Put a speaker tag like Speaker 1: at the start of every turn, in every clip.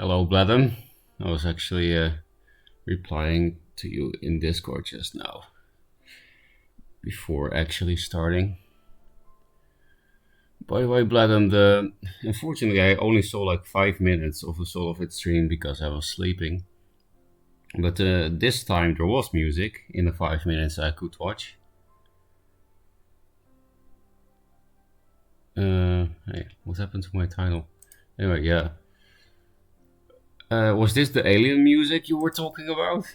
Speaker 1: Hello, Bladem. I was actually replying to you in Discord just now, before actually starting. By the way, Bladem, unfortunately I only saw like 5 minutes of a Soul of It stream because I was sleeping. But this time there was music in the 5 minutes I could watch. Hey, what happened to my title? Anyway, yeah. Was this the alien music you were talking about?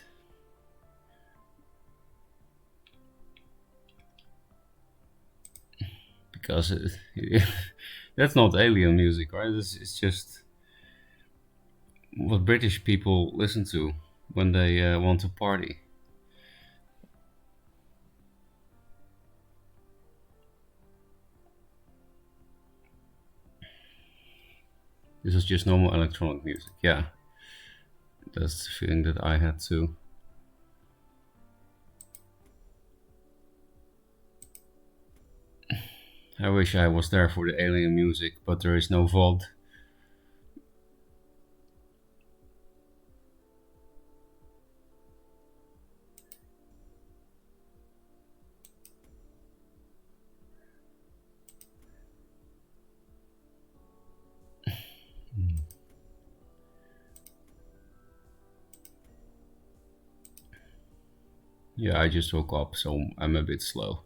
Speaker 1: Because that's not alien music, right? It's just what British people listen to when they want to party. This is just normal electronic music, yeah. That's the feeling that I had too. I wish I was there for the alien music, but there is no vault. Yeah, I just woke up, so I'm a bit slow.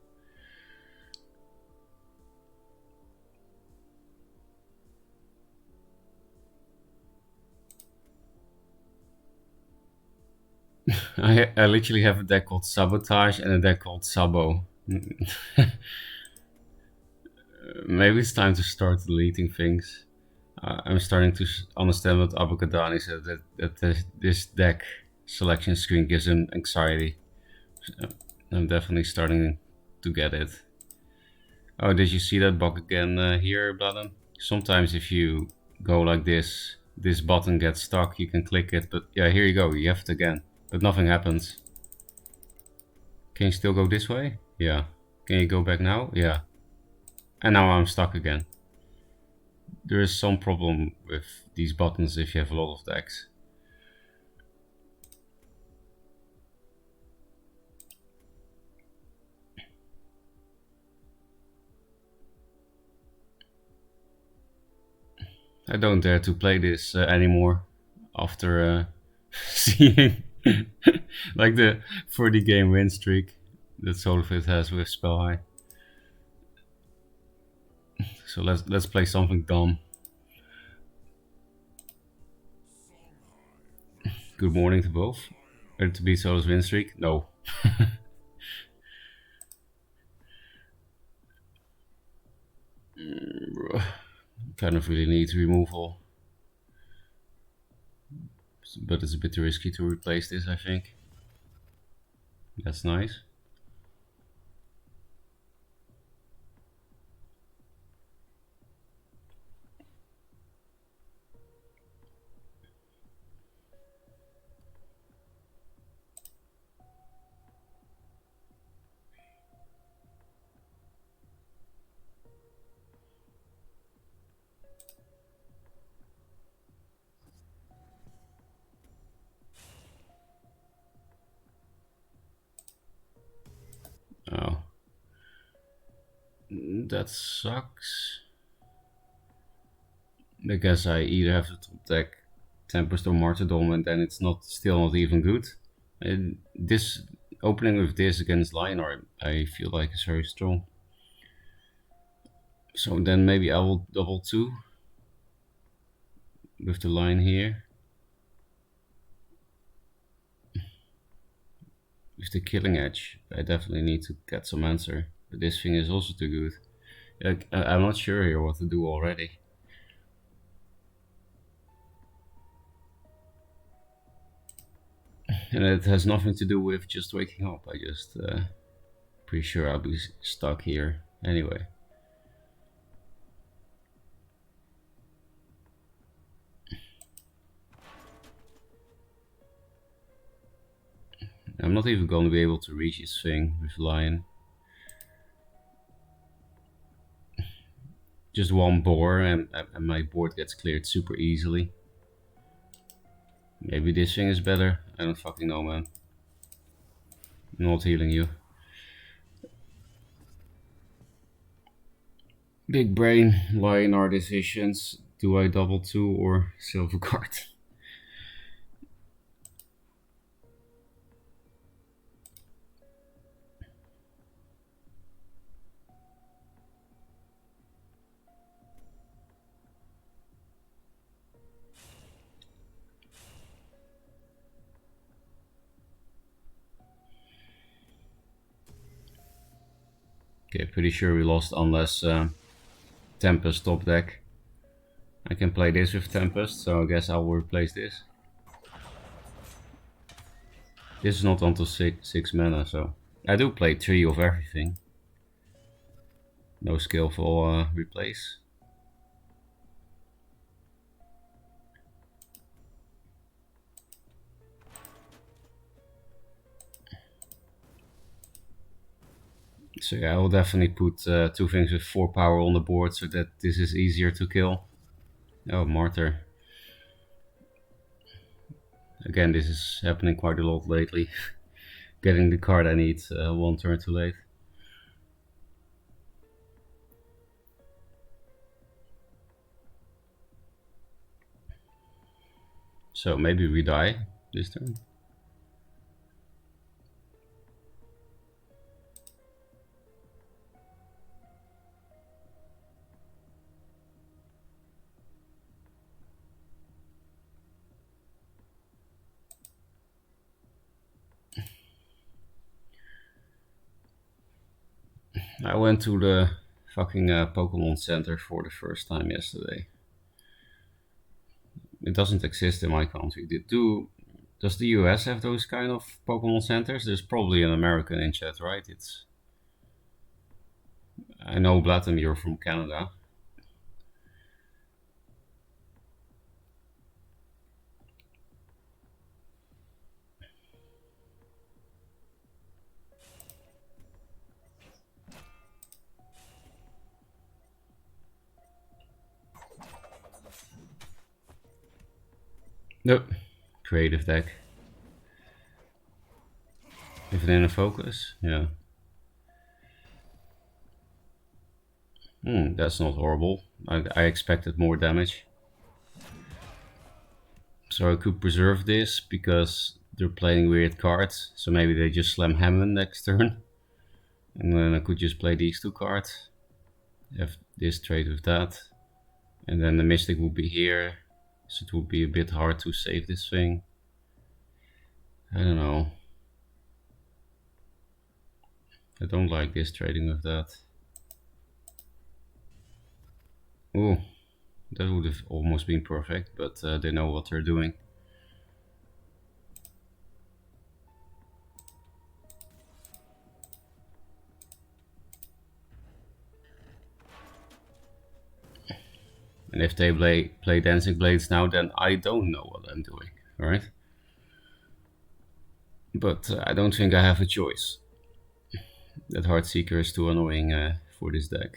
Speaker 1: I literally have a deck called Sabotage and a deck called Sabo. Maybe it's time to start deleting things. I'm starting to understand what Abukadani said, that this deck selection screen gives him anxiety. So I'm definitely starting to get it. Oh, did you see that bug again here, Bladen? Sometimes if you go like this button gets stuck, you can click it, but yeah, here you go, you have it again, but nothing happens. Can you still go this way? Yeah. Can you go back now? Yeah. And now I'm stuck again. There is some problem with these buttons if you have a lot of decks. I don't dare to play this anymore after seeing like the 40 game win streak that Solfit has with Spell High. So let's play something dumb. Good morning to both. Ready to beat Solo's win streak? No. Kind of really need removal. But it's a bit risky to replace this, I think. That's nice. Oh. That sucks. I guess I either have to top deck Tempest or Martyrdom and then it's still not even good. And this opening with this against Lionheart, I feel like is very strong. So then maybe I will double 2 with the line here. With the Killing Edge, I definitely need to get some answer. But this thing is also too good. I'm not sure here what to do already. And it has nothing to do with just waking up. I just pretty sure I'll be stuck here anyway. I'm not even going to be able to reach this thing with Lion. Just one boar and my board gets cleared super easily. Maybe this thing is better. I don't fucking know, man. I'm not healing you. Big brain, lie in our decisions. Do I double 2 or silver card? Okay, pretty sure we lost unless Tempest top deck. I can play this with Tempest, so I guess I will replace this. This is not until 6 mana, so I do play 3 of everything. No skillful replace. So yeah, I will definitely put 2 things with 4 power on the board so that this is easier to kill. Oh, Martyr. Again, this is happening quite a lot lately. Getting the card I need 1 turn too late. So maybe we die this turn. I went to the fucking Pokemon Center for the first time yesterday. It doesn't exist in my country. Does the US have those kind of Pokemon centers? There's probably an American in chat, right? I know, Blatham, you're from Canada. Nope. Creative deck. Even in a focus? Yeah. That's not horrible. I expected more damage. So I could preserve this because they're playing weird cards. So maybe they just slam Hammond next turn. And then I could just play these 2 cards. Have this trade with that. And then the Mystic would be here. So it would be a bit hard to save this thing. I don't know. I don't like this trading with that. Oh, that would have almost been perfect, but they know what they're doing. And if they play Dancing Blades now, then I don't know what I'm doing, alright? But I don't think I have a choice. That Heartseeker is too annoying for this deck.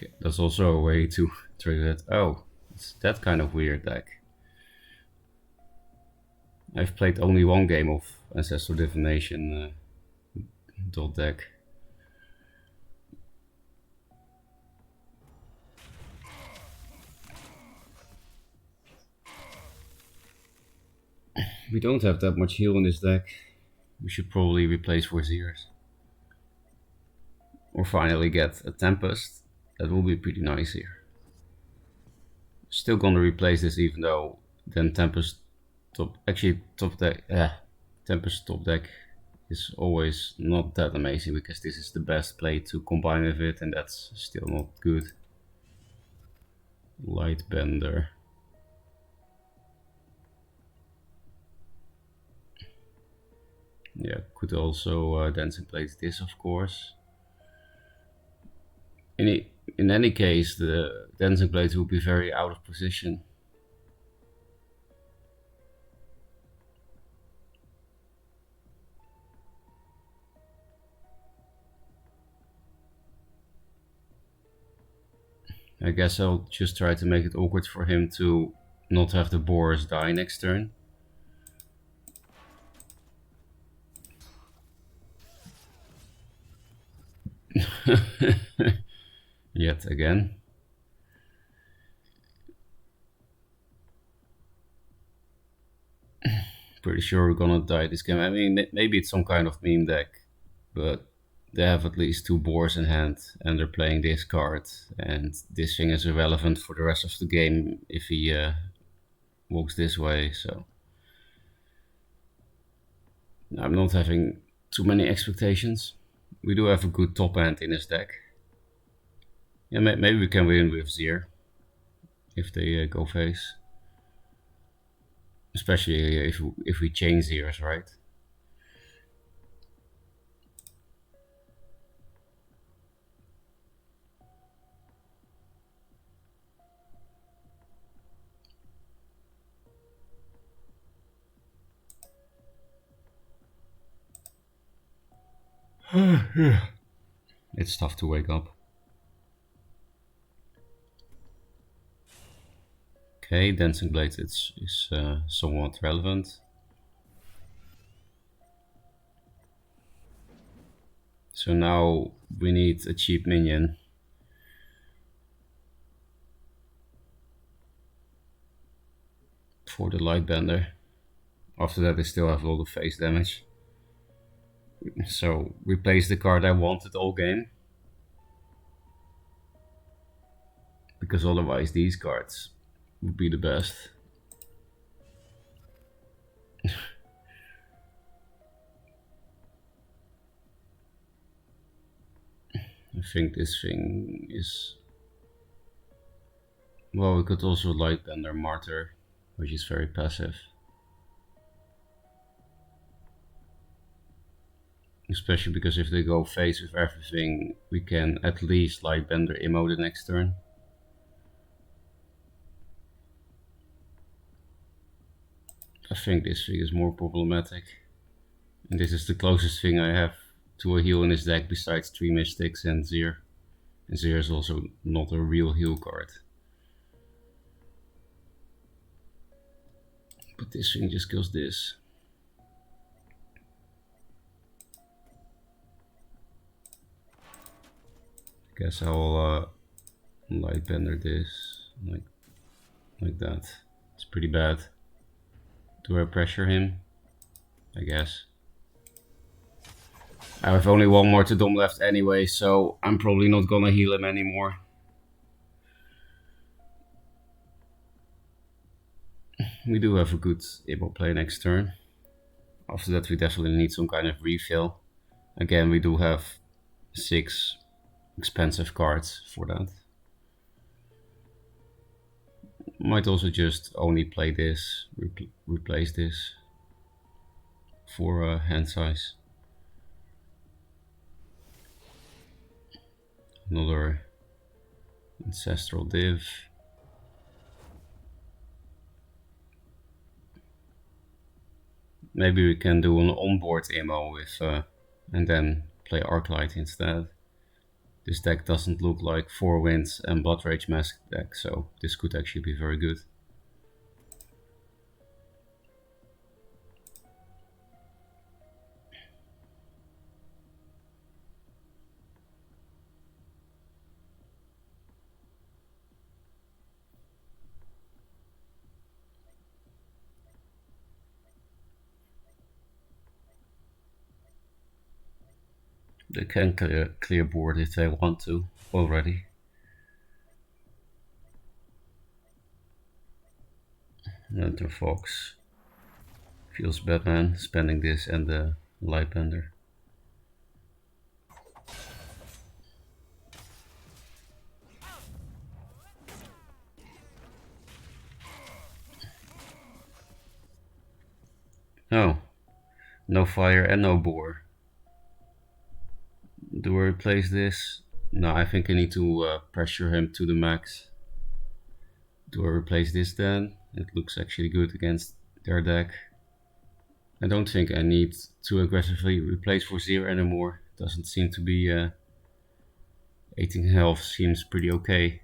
Speaker 1: Okay, that's also a way to trigger it. Oh, it's that kind of weird deck. I've played only 1 game of Ancestral Divination dot deck. We don't have that much heal in this deck. We should probably replace Vorzeers. Or finally get a Tempest. That will be pretty nice here. Still gonna replace this even though then Tempest top deck Tempest top deck is always not that amazing because this is the best play to combine with it and that's still not good. Lightbender. Yeah, could also Dancing Blade this, of course. In any case, the Dancing Blade would be very out of position. I guess I'll just try to make it awkward for him to not have the boars die next turn. Yet again. Pretty sure we're gonna die this game. I mean, maybe it's some kind of meme deck, but they have at least 2 boars in hand and they're playing this card, and this thing is irrelevant for the rest of the game if he walks this way, so I'm not having too many expectations. We do have a good top hand in his deck. Yeah, maybe we can win with Zier if they go face. Especially if we change Ziers, right? It's tough to wake up. Okay, Dancing Blade is somewhat relevant. So now we need a cheap minion. For the Lightbender. After that I still have a lot of face damage. So replace the card I wanted all game. Because otherwise these cards would be the best. I think this thing is... Well, we could also Lightbender Martyr, which is very passive. Especially because if they go face with everything, we can at least Lightbender Immo the next turn. I think this thing is more problematic. And this is the closest thing I have to a heal in this deck besides 3 Mystics and Zier. And Zier is also not a real heal card. But this thing just kills this. I guess I'll Lightbender this, like that. It's pretty bad. Do I pressure him? I guess. I have only 1 more to Dom left anyway, so I'm probably not gonna heal him anymore. We do have a good Immo play next turn. After that we definitely need some kind of refill. Again, we do have 6 expensive cards for that. Might also just only play this, replace this for hand size. Another Ancestral Div. Maybe we can do an onboard Immo with, and then play Arclight instead. This deck doesn't look like 4 Winds and Blood Rage Mask deck, so this could actually be very good. They can clear board if they want to already. Enter Fox. FeelsWeirdMan, spending this and the Lightbender. Oh, No fire and no boar. Do I replace this? No, I think I need to pressure him to the max. Do I replace this then? It looks actually good against their deck. I don't think I need to aggressively replace for 0 anymore. Doesn't seem to be 18 health seems pretty okay.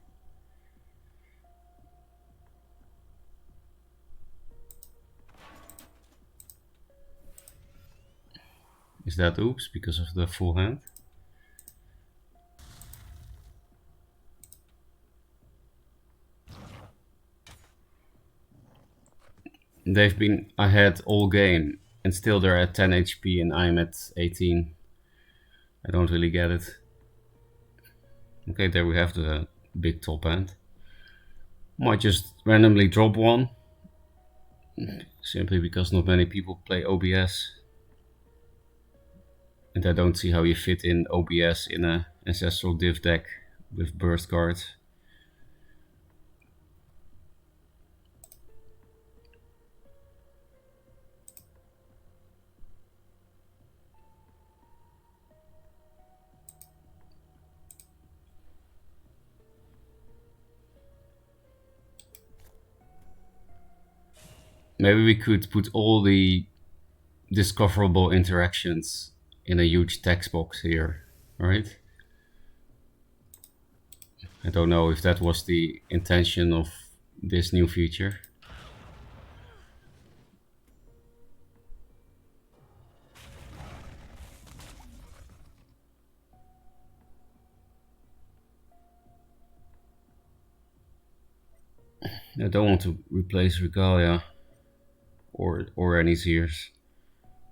Speaker 1: Is that oops because of the full hand? They've been ahead all game and still they're at 10 HP and I'm at 18. I don't really get it. Okay, there we have the big top hand. Might just randomly drop one. Simply because not many people play OBS. And I don't see how you fit in OBS in a Ancestral Div deck with burst cards. Maybe we could put all the discoverable interactions in a huge text box here, right? I don't know if that was the intention of this new feature. I don't want to replace Regalia or any Sears,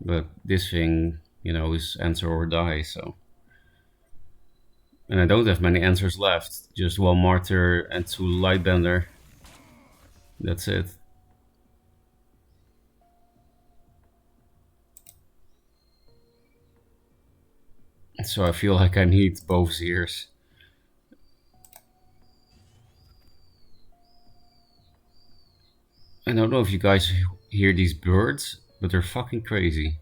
Speaker 1: but this thing, you know, is answer or die, so. And I don't have many answers left, just 1 Martyr and 2 Lightbender. That's it. So I feel like I need both Sears. I don't know if you guys hear these birds, but they're fucking crazy.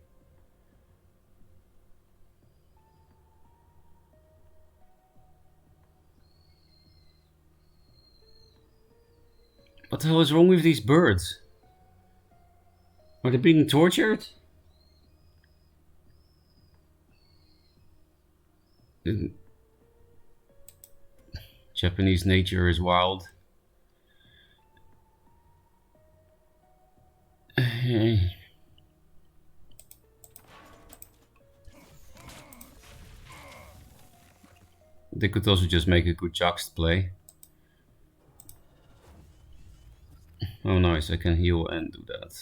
Speaker 1: What the hell is wrong with these birds? Are they being tortured? Japanese nature is wild. They could also just make a good juxt play. Oh nice, I can heal and do that.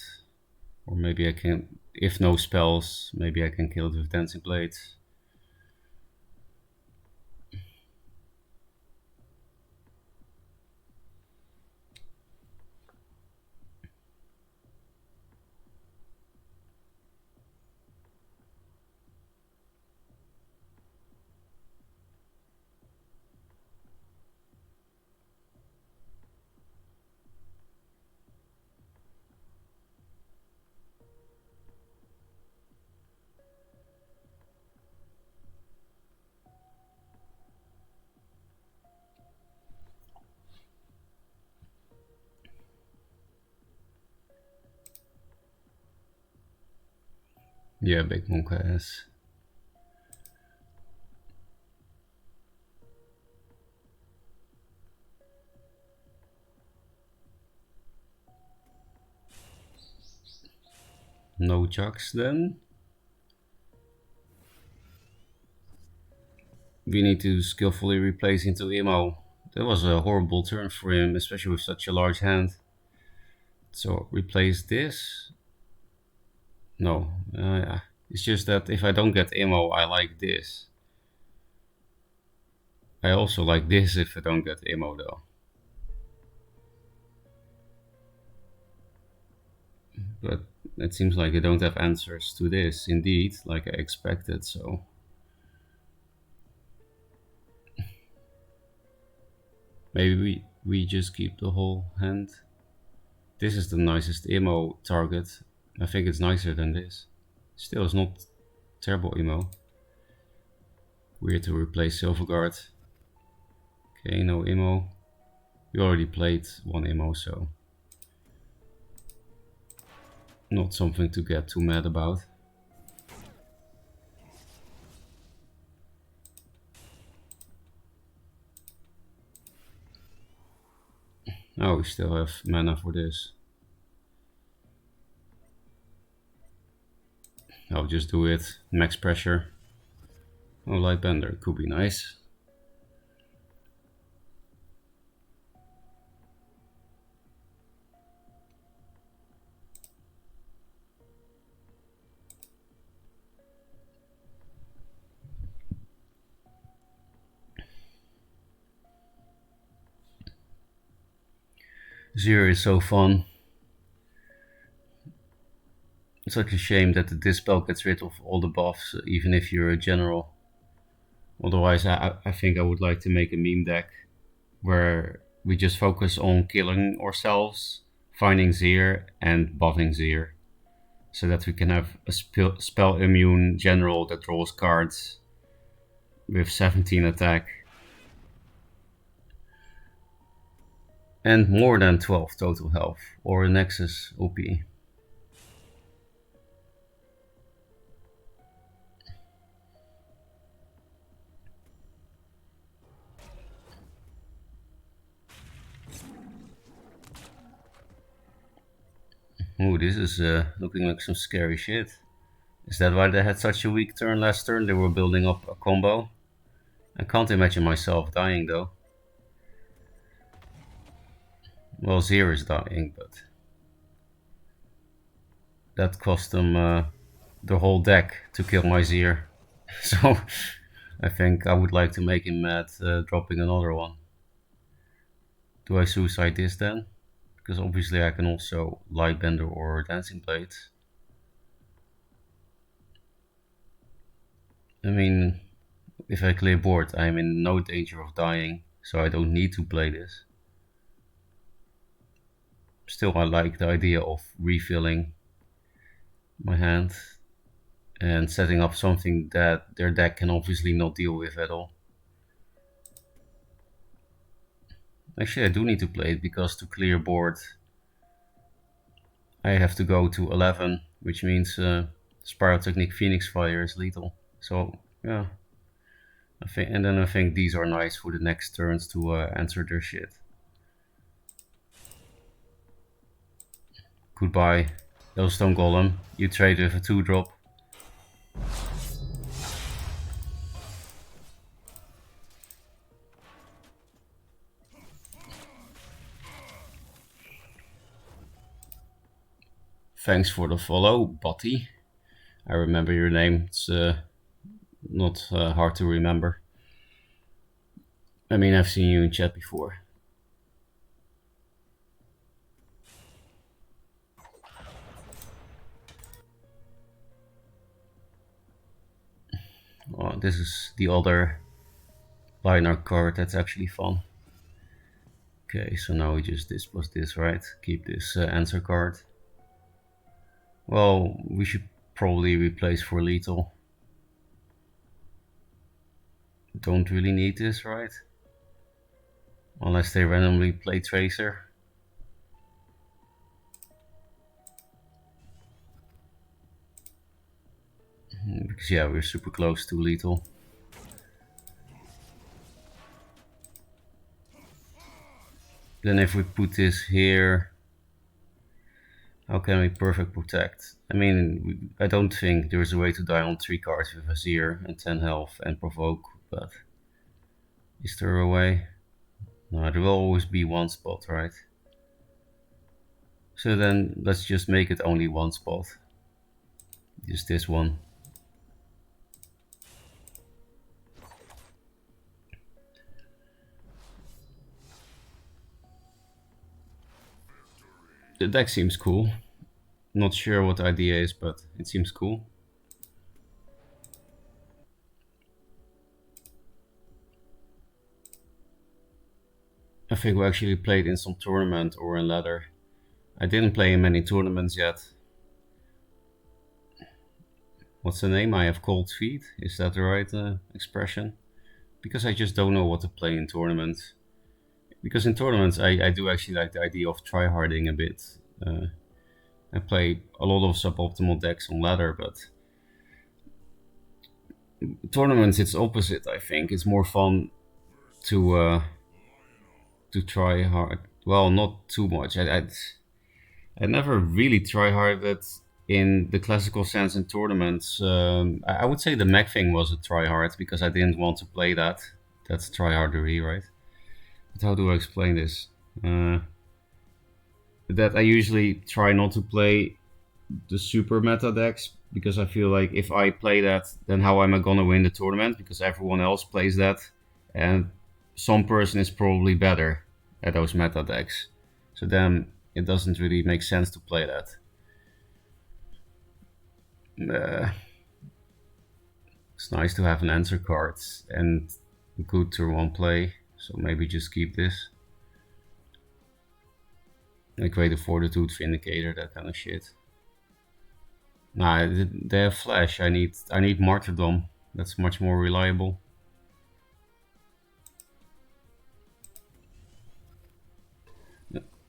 Speaker 1: Or maybe I can, if no spells, maybe I can kill it with Dancing Blades. Yeah, Big Monk has. No chucks then. We need to skillfully replace into Emo. That was a horrible turn for him, especially with such a large hand. So replace this. No, it's just that if I don't get Emo, I like this. I also like this if I don't get Emo though. But it seems like I don't have answers to this, indeed, like I expected, so. Maybe we just keep the whole hand. This is the nicest Emo target. I think it's nicer than this. Still, it's not terrible emo. Weird to replace Silverguard. Okay, no emo. We already played one emo, so not something to get too mad about. Oh, we still have mana for this. I'll just do it. Max pressure. Oh, Lightbender could be nice. Zero is so fun. It's such a shame that the Dispel gets rid of all the buffs, even if you're a general. Otherwise, I think I would like to make a meme deck where we just focus on killing ourselves, finding Zir, and buffing Zir. So that we can have a spell immune general that draws cards with 17 attack. And more than 12 total health, or a Nexus OP. Ooh, this is looking like some scary shit. Is that why they had such a weak turn last turn? They were building up a combo? I can't imagine myself dying though. Well, Zir is dying, but that cost them the whole deck to kill my Zir. So I think I would like to make him mad dropping another one. Do I suicide this then? Because obviously I can also Lightbender or Dancing Blade. I mean, if I clear board, I'm in no danger of dying, so I don't need to play this. Still, I like the idea of refilling my hand and setting up something that their deck can obviously not deal with at all. Actually, I do need to play it because to clear board I have to go to 11, which means Spiral Technique Phoenix Fire is lethal. So yeah, and then I think these are nice for the next turns to answer their shit. Goodbye, Hellstone Golem. You trade with a 2-drop. Thanks for the follow, Butty. I remember your name. It's not hard to remember. I mean, I've seen you in chat before. Oh, this is the other liner card. That's actually fun. Okay, so now we just dispose this, right? Keep this answer card. Well, we should probably replace for lethal. Don't really need this, right? Unless they randomly play Tracer. Because yeah, we're super close to lethal. Then if we put this here, how can we perfect protect? I mean, I don't think there's a way to die on 3 cards with Azir and 10 health and provoke, but is there a way? No, there will always be one spot, right? So then let's just make it only one spot. Just this one. The deck seems cool. Not sure what the idea is, but it seems cool. I think we actually played in some tournament or in ladder. I didn't play in many tournaments yet. what's the name? I have cold feet. Is that the right expression? Because I just don't know what to play in tournaments. Because in tournaments, I do actually like the idea of tryharding a bit. I play a lot of suboptimal decks on ladder, but tournaments it's opposite. I think it's more fun to try hard. Well, not too much. I never really try hard in the classical sense in tournaments. I would say the mech thing was a try hard because I didn't want to play that. That's tryhardery, right? But how do I explain this? That I usually try not to play the super meta decks because I feel like if I play that, then how am I gonna win the tournament? Because everyone else plays that, and some person is probably better at those meta decks. So then it doesn't really make sense to play that. It's nice to have an answer card and good turn one play, so maybe just keep this. I create a Fortitude Vindicator, that kind of shit. Nah, they have Flash. I need Martyrdom. That's much more reliable.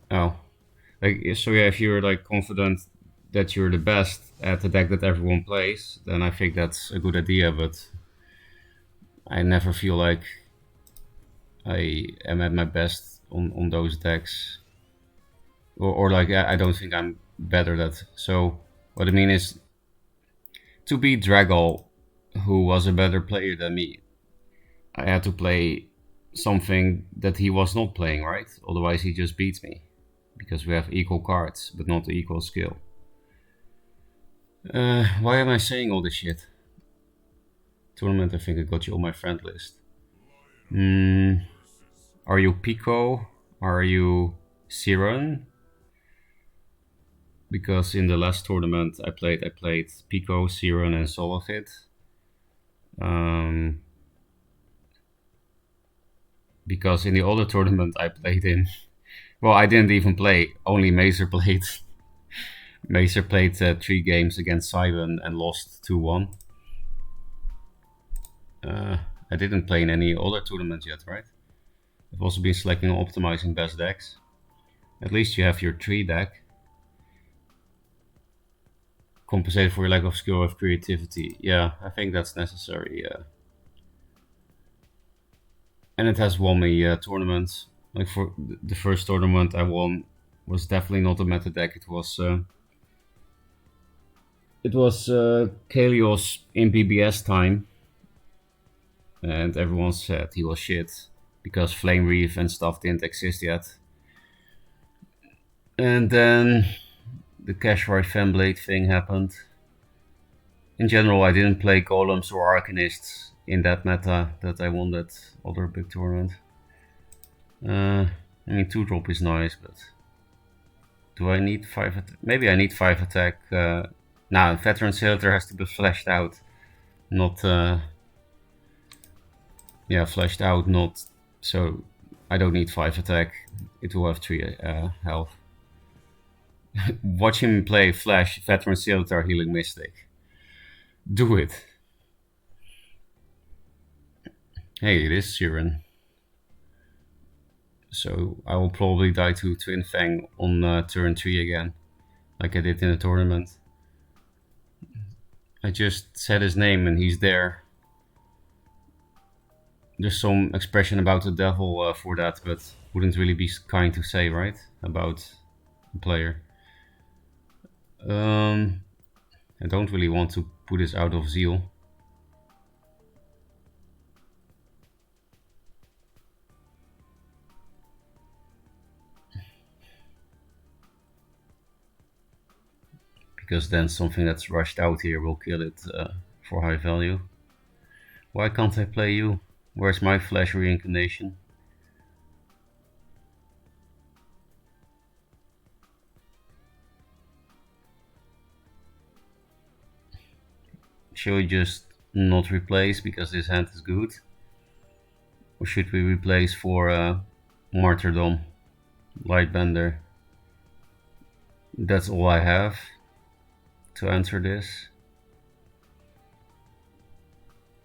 Speaker 1: Oh, like so yeah. If you're like confident that you're the best at the deck that everyone plays, then I think that's a good idea. But I never feel like I am at my best on those decks, or like I don't think I'm better at. So what I mean is, to beat Dragol, who was a better player than me, I had to play something that he was not playing, right? Otherwise he just beats me. Because we have equal cards, but not equal skill. Why am I saying all this shit? Tournament, I think I got you on my friend list. Are you Pico? Are you Siren? Because in the last tournament I played Pico, Siren, and Solofit. Because in the other tournament I played in, well, I didn't even play. Only Mazer played. Mazer played 3 games against Simon and lost 2-1. I didn't play in any other tournaments yet, right? I've also been selecting and optimizing best decks. At least you have your 3 deck. Compensated for your lack of skill of creativity. Yeah, I think that's necessary. And it has won me tournaments. Like for the first tournament I won was definitely not a meta deck. It was Kalios in BBS time, and everyone said he was shit because Flame Reef and stuff didn't exist yet. And then the Cashroy Femblade thing happened. In general, I didn't play Golems or Arcanists in that meta that I won that other big tournament. I mean, 2-drop is nice, but do I need 5 attack? Maybe I need 5 attack. Now, Veteran Sailor has to be fleshed out, not yeah, fleshed out, not so. I don't need 5 attack. It will have 3 health. Watch him play Flash, Veteran Sailor, Healing Mystic. Do it. Hey, it is Siren. So I will probably die to Twin Fang on turn 3 again, like I did in the tournament. I just said his name and he's there. There's some expression about the devil for that, but wouldn't really be kind to say, right? About a player. I don't really want to put this out of zeal. Because then something that's rushed out here will kill it for high value. Why can't I play you? Where's my Flash reincarnation? Should we just not replace because this hand is good? Or should we replace for Martyrdom, Lightbender? That's all I have to answer this.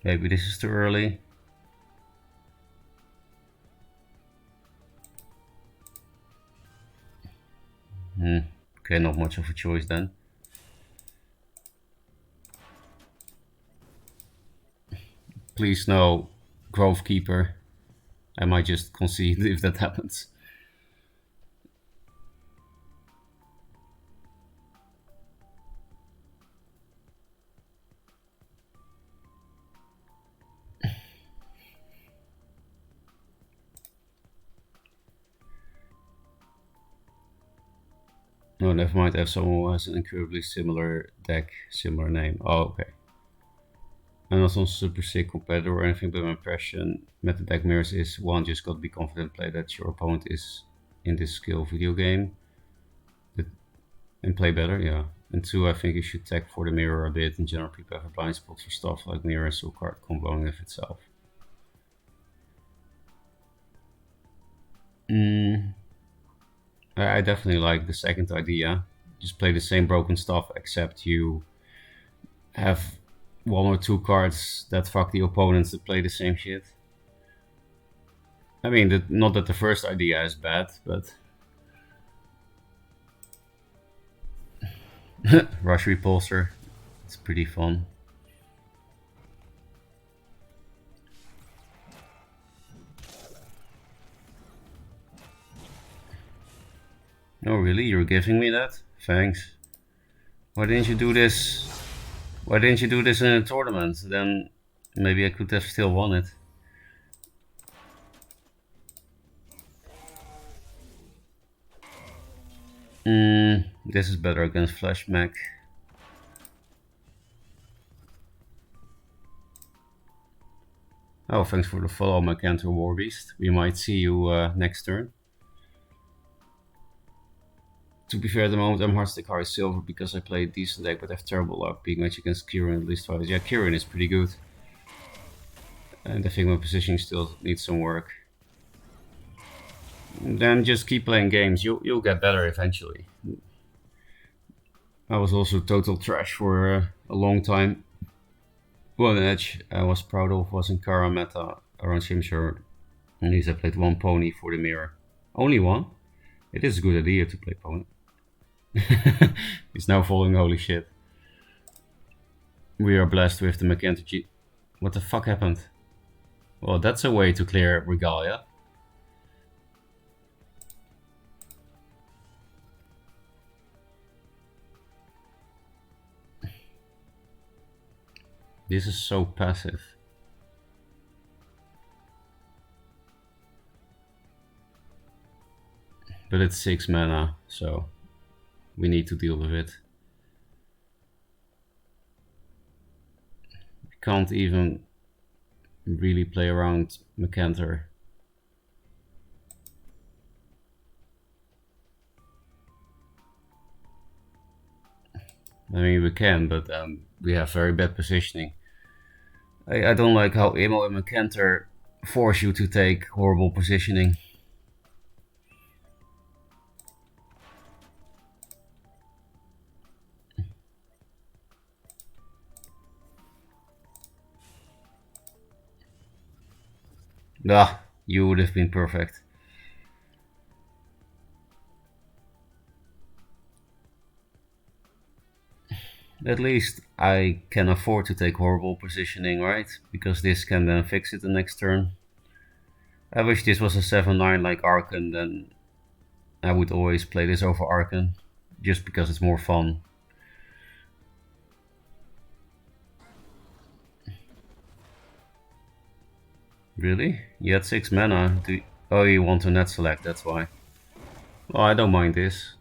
Speaker 1: Maybe this is too early. Okay, not much of a choice then. Please no Grove Keeper. I might just concede if that happens. No, never mind. I have someone who has an incredibly similar deck, similar name. Oh, okay. I'm not some super sick competitor or anything, but my impression meta deck mirrors is one, just got to be confident, play that your opponent is in this skill video game and play better, yeah. And two, I think you should tech for the mirror a bit. In general, people have a blind spot for stuff like mirror and soul card comboing with itself. I definitely like the second idea. Just play the same broken stuff, except you have one or two cards that fuck the opponents that play the same shit. I mean, not that the first idea is bad, but Rush Repulsor, it's pretty fun. Oh really? You're giving me that? Thanks. Why didn't you do this? Why didn't you do this in a tournament? Then maybe I could have still won it. This is better against Flash Mech. Oh, thanks for the follow, Macantor Warbeast. We might see you next turn. To be fair, at the moment I'm Heartstick High Silver because I play a decent deck but have terrible luck being matched against Kirin at least twice. Yeah, Kirin is pretty good. And I think my positioning still needs some work. Then just keep playing games, you'll get better eventually. I was also total trash for a long time. One edge I was proud of was in Kara meta around Shimshire. At least I played one pony for the mirror. Only one? It is a good idea to play pony. He's now following, holy shit. We are blessed with the Macantor. What the fuck happened? Well, that's a way to clear Regalia. This is so passive. But it's 6 mana, so we need to deal with it. We can't even really play around Macantor. I mean, we can, but we have very bad positioning. I don't like how Emo and Macantor force you to take horrible positioning. Ah, you would have been perfect. At least I can afford to take horrible positioning, right? Because this can then fix it the next turn. I wish this was a 7-9 like Arkan, then I would always play this over Arkan. Just because it's more fun. Really? You had 6 mana. Oh, you want to net select, that's why. Well, I don't mind this.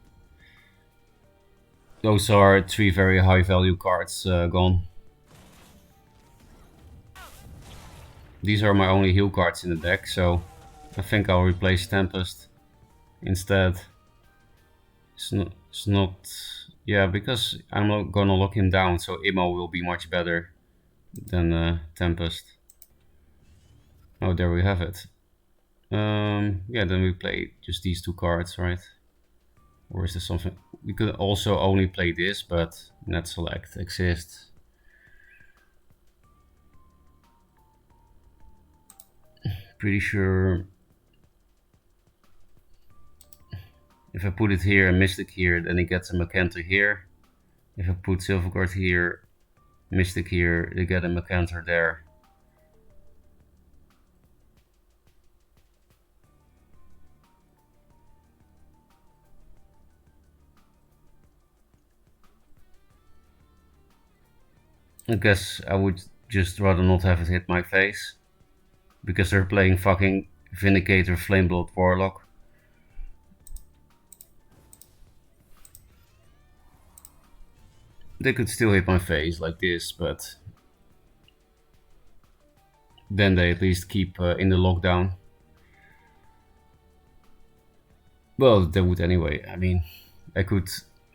Speaker 1: Those are 3 very high value cards gone. These are my only heal cards in the deck, so I think I'll replace Tempest instead. It's not yeah, because I'm not gonna lock him down, so Imo will be much better than Tempest. Oh, there we have it. Yeah, then we play just these 2 cards, right? Or is there something? We could also only play this, but net select exists. Pretty sure if I put it here and Mystic here, then he gets a Macantor here. If I put Silverguard here, Mystic here, they get a Macantor there. I guess I would just rather not have it hit my face, because they're playing fucking Vindicator Flameblood Warlock. They could still hit my face like this, but then they at least keep in the lockdown. Well, they would anyway. I mean, I could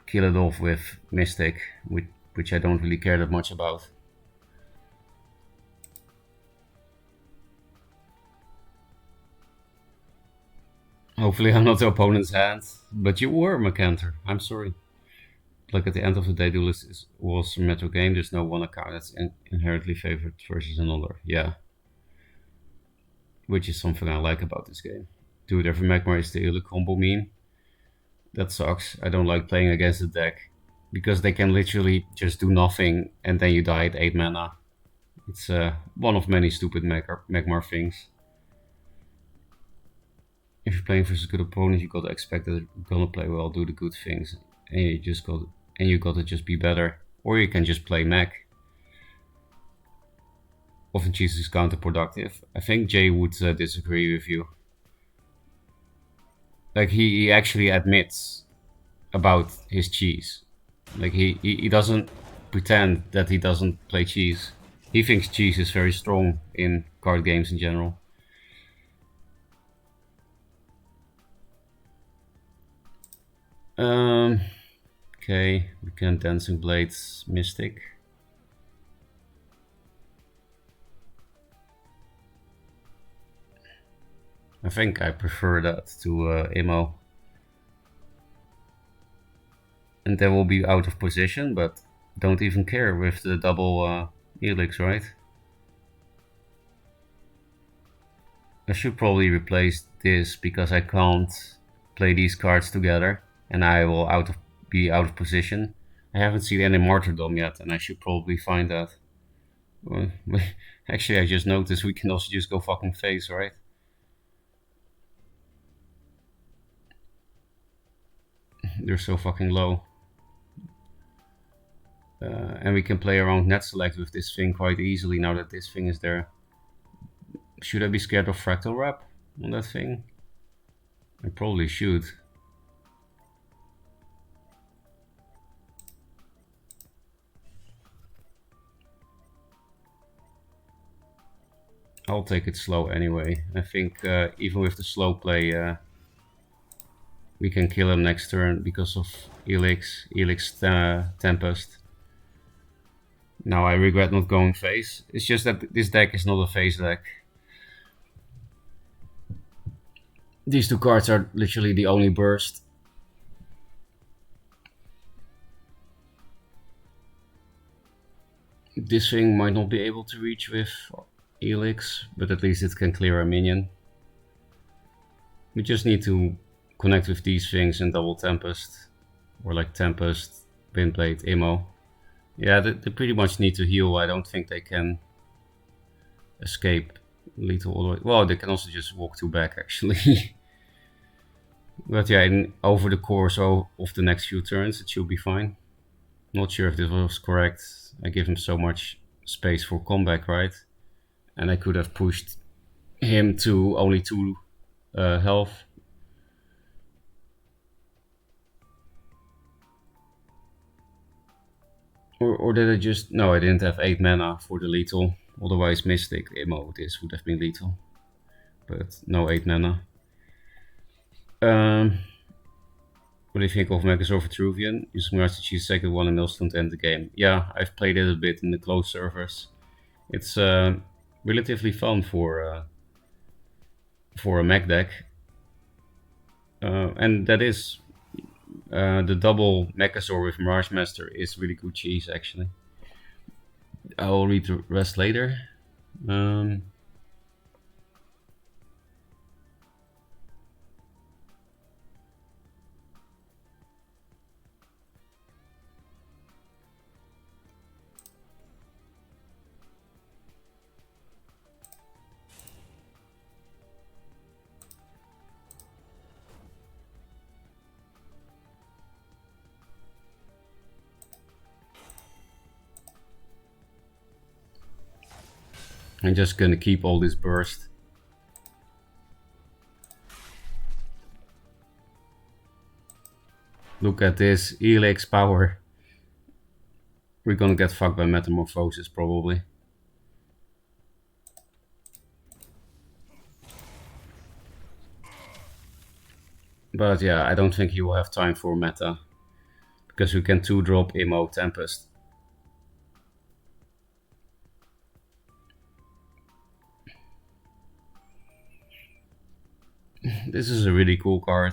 Speaker 1: kill it off with Mystic, which I don't really care that much about. Hopefully I'm not the opponent's hand, but you were Macantor. I'm sorry. Like at the end of the day, Duelyst was a metro game. There's no one account that's inherently favored versus another. Yeah. Which is something I like about this game. Dude, every Magmar is the Illic combo meme. That sucks. I don't like playing against the deck, because they can literally just do nothing and then you die at 8 mana. It's one of many stupid Magmar things. If you're playing versus good opponents, you gotta expect that they're gonna play well, do the good things, and you gotta just be better. Or you can just play mech. Often cheese is counterproductive. I think Jay would disagree with you. Like he actually admits about his cheese. Like he doesn't pretend that he doesn't play cheese. He thinks cheese is very strong in card games in general. Okay, we can Dancing Blades Mystic. I think I prefer that to Immo. And they will be out of position, but don't even care with the double Helix, right? I should probably replace this, because I can't play these cards together and I will be out of position. I haven't seen any Martyrdom yet, and I should probably find that. Well, actually, I just noticed we can also just go fucking face, right? They're so fucking low. And we can play around net select with this thing quite easily now that this thing is there. Should I be scared of Fractal Wrap on that thing? I probably should. I'll take it slow anyway. I think even with the slow play, we can kill him next turn because of Helix Tempest. Now I regret not going face. It's just that this deck is not a face deck. These two cards are literally the only burst. This thing might not be able to reach with Helix, but at least it can clear a minion. We just need to connect with these things and double Tempest. Or like Tempest, Windblade, Immo. Yeah, they pretty much need to heal. I don't think they can escape lethal all the way. Well, they can also just walk 2 back actually. But yeah, over the course of the next few turns, it should be fine. Not sure if this was correct. I give him so much space for comeback, right? And I could have pushed him to only 2 health. Or did I just... No, I didn't have 8 mana for the lethal. Otherwise, Mystic, Immo, this would have been lethal. But no 8 mana. What do you think of Megazord Vitruvian? Using Rastachi's second one in Millstone to end the game. Yeah, I've played it a bit in the closed servers. It's relatively fun for a mech deck. And that is... the double Megazord with Mirage Master is really good cheese, actually. I'll read the rest later. I'm just gonna keep all this burst. Look at this, Elix power. We're gonna get fucked by Metamorphosis probably. But yeah, I don't think he will have time for meta. Because we can 2-drop Imo Tempest. This is a really cool card.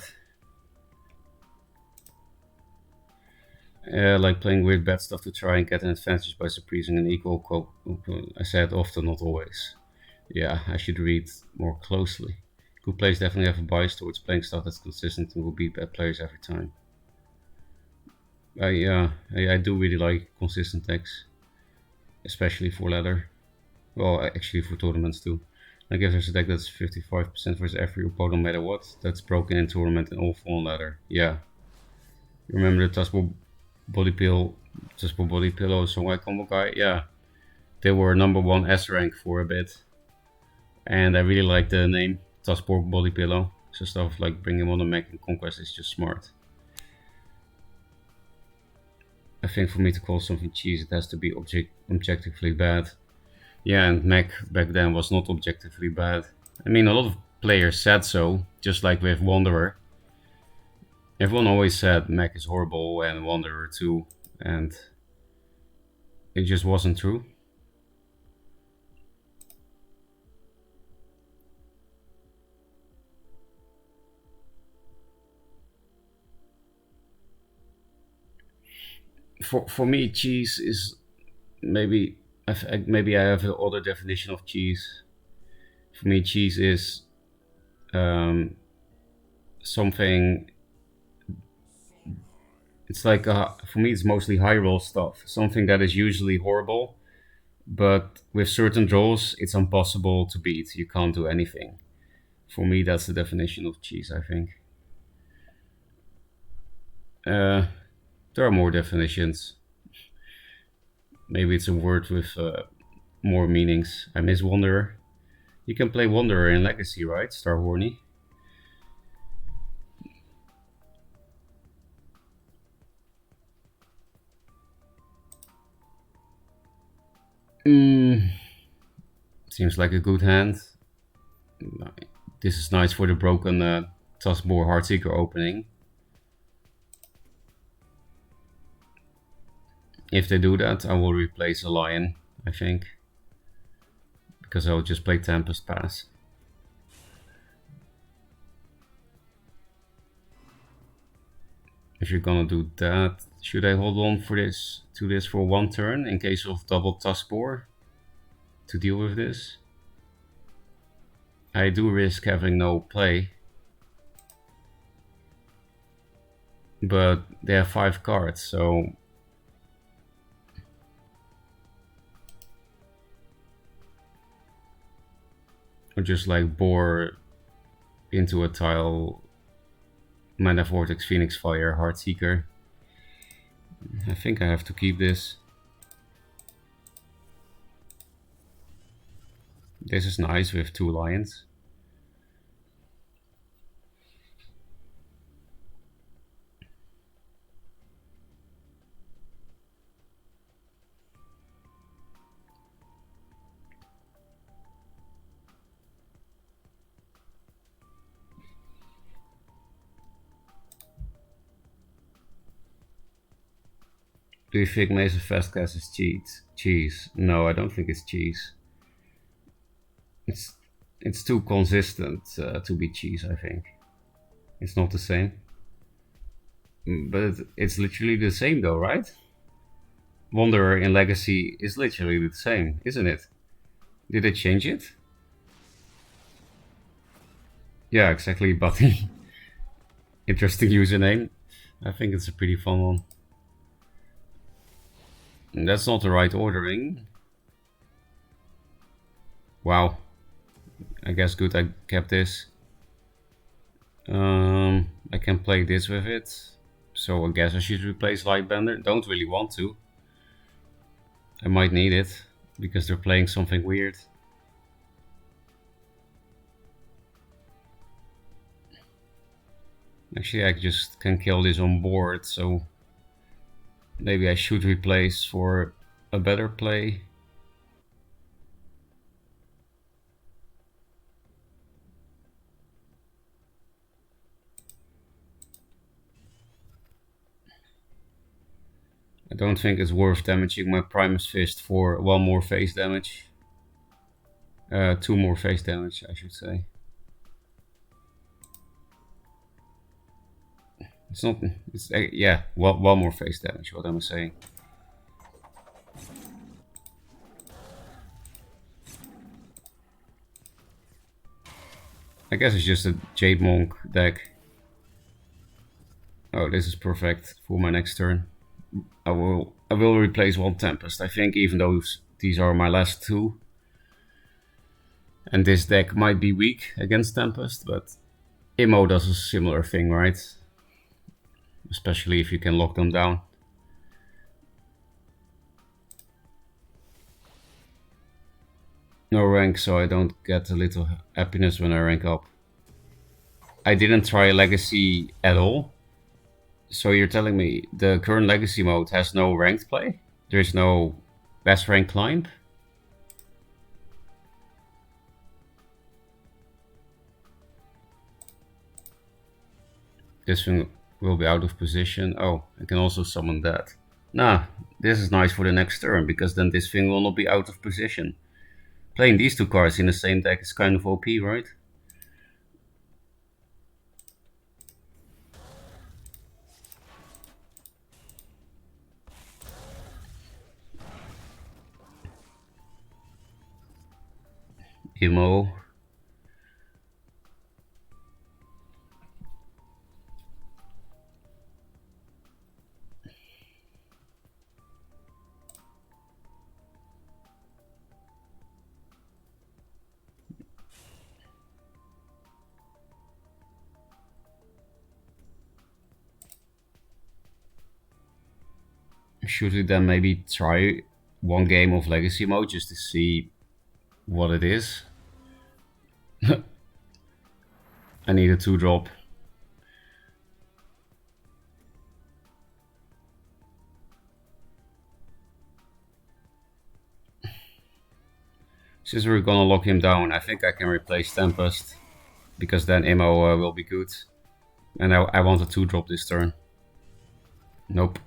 Speaker 1: Like playing weird bad stuff to try and get an advantage by suppressing an equal. I said often, not always. Yeah, I should read more closely. Good players definitely have a bias towards playing stuff that's consistent and will beat bad players every time. Yeah, I do really like consistent decks, especially for ladder. Well, actually for tournaments too. Like if there's a deck that's 55% versus every opponent, no matter what, that's broken in tournament and awful on ladder. Yeah. Remember the Tussball Body Pillow, Songhai combo guy? Yeah. They were #1 S rank for a bit. And I really like the name, Tussball Body Pillow. So stuff like bringing him on a mech and conquest is just smart. I think for me to call something cheese, it has to be objectively bad. Yeah, and mech back then was not objectively bad. I mean, a lot of players said so, just like with Wanderer. Everyone always said mech is horrible and Wanderer too, and it just wasn't true. For me, cheese is maybe I have an other definition of cheese. For me, cheese is something. It's like for me, it's mostly high roll stuff. Something that is usually horrible, but with certain draws, it's impossible to beat. You can't do anything. For me, that's the definition of cheese, I think. There are more definitions. Maybe it's a word with more meanings. I miss Wanderer. You can play Wanderer in Legacy, right? Star Horny. Seems like a good hand. This is nice for the broken Tuskbore Heartseeker opening. If they do that, I will replace a Lion, I think. Because I will just play Tempest Pass. If you're gonna do that, should I hold on to this for one turn in case of double Tuskbore to deal with this? I do risk having no play. But they have 5 cards, so or just like bore into a tile, Mana Vortex, Phoenix Fire, Heartseeker. I think I have to keep this. This is nice with 2 lions. Do you think Maze of Fastcast is cheese? No, I don't think it's cheese. It's too consistent to be cheese, I think. It's not the same. But it's literally the same though, right? Wanderer in Legacy is literally the same, isn't it? Did they change it? Yeah, exactly, Buddy. Interesting username. I think it's a pretty fun one. And that's not the right ordering. Wow. I guess good I kept this. I can play this with it. So I guess I should replace Lightbender. Don't really want to. I might need it because they're playing something weird. Actually, I just can kill this on board, so maybe I should replace for a better play. I don't think it's worth damaging my Primus Fist for one more face damage. Two more face damage, I should say. It's not, it's, yeah, one more face damage, what am I saying? I guess it's just a Jade Monk deck. Oh, this is perfect for my next turn. I will replace one Tempest, I think, even though these are my last two. And this deck might be weak against Tempest, but Immo does a similar thing, right? Especially if you can lock them down. No rank, so I don't get a little happiness when I rank up. I didn't try Legacy at all. So you're telling me the current Legacy mode has no ranked play? There's no best rank climb? This thing will be out of position. Oh, I can also summon that. Nah, this is nice for the next turn, because then this thing will not be out of position. Playing these two cards in the same deck is kind of OP, right? Immo. Should we then maybe try one game of Legacy mode just to see what it is? I need a 2-drop. Since we're gonna lock him down, I think I can replace Tempest, because then Immo will be good. And I want a 2-drop this turn. Nope.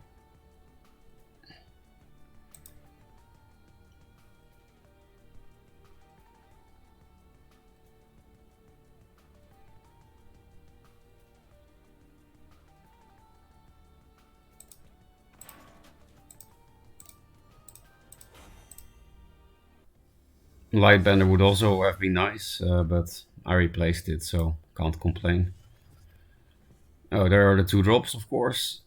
Speaker 1: Lightbender would also have been nice, but I replaced it, so can't complain. Oh, there are the 2 drops, of course.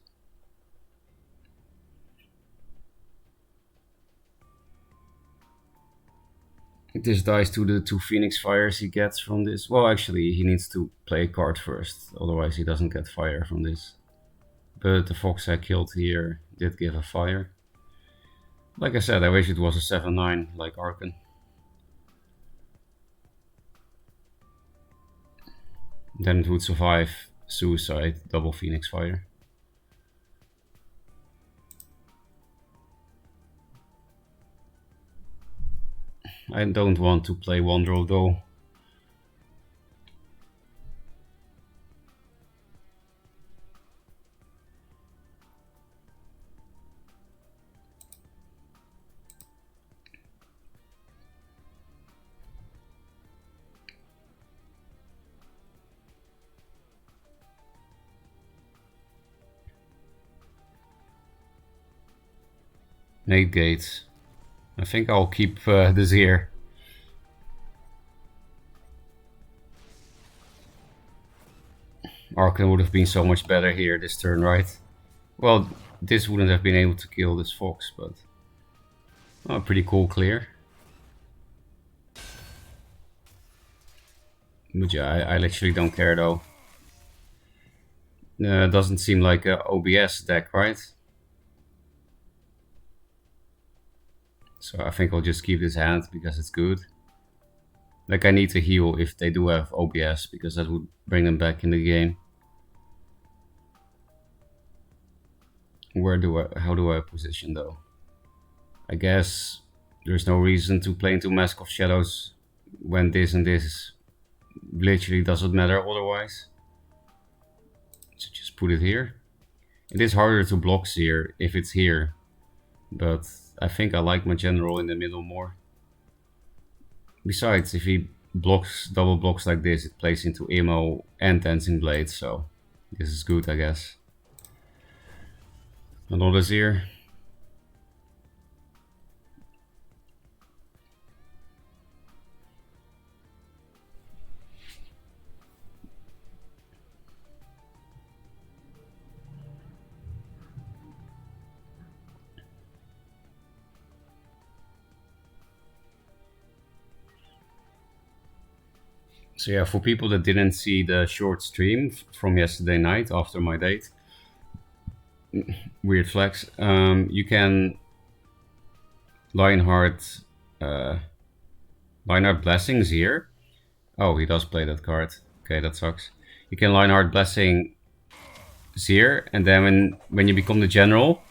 Speaker 1: This dies to the 2 Phoenix Fires he gets from this. Well, actually, he needs to play a card first, otherwise he doesn't get fire from this. But the Fox I killed here did give a fire. Like I said, I wish it was a 7-9 like Arkan. Then it would survive Suicide, double Phoenix Fire. I don't want to play one draw though. Nate Gates. I think I'll keep this here. Arkan would have been so much better here this turn, right? Well, this wouldn't have been able to kill this Fox, but... Oh, pretty cool clear. But yeah, I literally don't care though. Doesn't seem like a OBS deck, right? So I think I'll just keep this hand because it's good. Like I need to heal if they do have OBS, because that would bring them back in the game. How do I position though? I guess there's no reason to play into Mask of Shadows when this and this literally doesn't matter otherwise. So just put it here. It is harder to block Seer if it's here, but I think I like my general in the middle more. Besides, if he double blocks like this, it plays into Emo and Dancing Blade, so this is good, I guess. Another Seer. So yeah, for people that didn't see the short stream from yesterday night after my date, weird flex, you can Lionheart Blessings here. Oh, he does play that card. Okay, that sucks. You can Lionheart Blessing Seer, and then when you become the general,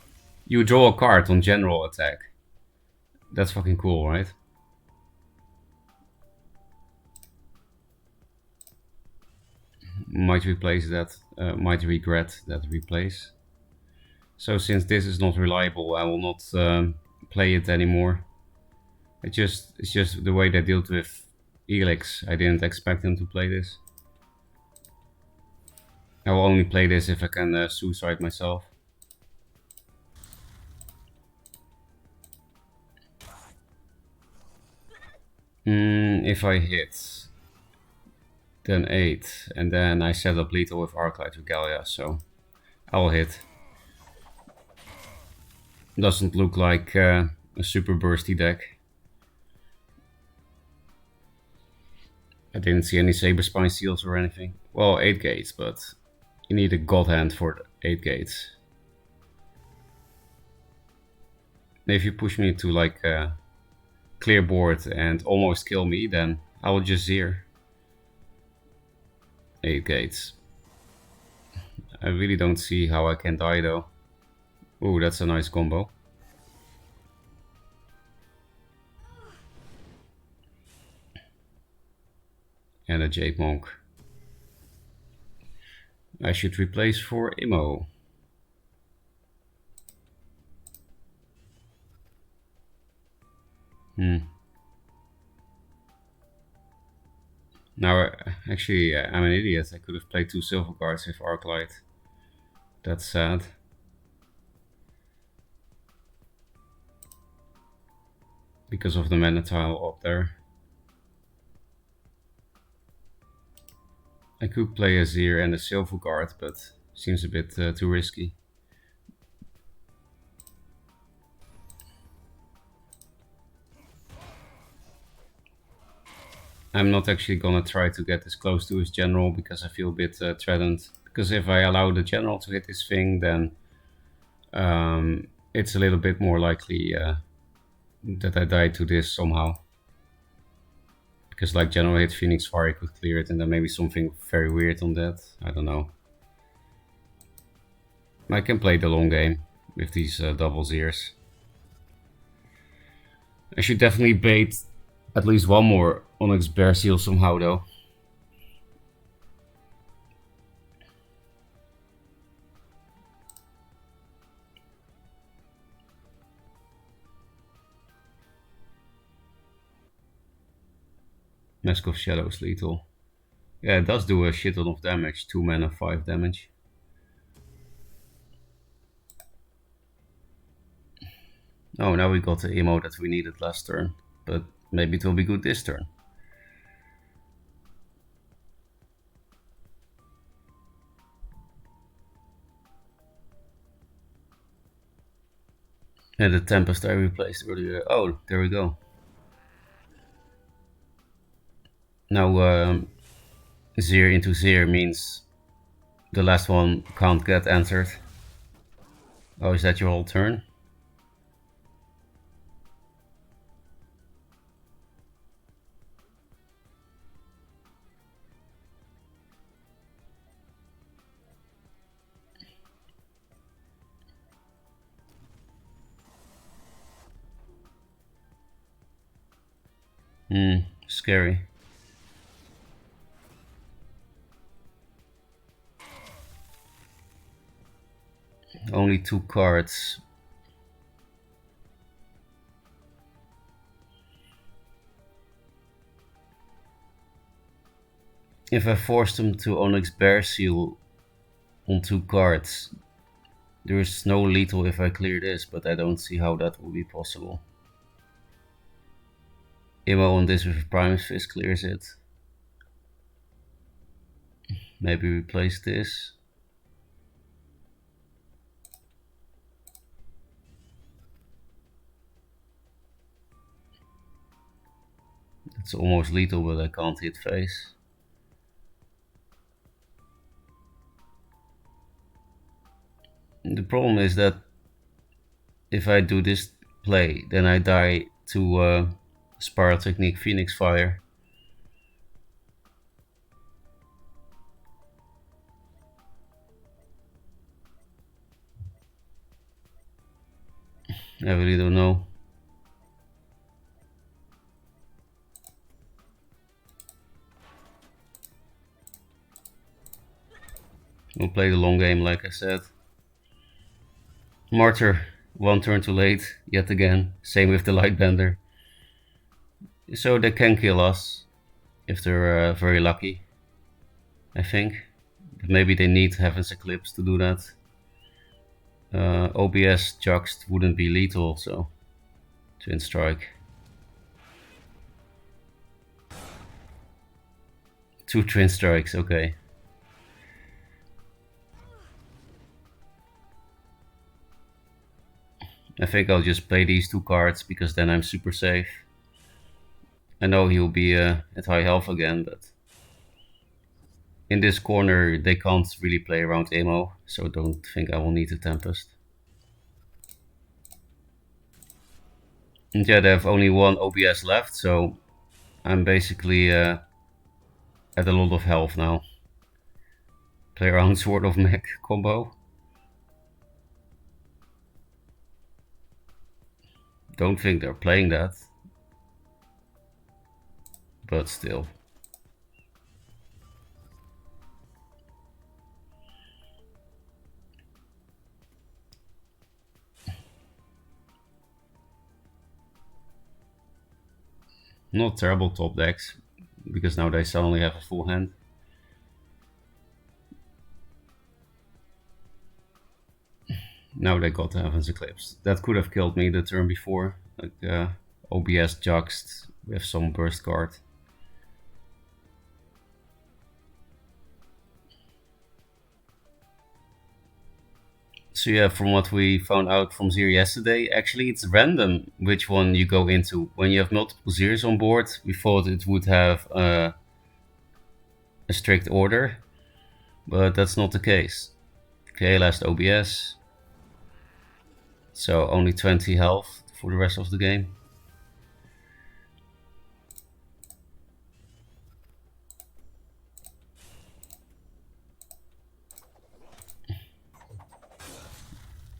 Speaker 1: you draw a card on general attack. That's fucking cool, right? Might replace that, might regret that replace. So since this is not reliable, I will not play it anymore. It's just the way they dealt with Elix. I didn't expect them to play this. I will only play this if I can suicide myself. If I hit, then 8, and then I set up lethal with Arclight Regalia, so I will hit. Doesn't look like a super bursty deck. I didn't see any Saber Spine Seals or anything. Well, 8 gates, but you need a God Hand for 8 gates. If you push me to like clear board and almost kill me, then I will just Seer. 8 gates. I really don't see how I can die though. Ooh, that's a nice combo. And a Jade Monk. I should replace for Imo. Now, actually, I'm an idiot. I could have played 2 silver cards with Arclight. That's sad. Because of the mana tile up there. I could play a Seer and a silver guard, but seems a bit too risky. I'm not actually gonna try to get this close to his general because I feel a bit threatened. Because if I allow the general to hit this thing, then it's a little bit more likely that I die to this somehow. Because like general hit Phoenix Fire could clear it, and then maybe something very weird on that. I don't know. I can play the long game with these double Seers. I should definitely bait at least one more Onyx Bear Seal somehow though. Mask of Shadows lethal. Yeah, it does do a shit ton of damage. 2 mana, 5 damage. Oh, now we got the emo that we needed last turn. But maybe it will be good this turn. And the Tempest I replaced earlier. Oh, there we go. Now, Seer into Seer means the last one can't get answered. Oh, is that your whole turn? Scary. Only 2 cards. If I forced him to Onyx Bear Seal on 2 cards, there is no lethal if I clear this, but I don't see how that will be possible. Immo on this with Primus Fist clears it. Maybe replace this. It's almost lethal, but I can't hit face. The problem is that if I do this play, then I die to Spiral Technique Phoenix Fire. I really don't know. We'll play the long game, like I said. Martyr, 1 turn too late, yet again. Same with the Lightbender. So they can kill us, if they're very lucky, I think. But maybe they need Heaven's Eclipse to do that. OBS Juxt wouldn't be lethal, so Twin Strike. 2 Twin Strikes, okay. I think I'll just play these 2 cards, because then I'm super safe. I know he'll be at high health again, but in this corner they can't really play around Immo, so don't think I will need a Tempest. And yeah, they have only 1 OBS left, so I'm basically at a lot of health now. Play around Sword of Mech combo. Don't think they're playing that, but still. Not terrible top decks, because now they suddenly have a full hand. Now they got Heaven's Eclipse. That could have killed me the turn before, like OBS Juxt with some burst card. So yeah, from what we found out from Zir yesterday, actually it's random which one you go into. When you have multiple Zirs on board, we thought it would have a strict order, but that's not the case. Okay, last OBS. So only 20 health for the rest of the game.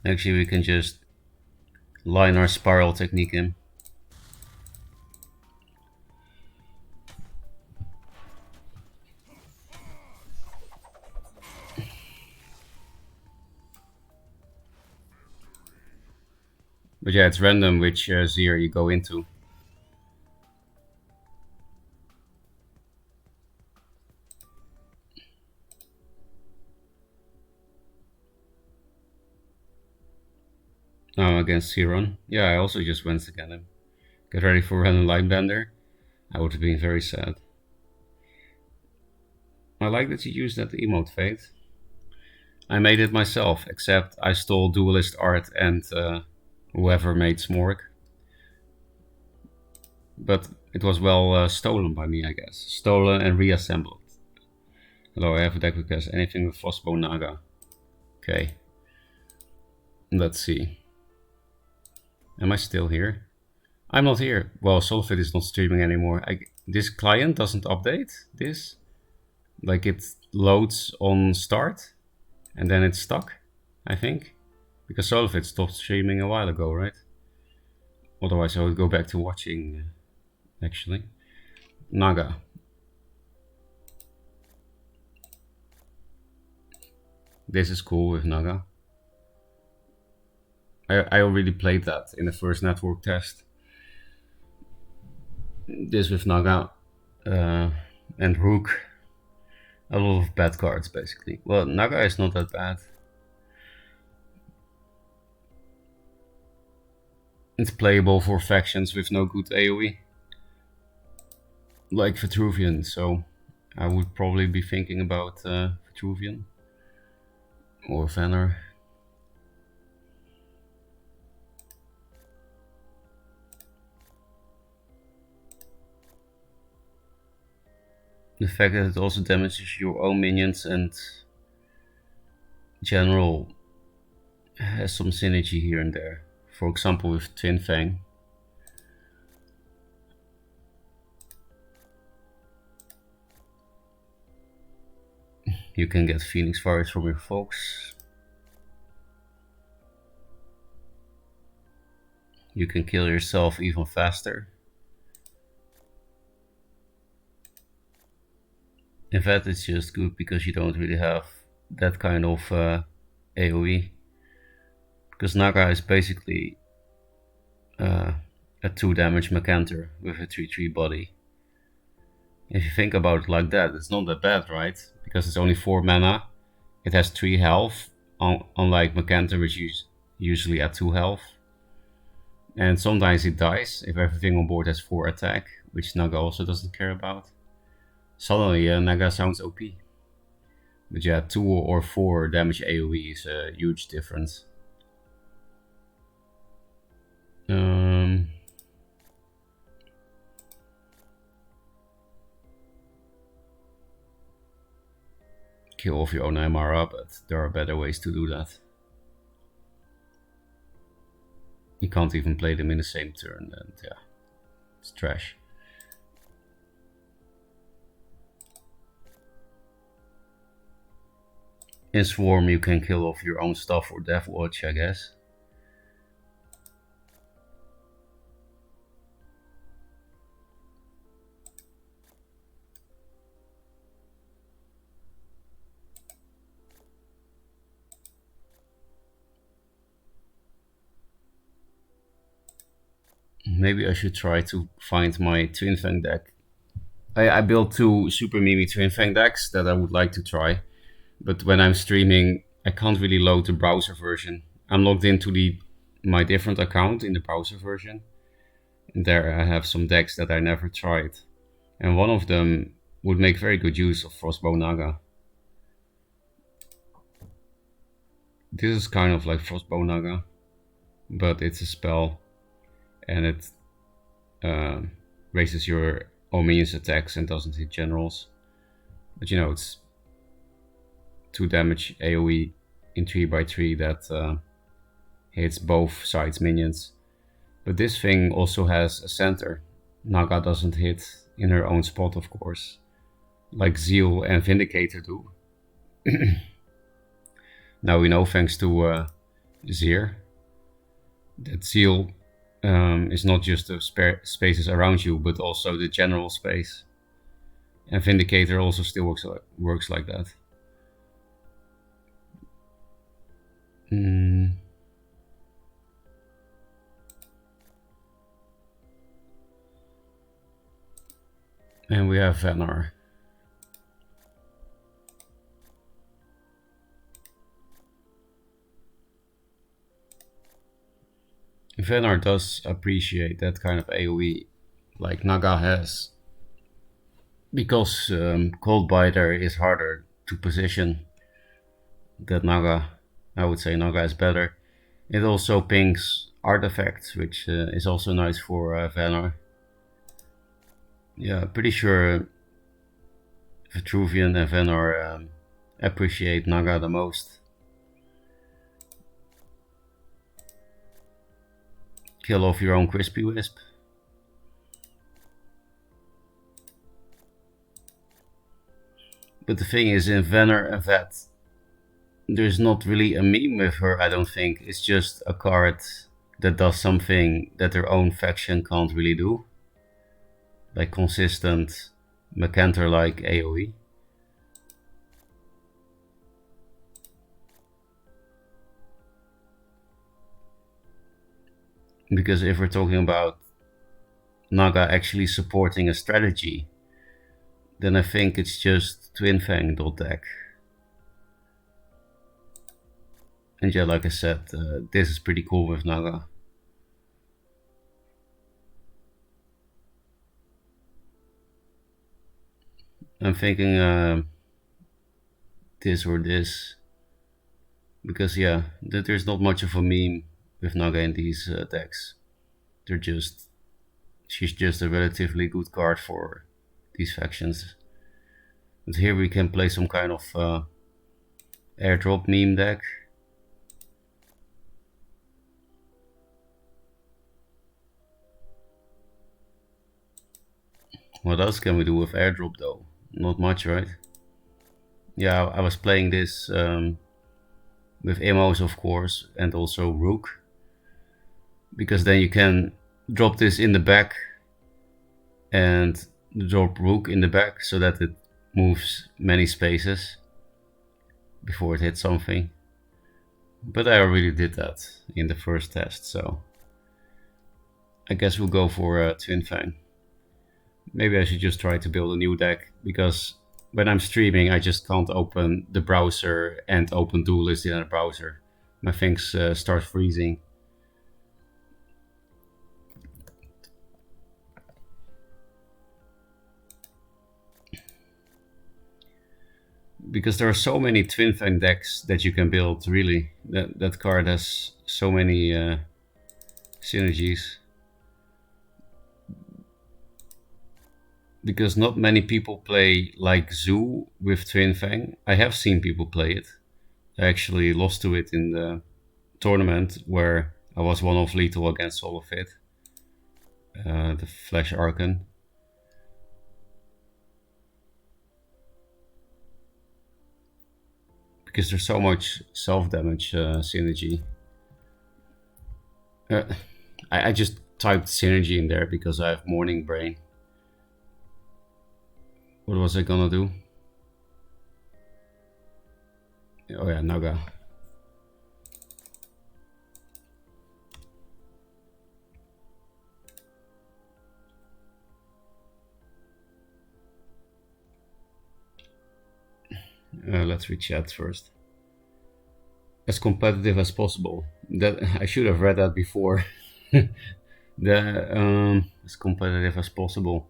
Speaker 1: Actually, we can just line our Spiral Technique in. But yeah, it's random which Zir you go into. Oh, against Siron. Yeah, I also just went against him. Get ready for random Lightbender. I would have been very sad. I like that you used that emote, Fate. I made it myself, except I stole Duelyst art and whoever made Smorg. But it was well stolen by me, I guess. Stolen and reassembled. Hello, I have a deck request. Anything with Frostbone Naga. Okay. Let's see. Am I still here? I'm not here. Well, Solfit is not streaming anymore. This client doesn't update this. Like it loads on start and then it's stuck, I think. Because Solfit stopped streaming a while ago, right? Otherwise I would go back to watching, actually. Naga. This is cool with Naga. I already played that in the first network test. This with Naga and Rook. A lot of bad cards, basically. Well, Naga is not that bad. It's playable for factions with no good AoE, like Vitruvian, so I would probably be thinking about Vitruvian or Vanner. The fact that it also damages your own minions and general has some synergy here and there. For example, with Twin Fang. You can get Phoenix Fires from your Fox. You can kill yourself even faster. In fact, it's just good because you don't really have that kind of AoE. Because Naga is basically a 2 damage Mercantor with a 3/3 body. If you think about it like that, it's not that bad, right? Because it's only 4 mana, it has 3 health, unlike Mercantor, which is usually at 2 health. And sometimes it dies if everything on board has 4 attack, which Naga also doesn't care about. Suddenly Naga sounds OP. But yeah, 2 or 4 damage AoE is a huge difference. Kill off your own Aymara, but there are better ways to do that. You can't even play them in the same turn, and yeah, it's trash. In Swarm you can kill off your own stuff for Death Watch, I guess. Maybe I should try to find my Twin Fang deck. I built 2 Super Mimi Twin Fang decks that I would like to try. But when I'm streaming, I can't really load the browser version. I'm logged into my different account in the browser version. And there I have some decks that I never tried. And one of them would make very good use of Frostbow Naga. This is kind of like Frostbow Naga, but it's a spell. And it raises your own minions attacks and doesn't hit generals. But you know, it's 2 damage AoE in 3/3 that hits both sides minions. But this thing also has a center. Naga doesn't hit in her own spot, of course, like Zeal and Vindicator do. Now we know, thanks to Zir, that Zeal is not just the spaces around you, but also the general space. And Vindicator also still works like that. And we have Vannar. Vannar does appreciate that kind of AoE like Naga has, because Coldbiter is harder to position than Naga. I would say Naga is better. It also pings artifacts, which is also nice for Vannar. Yeah, pretty sure Vitruvian and Vannar appreciate Naga the most. Kill off your own Crispy Wisp. But the thing is, in Vannar and Vet, there's not really a meme with her, I don't think. It's just a card that does something that their own faction can't really do. like consistent Mercantor like AoE. Because if we're talking about Naga actually supporting a strategy, then I think it's just Twin Fang deck. And yeah, like I said, this is pretty cool with Naga. I'm thinking this or this, because yeah, there's not much of a meme with Naga in these decks. She's just a relatively good card for these factions. But here we can play some kind of airdrop meme deck. What else can we do with airdrop though? Not much, right? Yeah, I was playing this with Emos, of course, and also Rook, because then you can drop this in the back and drop Rook in the back so that it moves many spaces before it hits something. But I already did that in the first test, so I guess we'll go for Twin Fang. Maybe I should just try to build a new deck, because when I'm streaming I just can't open the browser and open Duelyst in a browser. My things start freezing. Because there are so many Twin Fang decks that you can build, really. That card has so many synergies. Because not many people play like Zoo with Twin Fang. I have seen people play it. I actually lost to it in the tournament where I was one of lethal against all of it. The Flash Archon. Because there's so much self-damage synergy. I just typed synergy in there because I have morning brain. What was I gonna do? Oh yeah, Naga. Let's read chat first. As competitive as possible. That I should have read that before. As competitive as possible.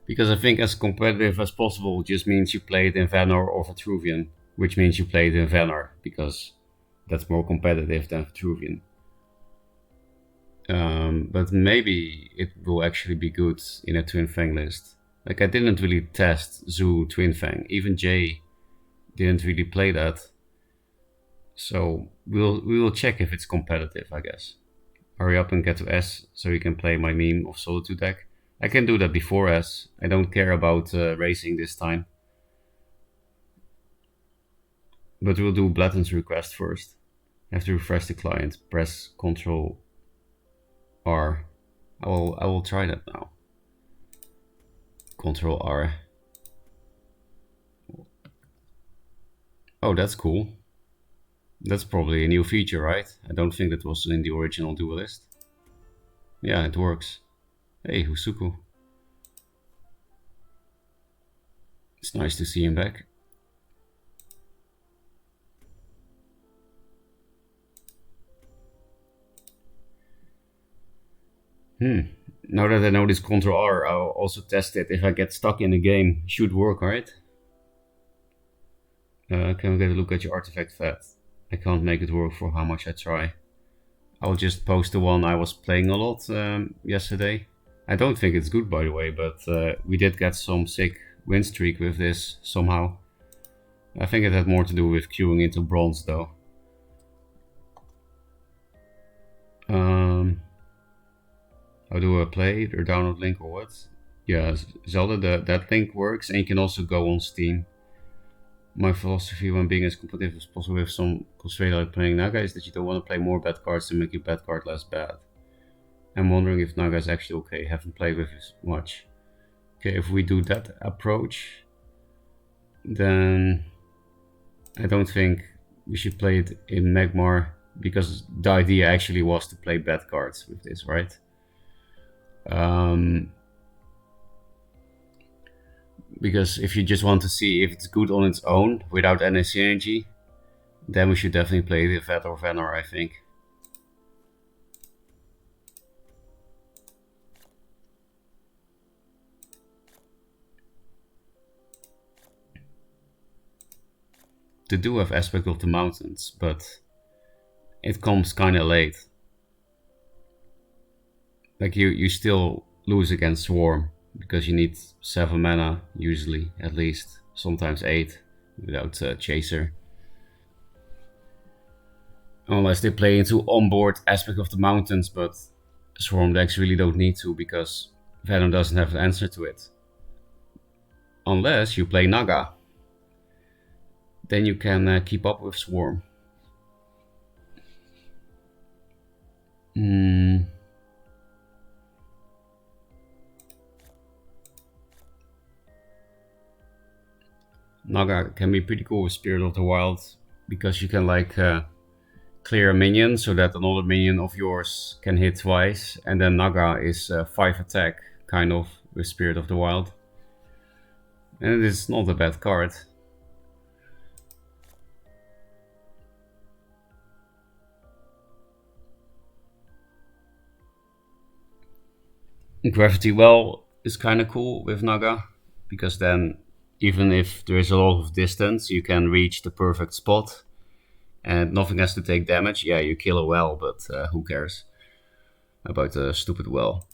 Speaker 1: Because I think as competitive as possible just means you play it in Vanor or Vitruvian, which means you play it in Vanor, because that's more competitive than Vitruvian. But maybe it will actually be good in a Twin Fang list. Like, I didn't really test Zoo Twin Fang. Even Jay didn't really play that. So we will check if it's competitive, I guess. Hurry up and get to S so you can play my meme of Solitude deck. I can do that before S. I don't care about racing this time. But we'll do Blatton's request first. I have to refresh the client. Press Ctrl R. I will try that now. Ctrl R. Oh, that's cool. That's probably a new feature, right? I don't think that was in the original Duelyst. Yeah, it works. Hey, Husuku. It's nice to see him back. Now that I know this Ctrl R, I'll also test it. If I get stuck in the game, it should work, right? Can we get a look at your artifact fat? I can't make it work for how much I try. I'll just post the one I was playing a lot yesterday. I don't think it's good, by the way, but we did get some sick win streak with this somehow. I think it had more to do with queuing into bronze, though. How do I play it, or download link, or what? Yeah, Zelda, that link works, and you can also go on Steam. My philosophy when being as competitive as possible with some constraint like playing Naga is that you don't want to play more bad cards to make your bad card less bad. I'm wondering if Naga is actually okay. Haven't played with it much. Okay, if we do that approach, then I don't think we should play it in Magmar, because the idea actually was to play bad cards with this, right? Because if you just want to see if it's good on its own without any synergy, then we should definitely play the Vet or Venor, I think. They do have Aspect of the Mountains, but it comes kinda late. Like you still lose against Swarm, because you need 7 mana, usually, at least. Sometimes 8, without Chaser. Unless they play into onboard Aspect of the Mountains, but Swarm decks really don't need to, because Venom doesn't have an answer to it. Unless you play Naga. Then you can keep up with Swarm. Naga can be pretty cool with Spirit of the Wild, because you can like clear a minion so that another minion of yours can hit twice, and then Naga is 5 attack, kind of, with Spirit of the Wild. And it is not a bad card. Gravity Well is kind of cool with Naga, because then even if there is a lot of distance, you can reach the perfect spot and nothing has to take damage. Yeah, you kill a well, but who cares about a stupid well?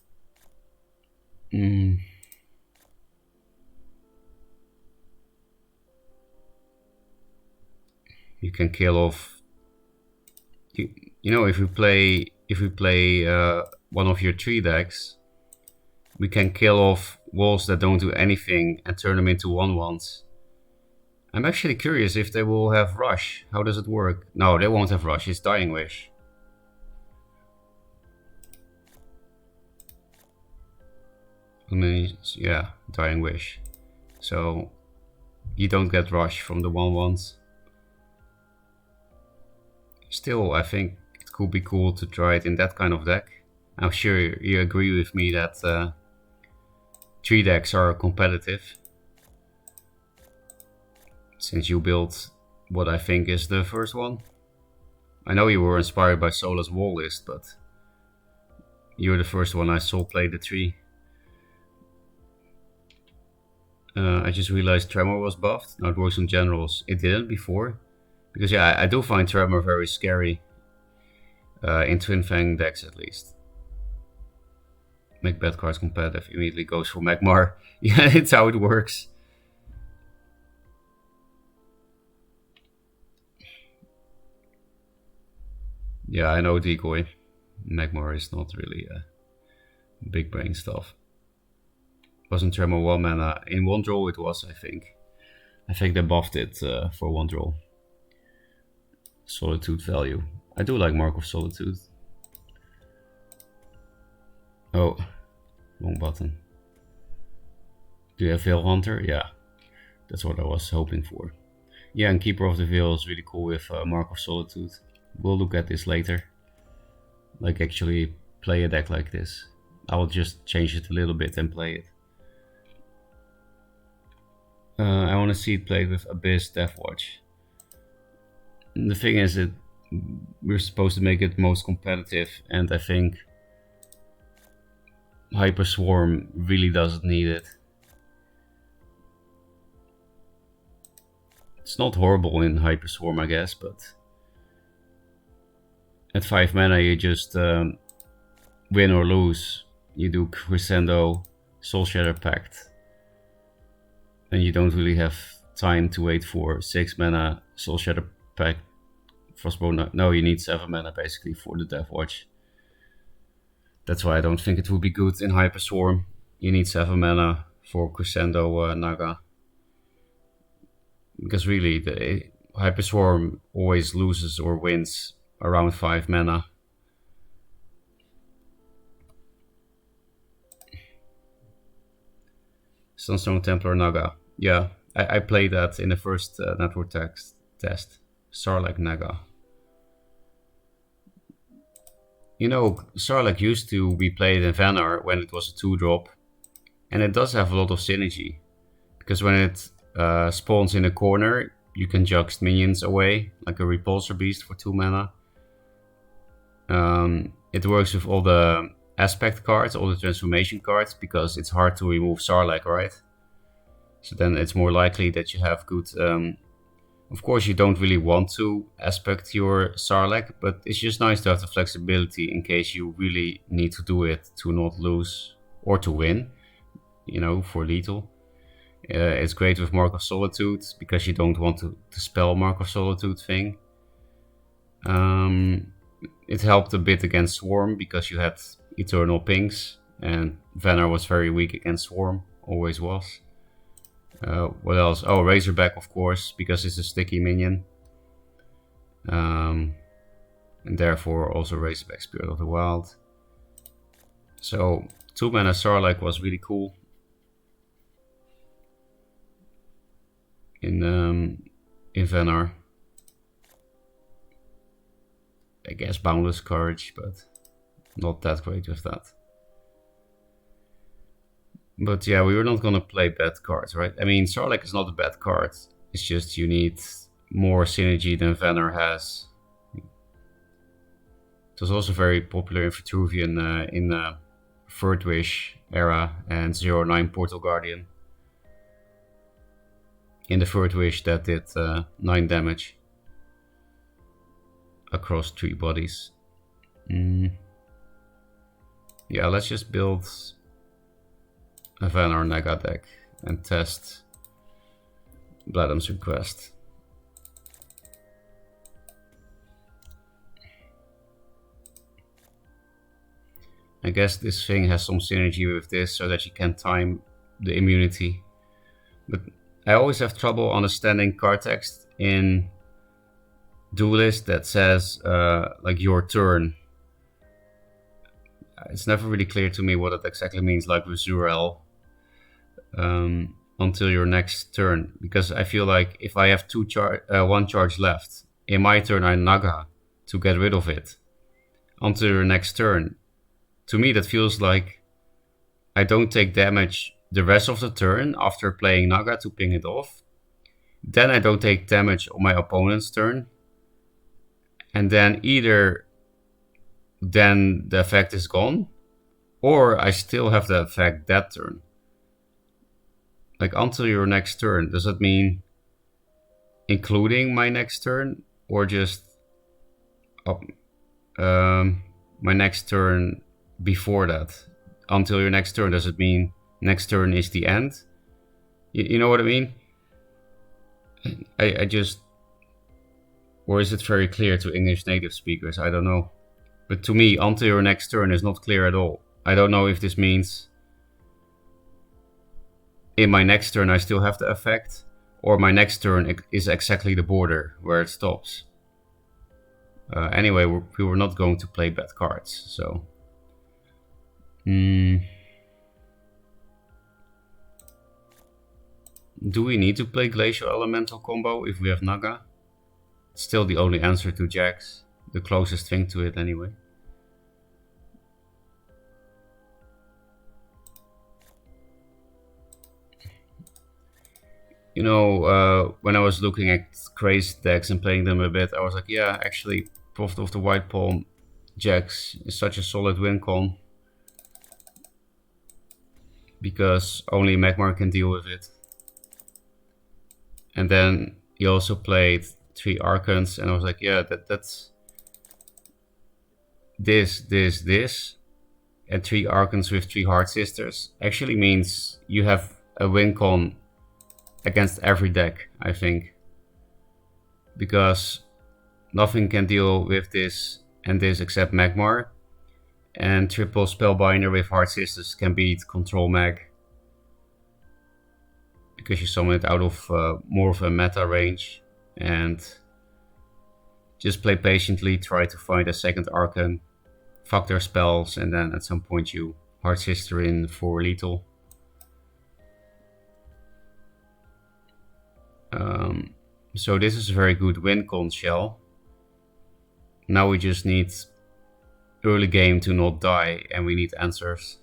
Speaker 1: You can kill off. You know, if we play one of your 3 decks, we can kill off walls that don't do anything and turn them into 1/1s. I'm actually curious if they will have Rush. How does it work? No, they won't have Rush. It's Dying Wish. I mean, yeah, Dying Wish. So you don't get Rush from the 1/1s. Still, I think it could be cool to try it in that kind of deck. I'm sure you agree with me that 3 decks are competitive, since you built what I think is the first one. I know you were inspired by Sola's Wall List, but you're the first one I saw play the 3. I just realized Tremor was buffed. Now it works on generals. It didn't before. Because yeah, I do find Tremor very scary. In Twin Fang decks at least. Make bad cards competitive, immediately goes for Magmar. Yeah, it's how it works. Yeah, I know Decoy. Magmar is not really big brain stuff. Wasn't Tremor 1 mana? In 1 draw it was, I think. I think they buffed it for 1 draw. Solitude value. I do like Mark of Solitude. Oh, wrong button. Do you have Veil Hunter? Yeah, that's what I was hoping for. Yeah, and Keeper of the Veil is really cool with Mark of Solitude. We'll look at this later. Like actually play a deck like this. I will just change it a little bit and play it. I want to see it played with Abyss Deathwatch. The thing is that we're supposed to make it most competitive, and I think Hyper Swarm really doesn't need it. It's not horrible in Hyper Swarm, I guess, but at 5 mana you just win or lose. You do Crescendo, Soul Shatter Pact, and you don't really have time to wait for 6 mana Soul Shatter Pact. Frostbone, no, you need 7 mana basically for the Deathwatch. That's why I don't think it would be good in Hyper Swarm. You need 7 mana for Crescendo Naga. Because really, the Hyper Swarm always loses or wins around 5 mana. Sunstone Templar Naga. Yeah, I played that in the first network test. Sarlacc Naga. You know, Sarlacc used to be played in Vanar when it was a 2-drop. And it does have a lot of synergy. Because when it spawns in a corner, you can juxt minions away, like a Repulsor Beast for 2 mana. It works with all the aspect cards, all the transformation cards, because it's hard to remove Sarlacc, right? So then it's more likely that you have good... of course, you don't really want to aspect your Sarlacc, but it's just nice to have the flexibility in case you really need to do it to not lose or to win, you know, for lethal. It's great with Mark of Solitude, because you don't want to spell Mark of Solitude thing. It helped a bit against Swarm, because you had Eternal Pings, and Vanar was very weak against Swarm, always was. What else? Oh, Razorback, of course, because it's a sticky minion. And therefore also Razorback, Spirit of the Wild. So 2 mana Sarlacc was really cool. In Vanar. I guess Boundless Courage, but not that great with that. But yeah, we were not gonna play bad cards, right? I mean, Sarlacc is not a bad card. It's just you need more synergy than Vanar has. It was also very popular in Vitruvian in the Third Wish era and 0-9 Portal Guardian. In the Third Wish that did 9 damage across 3 bodies. Yeah, let's just build a Vanar Naga deck and test Bladam's request. I guess this thing has some synergy with this so that you can time the immunity. But I always have trouble understanding card text in Duelyst that says like your turn. It's never really clear to me what it exactly means, like with Zurel. Until your next turn, because I feel like if I have 1 charge left, in my turn I Naga to get rid of it until your next turn. To me that feels like I don't take damage the rest of the turn after playing Naga to ping it off. Then I don't take damage on my opponent's turn, and then either then the effect is gone, or I still have the effect that turn. Like until your next turn, does that mean including my next turn, or just my next turn before that? Until your next turn, does it mean next turn is the end? You know what I mean? I just... Or is it very clear to English native speakers? I don't know. But to me, until your next turn is not clear at all. I don't know if this means in my next turn I still have the effect, or my next turn is exactly the border where it stops. Anyway, we were not going to play bad cards, so... Do we need to play Glacial Elemental combo if we have Naga? It's still the only answer to Jax, the closest thing to it anyway. You know, when I was looking at crazed decks and playing them a bit, I was like, yeah, actually, Prophet of the White Palm Jax is such a solid win con, because only Magmar can deal with it. And then he also played 3 Archons, and I was like, yeah, that's this, and 3 Archons with 3 Heart Sisters actually means you have a win con against every deck, I think. Because nothing can deal with this and this except Magmar. And triple Spellbinder with Heart Sisters can beat Control Mag. Because you summon it out of more of a meta range. And just play patiently, try to find a second Archon, fuck their spells, and then at some point you Heart Sister in for lethal. So this is a very good win con shell. Now we just need early game to not die, and we need answers.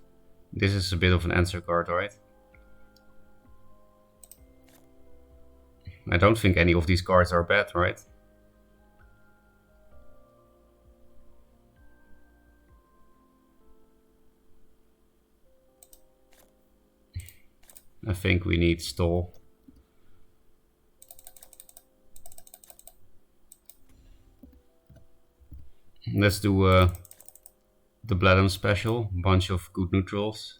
Speaker 1: This is a bit of an answer card, right? I don't think any of these cards are bad, right? I think we need stall. Let's do the Bladem special, bunch of good neutrals.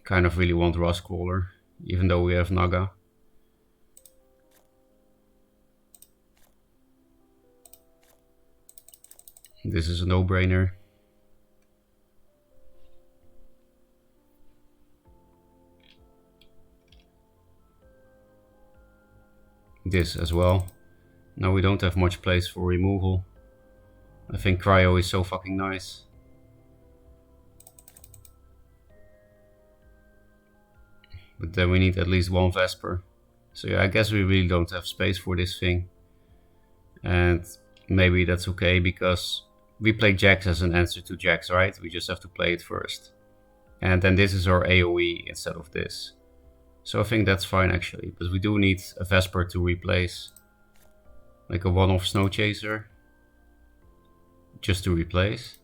Speaker 1: Kind of really want Rustcrawler, even though we have Naga. This is a no-brainer. This as well. Now we don't have much place for removal. I think Cryo is so fucking nice. But then we need at least one Vesper. So yeah, I guess we really don't have space for this thing. And maybe that's okay, because we play Jax as an answer to Jax, right? We just have to play it first. And then this is our AoE instead of this. So I think that's fine actually, but we do need a Vesper to replace. Like a one-off Snow Chaser. Just to replace.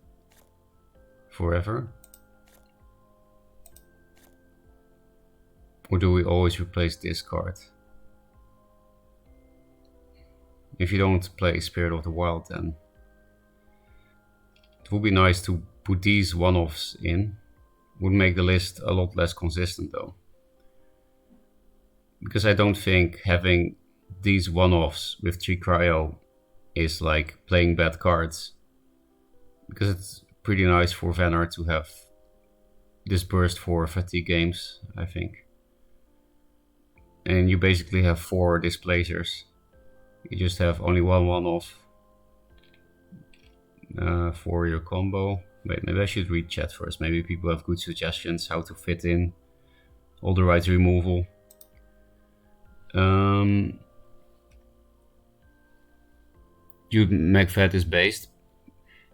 Speaker 1: Forever. Or do we always replace this card? If you don't play Spirit of the Wild, then it would be nice to put these one-offs in. Would make the list a lot less consistent though. Because I don't think having these one-offs with 3 Cryo is like playing bad cards. Because it's pretty nice for Vannar to have this burst for fatigue games, I think. And you basically have 4 displacers. You just have only one one-off for your combo. Wait, maybe I should read chat first. Maybe people have good suggestions how to fit in all the right removal. Jude McFadden is based.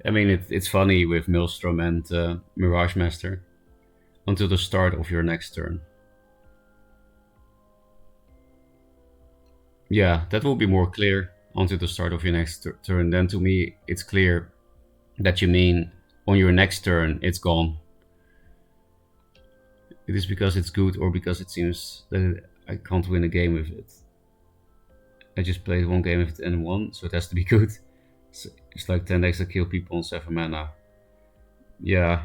Speaker 1: I mean, it's funny with Maelstrom and Mirage Master until the start of your next turn. Yeah, that will be more clear until the start of your next turn. Then to me, it's clear that you mean on your next turn, it's gone. It is because it's good or because it seems that I can't win a game with it. I just played one game with it and won, so it has to be good. So it's like 10 decks that kill people on 7 mana. Yeah.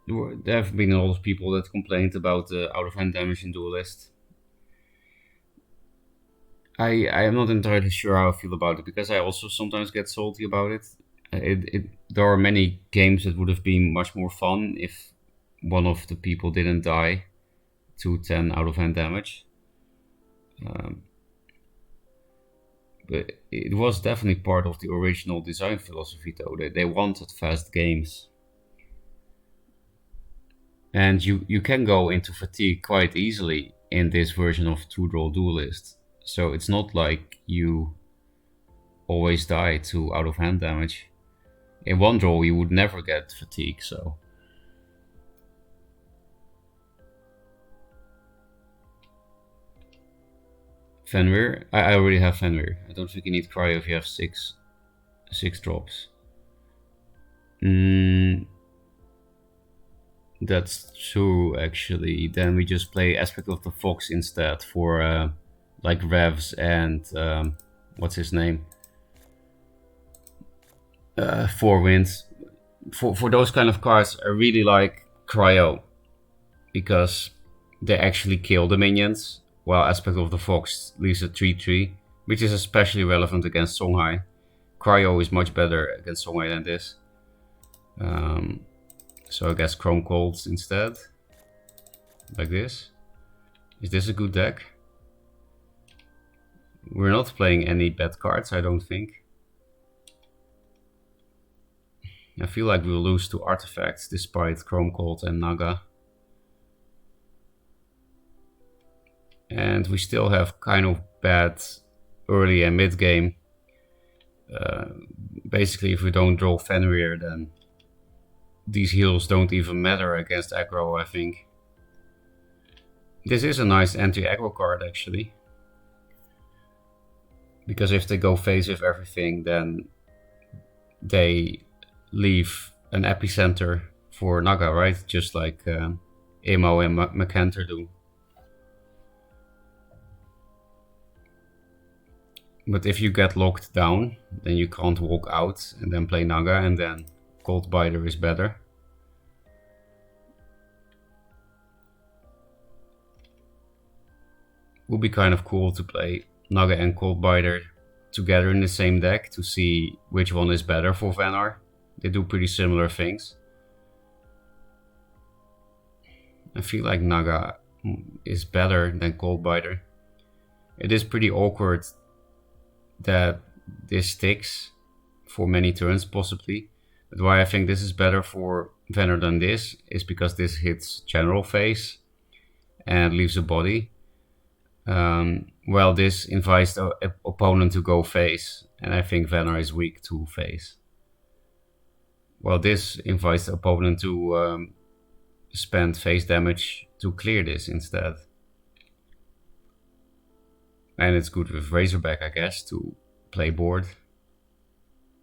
Speaker 1: There have been a lot of people that complained about the out-of-hand damage in Duelyst. I am not entirely sure how I feel about it, because I also sometimes get salty about it. There are many games that would have been much more fun if one of the people didn't die to 10 out-of-hand damage. But it was definitely part of the original design philosophy though. They wanted fast games. And you can go into fatigue quite easily in this version of 2-draw Duelyst. So it's not like you always die to out-of-hand damage. In 1-draw you would never get fatigue, so... Fenrir? I already have Fenrir. I don't think you need Cryo if you have 6 drops. That's true, actually. Then we just play Aspect of the Fox instead for like Revs and what's his name? 4 Winds. For those kind of cards, I really like Cryo because they actually kill the minions, while Aspect of the Fox leaves a 3/3, which is especially relevant against Songhai. Cryo is much better against Songhai than this. So I guess Chrome Colds instead. Like this. Is this a good deck? We're not playing any bad cards, I don't think. I feel like we'll lose to artifacts despite Chrome Cold and Naga. And we still have kind of bad early and mid game. Basically, if we don't draw Fenrir, then these heals don't even matter against aggro, I think. This is a nice anti-aggro card, actually. Because if they go face with everything, then they leave an epicenter for Naga, right? Just like Emo and Macanter do. But if you get locked down, then you can't walk out and then play Naga, and then Cold Biter is better. Would be kind of cool to play Naga and Cold Biter together in the same deck to see which one is better for Vanar. They do pretty similar things. I feel like Naga is better than Cold Biter. It is pretty awkward that this sticks for many turns possibly. But why I think this is better for Vanar than this is because this hits general phase and leaves a body. Well, this invites the opponent to go face, and I think Vanar is weak to face. Well, this invites the opponent to spend face damage to clear this instead. And it's good with Razorback, I guess, to play board.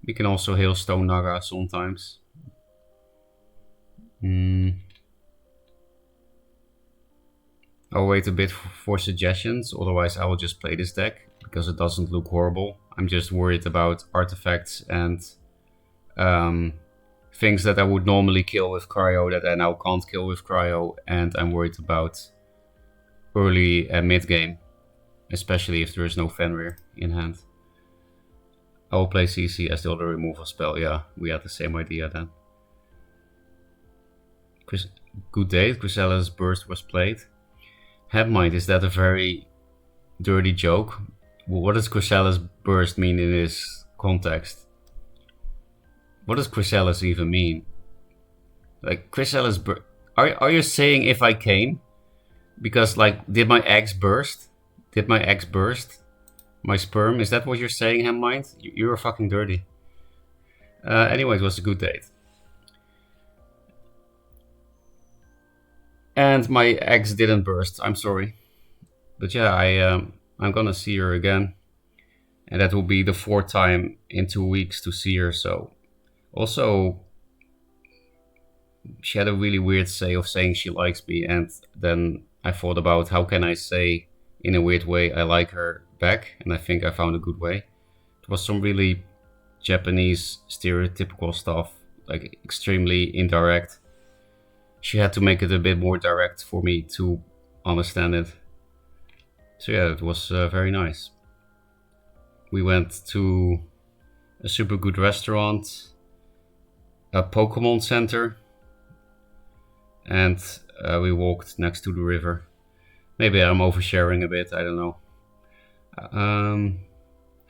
Speaker 1: We can also Hailstone Naga sometimes. I'll wait a bit for suggestions, otherwise I will just play this deck, because it doesn't look horrible. I'm just worried about artifacts and things that I would normally kill with Cryo that I now can't kill with Cryo, and I'm worried about early and mid game, especially if there is no Fenrir in hand. I will play CC as the other removal spell. Yeah, we had the same idea then. Good date, Chrysalis Burst was played. Headmind, is that a very dirty joke? What does Chrysalis Burst mean in this context? What does Chrysalis even mean? Like, Chrysalis Burst... Are you saying if I came? Because, like, did my eggs burst? Did my eggs burst? My sperm? Is that what you're saying, Headmind? You're fucking dirty. Anyway, it was a good date. And my eggs didn't burst, I'm sorry. But yeah, I'm gonna see her again. And that will be the 4th time in 2 weeks to see her, so... Also, she had a really weird say of saying she likes me, and then I thought about how can I say in a weird way I like her back, and I think I found a good way. It was some really Japanese stereotypical stuff, like extremely indirect. She had to make it a bit more direct for me to understand it. So yeah, it was very nice. We went to a super good restaurant, a Pokemon center, and we walked next to the river. Maybe I'm oversharing a bit, I don't know.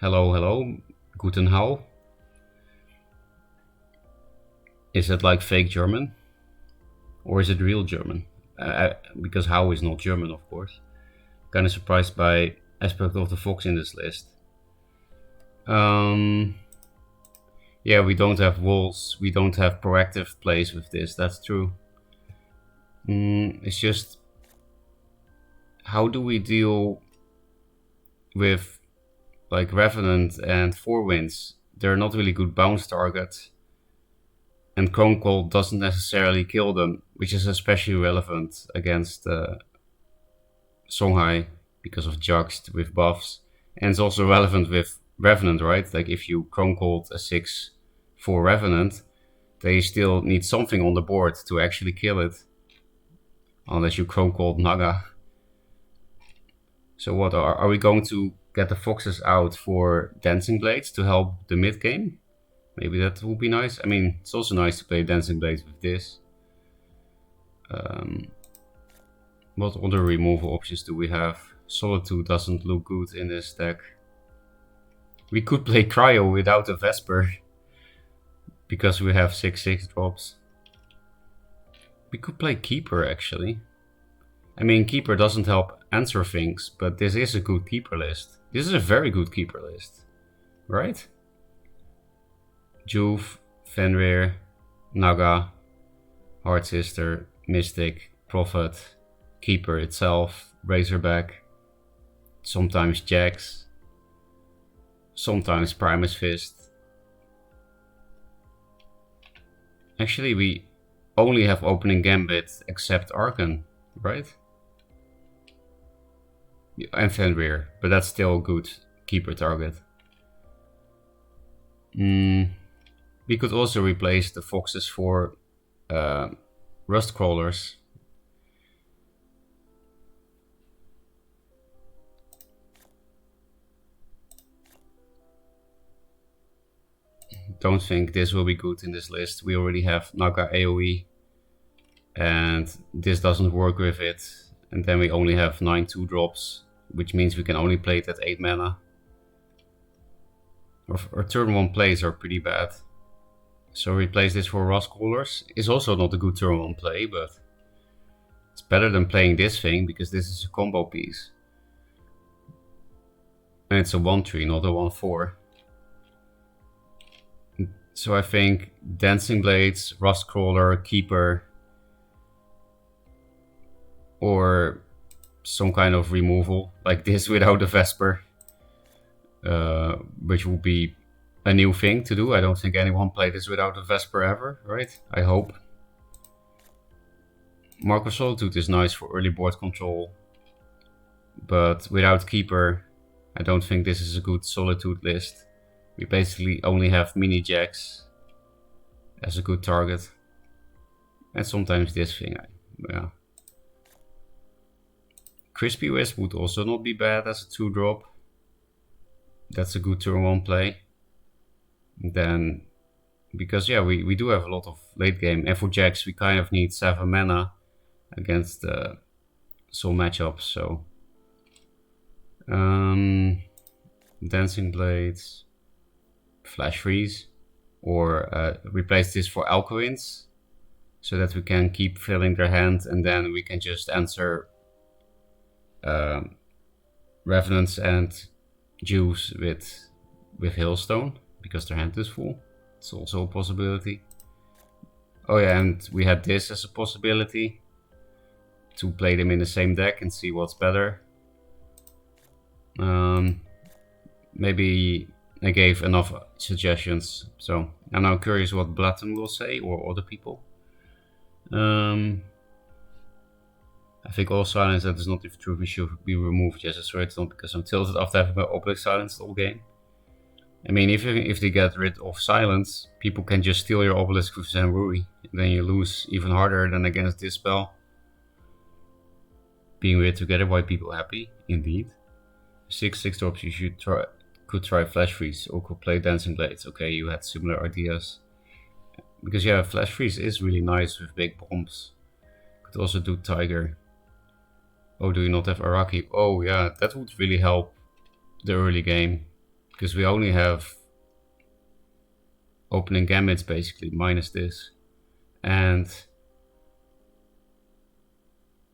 Speaker 1: Hello, guten Hau. Is it like fake German? Or is it real German? Because Hau is not German, of course. Kind of surprised by Aspect of the Fox in this list. Yeah, we don't have walls. We don't have proactive plays with this. That's true. It's just... How do we deal with like Revenant and Four Winds? They're not really good bounce targets. And Cone Cold doesn't necessarily kill them, which is especially relevant against Songhai because of Juxed with buffs. And it's also relevant with Revenant, right? Like if you Cone Cold a 6 for Revenant, they still need something on the board to actually kill it. Unless you Cone Cold Naga. So what, are we going to get the Foxes out for Dancing Blades to help the mid game? Maybe that would be nice. I mean, it's also nice to play Dancing Blades with this. What other removal options do we have? Solitude doesn't look good in this deck. We could play Cryo without a Vesper. because we have 6/6 drops. We could play Keeper actually. I mean, Keeper doesn't help answer things, but this is a good Keeper list. This is a very good Keeper list, right? Juve, Fenrir, Naga, Hard Sister, Mystic, Prophet, Keeper itself, Razorback, sometimes Jax, sometimes Primus Fist. Actually, we only have opening Gambit except Archon, right? And Fenrir, but that's still a good Keeper target. We could also replace the Foxes for Rust Crawlers. Don't think this will be good in this list. We already have Naga AoE, and this doesn't work with it. And then we only have 9 2-drops, which means we can only play it at 8 mana. Our turn 1 plays are pretty bad. So replace this for Rust Crawlers is also not a good turn 1 play, but it's better than playing this thing because this is a combo piece. And it's a 1/3, not a 1/4. So I think Dancing Blades, Rust Crawler, Keeper, or some kind of removal like this without a Vesper, which would be a new thing to do. I don't think anyone played this without a Vesper ever, right? I hope. Mark of Solitude is nice for early board control, but without Keeper, I don't think this is a good Solitude list. We basically only have Mini Jax as a good target. And sometimes this thing, yeah. Crispy Wisp would also not be bad as a 2-drop. That's a good turn 1 play. Then, because yeah, we do have a lot of late game. And for Jax, we kind of need 7 mana against some matchups. So, Dancing Blades, Flash Freeze, or replace this for Alcuins, so that we can keep filling their hand, and then we can just answer Revenants and Jews with Hailstone, because their hand is full. It's also a possibility. Oh yeah, and we had this as a possibility to play them in the same deck and see what's better. Maybe I gave enough suggestions, so I'm now curious what Blatten will say, or other people. I think all silence that is not the truth should be removed. Yes, that's right, not because I'm tilted after having my obelisk silenced all game. I mean, if they get rid of silence, people can just steal your obelisk with Zenrui, and then you lose even harder than against this spell. Being weird together, why people happy? Indeed. 6/6 drops, you could try Flash Freeze or could play Dancing Blades. Okay, you had similar ideas. Because yeah, Flash Freeze is really nice with big bombs. Could also do Tiger. Oh, do you not have Araki? Oh yeah, that would really help the early game. Because we only have opening gambits basically, minus this. And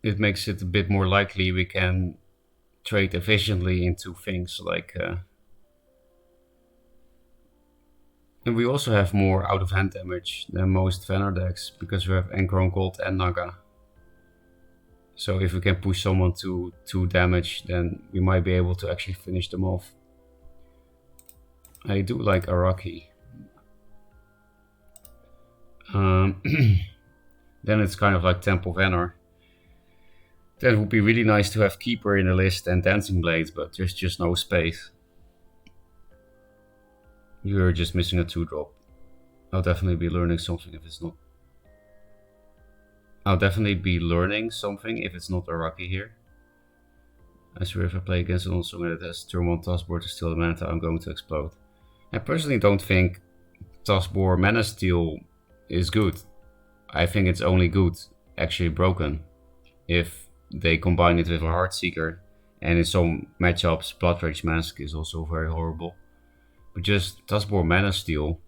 Speaker 1: it makes it a bit more likely we can trade efficiently into things like... and we also have more out of hand damage than most Vanner decks, because we have Enchron Gold and Naga. So if we can push someone to 2 damage, then we might be able to actually finish them off. I do like Araki. Then it's kind of like Temple Vanner. That would be really nice to have Keeper in the list and Dancing Blades, but there's just no space. You're just missing a 2-drop. I'll definitely be learning something if it's not... I'll definitely be learning something if it's not Araki here. I swear if I play against an Onsong that has turn 1 taskboard to steal the mana, I'm going to explode. I personally don't think taskboard mana steal is good. I think it's only good, actually broken, if they combine it with a Heartseeker. And in some matchups, Blood Rage Mask is also very horrible. But just taskboard mana steal,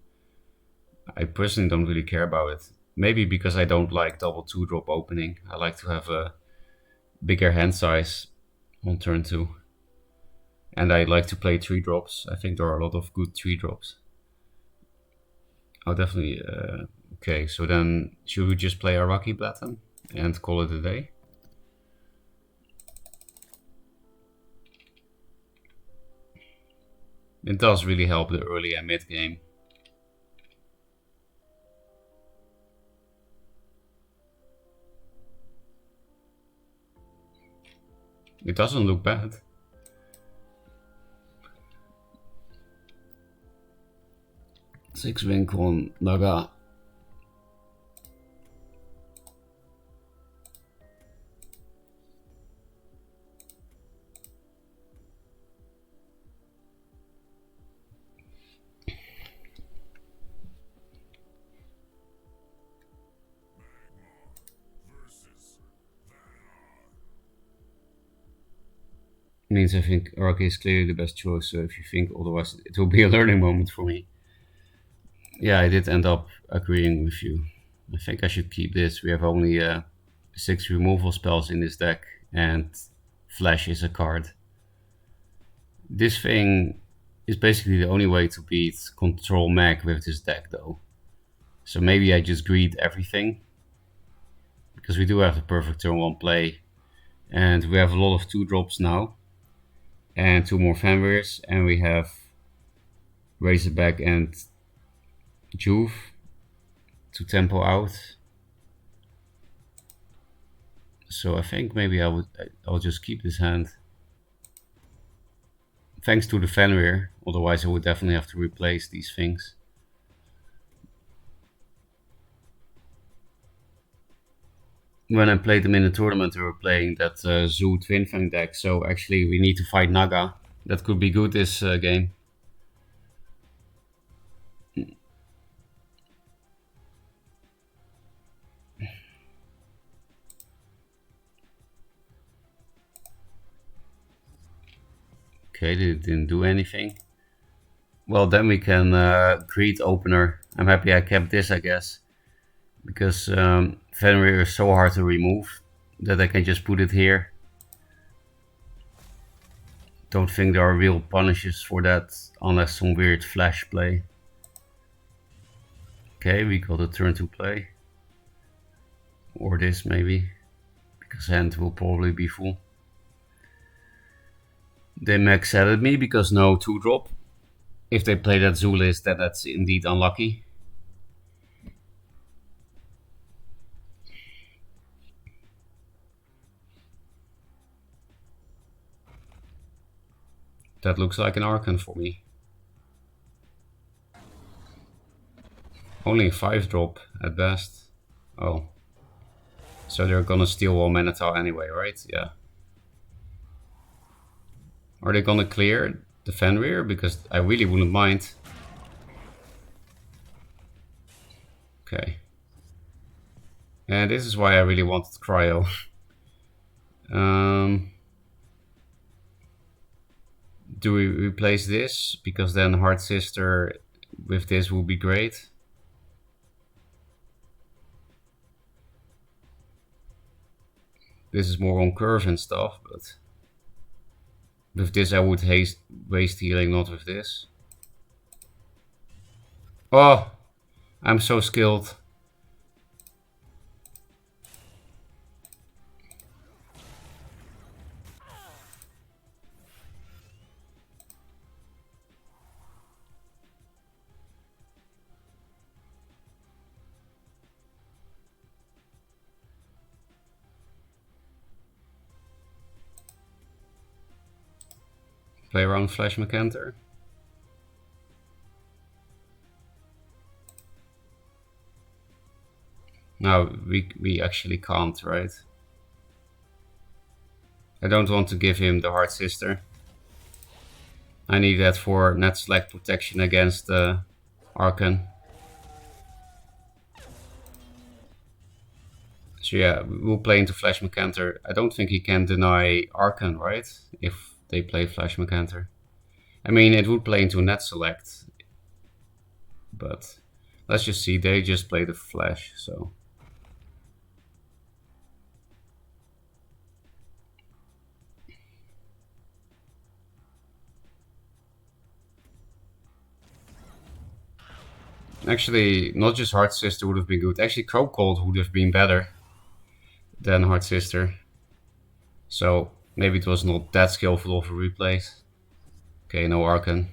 Speaker 1: I personally don't really care about it. Maybe because I don't like double 2-drop opening. I like to have a bigger hand size on turn 2. And I like to play 3-drops. I think there are a lot of good 3-drops. Oh, definitely. Okay, so then should we just play Araki Platinum and call it a day? It does really help the early and mid game. It doesn't look bad. Six Wincon Naga. Means I think Araki is clearly the best choice, so if you think otherwise, it will be a learning moment for me. Yeah, I did end up agreeing with you. I think I should keep this. We have only 6 removal spells in this deck, and Flash is a card. This thing is basically the only way to beat Control Mag with this deck, though. So maybe I just greed everything, because we do have the perfect turn 1 play, and we have a lot of 2-drops now, and 2 more Fenrirs, and we have Razorback and Juve to tempo out. So I think maybe I'll just keep this hand. Thanks to the Fenrir, otherwise I would definitely have to replace these things. When I played them in the tournament, we were playing that Zoo Twin Fang deck, so actually we need to fight Naga. That could be good this game. Okay, they didn't do anything. Well, then we can greed opener. I'm happy I kept this, I guess. Because Fenrir is so hard to remove that I can just put it here. Don't think there are real punishes for that unless some weird flash play. Okay, we got a turn to play. Or this maybe, because hand will probably be full. They max at me because no 2-drop. If they play that Duelyst, then that's indeed unlucky. That looks like an Archon for me. Only a 5-drop at best. Oh. So they're gonna steal all Minotaur anyway, right? Yeah. Are they gonna clear the Fenrir? Because I really wouldn't mind. Okay. And this is why I really wanted Cryo. Do we replace this? Because then Heart Sister with this will be great. This is more on curve and stuff, but with this I would waste healing, not with this. Oh, I'm so skilled. Play around Flash Mechanter. No, we actually can't, right? I don't want to give him the Heart Sister. I need that for net select protection against Archon. So yeah, we'll play into Flash Mechanter. I don't think he can deny Archon, right? If they play Flash Mechanter. I mean, it would play into net select, but Let's just see, they just played a flash, so. Actually, not just Hard Sister would have been good. Actually, Crow Cold would have been better than Hard Sister. So maybe it was not that skillful of a replace. Okay, no Arcan.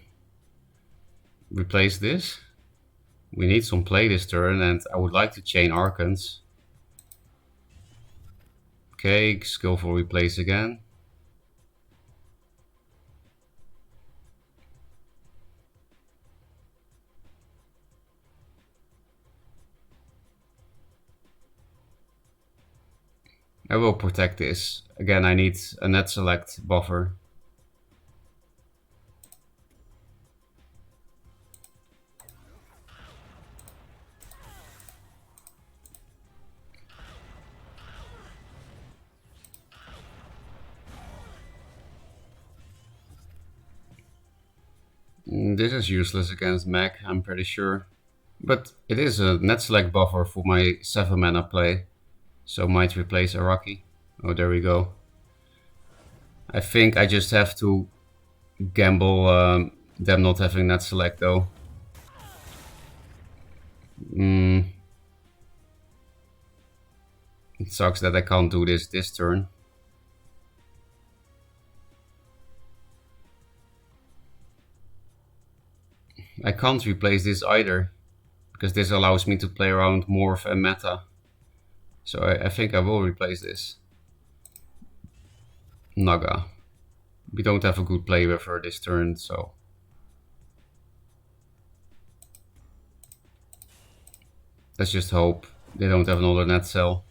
Speaker 1: Replace this. We need some play this turn, and I would like to chain Arcans. Okay, skillful replace again. I will protect this. Again, I need a net select buffer. This is useless against Mech, I'm pretty sure. But it is a net select buffer for my 7 mana play. So might replace Araki. Oh, there we go. I think I just have to gamble them not having net select though. It sucks that I can't do this turn. I can't replace this either, because this allows me to play around Morph and meta. So I think I will replace this. Naga. We don't have a good play with her this turn, so. Let's just hope they don't have another net cell.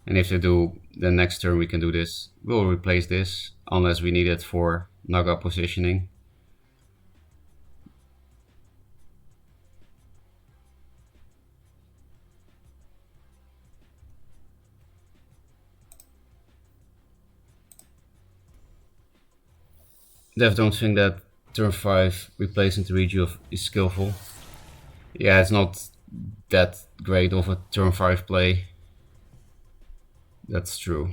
Speaker 1: And if they do, then next turn we can do this. We'll replace this, unless we need it for Naga positioning. Dev don't think that turn 5 replacing Toriju is skillful. Yeah, it's not that great of a turn 5 play. That's true.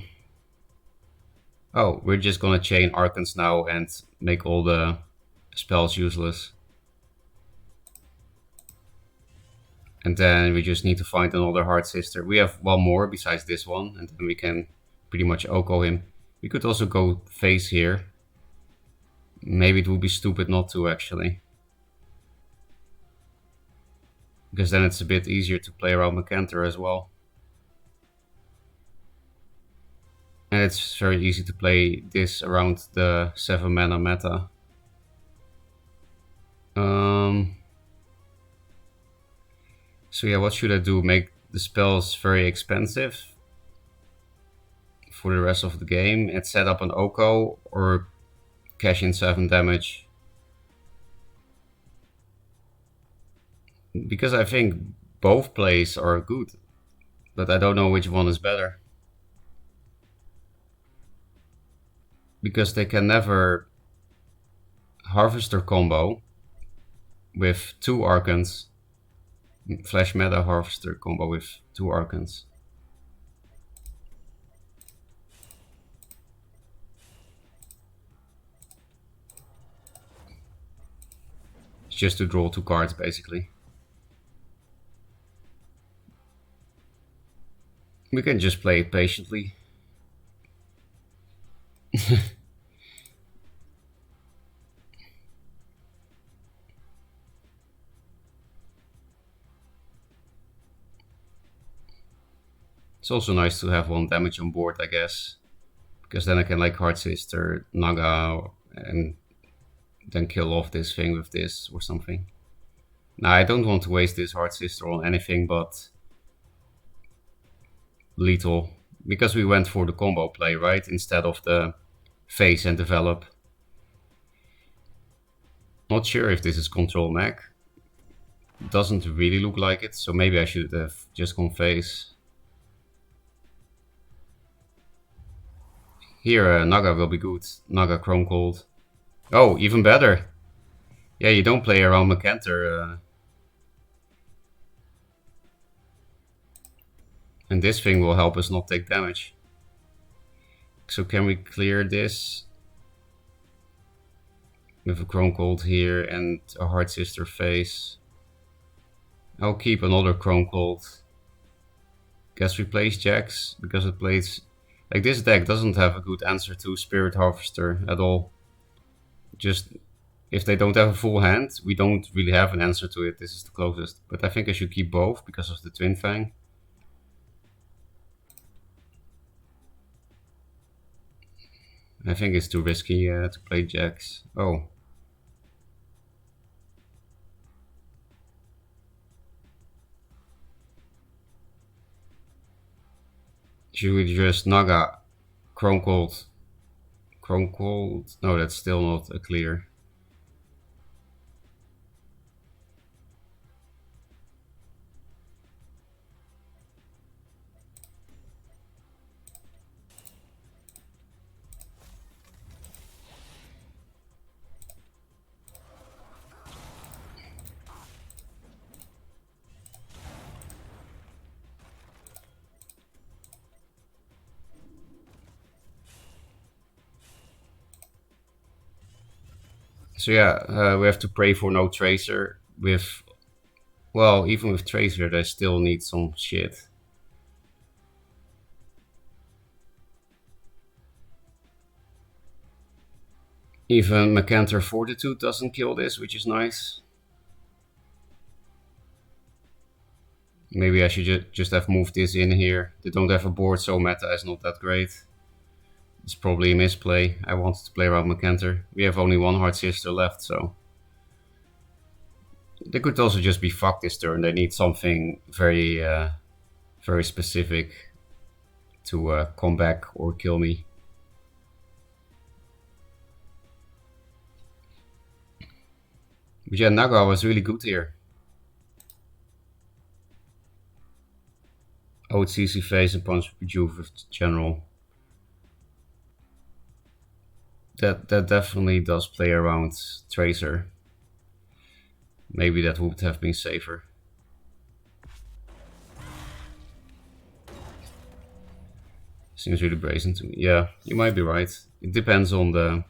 Speaker 1: Oh, we're just gonna chain Arcans now and make all the spells useless. And then we just need to find another Hard Sister. We have one more besides this one, and then we can pretty much Oko him. We could also go face here. Maybe it would be stupid not to, actually. Because then it's a bit easier to play around Macantor as well. And it's very easy to play this around the 7 mana meta. So yeah, what should I do? Make the spells very expensive for the rest of the game and set up an Oko, or cash in 7 damage? Because I think both plays are good, but I don't know which one is better. Because they can never Harvester combo with 2 Arcans. Flash meta Harvester combo with 2 Arcans. It's just to draw 2 cards, basically. We can just play it patiently. It's also nice to have 1 damage on board, I guess. Because then I can like Hard Sister, Naga, and then kill off this thing with this or something. Now I don't want to waste this Hard Sister on anything but lethal. Because we went for the combo play, right? Instead of the face and develop. Not sure if this is control mech. Doesn't really look like it, so maybe I should have just gone face. Here, Naga will be good. Naga Chrome Cold. Oh, even better. Yeah, you don't play around Macantor. And this thing will help us not take damage. So can we clear this? With a Chrome Cold here and a Hard Sister face. I'll keep another Chrome Cold. Guess we place Jax, because it plays... Like, this deck doesn't have a good answer to Spirit Harvester at all. Just, if they don't have a full hand, we don't really have an answer to it. This is the closest. But I think I should keep both, because of the Twin Fang. I think it's too risky to play Jax. Oh. Should we just Naga, Chrome Cold? Chrome Cold? No, that's still not a clear. So yeah, we have to pray for no Tracer. With, well, even with Tracer, they still need some shit. Even Macantor Fortitude doesn't kill this, which is nice. Maybe I should just have moved this in here. They don't have a board, so meta is not that great. It's probably a misplay. I wanted to play around Macantor. We have only one Hard Sister left, so... They could also just be fucked this turn. They need something very, very specific to come back or kill me. But yeah, Naga was really good here. Oh, it's CC face and punch Juve with general. That definitely does play around Tracer. Maybe that would have been safer. Seems really brazen to me. Yeah, you might be right. It depends on the...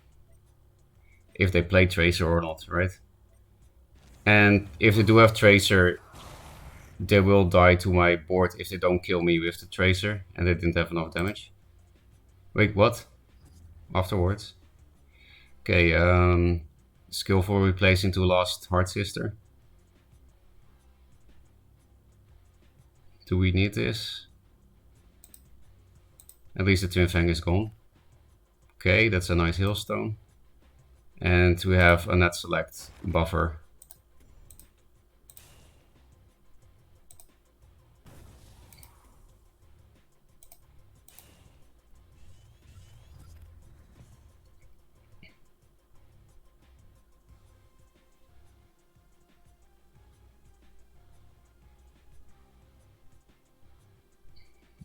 Speaker 1: if they play Tracer or not, right? And if they do have Tracer, they will die to my board if they don't kill me with the Tracer and they didn't have enough damage. Wait, what? Afterwards? Okay, skillful replace into last Hard Sister. Do we need this? At least the Twin Fang is gone. Okay, that's a nice Hailstone. And we have a net select buffer.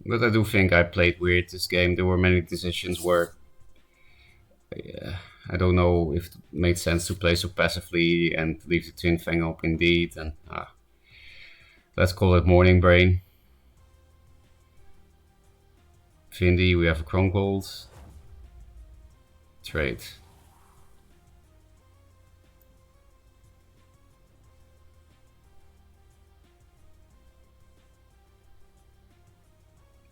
Speaker 1: But I do think I played weird this game. There were many decisions where I don't know if it made sense to play so passively and leave the Twin Fang up indeed. And let's call it morning brain. Vindy, we have a Chrome Gold. Trade.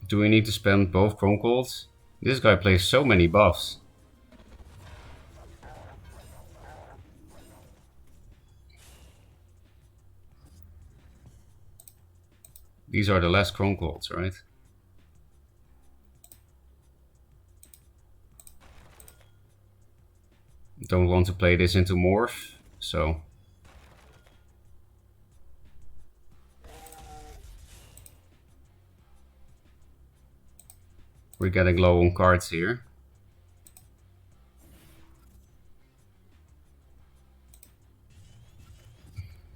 Speaker 1: Do we need to spend both Chrome Golds? This guy plays so many buffs. These are the last Chrome Golds, right? Don't want to play this into Morph, so... We're getting low on cards here.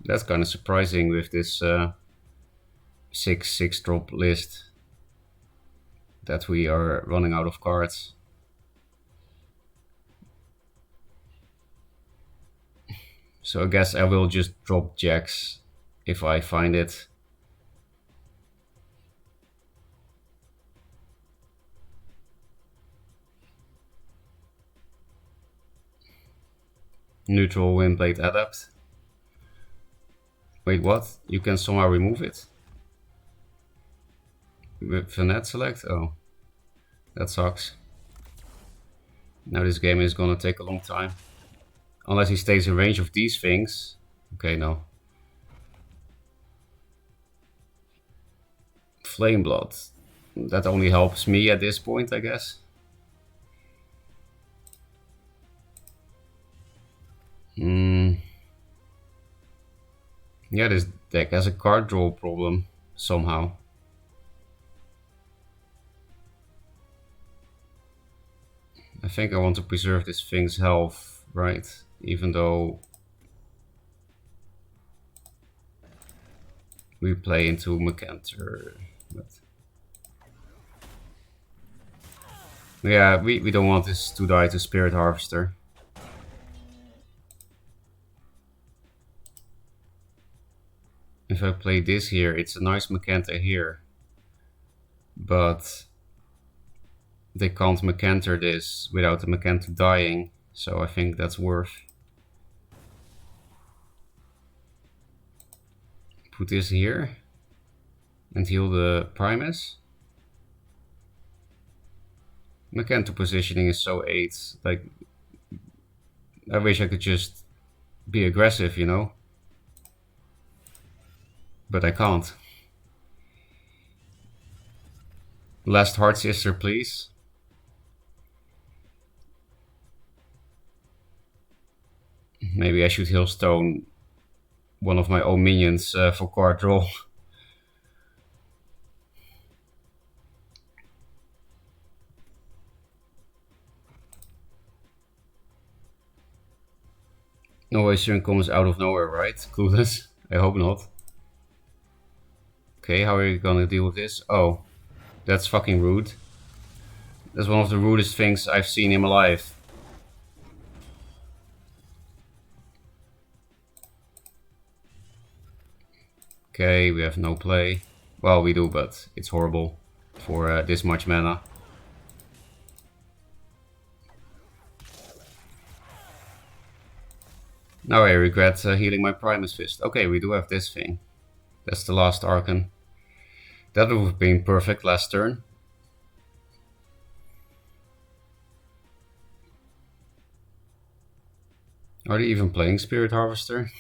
Speaker 1: That's kind of surprising with this 6/6 drop list that we are running out of cards. So I guess I will just drop Jax if I find it. Neutral Windblade Adept. Wait, what? You can somehow remove it? With the net select? Oh. That sucks. Now this game is gonna take a long time. Unless he stays in range of these things. Okay, no. Flame Blood. That only helps me at this point, I guess. Yeah, this deck has a card draw problem somehow. I think I want to preserve this thing's health, right? Even though we play into Mecanter. But yeah, we don't want this to die to Spirit Harvester. If I play this here, it's a nice Mecanter here. But they can't Mecanter this without the Mecanter dying, so I think that's worth. Put this here and heal the Primus. Mecanter positioning is so 8. Like, I wish I could just be aggressive, you know? But I can't. Last Heart Sister, please. Maybe I should Hailstone one of my own minions for card draw. No way Sharon comes out of nowhere, right? Clueless? I hope not. Okay, how are you gonna deal with this? Oh, that's fucking rude. That's one of the rudest things I've seen in my life. Okay, we have no play. Well, we do, but it's horrible for this much mana. Now I regret healing my Primus Fist. Okay, we do have this thing. That's the last Archon. That would have been perfect last turn. Are they even playing Spirit Harvester?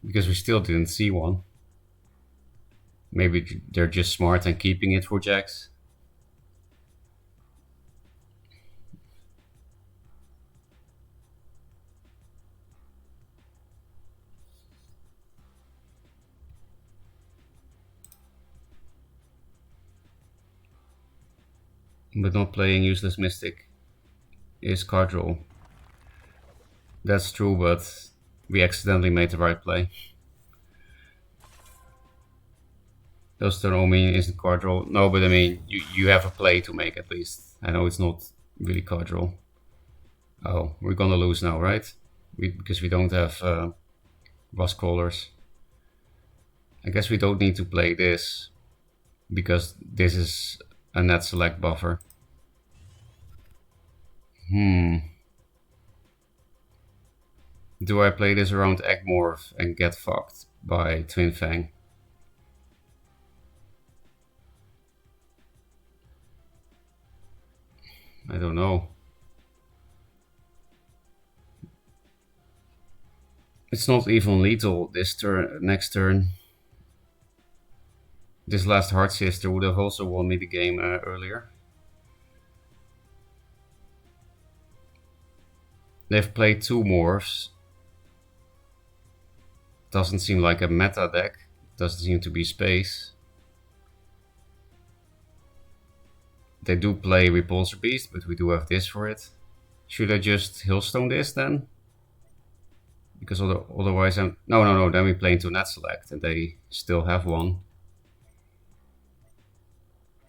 Speaker 1: Because we still didn't see one. Maybe they're just smart and keeping it for Jax. But not playing Useless Mystic is card draw. That's true, but we accidentally made the right play. Those turn Omin isn't card draw. No, but I mean, you have a play to make at least. I know it's not really card draw. Oh, we're gonna lose now, right? Because we don't have Rust Crawlers. I guess we don't need to play this, because this is a net select buffer. Do I play this around Egg-Morph and get fucked by Twin Fang? I don't know. It's not even lethal this turn. Next turn. This last Heart Sister would have also won me the game earlier. They've played 2 morphs. Doesn't seem like a meta deck. Doesn't seem to be space. They do play Repulsor Beast, but we do have this for it. Should I just Hailstone this then? Because otherwise I'm... No, then we play into Net Select and they still have one.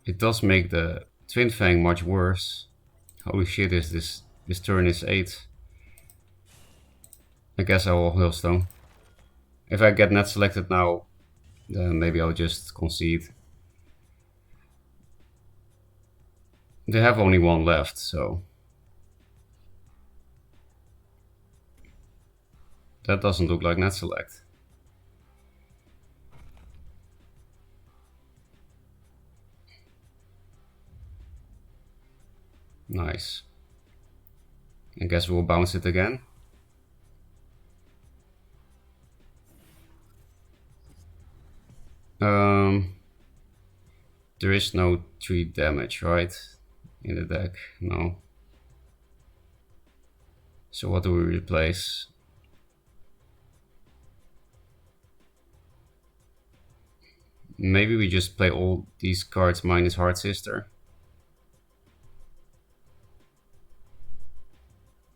Speaker 1: It does make the Twin Fang much worse. Holy shit, this turn is 8. I guess I will Hailstone. If I get Net Selected now, then maybe I'll just concede. They have only one left, so... That doesn't look like net select. Nice. I guess we'll bounce it again. There is no 3 damage, right? In the deck, no. So what do we replace? Maybe we just play all these cards minus Heart Sister.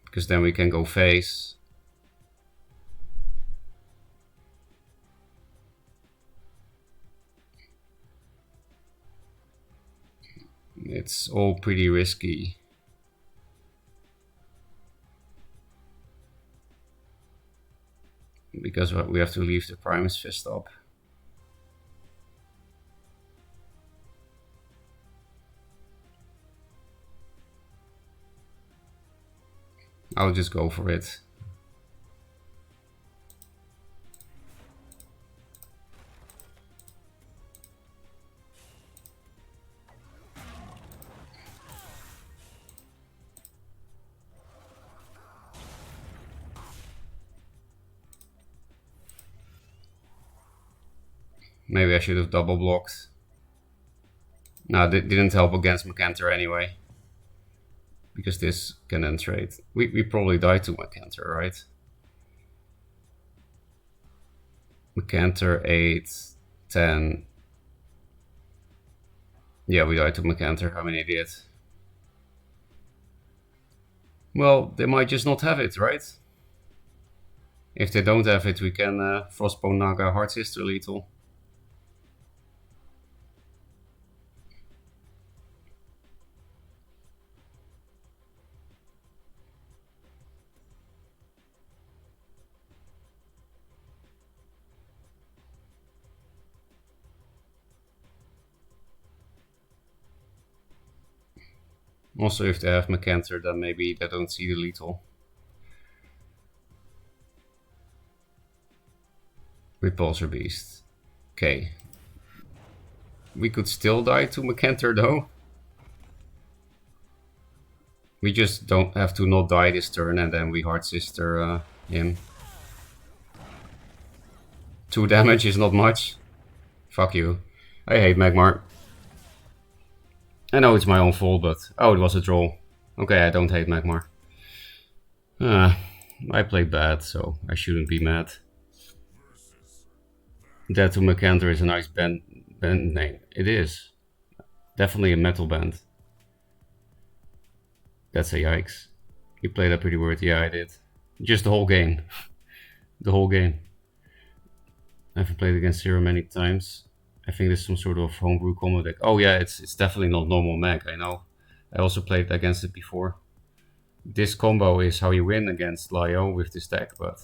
Speaker 1: Because then we can go face. It's all pretty risky. Because we have to leave the Primus Fist up. I'll just go for it. Maybe I should have double blocked. No, it didn't help against Macantor anyway. Because this can then trade. We probably die to Macantor, right? Macantor 8, 10. Yeah, we died to Macantor. I'm an idiot. Well, they might just not have it, right? If they don't have it, we can Frostbone Naga Heart Sister lethal. Also, if they have Macantor, then maybe they don't see the lethal. Repulsor Beast. Okay. We could still die to Macantor though. We just don't have to not die this turn and then we Heart Sister him. 2 damage is not much. Fuck you. I hate Magmar. I know it's my own fault, but... Oh, it was a troll. Okay, I don't hate Magmar. I played bad, so I shouldn't be mad. That to Macantor is a nice band name. It is. Definitely a metal band. That's a yikes. You played that pretty word. Yeah, I did. Just the whole game. The whole game. I haven't played against Zero many times. I think there's some sort of homebrew combo deck. Oh yeah, it's definitely not normal mag, I know. I also played against it before. This combo is how you win against Lio with this deck, but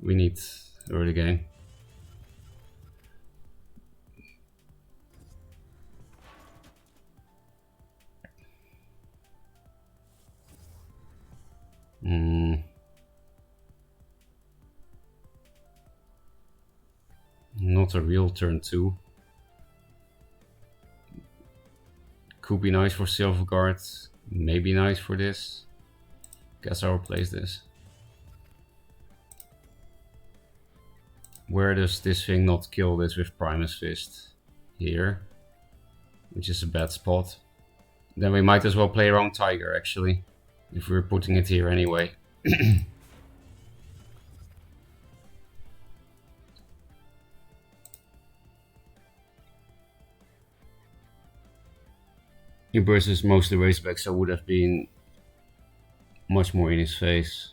Speaker 1: we need early game. Not a real turn 2. Could be nice for Silverguard, maybe nice for this. Guess I'll replace this. Where does this thing not kill this with Primus Fist? Here, which is a bad spot. Then we might as well play around Tiger actually, if we're putting it here anyway. Versus mostly Razorback, so would have been much more in his face.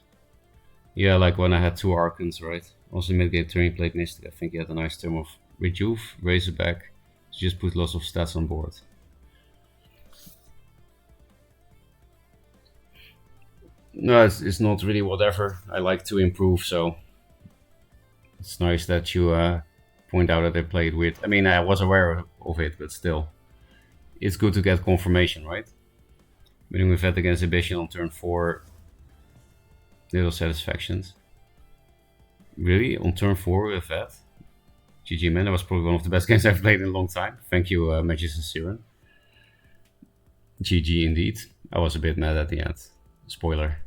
Speaker 1: Yeah, like when I had 2 Archons, right? Also mid-game turn he played Mystic. I think he had a nice term of Rejuve, Razorback, to just put lots of stats on board. No, it's not really whatever. I like to improve, so it's nice that you point out that I played with. I mean, I was aware of it, but still. It's good to get confirmation, right? Winning with that against Ambition on turn 4. Little satisfactions. Really? On turn 4 with that? GG, man. That was probably one of the best games I've played in a long time. Thank you, Magician Siren. GG indeed. I was a bit mad at the end. Spoiler.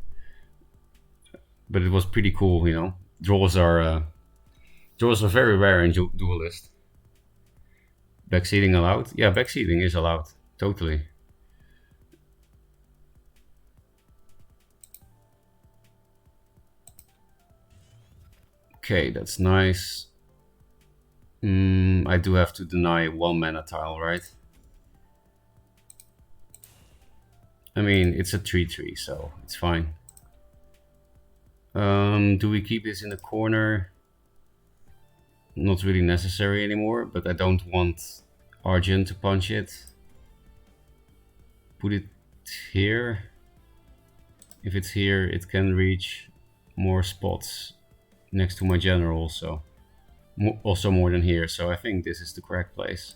Speaker 1: But it was pretty cool, you know. Draws are very rare in Duelyst. Backseating allowed? Yeah, backseating is allowed. Totally. Okay, that's nice. I do have to deny 1 mana tile, right? I mean, it's a 3/3, so it's fine. Do we keep this in the corner? Not really necessary anymore, but I don't want Argent to punch it. Put it here. If it's here, it can reach more spots next to my general, so also more than here, so I think this is the correct place.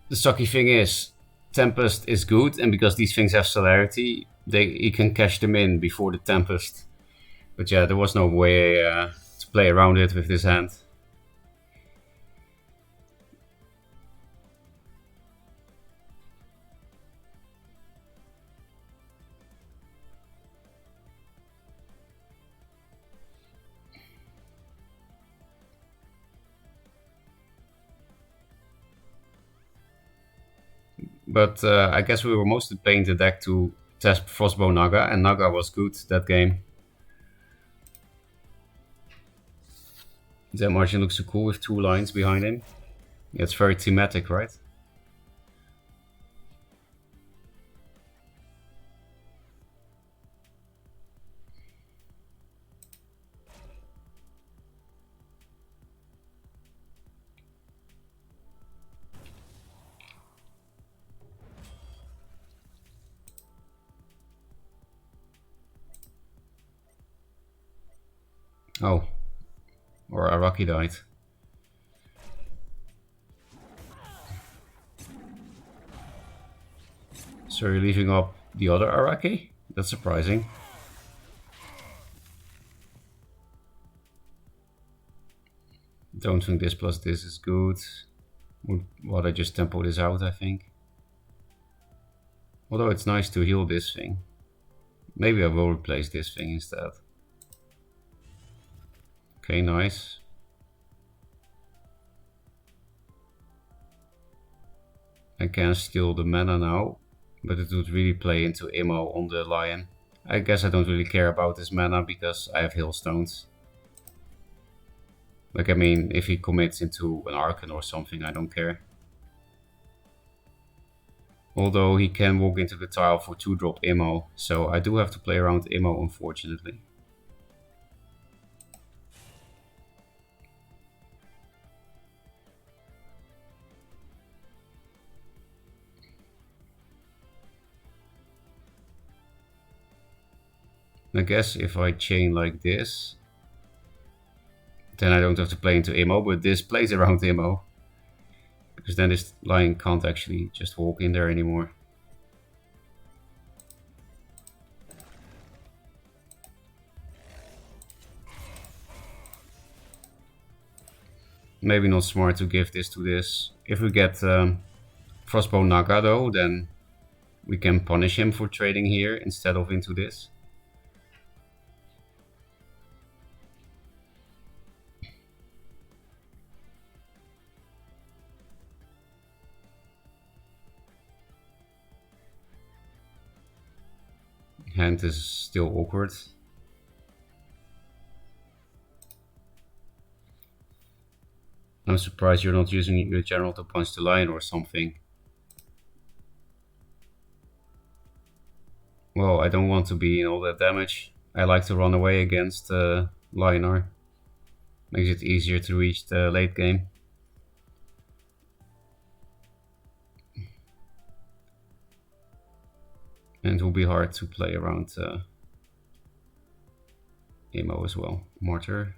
Speaker 1: The sucky thing is, Tempest is good, and because these things have celerity, he can cash them in before the Tempest. But yeah, there was no way to play around it with this hand. But I guess we were mostly playing the deck to test Frostbow Naga, and Naga was good that game. That margin looks so cool with 2 lines behind him. Yeah, it's very thematic, right? Oh. Or Araki died. So you're leaving up the other Araki? That's surprising. Don't think this plus this is good. Well, I just tempo this out, I think. Although it's nice to heal this thing. Maybe I will replace this thing instead. Okay, nice. I can steal the mana now, but it would really play into Immo on the lion. I guess I don't really care about this mana because I have Hailstones. Like, I mean, if he commits into an Archon or something, I don't care. Although he can walk into the tile for 2-drop Immo, so I do have to play around Immo, unfortunately. I guess if I chain like this, then I don't have to play into Immo, but this plays around Immo. Because then this lion can't actually just walk in there anymore. Maybe not smart to give this to this. If we get Frostbow Naga though, then we can punish him for trading here instead of into this. Hand is still awkward. I'm surprised you're not using your general to punch the lion or something. Well, I don't want to be in all that damage. I like to run away against Lionar. Makes it easier to reach the late game. And it will be hard to play around Immo as well. Martyr.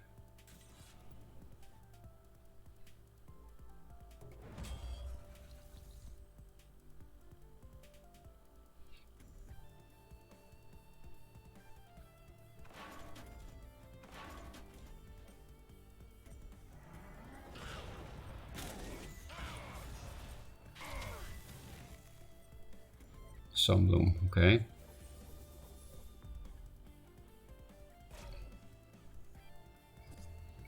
Speaker 1: Sunbloom, okay.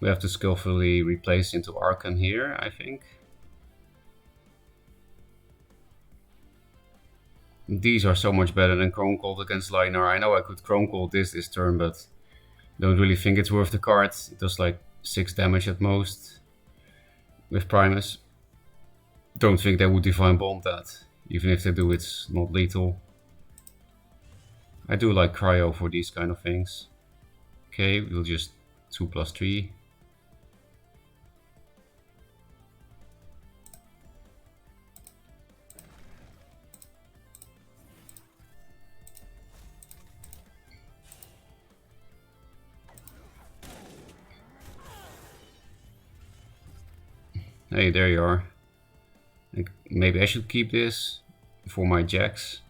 Speaker 1: We have to skillfully replace into Arcan here, I think. These are so much better than Chrome Cold against Linar. I know I could Chrome Cold this turn, but don't really think it's worth the card. It does like 6 damage at most with Primus. Don't think they would Divine Bond that. Even if they do, it's not lethal. I do like Cryo for these kind of things. Okay, we'll just 2+3. Hey, there you are. Maybe I should keep this for my jacks.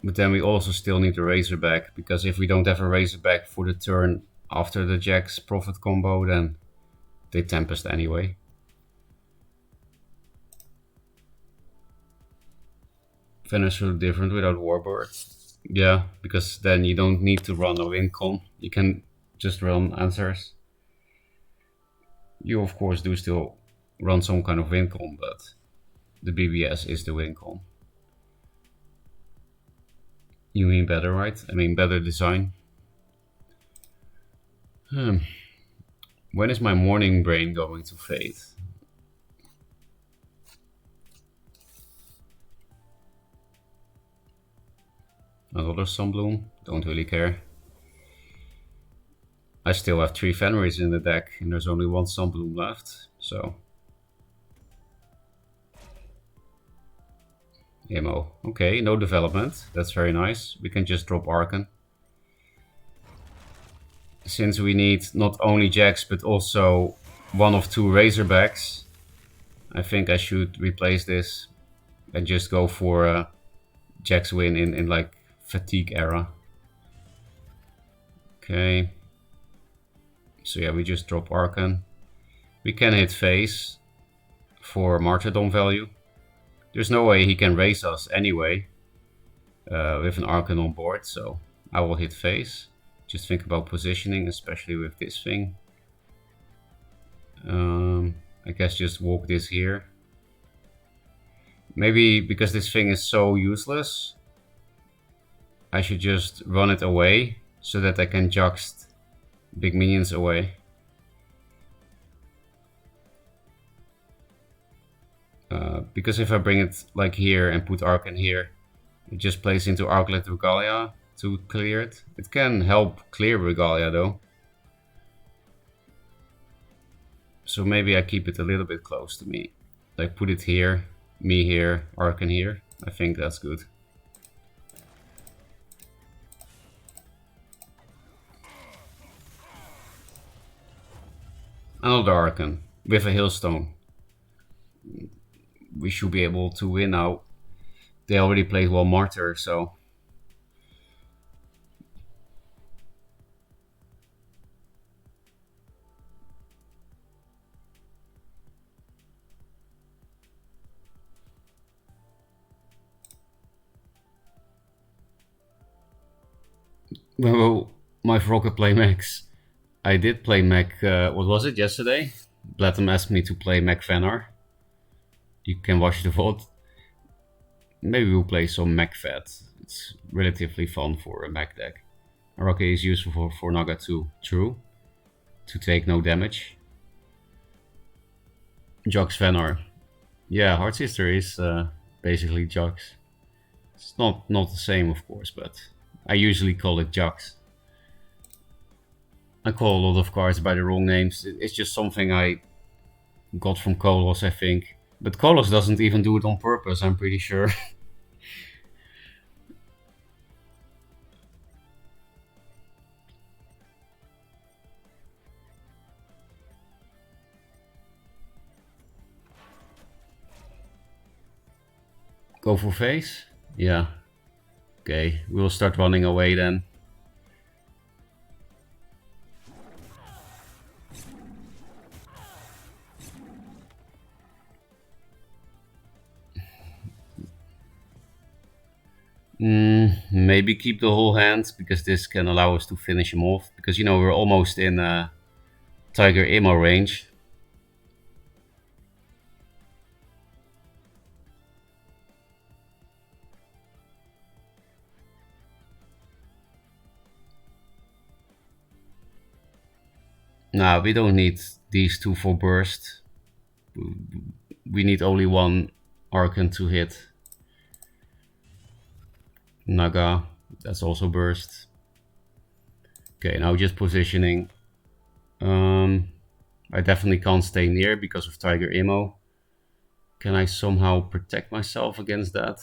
Speaker 1: But then we also still need a Razorback, because if we don't have a Razorback for the turn after the jacks profit combo, then they Tempest anyway. Venice are different without Warbird. Yeah, because then you don't need to run a win con. You can just run answers. You of course do still run some kind of win con, but the BBS is the win con. You mean better, right? I mean better design. When is my morning brain going to fade? Another Sunbloom, don't really care. I still have 3 Fenris in the deck and there's only 1 Sunbloom left, so... Emo. Okay, no development, that's very nice. We can just drop Arcan. Since we need not only jacks but also 1 of 2 Razorbacks, I think I should replace this and just go for jacks win in like fatigue era. Okay. So yeah, we just drop Arcan. We can hit face for Martyrdom value. There's no way he can raise us anyway with an Arcan on board, so I will hit face. Just think about positioning, especially with this thing. I guess just walk this here. Maybe because this thing is so useless, I should just run it away so that I can juxt big minions away. Because if I bring it like here and put Arcan here, it just plays into Arclet Regalia to clear it. It can help clear Regalia though. So maybe I keep it a little bit close to me. Like put it here, me here, Arcan here. I think that's good. Another Arcan with a Hailstone. We should be able to win now. They already played well Martyr, so... Well, my Ferocca play Max. I did play Mac, what was it, yesterday? Blatham asked me to play Mac Vanar. You can watch the VOD. Maybe we'll play some Mac Fat. It's relatively fun for a Mac deck. Ferocca is useful for Naga too, true. To take no damage. Jox Vanar. Yeah, Hard Sister is basically Jox. It's not the same, of course, but I usually call it Jox. I call a lot of cards by the wrong names. It's just something I got from Kolos, I think. But Kolos doesn't even do it on purpose, I'm pretty sure. Go for face? Yeah. Okay, we'll start running away then. Maybe keep the whole hand, because this can allow us to finish him off. Because, you know, we're almost in Tiger ammo range. Nah, we don't need these two for burst. We need only one Archon to hit. Naga, that's also burst. Okay, now just positioning. I definitely can't stay near because of Tiger ammo. Can I somehow protect myself against that?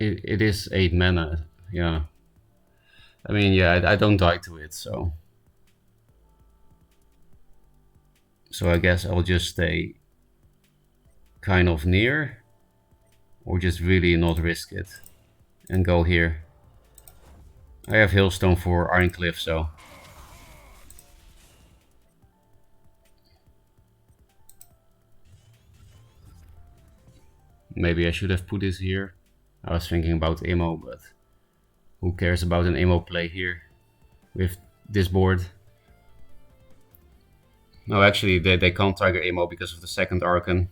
Speaker 1: It is 8 mana, yeah. I mean, yeah, I don't die to it, so I guess I'll just stay kind of near, or just really not risk it and go here. I have Hailstone for Ironcliff, so maybe I should have put this here. I was thinking about ammo, but who cares about an ammo play here with this board? No, actually, they can't Tiger ammo because of the second Archon.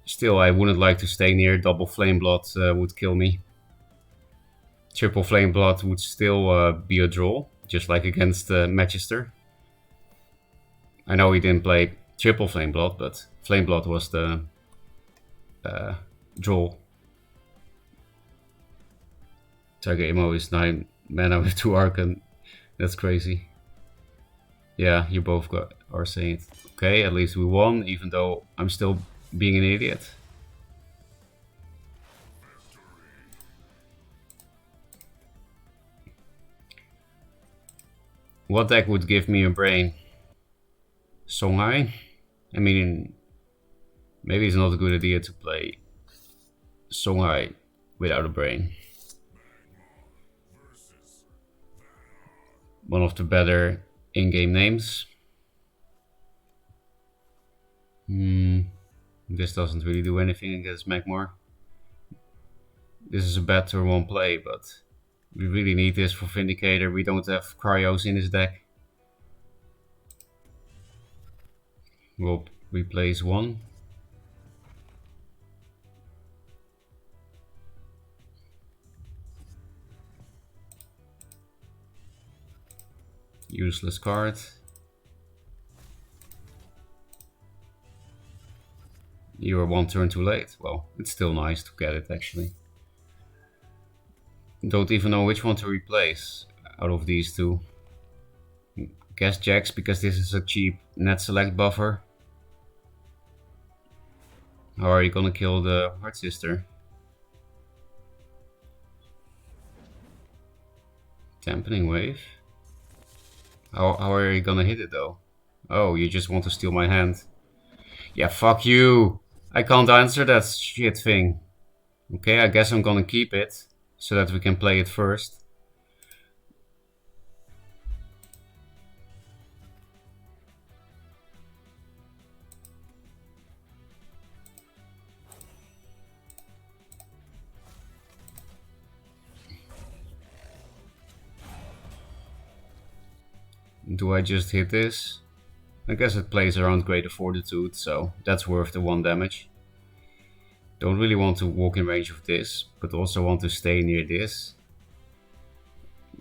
Speaker 1: Still, I wouldn't like to stay near. Double Flame Blood would kill me. Triple Flame Blood would still be a draw, just like against Manchester. I know he didn't play Triple Flame Blood, but Flame Blood was the draw. Tiger ammo is 9 mana with 2 Archon. That's crazy. Yeah, you both are saying it. Okay, at least we won, even though I'm still being an idiot. What deck would give me a brain? Songhai? I mean, maybe it's not a good idea to play Songhai without a brain. One of the better in-game names. This doesn't really do anything against Magmar. This is a bad turn 1 play, but we really need this for Vindicator. We don't have Cryos in his deck. We'll replace 1. Useless card. You are 1 turn too late. Well, it's still nice to get it, actually. Don't even know which one to replace out of these two. Guess Jax, because this is a cheap net select buffer. How are you gonna kill the Heart Sister? Dampening Wave? How are you gonna hit it though? Oh, you just want to steal my hand. Yeah, fuck you! I can't answer that shit thing. Okay, I guess I'm gonna keep it, so that we can play it first. Do I just hit this? I guess it plays around Greater Fortitude, so that's worth the 1 damage. Don't really want to walk in range of this, but also want to stay near this.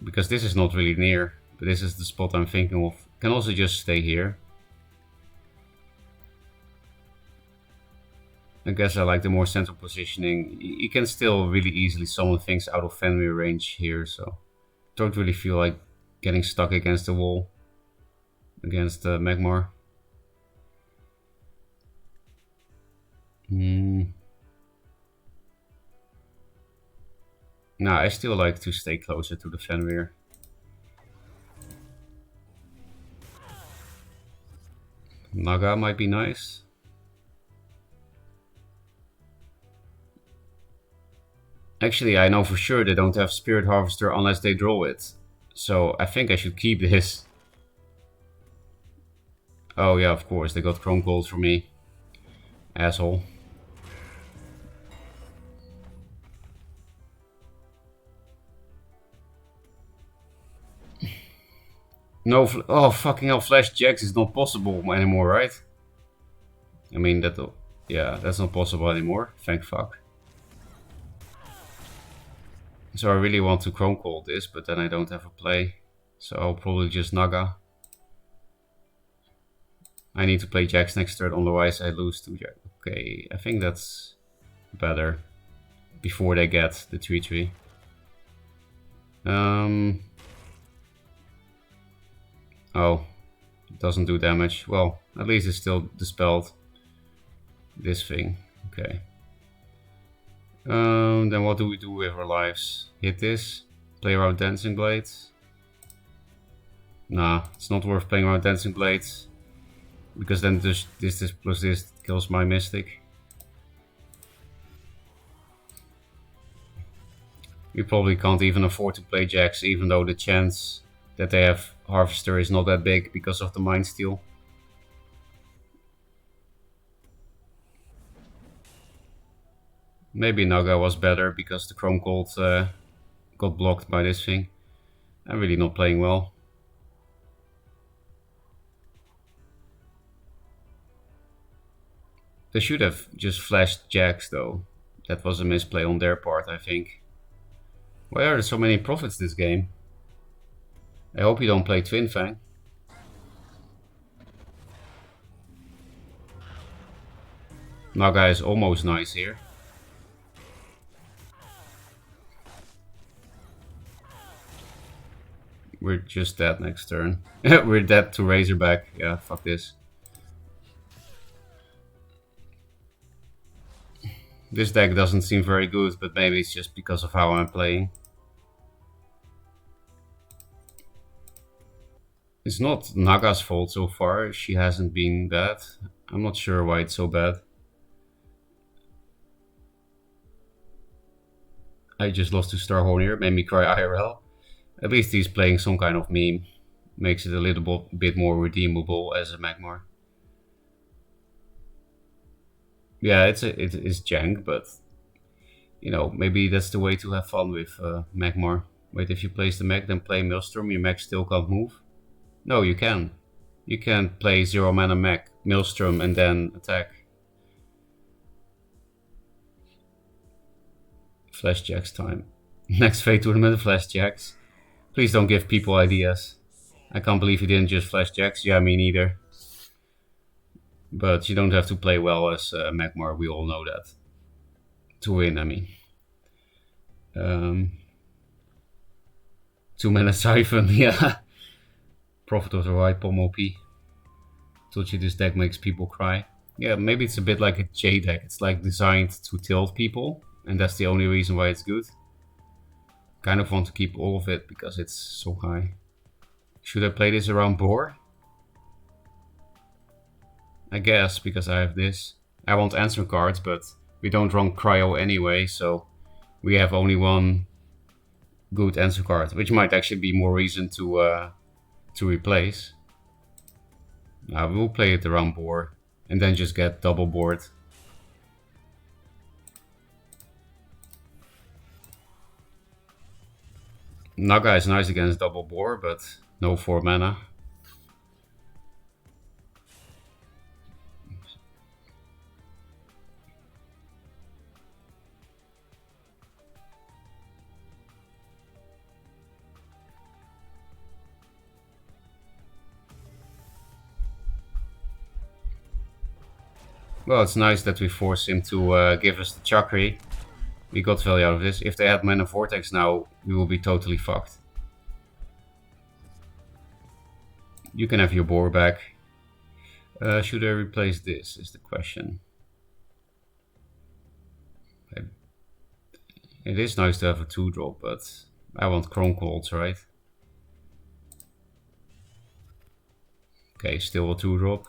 Speaker 1: Because this is not really near, but this is the spot I'm thinking of. Can also just stay here. I guess I like the more central positioning. You can still really easily summon things out of Fenrir range here, so don't really feel like getting stuck against the wall against Magmar. Nah, I still like to stay closer to the Fenrir. Naga might be nice. Actually, I know for sure they don't have Spirit Harvester unless they draw it. So I think I should keep this. Oh yeah, of course, they got Chrome Gold for me. Asshole. No, oh fucking hell, Flash Jacks is not possible anymore, right? I mean, yeah, that's not possible anymore, thank fuck. So I really want to Chrome Gold this, but then I don't have a play. So I'll probably just Naga. I need to play Jacks next turn, otherwise I lose 2 Jacks. Okay, I think that's better. Before they get the 3-3. Oh, it doesn't do damage. Well, at least it's still dispelled. This thing. Okay. Then what do we do with our lives? Hit this? Play around Dancing Blades? Nah, it's not worth playing around Dancing Blades. Because then this plus this kills my Mystic. We probably can't even afford to play Jacks, even though the chance that they have Harvester is not that big because of the Mind Steal. Maybe Naga was better because the Chrome Gold got blocked by this thing. I'm really not playing well. They should have just flashed Jacks though. That was a misplay on their part, I think. Why are there so many profits this game? I hope you don't play Twin Fang. Naga is almost nice here. We're just dead next turn. We're dead to Razorback. Yeah, fuck this. This deck doesn't seem very good, but maybe it's just because of how I'm playing. It's not Naga's fault so far. She hasn't been bad. I'm not sure why it's so bad. I just lost to Starhorn here. Made me cry IRL. At least he's playing some kind of meme. Makes it a little bit more redeemable as a Magmar. Yeah, it is jank, but you know, maybe that's the way to have fun with Magmar. Wait, if you place the Mag, then play Maelstrom, your Mag still can't move? No, you can. You can play 0 mana Mag, Maelstrom, and then attack. Flash Jacks time. Next Fate Tournament, Flash Jacks. Please don't give people ideas. I can't believe you didn't just Flash Jacks. Yeah, me neither. But you don't have to play well as Magmar, we all know that. To win, I mean. 2 mana Siphon, yeah. Prophet of the Right, Pom OP. Told you this deck makes people cry. Yeah, maybe it's a bit like a J deck. It's like designed to tilt people, and that's the only reason why it's good. Kind of want to keep all of it because it's so high. Should I play this around Boar? I guess, because I have this. I want answer cards, but we don't run Cryo anyway, so we have only one good answer card, which might actually be more reason to replace. Now we'll play it around Boar, and then just get double board. Naga is nice against double Boar, but no 4 mana. Well, it's nice that we force him to give us the Chakri. We got value out of this. If they had Mana Vortex now, we will be totally fucked. You can have your Boar back. Should I replace this, is the question. It is nice to have a 2-drop, but I want Chrome Golds, right? Okay, still a 2-drop.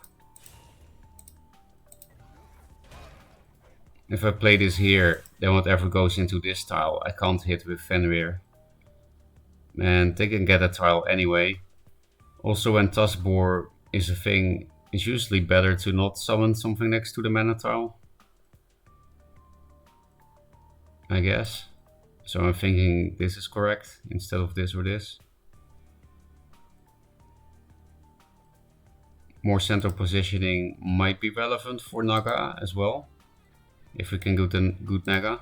Speaker 1: If I play this here, then whatever goes into this tile, I can't hit with Fenrir. And they can get a tile anyway. Also, when Tuskboar is a thing, It's usually better to not summon something next to the mana tile, I guess. So I'm thinking this is correct instead of this or this. More central positioning might be relevant for Naga as well, if we can get a good Naga.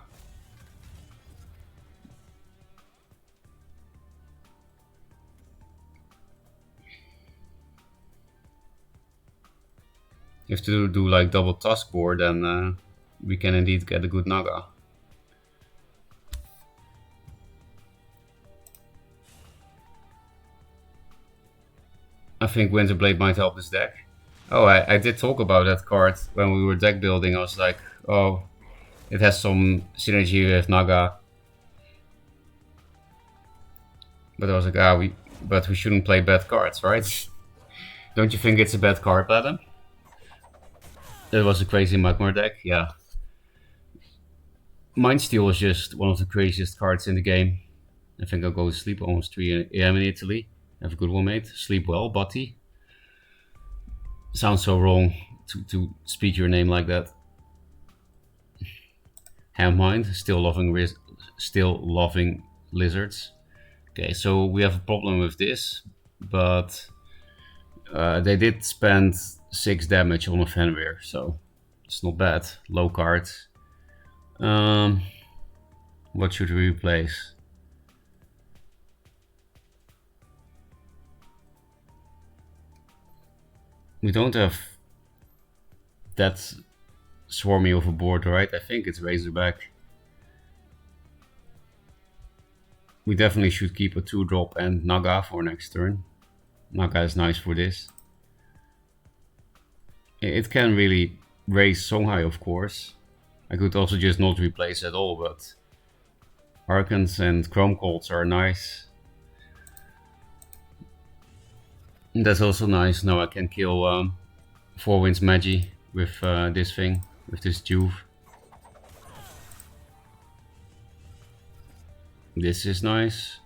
Speaker 1: If to do like double task board, then we can indeed get a good Naga. I think Winterblade might help this deck. Oh, I did talk about that card when we were deck building. I was like, oh, it has some synergy with Naga. But I was like, but we shouldn't play bad cards, right? Don't you think it's a bad card, Adam? That was a crazy Magmar deck, yeah. Mindsteal is just one of the craziest cards in the game. I think I'll go to sleep almost 3 AM in Italy. Have a good one, mate. Sleep well, Buddy. Sounds so wrong to speak your name like that. Handmind, still loving lizards. Okay, so we have a problem with this, but they did spend 6 damage on a Fenrir, so it's not bad. Low card. What should we replace? We don't have that swarmy of a board, right? I think it's Razorback. We definitely should keep a 2-drop and Naga for next turn. Naga is nice for this. It can really raise Songhai, of course. I could also just not replace at all, but Archons and Chrome Colts are nice. And that's also nice. Now I can kill 4 Winds Magi with this thing, with this Juve. This is nice.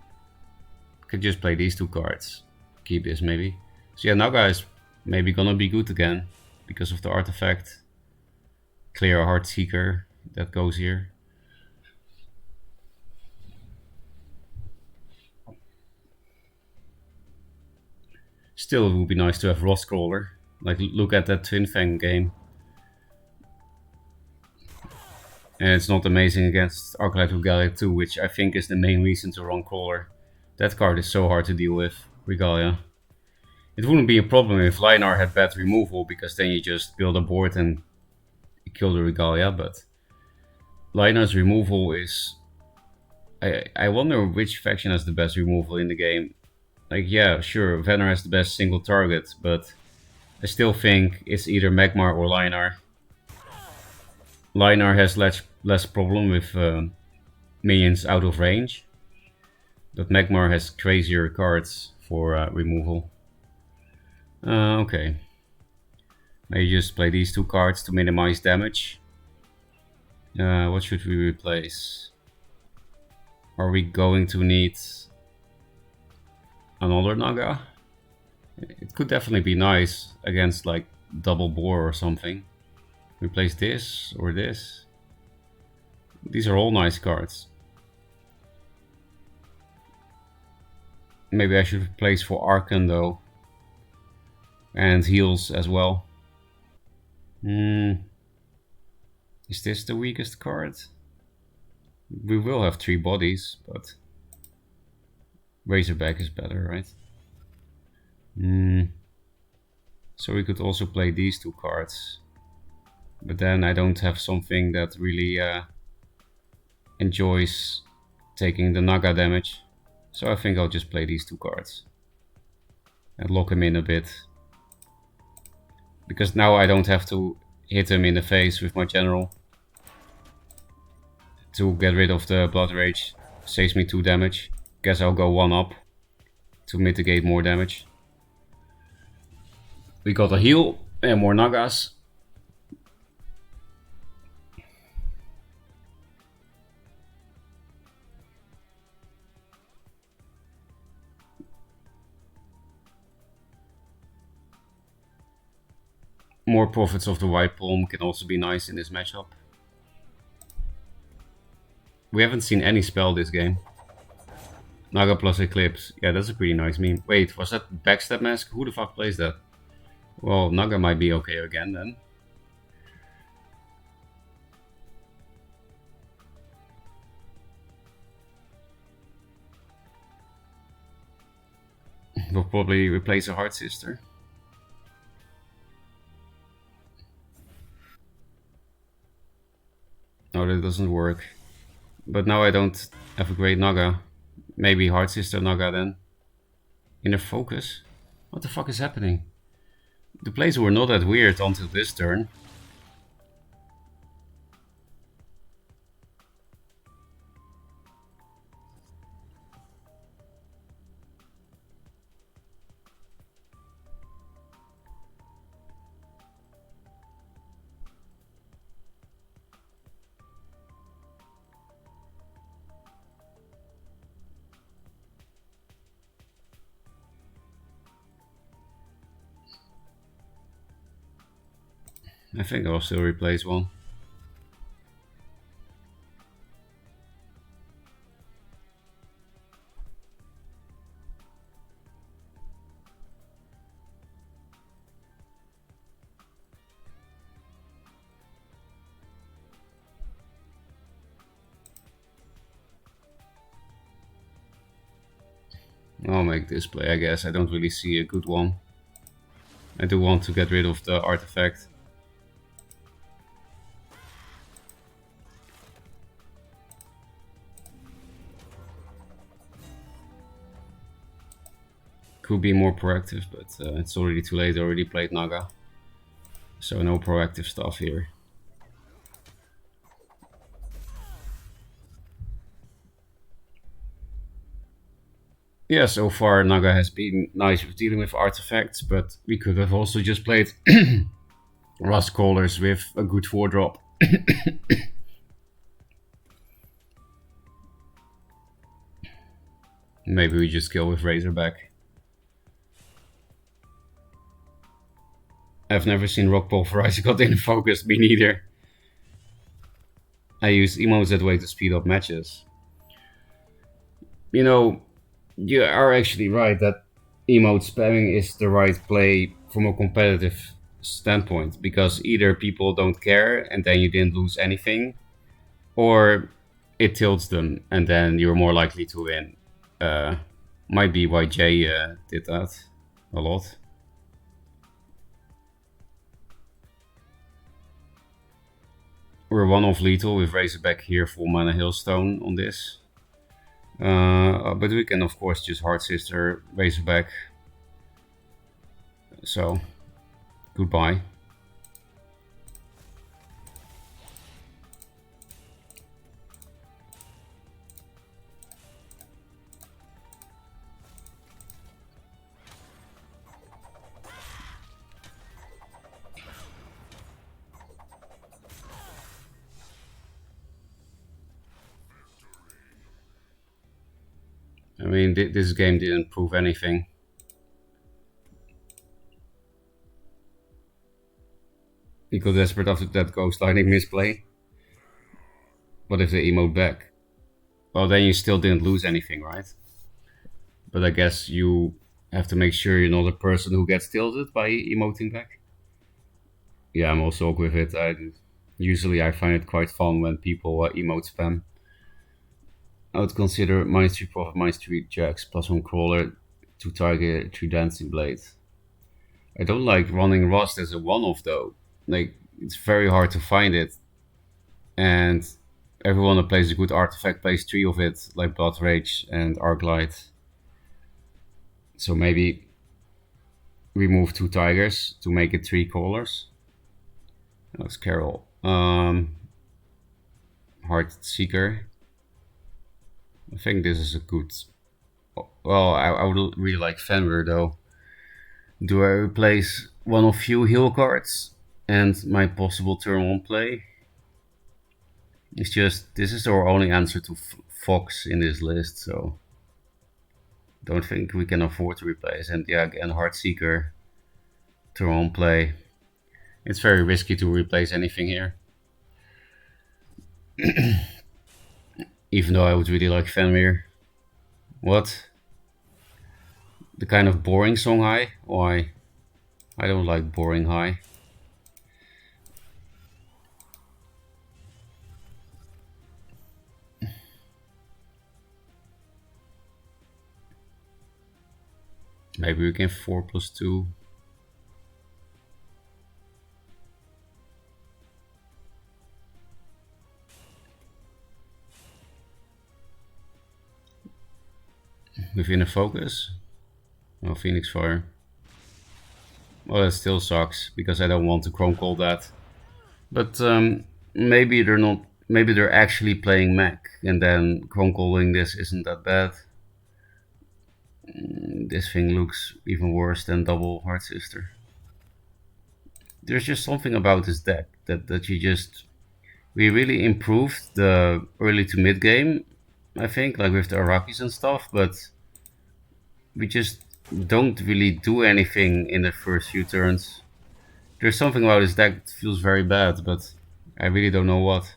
Speaker 1: Could just play these 2 cards. Keep this maybe. So yeah, Naga is maybe gonna be good again because of the artifact. Clear Heartseeker that goes here. Still, it would be nice to have Rostcrawler. Like, look at that Twin Fang game. And it's not amazing against Arclight Regalia 2, which I think is the main reason to run Crawler. That card is so hard to deal with, Regalia. It wouldn't be a problem if Linar had bad removal, because then you just build a board and kill the Regalia, but Linar's removal is... I wonder which faction has the best removal in the game. Like, yeah, sure, Vener has the best single target, but I still think it's either Magmar or Linar. Linar has less problem with minions out of range, but Magmar has crazier cards for removal. Okay. Maybe just play these 2 cards to minimize damage. What should we replace? Are we going to need another Naga? It could definitely be nice against like double boar or something. Replace this or this. These are all nice cards. Maybe I should replace for Archon though. And heals as well. Is this the weakest card? We will have 3 bodies, but Razorback is better, right? So we could also play these 2 cards. But then I don't have something that really enjoys taking the Naga damage. So I think I'll just play these 2 cards. And lock him in a bit. Because now I don't have to hit him in the face with my general. To get rid of the Blood Rage. Saves me 2 damage. Guess I'll go 1 up. To mitigate more damage. We got a heal and more Nagas. More Prophets of the White Palm can also be nice in this matchup. We haven't seen any spell this game. Naga plus Eclipse. Yeah, that's a pretty nice meme. Wait, was that Backstab Mask? Who the fuck plays that? Well, Naga might be okay again then. We'll probably replace a Heart Sister. No, that doesn't work. But now I don't have a great Naga. Maybe Heart Sister Naga then. Inner Focus? What the fuck is happening? The plays were not that weird until this turn. I think I'll still replace one. I'll make this play, I guess. I don't really see a good one. I do want to get rid of the artifact. Could be more proactive, but it's already too late. I already played Naga. So no proactive stuff here. Yeah, so far Naga has been nice with dealing with artifacts, but we could have also just played Rust Callers with a good 4-drop. Maybe we just kill with Razorback. I've never seen Rock Pulverize got in focus, me neither. I use emotes that way to speed up matches. You know, you are actually right that emote spamming is the right play from a competitive standpoint, because either people don't care and then you didn't lose anything, or it tilts them and then you're more likely to win. Might be why Jay did that a lot. We're one off lethal with Razorback here, full mana Hailstone on this. But we can of course just Heart Sister Razorback. So, goodbye. I mean, this game didn't prove anything. We got desperate after that Ghost Lightning misplay. What if they emote back? Well, then you still didn't lose anything, right? But I guess you have to make sure you're not a person who gets tilted by emoting back. Yeah, I'm also okay with it. Usually I find it quite fun when people emote spam. I would consider -3 Prophet, -3 Jax, +1 Crawler to target 3 Dancing Blades. I don't like running Rust as a one-off though. Like, it's very hard to find it. And everyone that plays a good artifact plays 3 of it, like Blood Rage and Arclight. So maybe remove 2 Tigers to make it 3 Callers. That's Carol. Heart Seeker. I think this is a good... Well, I would really like Fenrir though. Do I replace one of few heal cards and my possible turn 1 play? It's just, this is our only answer to Fox in this list, so don't think we can afford to replace. And yeah, again, Heartseeker, turn 1 play. It's very risky to replace anything here. Even though I would really like Fenrir. What? The kind of boring song high? Why? I don't like boring high. Maybe we can 4+2. Within a focus? No, Phoenix Fire. Well, that still sucks, because I don't want to Chrome Call that. But maybe they're not. Maybe they're actually playing mech, and then Chrome Calling this isn't that bad. This thing looks even worse than Double Heart Sister. There's just something about this deck that we really improved the early to mid game, I think, like with the Arakis and stuff, but we just don't really do anything in the first few turns. There's something about this deck that feels very bad, but I really don't know what.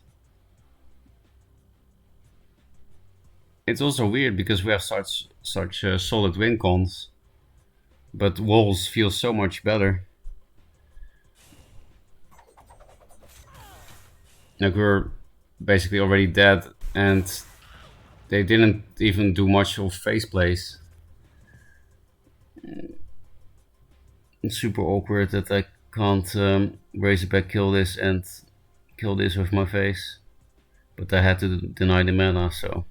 Speaker 1: It's also weird because we have such solid win cons, but walls feel so much better. Like we're basically already dead, and they didn't even do much of face plays. It's super awkward that I can't Razorback kill this and kill this with my face. But I had to deny the mana, so...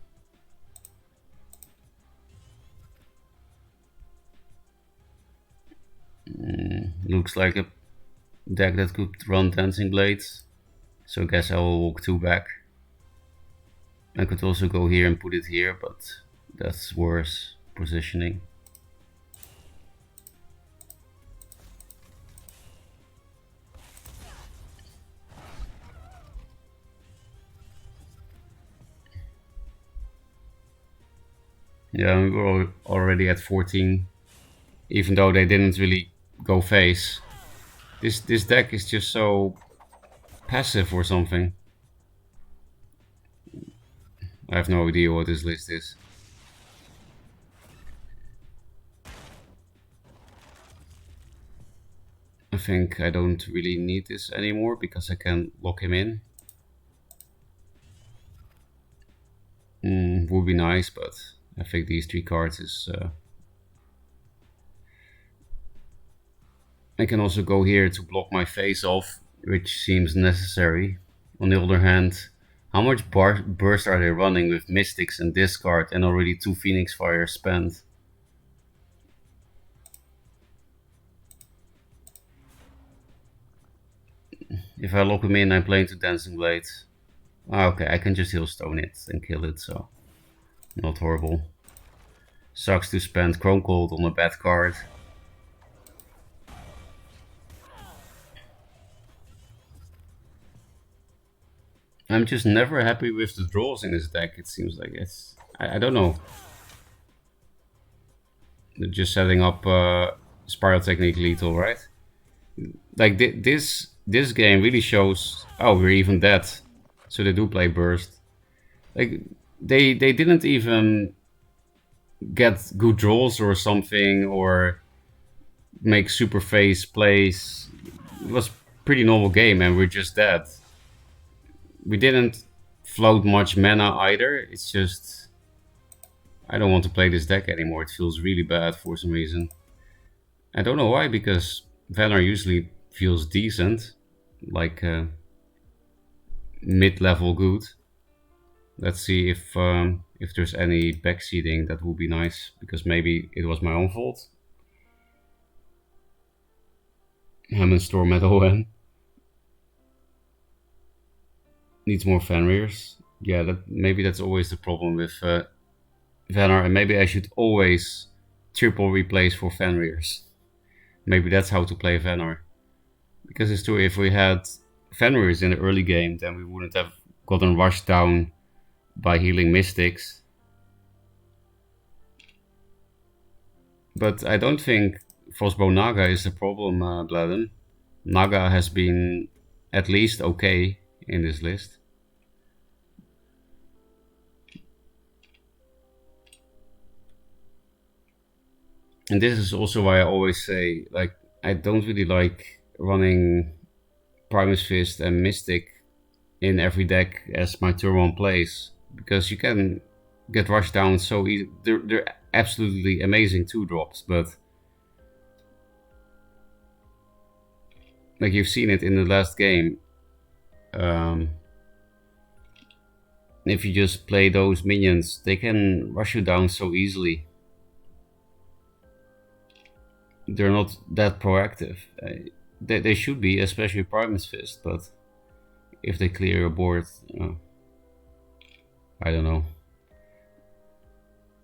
Speaker 1: looks like a deck that could run Dancing Blades. So I guess I will walk 2 back. I could also go here and put it here, but that's worse positioning. Yeah, we were already at 14, even though they didn't really go face. This deck is just so passive or something. I have no idea what this list is. I think I don't really need this anymore because I can lock him in. Would be nice, but I think these 3 cards is... I can also go here to block my face off, which seems necessary. On the other hand, how much burst are they running with Mystics and discard and already 2 Phoenix Fire spent? If I lock him in, I'm playing to Dancing Blade. Okay, I can just heal stone it and kill it, so not horrible. Sucks to spend Chrome Cold on a bad card. I'm just never happy with the draws in this deck. It seems like I don't know. Just setting up Spiral Technique lethal, right? Like this game really shows. Oh, we're even dead, so they do play burst. Like they didn't even get good draws or something, or make super face plays. It was pretty normal game, and we're just dead. We didn't float much mana either. It's just I don't want to play this deck anymore. It feels really bad for some reason. I don't know why, because Valor usually feels decent, like mid-level good. Let's see if there's any backseating. That would be nice, because maybe it was my own fault. Hammond Storm at ON. Needs more Fenrirs. Yeah, maybe that's always the problem with Vannar, and maybe I should always triple replace for Fenrirs. Maybe that's how to play Vannar. Because it's true, if we had Fenrirs in the early game, then we wouldn't have gotten rushed down by healing Mystics. But I don't think Frostbow Naga is the problem, Bladen. Naga has been at least okay in this list. And this is also why I always say, like, I don't really like running Primus Fist and Mystic in every deck as my turn 1 plays, because you can get rushed down so easy. They're absolutely amazing 2-drops, but like you've seen it in the last game, if you just play those minions, they can rush you down so easily. They're not that proactive. They should be, especially Primus Fist, but if they clear your board, I don't know.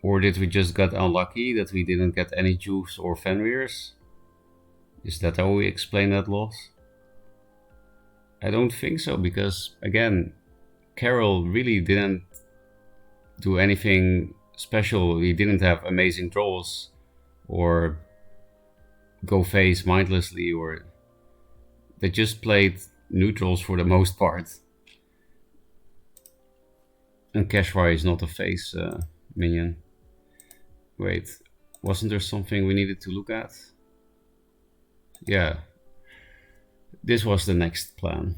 Speaker 1: Or did we just get unlucky that we didn't get any Juice or Fenrir's? Is that how we explain that loss? I don't think so, because again, Carol really didn't do anything special. He didn't have amazing draws or go face mindlessly, or they just played neutrals for the most part. And Keshwai is not a face minion. Wait, wasn't there something we needed to look at? Yeah, this was the next plan.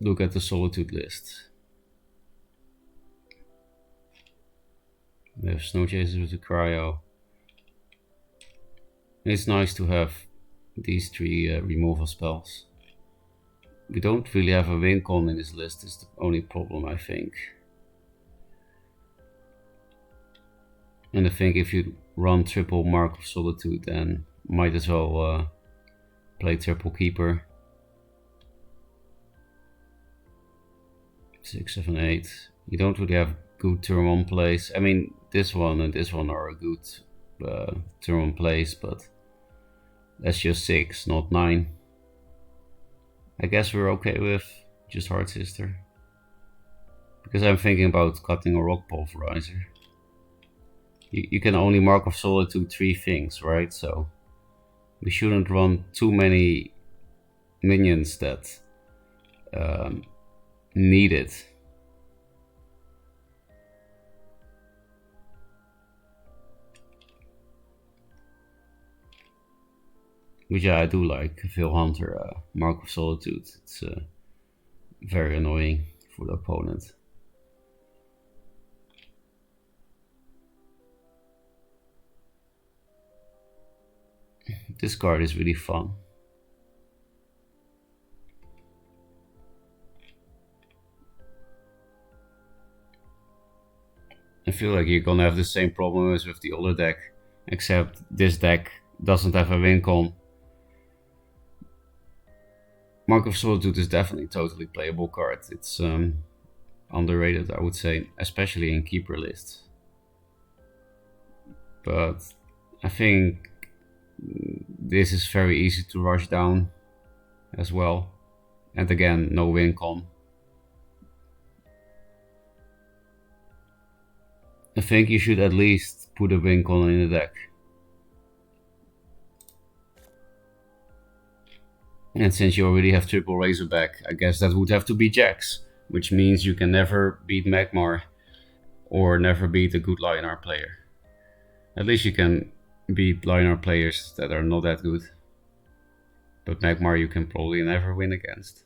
Speaker 1: Look at the Solitude list. We have Snow Chasers with the Cryo. It's nice to have these 3 removal spells. We don't really have a win con in this list, is the only problem, I think. And I think if you run triple Mark of Solitude, then might as well play triple Keeper. 6, 7, 8. You don't really have good turn 1 plays. I mean, this one and this one are a good turn 1 plays, but that's just 6, not 9. I guess we're okay with just Hard Sister, because I'm thinking about cutting a Rock Pulverizer. You can only Mark of Solitude 3 things, right? So we shouldn't run too many minions that need it. Which, yeah, I do like. Veil Hunter, Mark of Solitude. It's very annoying for the opponent. This card is really fun. I feel like you're gonna have the same problem as with the other deck, except this deck doesn't have a win con. Mark of Solitude is definitely a totally playable card. It's underrated, I would say, especially in keeper lists. But I think this is very easy to rush down as well. And again, no win con. I think you should at least put a win con in the deck. And since you already have triple Razorback, I guess that would have to be Jax, which means you can never beat Magmar or never beat a good Lionar player. At least you can beat Lionar players that are not that good. But Magmar you can probably never win against.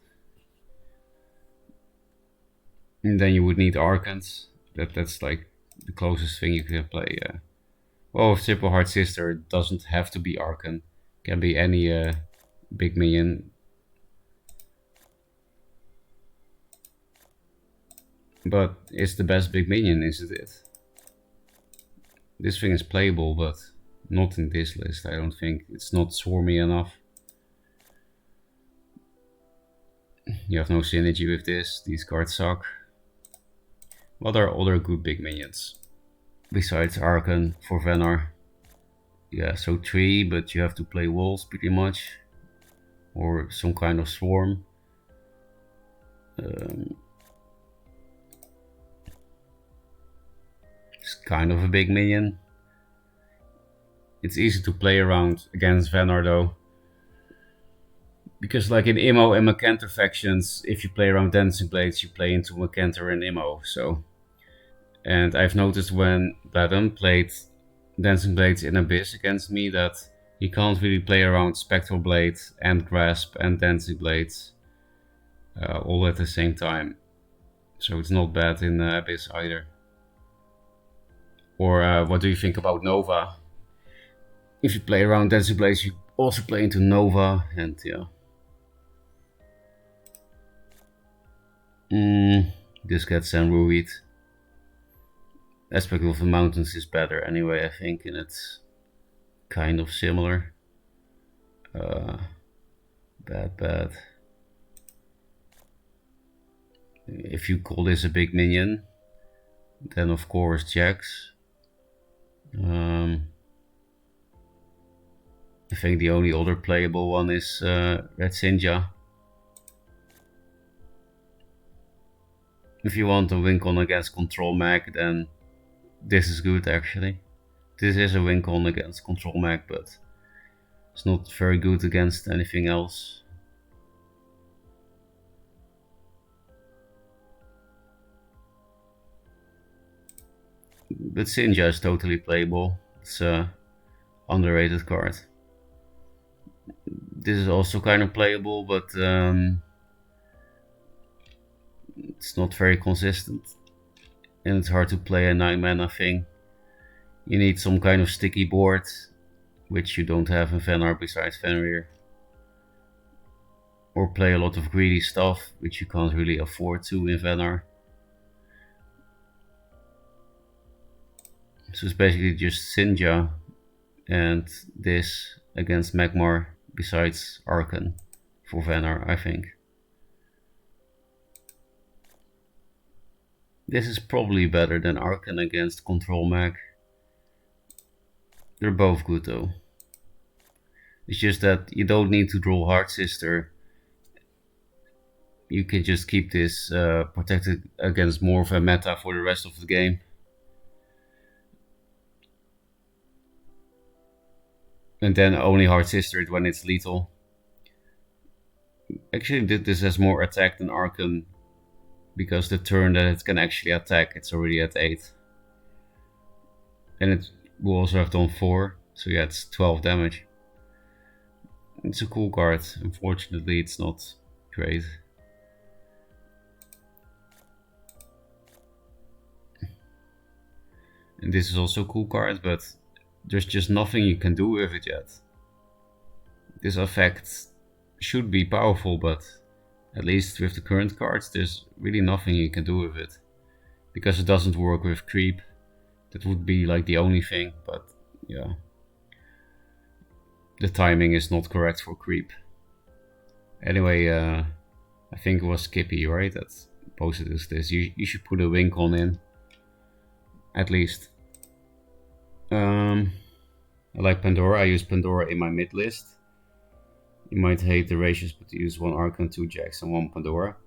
Speaker 1: And then you would need Archons. That's like the closest thing you can play. Well, with Triple Hard Sister, it doesn't have to be Archon. It can be any big minion. But it's the best big minion, isn't it? This thing is playable, but not in this list, I don't think. It's not swarmy enough. You have no synergy with this. These cards suck. What are other good big minions? Besides Archon for Venar. Yeah, so 3, but you have to play walls pretty much. Or some kind of swarm. It's kind of a big minion. It's easy to play around against Venar though. Because like in Immo and Macantor factions, if you play around Dancing Blades, you play into Macantor and Immo, so... And I've noticed when Bladum played Dancing Blades in Abyss against me that he can't really play around Spectral Blade and Grasp and Dancing Blades all at the same time. So it's not bad in Abyss either. Or what do you think about Nova? If you play around Dancing Blades, you also play into Nova, and yeah. This gets Ruid. Aspect of the Mountains is better anyway, I think, and it's kind of similar. Bad. If you call this a big minion, then of course Jax. I think the only other playable one is Red Sinja. If you want a win con against Control Mag, then this is good actually. This is a win con against Control Mag, but it's not very good against anything else. But Sinja is totally playable. It's a underrated card. This is also kind of playable, but it's not very consistent. And it's hard to play a 9-mana thing. You need some kind of sticky board, which you don't have in Venar besides Fenrir. Or play a lot of greedy stuff, which you can't really afford to in Venar. So it's basically just Sinja and this against Magmar, besides Arkan for Venar, I think. This is probably better than Arkan against Control Mag. They're both good though. It's just that you don't need to draw Heart Sister. You can just keep this protected against more of a meta for the rest of the game. And then only Heart Sister it when it's lethal. Actually, this has more attack than Arkan, because the turn that it can actually attack, it's already at 8. And it will also have done 4, so yeah, it's 12 damage. It's a cool card. Unfortunately, it's not great. And this is also a cool card, but there's just nothing you can do with it yet. This effect should be powerful, but at least with the current cards, there's really nothing you can do with it. Because it doesn't work with creep. That would be like the only thing, but yeah. The timing is not correct for creep. Anyway, I think it was Skippy, right? That posted this. You should put a wink on in. At least. I like Pandora. I use Pandora in my mid list. You might hate the ratios, but you use 1 Arkan, 2 Jax, and 1 Pandora.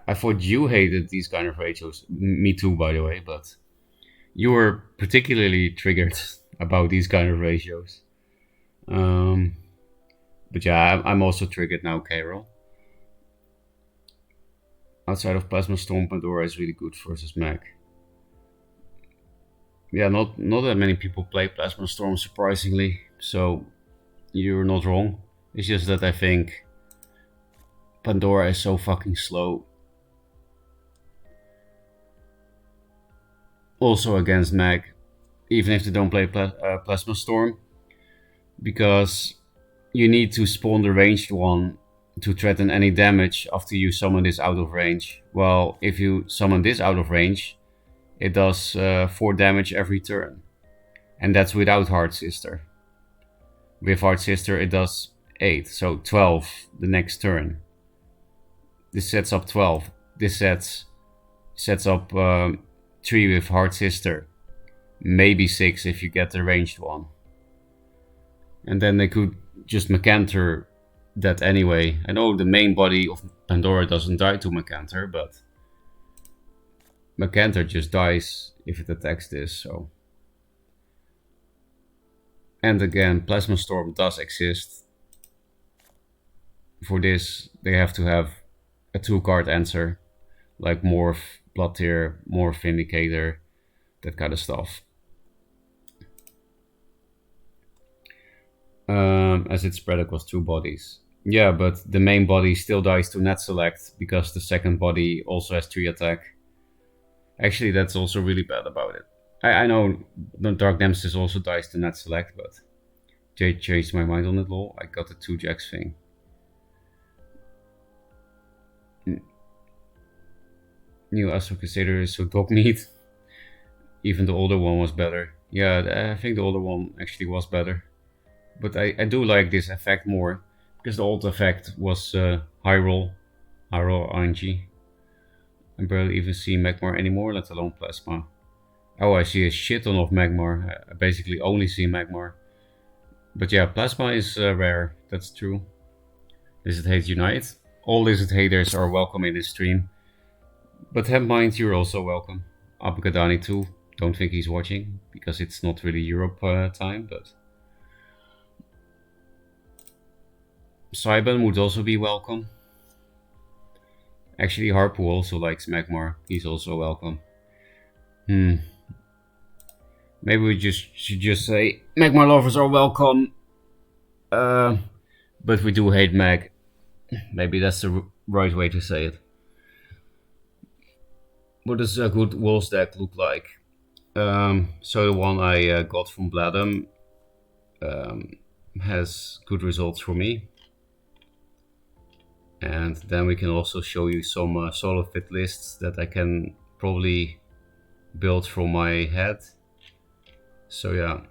Speaker 1: I thought you hated these kind of ratios. Me too, by the way, but you were particularly triggered about these kind of ratios. But yeah, I'm also triggered now, Carol. Outside of Plasma Storm, Pandora is really good versus Mag. Yeah, not that many people play Plasma Storm, surprisingly, so you're not wrong. It's just that I think Pandora is so fucking slow. Also against Mag, even if they don't play Plasma Storm, because you need to spawn the ranged one to threaten any damage after you summon this out of range. Well, if you summon this out of range, it does 4 damage every turn. And that's without Heart Sister. With Heart Sister it does 8, so 12 the next turn. This sets up 12. This sets up 3 with Heart Sister. Maybe 6 if you get the ranged one. And then they could just Macantor that anyway. I know the main body of Pandora doesn't die to Macantor, but Macantor just dies if it attacks this, so And again, Plasma Storm does exist. For this, they have to have a 2-card answer, like Morph, Blood Tear, Morph Vindicator, that kind of stuff. As it spread across 2 bodies. Yeah, but the main body still dies to net select because the second body also has 3 attack. Actually, that's also really bad about it. I know the Dark Nemesis also dies to net select, but Jay changed my mind on it, lol. I got the 2 jacks thing. New Astro Crusader is so dog meat. Even the older one was better. Yeah, I think the older one actually was better. But I do like this effect more, because the old effect was high roll RNG. I barely even see Magmar anymore, let alone Plasma. Oh, I see a shit ton of Magmar. I basically only see Magmar. But yeah, Plasma is rare, that's true. Lizard Hate Unite. All Lizard Haters are welcome in this stream. But have mind, you're also welcome. Abukadani too. Don't think he's watching, because it's not really Europe time, but... Saiban would also be welcome. Actually, Harpu also likes Magmar. He's also welcome. Maybe we should just say Magmar lovers are welcome. But we do hate Mag. Maybe that's the right way to say it. What does a good Wolves deck look like? So the one I got from Bladum has good results for me. And then we can also show you some solo fit lists that I can probably build from my head. So yeah.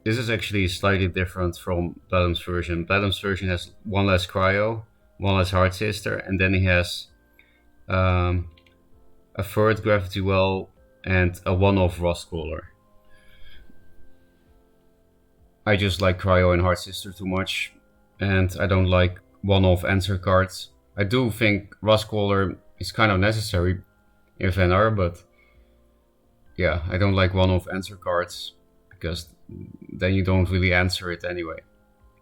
Speaker 1: This is actually slightly different from Bladum's version. Bladum's version has 1 less Cryo, 1 less Heart Sister, and then he has a 3rd Gravity Well and a 1-off Rustcrawler. I just like Cryo and Heart Sister too much, and I don't like 1-off answer cards. I do think Rustcrawler is kind of necessary in Venar, but yeah, I don't like 1-off answer cards, because then you don't really answer it anyway.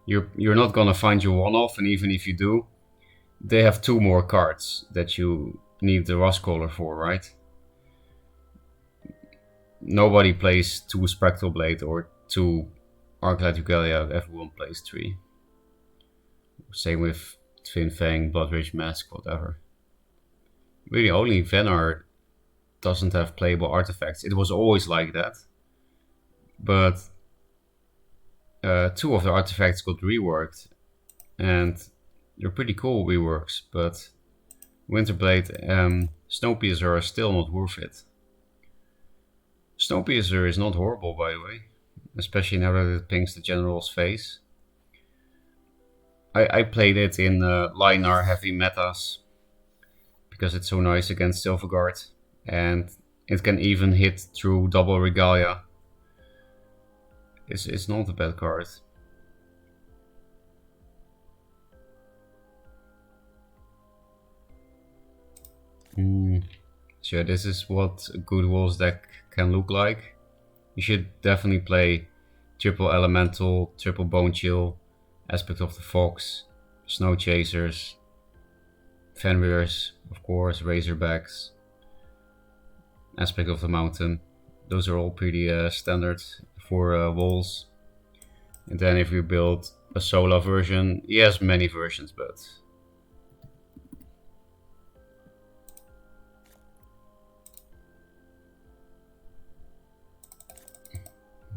Speaker 1: You're not gonna find your 1-off, and even if you do, they have 2 more cards that you need the Rustcrawler for, right? Nobody plays 2 Spectral Blade or 2 Arclight Regalia, everyone plays 3. Same with Twin Fang, Blood Rage Mask, whatever. Really, only Venar doesn't have playable artifacts. It was always like that. But 2 of the artifacts got reworked, and they're pretty cool reworks, but Winterblade and Snowpiercer are still not worth it. Snowpiercer is not horrible, by the way, especially now that it pings the general's face. I played it in Linar heavy metas because it's so nice against Silverguard, and it can even hit through double Regalia. It's not a bad card. So this is what a good Wolves deck can look like. You should definitely play triple Elemental, triple Bone Chill, Aspect of the Fox, Snow Chasers, Fenrir's, of course, Razorbacks, Aspect of the Mountain. Those are all pretty standard for Wolves. And then if you build a Sola version, he has many versions, but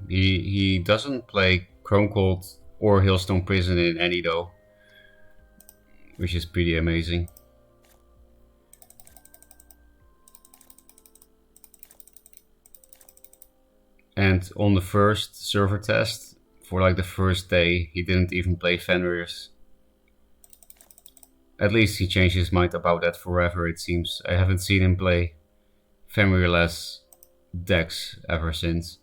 Speaker 1: he doesn't play Chrome Cold or Hailstone Prison in any though, which is pretty amazing. And on the first server test, for like the first day, he didn't even play Fenrir's. At least he changed his mind about that forever, it seems. I haven't seen him play Fenrir-less decks ever since.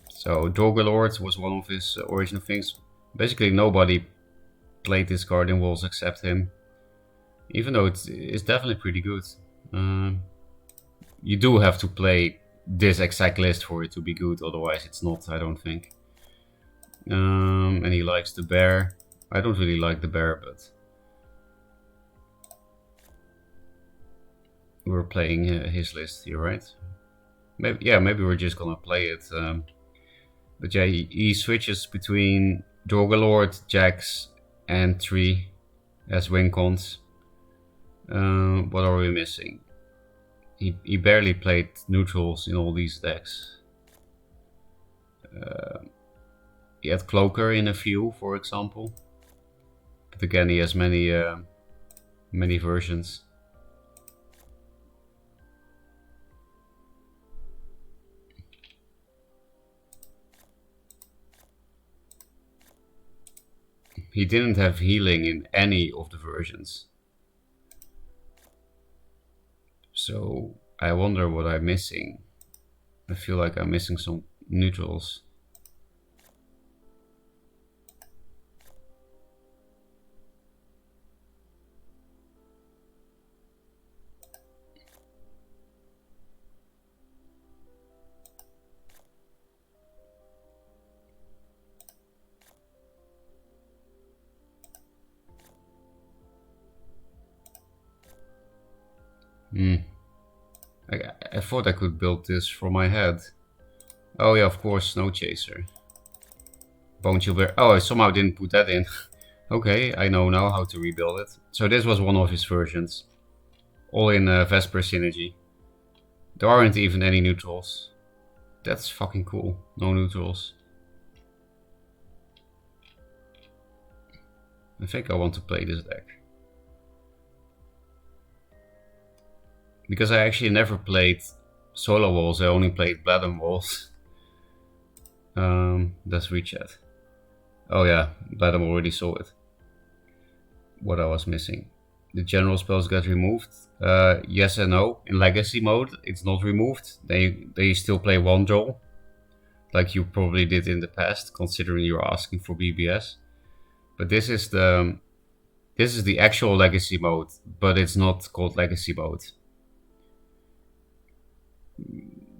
Speaker 1: So Dorgalord was one of his original things. Basically nobody played this card in Wolves except him. Even though it's definitely pretty good. You do have to play this exact list for it to be good, otherwise it's not, I don't think. And he likes the bear. I don't really like the bear, but we're playing his list here, right? Maybe, yeah, maybe we're just gonna play it. But yeah, he switches between Drogalord, Jax, and 3 as win cons. What are we missing? He barely played neutrals in all these decks. He had Cloaker in a few, for example. But again, he has many versions. He didn't have healing in any of the versions. So I wonder what I'm missing. I feel like I'm missing some neutrals. I thought I could build this from my head. Oh yeah, of course, Snow Chaser. Bone Chill Bear. Oh, I somehow didn't put that in. Okay, I know now how to rebuild it. So this was one of his versions. All in Vesper Synergy. There aren't even any neutrals. That's fucking cool. No neutrals. I think I want to play this deck. Because I actually never played Solar Walls, I only played Bladden Walls. Let's rechat. Oh yeah, Bladden already saw it. What I was missing. The general spells got removed. Yes and no. In Legacy mode, it's not removed. They still play one draw, like you probably did in the past, considering you're asking for BBS. But this is the actual Legacy mode, but it's not called Legacy mode.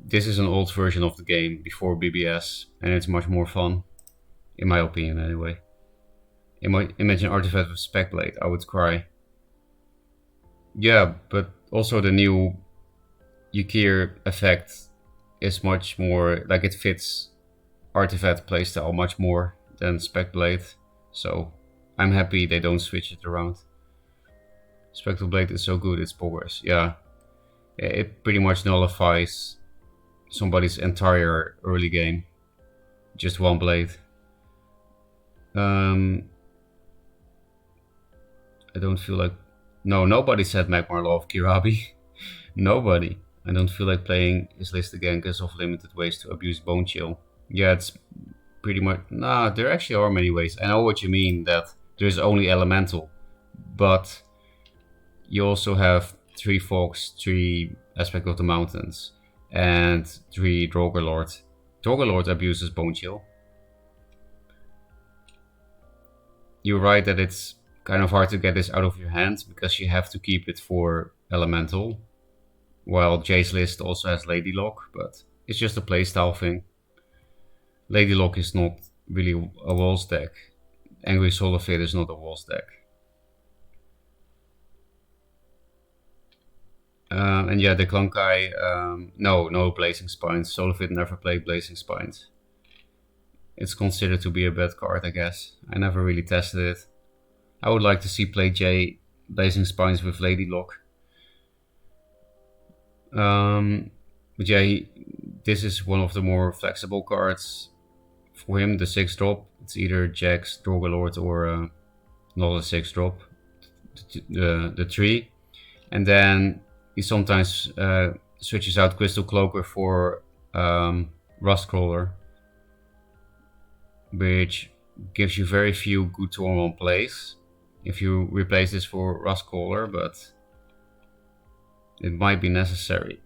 Speaker 1: This is an old version of the game before BBS, and it's much more fun, in my opinion, anyway. Imagine Artifact with Spec Blade, I would cry. Yeah, but also the new Ykir effect is much more, like it fits Artifact playstyle much more than Spec Blade, so I'm happy they don't switch it around. Spectral Blade is so good, it's progress, yeah. It pretty much nullifies somebody's entire early game. Just one blade. I don't feel like... No, nobody said Magmar Law Kirabi. Nobody. I don't feel like playing his list again because of limited ways to abuse Bone Chill. Yeah, it's pretty much... Nah, there actually are many ways. I know what you mean, that there's only Elemental. But you also have 3 Fox, 3 Aspect of the Mountains, and 3 Drogalord. Drogalord abuses Bone Chill. You're right that it's kind of hard to get this out of your hands because you have to keep it for Elemental. While Jay's list also has Lady Lock, but it's just a playstyle thing. Lady Lock is not really a walls deck. Angry Solifid is not a walls deck. And yeah, the Klonkai, no Blazing Spines. Solifid never played Blazing Spines. It's considered to be a bad card, I guess. I never really tested it. I would like to see play Jay Blazing Spines with Lady Lock. But yeah, this is one of the more flexible cards for him. The 6-drop. It's either Jax, Drogalord, or not a 6-drop. The 3. And then he sometimes switches out Crystal Cloaker for Rustcrawler, which gives you very few good turn 1 plays if you replace this for Rustcrawler, but it might be necessary.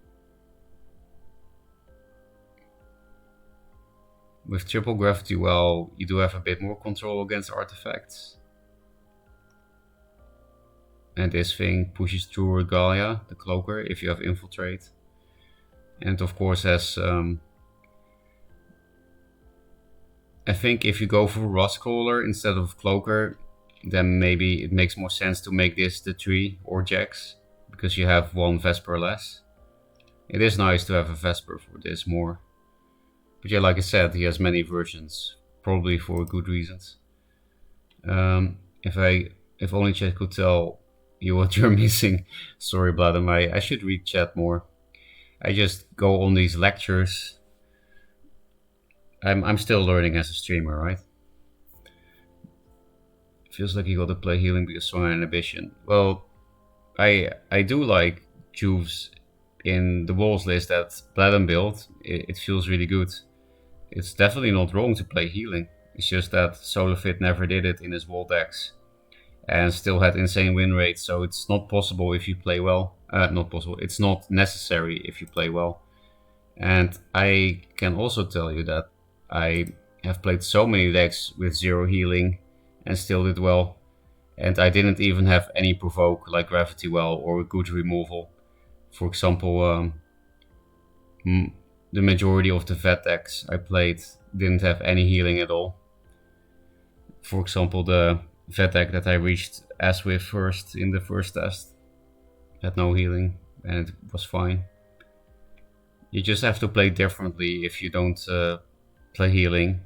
Speaker 1: With Triple Gravity Well, you do have a bit more control against artifacts. And this thing pushes through Regalia, the Cloaker, if you have Infiltrate. and of course has I think if you go for Rustcaller instead of Cloaker, then maybe it makes more sense to make this the 3 or Jax, because you have 1 Vesper less. It is nice to have a Vesper for this more. But yeah, like I said, he has many versions, probably for good reasons. If only chat could tell you what you're missing. Sorry, Bloodham, I should read chat more. I just go on these lectures. I'm still learning as a streamer, right? Feels like you gotta play healing because strong inhibition. Well, I do like Juves in the Wolves list that Bloodham built. It feels really good. It's definitely not wrong to play healing. It's just that Solofit never did it in his wall decks and still had insane win rates, so it's not possible if you play well. Not possible, it's not necessary if you play well. And I can also tell you that I have played so many decks with 0 healing and still did well. And I didn't even have any provoke like Gravity Well or good removal. For example, the majority of the vet decks I played didn't have any healing at all. For example, the vet deck that I reached as with first in the first test had no healing and it was fine. You just have to play differently if you don't play healing.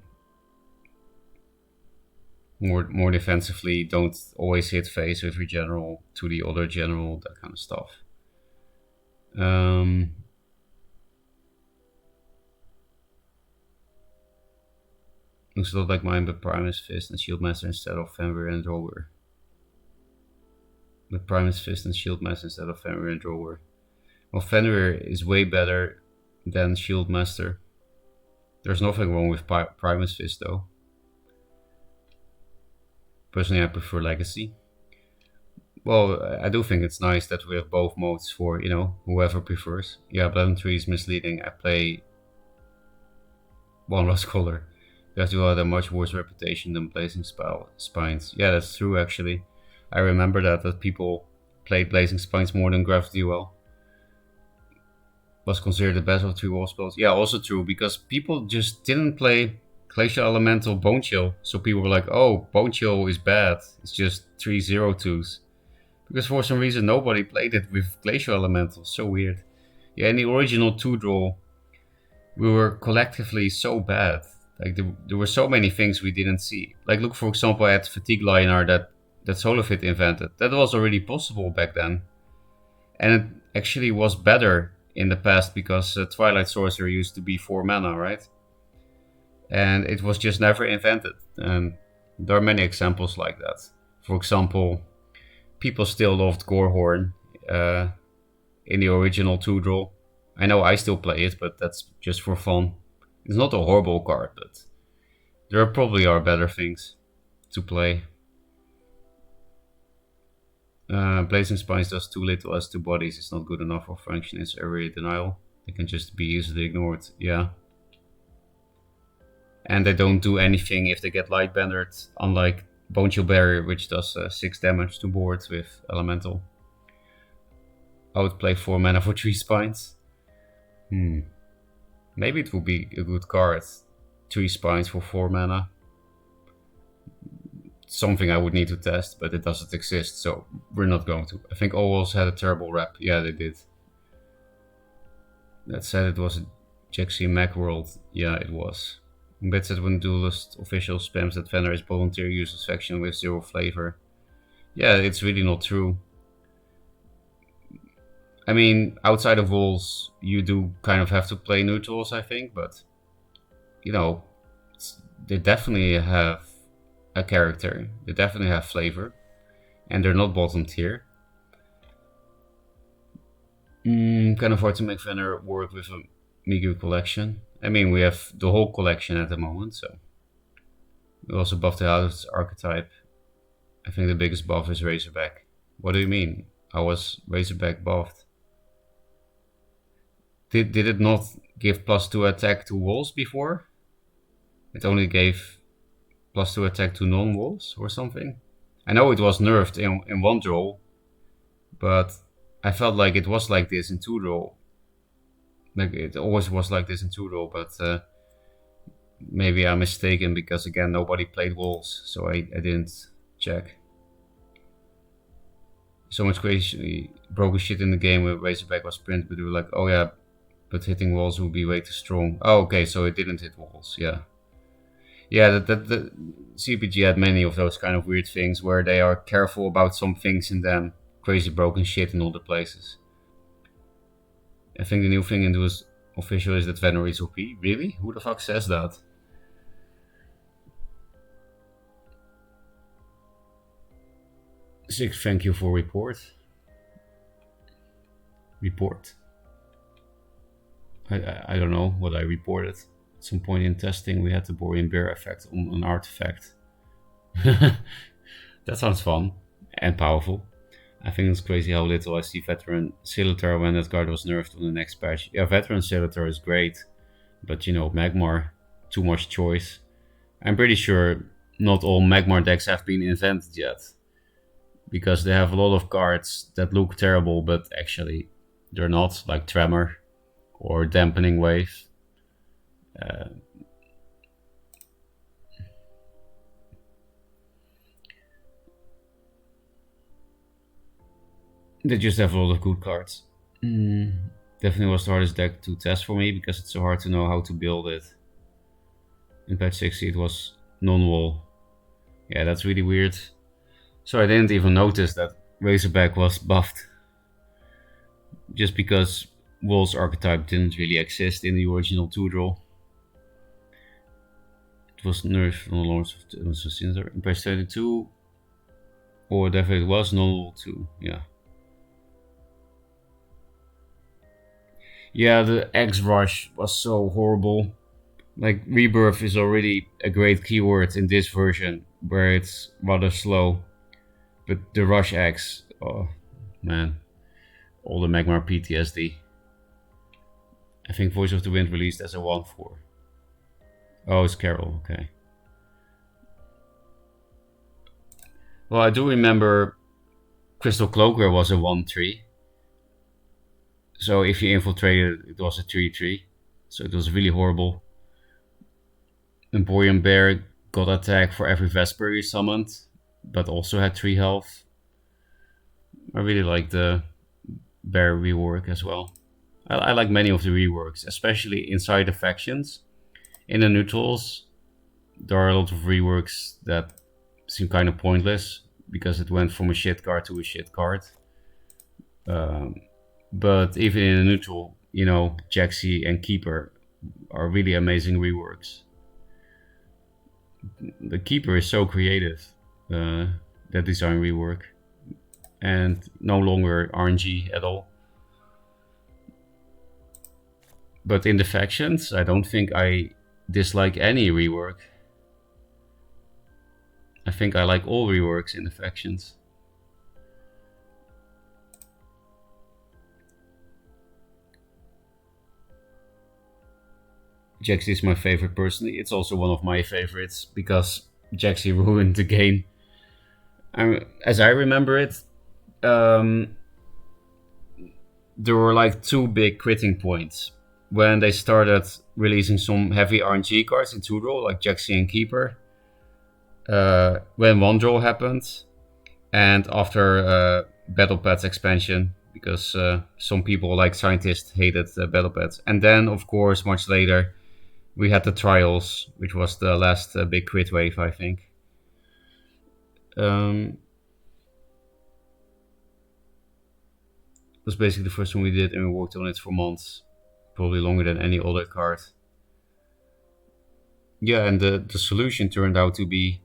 Speaker 1: More defensively, don't always hit face with your general to the other general, that kind of stuff. Looks a lot like mine, but Primus Fist and Shieldmaster instead of Fenrir and Drower. With Primus Fist and Shieldmaster instead of Fenrir and Drower. Well, Fenrir is way better than Shieldmaster. There's nothing wrong with Primus Fist though. Personally, I prefer Legacy. Well, I do think it's nice that we have both modes for, you know, whoever prefers. Yeah, Blood 3 is misleading. I play one Rustcaller. Gravity Well had a much worse reputation than Blazing Spines. Yeah, that's true actually. I remember that people played Blazing Spines more than Gravity Well. Was considered the best of 3 wall spells. Yeah, also true, because people just didn't play Glacial Elemental Bone Chill. So people were like, oh, Bone Chill is bad. It's just 3 0-2s. Because for some reason nobody played it with Glacial Elemental. So weird. Yeah, in the original 2-draw, we were collectively so bad. Like there were so many things we didn't see. Like look for example at Fatigue Liner that Solofit invented. That was already possible back then. And it actually was better in the past because Twilight Sorcerer used to be 4 mana, right? And it was just never invented. And there are many examples like that. For example, people still loved Gorehorn in the original 2-draw. I know I still play it, but that's just for fun. It's not a horrible card, but there probably are better things to play. Blazing Spines does too little as 2 bodies. It's not good enough for function. It's area denial. They can just be easily ignored. Yeah. And they don't do anything if they get light bandered, unlike Bone Chill Barrier, which does 6 damage to board with Elemental. I would play 4 mana for 3 Spines. Maybe it would be a good card. 3 Spines for 4 mana. Something I would need to test, but it doesn't exist, so we're not going to. I think Owls had a terrible rep. Yeah, they did. That said, it was a Jaxi Macworld. Yeah, it was. Bet said when Duelyst official spams that Fenrir is volunteer uses faction with 0 flavor. Yeah, it's really not true. I mean, outside of walls, you do kind of have to play neutrals, I think, but you know, they definitely have a character. They definitely have flavor, and they're not bottom tier. Kind of hard to make Fenrir work with a Migu collection. I mean, we have the whole collection at the moment, so we also buffed the house archetype. I think the biggest buff is Razorback. What do you mean? How was Razorback buffed? Did it not give +2 attack to walls before? It only gave +2 attack to non-walls or something? I know it was nerfed in 1 draw, but I felt like it was like this in 2 draw. Like it always was like this in Tudor, but maybe I'm mistaken because again nobody played walls, so I didn't check. So much crazy broken shit in the game where Razorback was sprint, but we were like, oh yeah, but hitting walls would be way too strong. Oh, okay, so it didn't hit walls, yeah. Yeah, the CPG had many of those kind of weird things where they are careful about some things and then crazy broken shit in all the places. I think the new thing in Duelyst official is that Venom is OP. Really? Who the fuck says that? Six, thank you for report. Report. I don't know what I reported. At some point in testing, we had the Borean Bear effect on an artifact. That sounds fun and powerful. I think it's crazy how little I see Veteran Scimitar when that card was nerfed on the next patch. Yeah, Veteran Scimitar is great, but you know, Magmar, too much choice. I'm pretty sure not all Magmar decks have been invented yet, because they have a lot of cards that look terrible, but actually they're not, like Tremor or Dampening Wave. They just have a lot of good cards. Definitely was the hardest deck to test for me because it's so hard to know how to build it. In patch 60 it was non-wall. Yeah, that's really weird. So I didn't even notice that Razorback was buffed. Just because Wall's archetype didn't really exist in the original 2-draw. It was nerfed on the launch of the Cinder in patch 32. Or definitely it was non-wall too, yeah. Yeah, the X Rush was so horrible. Like, Rebirth is already a great keyword in this version, where it's rather slow. But the Rush X, oh man. All the Magmar PTSD. I think Voice of the Wind released as a 1-4. Oh, it's Carol, okay. Well, I do remember Crystal Cloaker was a 1-3. So if you infiltrated, it was a 3-3. So it was really horrible. Emporium Bear got attack for every Vesper you summoned, but also had 3 health. I really like the Bear rework as well. I like many of the reworks, especially inside the factions. In the neutrals, there are a lot of reworks that seem kind of pointless because it went from a shit card to a shit card. But even in a neutral, you know, Jaxi and Keeper are really amazing reworks. The Keeper is so creative, that design rework, and no longer RNG at all. But in the factions, I don't think I dislike any rework. I think I like all reworks in the factions. Jaxi is my favorite personally. It's also one of my favorites because Jaxi ruined the game. As I remember it, there were like 2 big quitting points when they started releasing some heavy RNG cards in 2-draw, like Jaxi and Keeper. When 1-draw happened, and after Battle Pads expansion, because some people, like scientists, hated Battle Pads. And then, of course, much later, we had the Trials, which was the last big quit wave, I think. It was basically the first one we did, and we worked on it for months. Probably longer than any other card. Yeah, and the solution turned out to be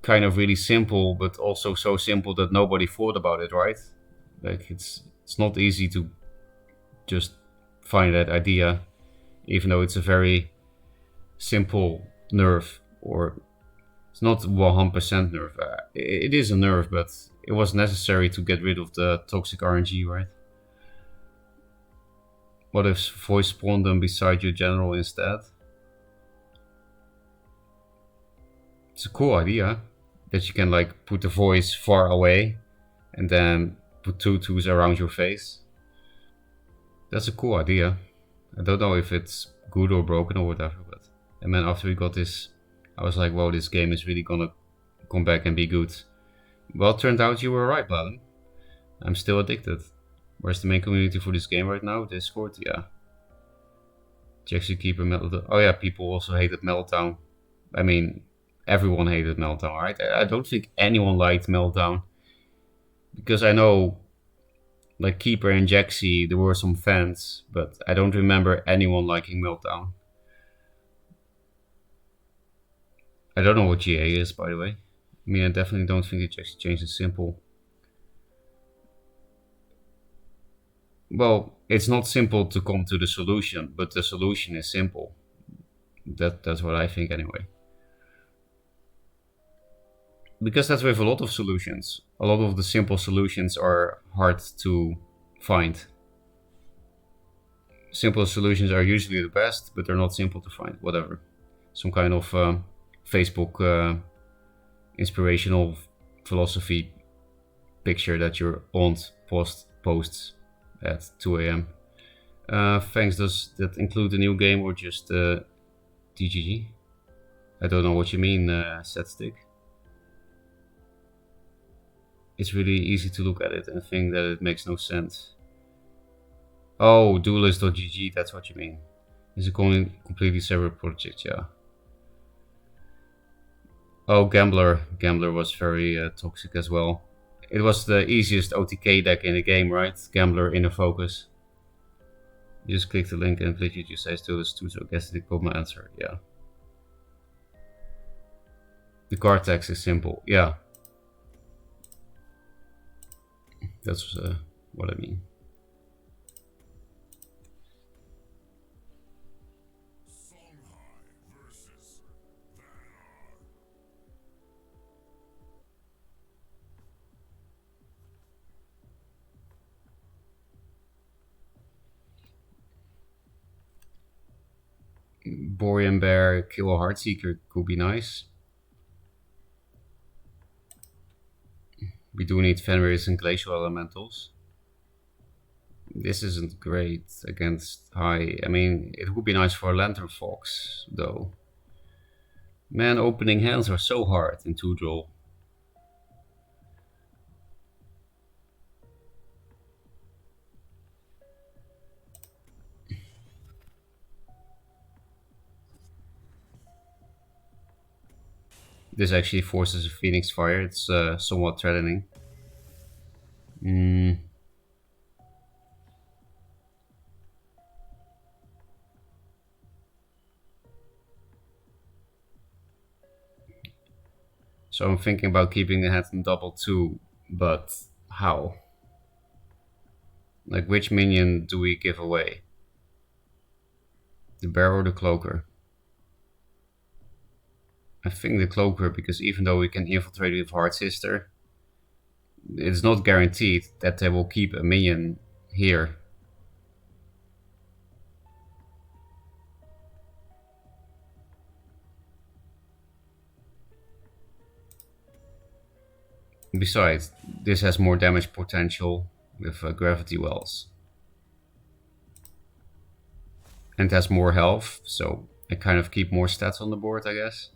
Speaker 1: kind of really simple, but also so simple that nobody thought about it, right? Like, it's not easy to just find that idea, even though it's a very simple nerf, or it's not 100% nerf. It is a nerf, but it was necessary to get rid of the toxic RNG, right? What if voice spawned them beside your general instead? It's a cool idea that you can like put the voice far away and then put 2/2s around your face. That's a cool idea. I don't know if it's good or broken or whatever, but and then after we got this, I was like, "Wow, this game is really gonna come back and be good." Well, it turned out you were right, Baden. I'm still addicted. Where's the main community for this game right now? Discord, yeah. Jackson Keeper Meltdown. Oh yeah, people also hated Meltdown. I mean, everyone hated Meltdown, right? I don't think anyone liked Meltdown. Because I know, like Keeper and Jaxie, there were some fans, but I don't remember anyone liking Meltdown. I don't know what GA is, by the way. I mean, I definitely don't think that Jaxie Change is simple. Well, it's not simple to come to the solution, but the solution is simple. That's what I think anyway. Because that's with a lot of solutions. A lot of the simple solutions are hard to find. Simple solutions are usually the best, but they're not simple to find. Whatever. Some kind of Facebook inspirational philosophy picture that your aunt posts at 2 a.m. Thanks. Does that include the new game or just DGG? I don't know what you mean, Setstick. It's really easy to look at it and think that it makes no sense. Oh, Duelyst.gg, that's what you mean. It's a completely separate project, yeah. Oh, Gambler. Gambler was very toxic as well. It was the easiest OTK deck in the game, right? Gambler Inner Focus. You just click the link and literally you say Duelyst II, so I guess it got my answer, yeah. The card text is simple, yeah. That's what I mean. Borean Bear, kill a Heartseeker could be nice. We do need Fenris and Glacial Elementals. This isn't great against high. I mean, it would be nice for a Lantern Fox, though. Man, opening hands are so hard in 2-draw. This actually forces a Phoenix Fire. It's somewhat threatening. So I'm thinking about keeping the hand in double too, but how? Like, which minion do we give away? The Bear or the Cloaker? I think the Cloaker, because even though we can infiltrate with Heart Sister, it's not guaranteed that they will keep a minion here. Besides, this has more damage potential with Gravity Wells. And has more health, so I kind of keep more stats on the board, I guess.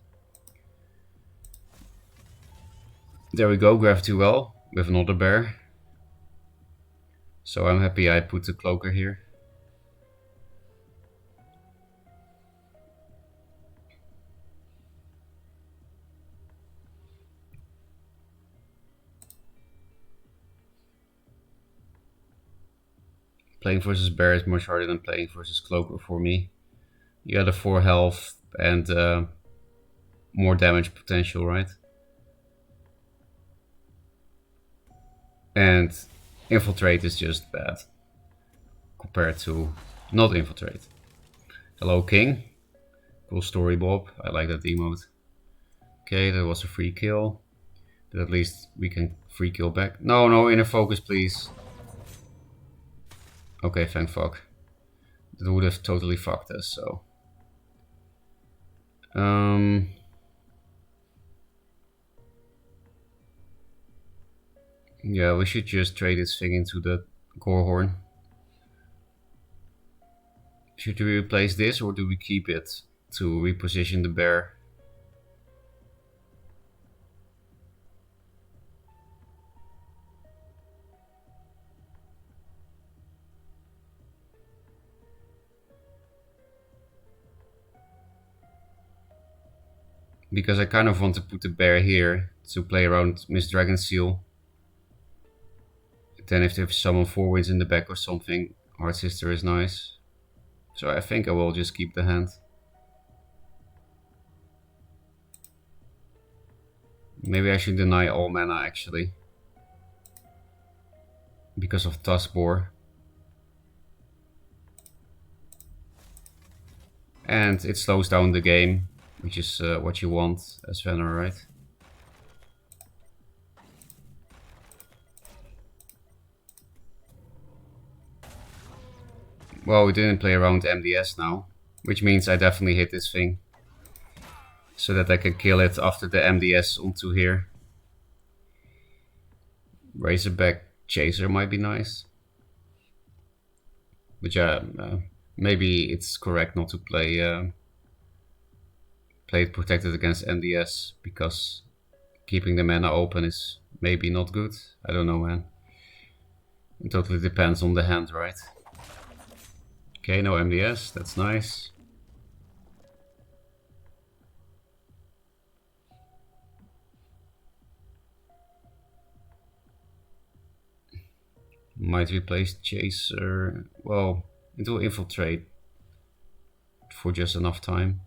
Speaker 1: There we go, Gravity Well with another bear. So I'm happy I put the Cloaker here. Playing versus bear is much harder than playing versus Cloaker for me. You got a 4 health and more damage potential, right? And infiltrate is just bad compared to not infiltrate. Hello, King. Cool story, Bob. I like that emote. Okay, that was a free kill. But at least we can free kill back. No, no, inner focus, please. Okay, thank fuck. That would have totally fucked us, so. Yeah, we should just trade this thing into the Gorehorn. Should we replace this or do we keep it to reposition the bear? Because I kind of want to put the bear here to play around Miss Dragon Seal. Then if there's someone 4 wins in the back or something, Hard Sister is nice. So I think I will just keep the hand. Maybe I should deny all mana actually. Because of Tuskbore. And it slows down the game, which is what you want as Venner, right? Well, we didn't play around MDS now, which means I definitely hit this thing. So that I can kill it after the MDS onto here. Razorback Chaser might be nice. But yeah, maybe it's correct not to play play it protected against MDS, because keeping the mana open is maybe not good. I don't know, man. It totally depends on the hand, right? Okay, no MDS, that's nice. Might replace Chaser. Well, it will infiltrate for just enough time.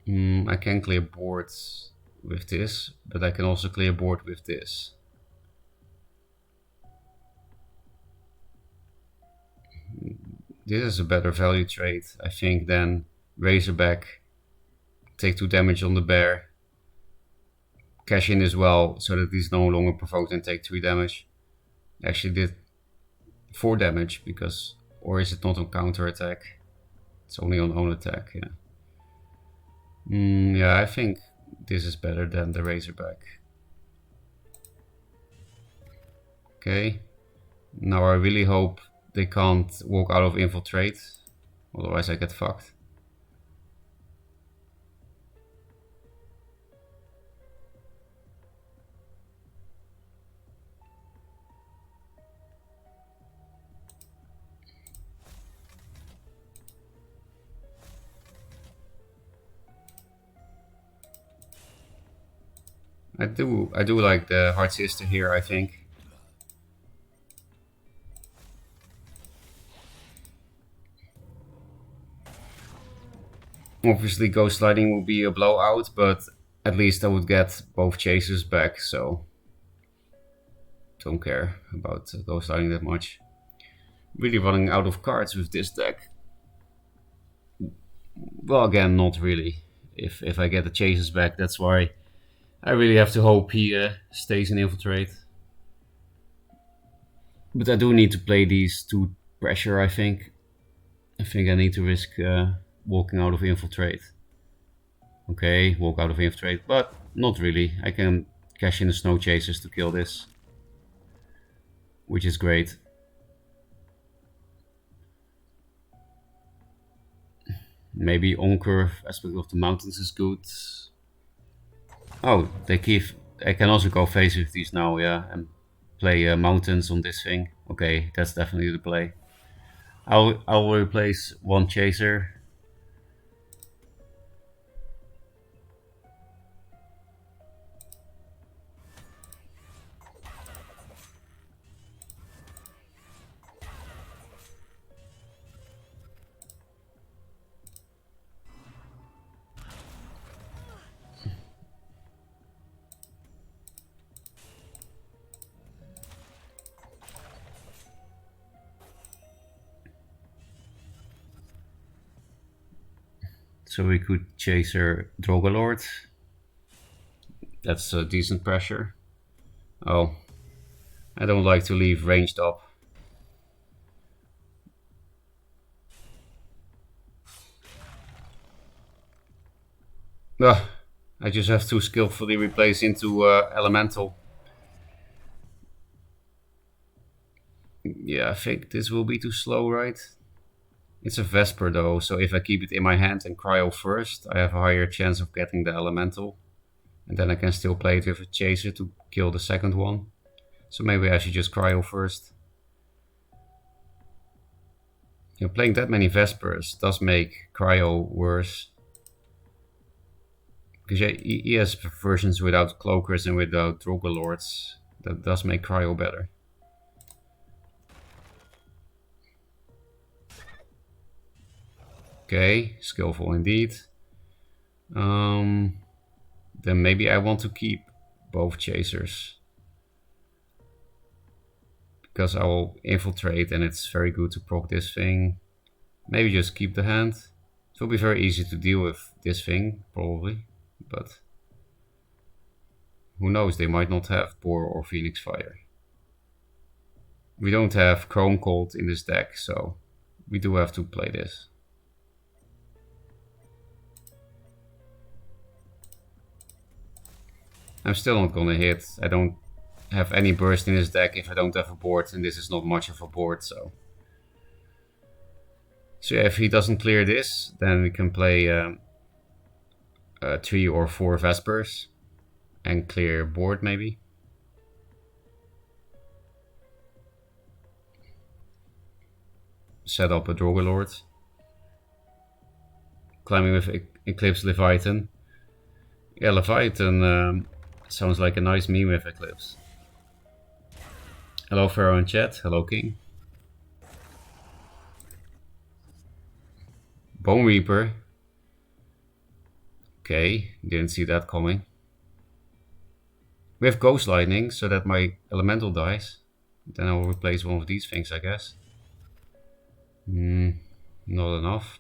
Speaker 1: I can clear boards with this, but I can also clear board with this. This is a better value trade, I think, than Razorback. Take 2 damage on the bear. Cash in as well, so that he's no longer provoked and take 3 damage. Actually did 4 damage, because... Or is it not on counter attack? It's only on own attack, yeah. Yeah, I think this is better than the Razorback. Okay. Now I really hope they can't walk out of infiltrate, otherwise I get fucked. I do like the Hard Sister here, I think. Obviously Ghost Sliding will be a blowout, but at least I would get both chasers back, so don't care about Ghost Sliding that much. Really running out of cards with this deck. Well, again, not really. If I get the chasers back, that's why I really have to hope he stays in infiltrate. But I do need to play these 2 pressure, I think. I think I need to risk walking out of infiltrate. Okay, walk out of infiltrate, but not really. I can cash in the snow chasers to kill this, which is great. Maybe on-curve aspect of the mountains is good. Oh, they keep... I can also go face with these now, yeah, and play mountains on this thing. Okay, that's definitely the play. I'll replace 1 chaser. So we could chaser Drogalord. That's a decent pressure. Oh, I don't like to leave ranged up. I just have to skillfully replace into Elemental. Yeah, I think this will be too slow, right? It's a Vesper though, so if I keep it in my hand and cryo first, I have a higher chance of getting the elemental. And then I can still play it with a chaser to kill the second one. So maybe I should just cryo first. You know, playing that many Vespers does make cryo worse. Because yeah, he has versions without cloakers and without Drogalords. That does make cryo better. Okay, skillful indeed. Then maybe I want to keep both chasers. Because I will infiltrate and it's very good to proc this thing. Maybe just keep the hand. It will be very easy to deal with this thing, probably. But who knows, they might not have Boar or Phoenix Fire. We don't have Chrome Cold in this deck, so we do have to play this. I'm still not gonna hit. I don't have any burst in this deck if I don't have a board, and this is not much of a board, so... So yeah, if he doesn't clear this, then we can play 3 or 4 Vespers and clear board maybe. Set up a Drogalord. Climbing with Eclipse Leviathan. Yeah, Leviathan sounds like a nice meme with Eclipse. Hello Pharaoh in chat, hello King. Bone Reaper. Okay, didn't see that coming. We have Ghost Lightning, so that my elemental dies. Then I'll replace one of these things, I guess. Not enough.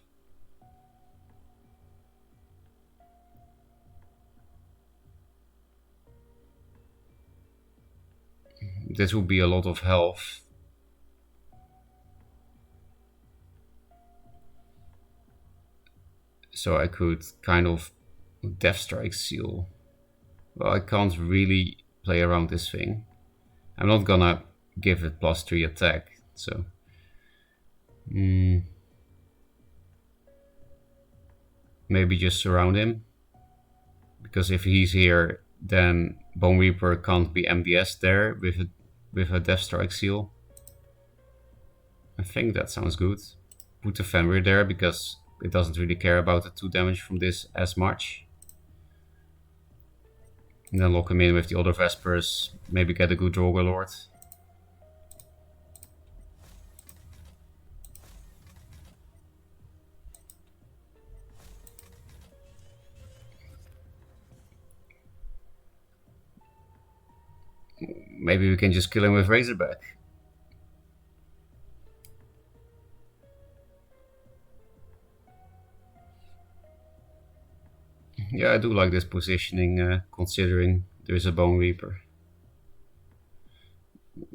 Speaker 1: This would be a lot of health. So I could kind of Death Strike Seal. Well, I can't really play around this thing. I'm not gonna give it +3 attack, so... Maybe just surround him. Because if he's here, then Bone Reaper can't be MDS there with a Death Strike Seal. I think that sounds good. Put the Fenrir there because it doesn't really care about the 2 damage from this as much. And then lock him in with the other Vespers, maybe get a good Drogalord. Maybe we can just kill him with Razorback. Yeah, I do like this positioning, considering there's a Bone Reaper.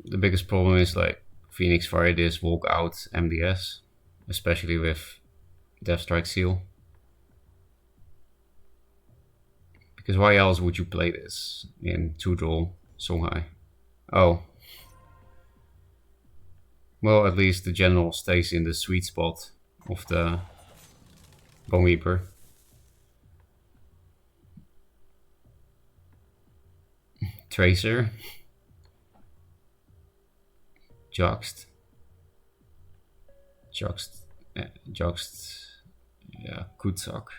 Speaker 1: The biggest problem is like Phoenix Fire this, walk out MDS, especially with Death Strike Seal. Because why else would you play this in 2-draw Songhai? Oh. Well, at least the general stays in the sweet spot of the Bone Reaper. Tracer. Juxt. Yeah, could suck.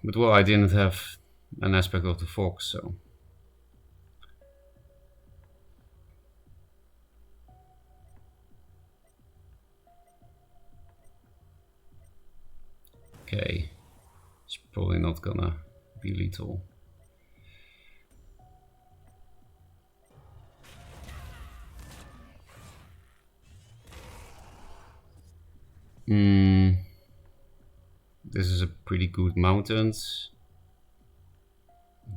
Speaker 1: But well, I didn't have an aspect of the Fox, so... Okay, it's probably not gonna be lethal. This is a pretty good mountains.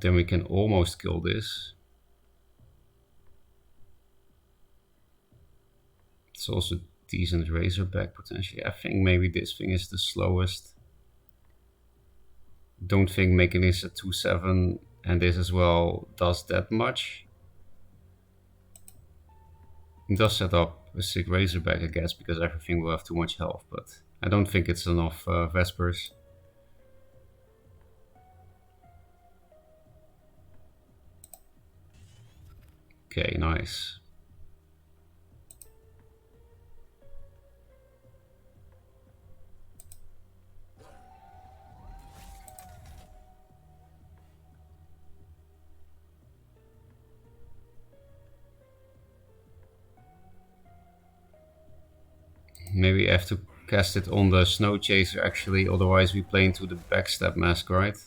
Speaker 1: Then we can almost kill this. It's also decent Razorback potentially. I think maybe this thing is the slowest. Don't think making this a 2/7 and this as well does that much. It does set up a sick Razorback, I guess, because everything will have too much health, but I don't think it's enough Vespers. Okay, nice. Maybe I have to cast it on the Snow Chaser actually, otherwise we play into the Backstab Mask, right?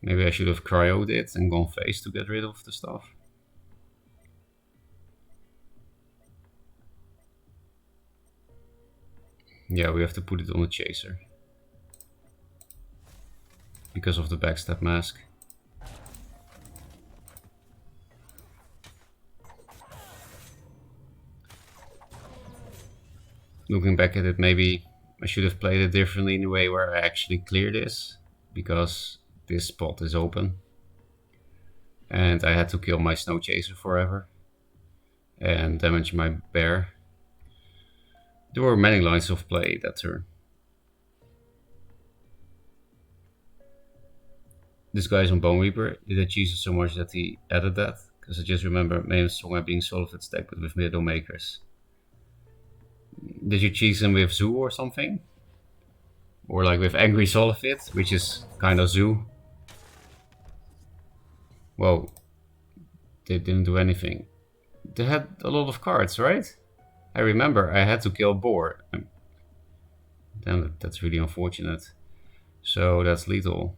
Speaker 1: Maybe I should have cryoed it and gone face to get rid of the stuff. Yeah, we have to put it on the Chaser. Because of the Backstab Mask. Looking back at it, maybe I should have played it differently in a way where I actually clear this, because this spot is open. And I had to kill my Snow Chaser forever and damage my bear. There were many lines of play that turn. This guy's on Bone Reaper. Did I cheese it so much that he added that? Because I just remember main song being Solid stack but with Middle Makers. Did you cheese him with Zoo or something? Or like with Angry Solifit, which is kind of Zoo? Whoa. They didn't do anything. They had a lot of cards, right? I remember I had to kill Boar. Damn, that's really unfortunate. So that's lethal.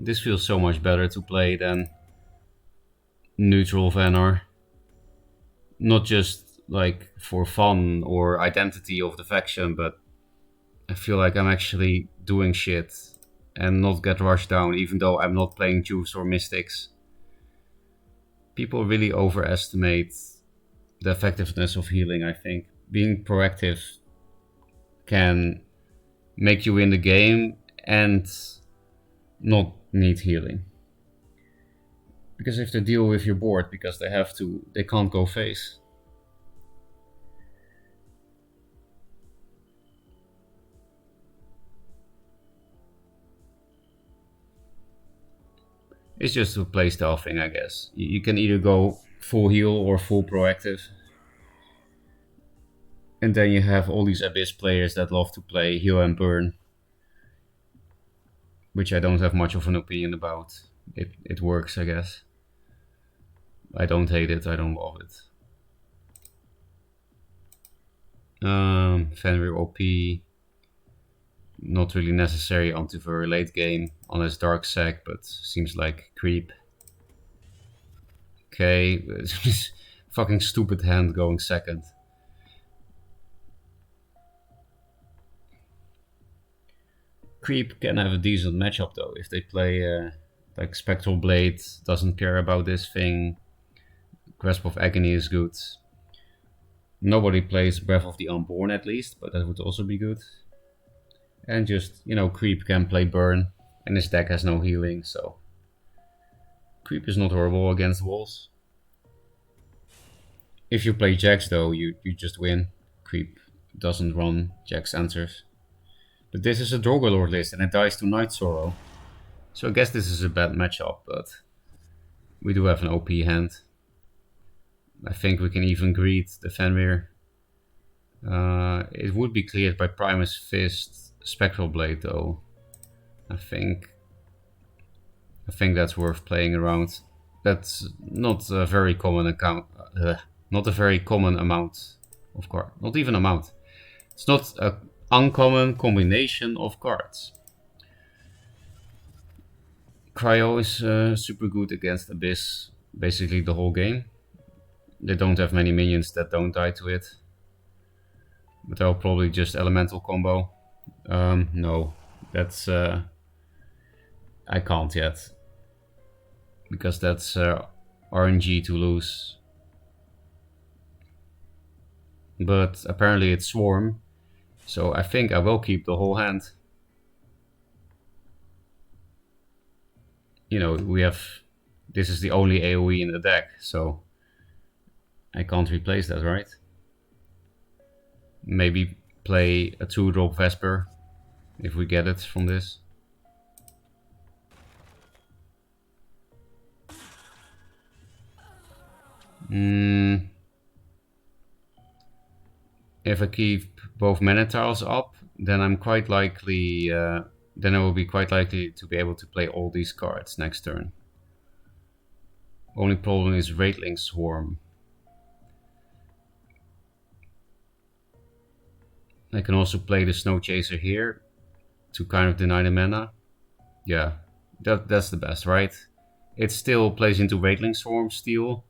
Speaker 1: This feels so much better to play than neutral Vanar. Not just like for fun or identity of the faction, but I feel like I'm actually doing shit and not get rushed down, even though I'm not playing Juice or Mystics. People really overestimate the effectiveness of healing, I think. Being proactive can make you win the game and not need healing. Because if they deal with your board because they have to, they can't go face. It's just a playstyle thing, I guess. You can either go full heal or full proactive. And then you have all these Abyss players that love to play heal and burn, which I don't have much of an opinion about. It works, I guess. I don't hate it, I don't love it. Fenrir OP. Not really necessary onto very late game, unless Dark Sack, but seems like creep. Okay, fucking stupid hand going second. Creep can have a decent matchup though, if they play like Spectral Blade, doesn't care about this thing. Grasp of Agony is good. Nobody plays Breath of the Unborn at least, but that would also be good. And just, you know, Creep can play Burn, and his deck has no healing, so Creep is not horrible against walls. If you play Jax though, you just win. Creep doesn't run Jax answers. But this is a Drogolord list and it dies to Night Sorrow. So I guess this is a bad matchup, but we do have an OP hand. I think we can even greet the Fenrir. It would be cleared by Primus Fist, Spectral Blade though. I think that's worth playing around. That's not a very common account. Not a very common amount of cards. Not even amount. It's not an uncommon combination of cards. Cryo is super good against Abyss basically the whole game. They don't have many minions that don't die to it. But I'll probably just elemental combo. No, that's I can't yet. Because that's RNG to lose. but apparently it's Swarm, so I think I will keep the whole hand. You know, we have, this is the only AoE in the deck, so I can't replace that, right? Maybe play a 2-drop Vesper if we get it from this. If I keep both mana tiles up, then I'm quite likely, then I will be quite likely to be able to play all these cards next turn. Only problem is Raidling Swarm. I can also play the Snow Chaser here to kind of deny the mana. Yeah, that's the best, right? It still plays into Raidling Swarm Steel,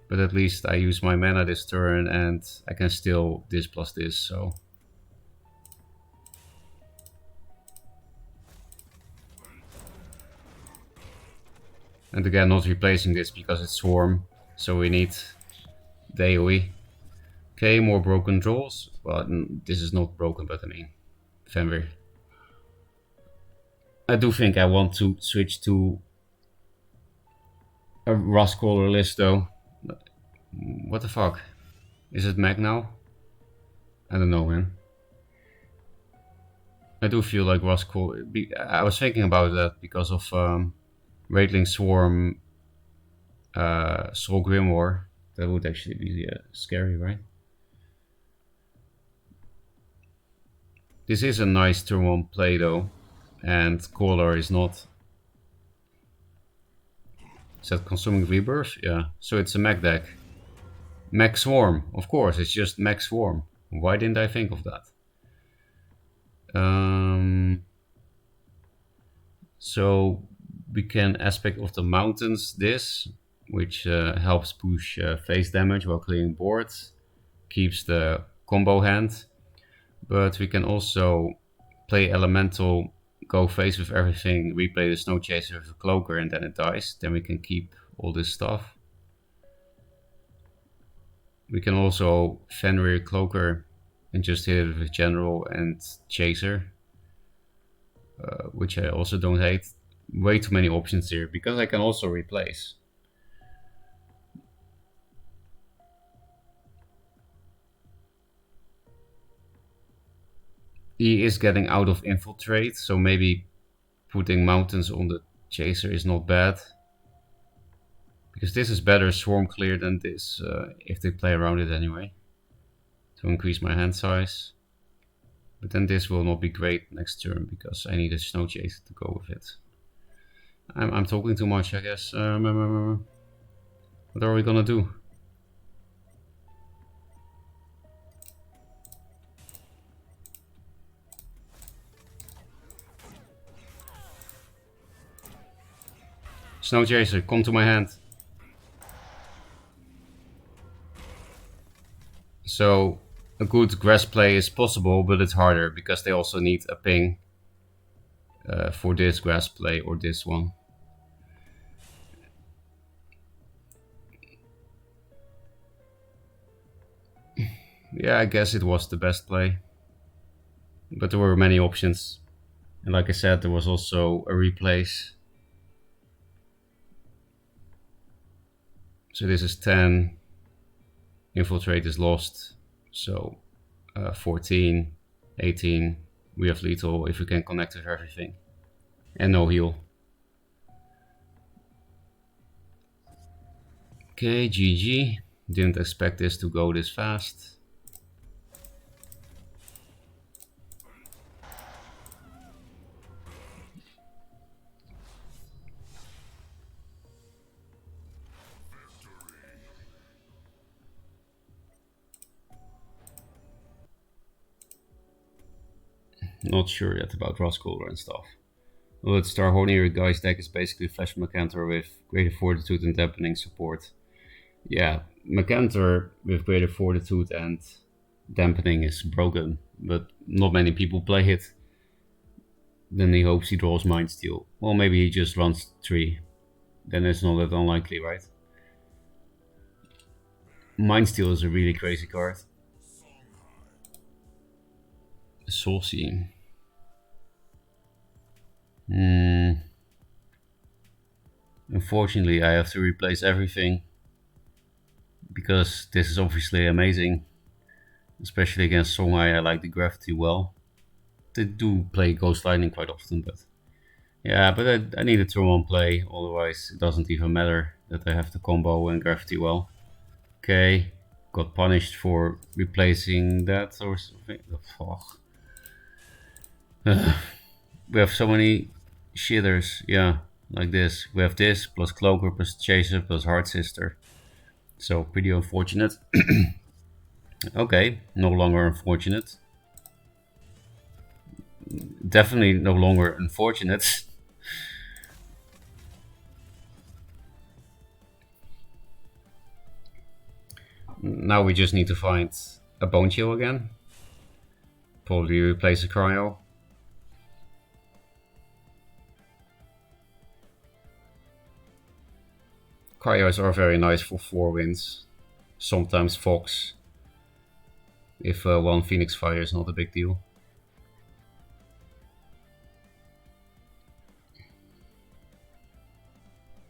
Speaker 1: but at least I use my mana this turn and I can still this plus this, so. And again, not replacing this because it's Swarm, so we need the AoE. Okay, more broken draws. Well, this is not broken, but I mean, Fenrir. I do think I want to switch to a Rustcaller list though. What the fuck? Is it Mag now? I don't know, man. I do feel like Rustcaller. I was thinking about that because of Raidling Swarm, Soul Grimoire. That would actually be scary, right? This is a nice turn 1 play though, and Caller is not. Is that Consuming Rebirth? Yeah, so it's a mech deck. Mech Swarm, of course, it's just Mech Swarm. Why didn't I think of that? So we can Aspect of the Mountains this, which helps push face damage while clearing boards, keeps the combo hand. But we can also play Elemental, go face with everything, replay the Snow Chaser with a Cloaker, and then it dies. Then we can keep all this stuff. We can also Fenrir Cloaker and just hit it with General and Chaser, which I also don't hate. Way too many options here, because I can also replace. He is getting out of Infiltrate, so maybe putting Mountains on the Chaser is not bad. Because this is better Swarm Clear than this, if they play around it anyway. To increase my hand size. But then this will not be great next turn, because I need a Snow Chaser to go with it. I'm talking too much, I guess. What are we gonna do? Snow Chaser, come to my hand. So a good grass play is possible, but it's harder because they also need a ping for this grass play or this one. Yeah, I guess it was the best play, but there were many options, and like I said, there was also a replace. So this is 10, Infiltrate is lost, so 14, 18, we have lethal if we can connect with everything, and no heal. Okay, GG, didn't expect this to go this fast. Not sure yet about Rustcaller and stuff. Well, let's start holding your guy's deck is basically Flash Macantor with greater fortitude and dampening support. Yeah, Macantor with greater fortitude and dampening is broken, but not many people play it. Then he hopes he draws Mind Steal. Well, maybe he just runs 3. Then it's not that unlikely, right? Mind Steal is a really crazy card. Saucy. Unfortunately, I have to replace everything because this is obviously amazing, especially against Songhai. I like the gravity well. They do play Ghost Lightning quite often, but yeah, but I need a turn 1 play, otherwise it doesn't even matter that I have the combo and gravity well. Okay, got punished for replacing that or something. Oh, fuck. We have so many shitters, yeah, like this. We have this plus Cloaker plus Chaser plus Heart Sister. So pretty unfortunate. Okay, no longer unfortunate. Definitely no longer unfortunate. Now we just need to find a Bone Chill again. Probably replace a Cryo. Cryos are very nice for 4 wins. Sometimes Fox. If 1 Phoenix Fire is not a big deal.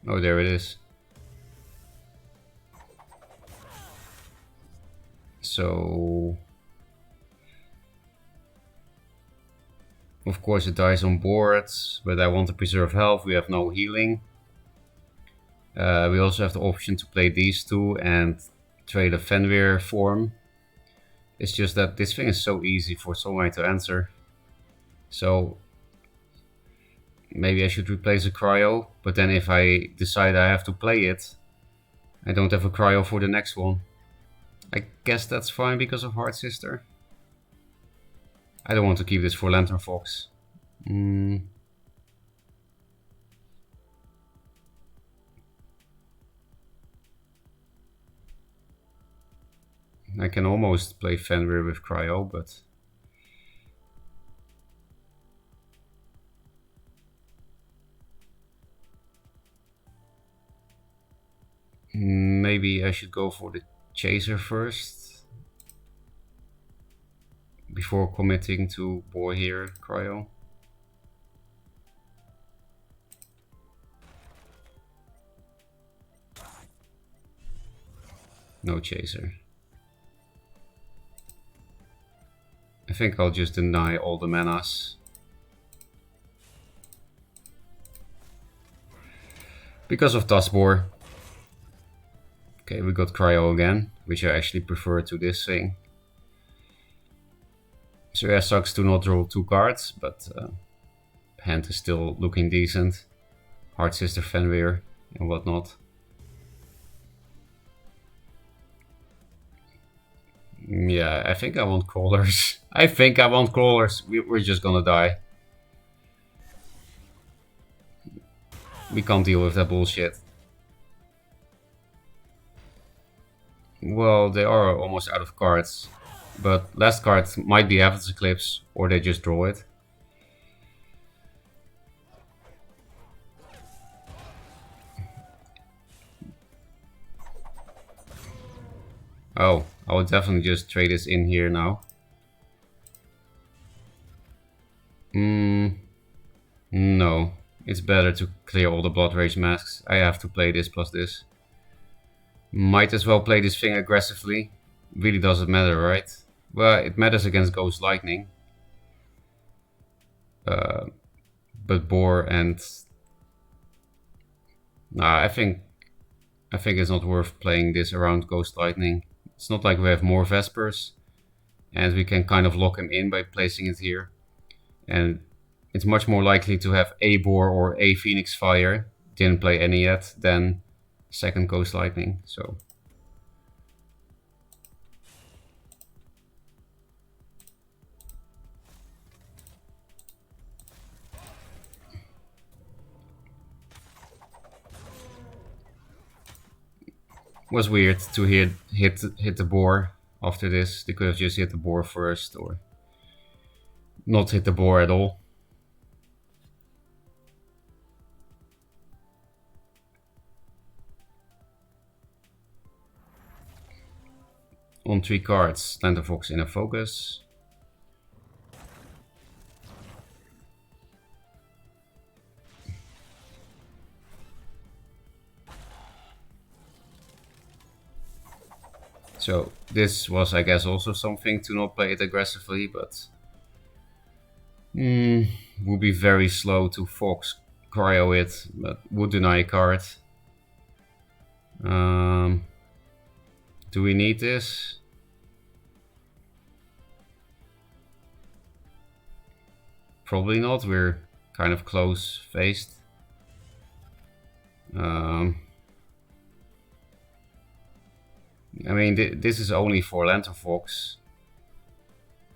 Speaker 1: Oh, there it is. So, of course it dies on board, but I want to preserve health. We have no healing. We also have the option to play these two and trade a Fenrir form. It's just that this thing is so easy for Songhai to answer. So maybe I should replace a Cryo, but then if I decide I have to play it, I don't have a Cryo for the next one. I guess that's fine because of Heart Sister. I don't want to keep this for Lantern Fox. I can almost play Fenrir with Cryo, but maybe I should go for the Chaser first before committing to Boar here, Cryo. No Chaser. I think I'll just deny all the manas. Because of Duskboar. Okay, we got Cryo again, which I actually prefer to this thing. So yeah, sucks to not draw 2 cards, but hand is still looking decent. Heart Sister Fenrir and whatnot. Yeah, I think I want crawlers. I think I want crawlers. We're just gonna die. We can't deal with that bullshit. Well, they are almost out of cards. But last card might be Heaven's Eclipse, or they just draw it. Oh, I would definitely just trade this in here now. No. It's better to clear all the Blood Rage masks. I have to play this plus this. Might as well play this thing aggressively. Really doesn't matter, right? Well, it matters against Ghost Lightning. But Boar and... Nah, I think it's not worth playing this around Ghost Lightning. It's not like we have more Vespers. And we can kind of lock him in by placing it here. And it's much more likely to have a Boar or a Phoenix Fire, didn't play any yet, than second Ghost Lightning, so. Was weird to hit the Boar after this. They could have just hit the Boar first or not hit the Boar at all. On 3 cards, Lantern Fox in a focus. So this was, I guess, also something to not play it aggressively, but would be very slow to Fox cryo it, but would deny a card. Do we need this? Probably not, we're kind of close faced. I mean, this is only for Lantern Fox,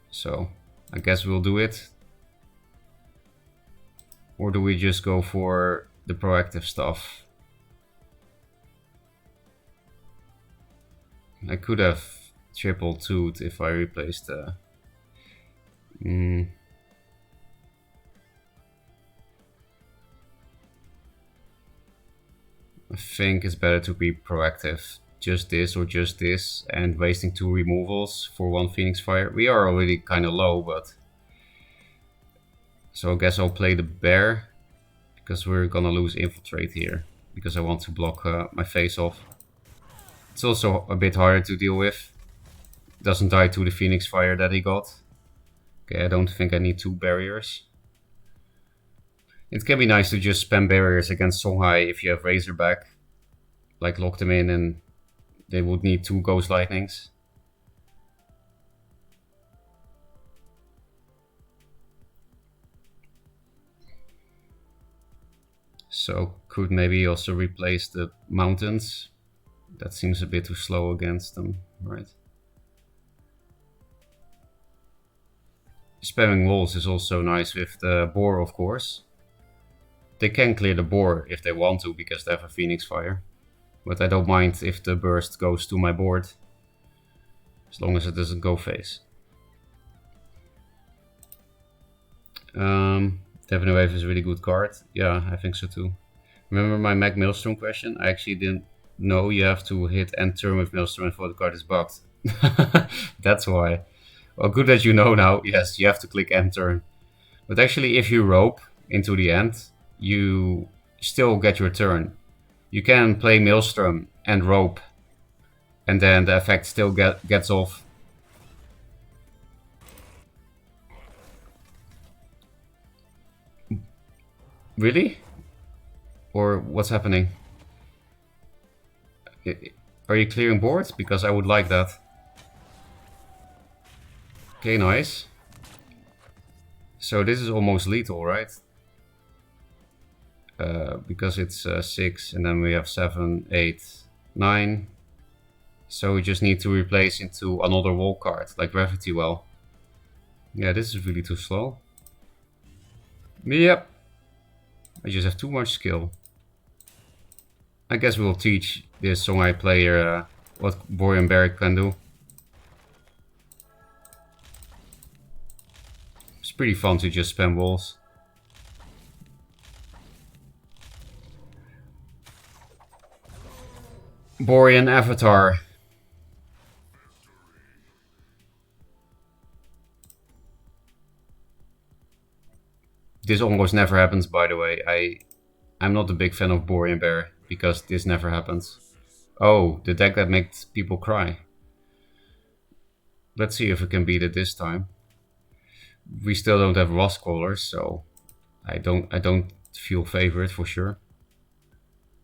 Speaker 1: so I guess we'll do it. Or do we just go for the proactive stuff? I could have triple tooth if I replaced the... I think it's better to be proactive. Just this or just this, and wasting 2 removals for 1 Phoenix Fire. We are already kind of low, but... So I guess I'll play the bear, because we're gonna lose infiltrate here, because I want to block my face off. It's also a bit harder to deal with. Doesn't die to the Phoenix Fire that he got. Okay, I don't think I need 2 barriers. It can be nice to just spam barriers against Songhai if you have Razorback. Like lock them in and they would need 2 Ghost Lightnings. So could maybe also replace the mountains. That seems a bit too slow against them, right? Spamming walls is also nice with the boar, of course. They can clear the boar if they want to, because they have a Phoenix Fire. But I don't mind if the burst goes to my board, as long as it doesn't go face. Devon Wave is a really good card. Yeah, I think so too. Remember my Mag Maelstrom question? I actually didn't know you have to hit end turn with Maelstrom before the card is bugged. That's why. Well, good that you know now. Yes, you have to click end turn. But actually, if you rope into the end, you still get your turn. You can play Maelstrom and rope, and then the effect still gets off. Really? Or what's happening? Are you clearing boards? Because I would like that. Okay, nice. So this is almost lethal, right? Because it's 6 and then we have 7, 8, 9. So we just need to replace into another wall card, like Gravity Well. Yeah, this is really too slow. Yep. I just have too much skill. I guess we'll teach this Songhai player what Borean Barrack can do. It's pretty fun to just spam walls. Borean Avatar. This almost never happens, by the way. I'm not a big fan of Borean Bear, because this never happens. Oh, the deck that makes people cry. Let's see if we can beat it this time. We still don't have Rust Callers, so I don't feel favored for sure.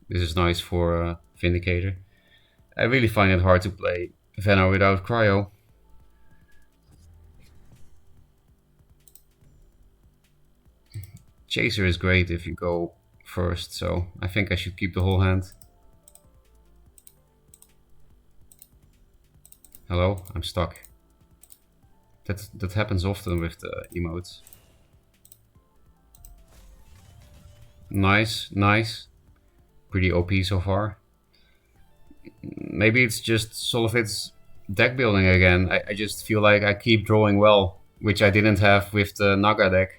Speaker 1: This is nice for Vindicator. I really find it hard to play Venom without Cryo. Chaser is great if you go first, so I think I should keep the whole hand. Hello, I'm stuck. That happens often with the emotes. Nice, nice. Pretty OP so far. Maybe it's just Solifid's deck building again. I just feel like I keep drawing well, which I didn't have with the Naga deck.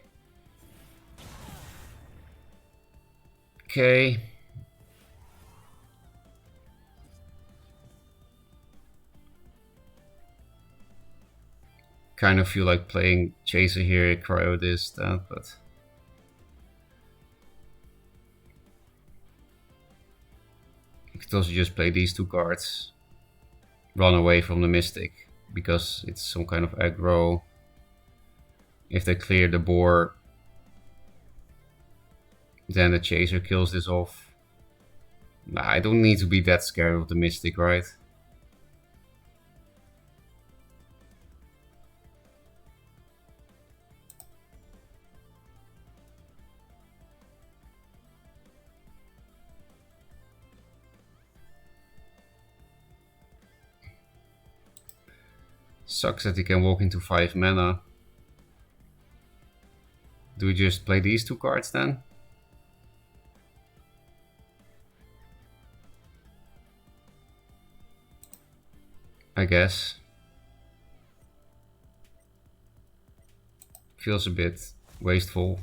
Speaker 1: Okay. Kind of feel like playing Chaser here, Cryo this, that, but... I could also just play these 2 cards. run away from the Mystic because it's some kind of aggro. If they clear the boar, then the Chaser kills this off. Nah, I don't need to be that scared of the Mystic, right? Sucks that he can walk into 5 mana. Do we just play these 2 cards then? I guess. Feels a bit wasteful.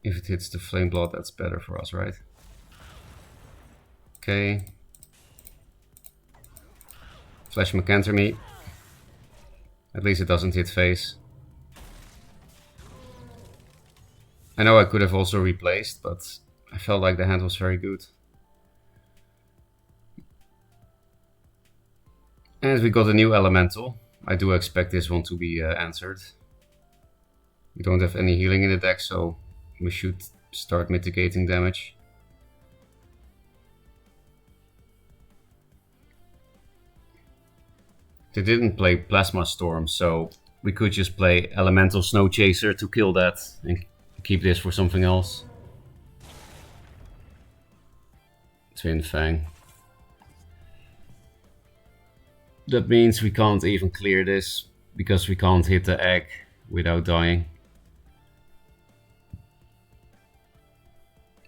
Speaker 1: If it hits the Flame Blood, that's better for us, right? Okay. Flash Macanthermy. At least it doesn't hit face. I know I could have also replaced, but I felt like the hand was very good. And we got a new Elemental. I do expect this one to be answered. We don't have any healing in the deck, so we should start mitigating damage. They didn't play Plasma Storm, so we could just play Elemental Snow Chaser to kill that and keep this for something else. Twin Fang. That means we can't even clear this, because we can't hit the egg without dying.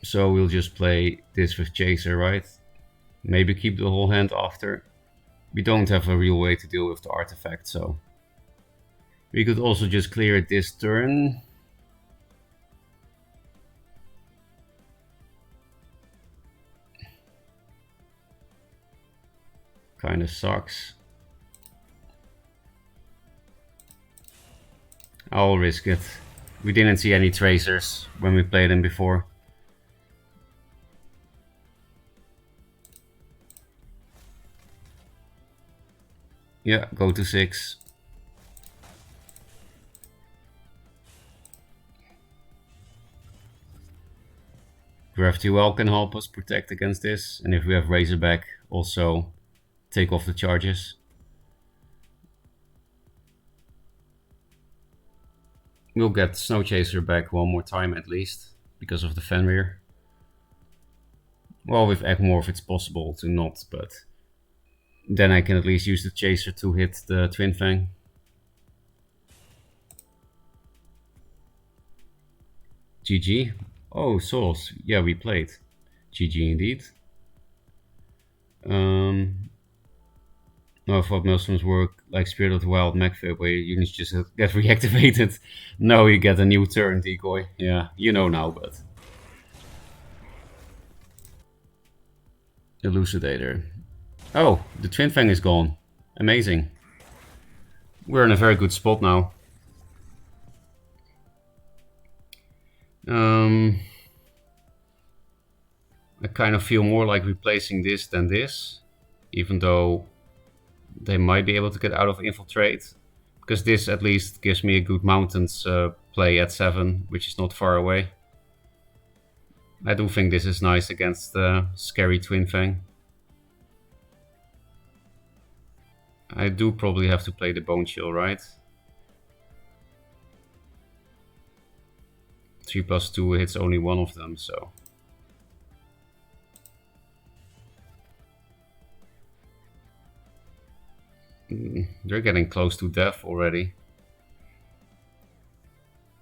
Speaker 1: So we'll just play this with Chaser, right? Maybe keep the whole hand after. We don't have a real way to deal with the artifact, so... We could also just clear it this turn. Kinda sucks. I'll risk it. We didn't see any tracers when we played them before. Yeah, go to 6. Gravity Well can help us protect against this, and if we have Razorback, also take off the charges. We'll get Snow Chaser back one more time at least, because of the Fenrir. Well, with Egmorph it's possible to not, but then I can at least use the Chaser to hit the Twin Fang. GG. Oh, Souls. Yeah, we played. GG indeed. No, I thought Maelstroms work like Spirit of the Wild Macfib, where units just get reactivated. No, you get a new turn decoy. Yeah, you know now, but... Elucidator. Oh, the Twin Fang is gone. Amazing. We're in a very good spot now. I kind of feel more like replacing this than this, even though they might be able to get out of Infiltrate, because this at least gives me a good Mountains play at 7, which is not far away. I do think this is nice against the scary Twin Fang. I do probably have to play the Bone Chill, right? 3+2 hits only one of them, so... They're getting close to death already.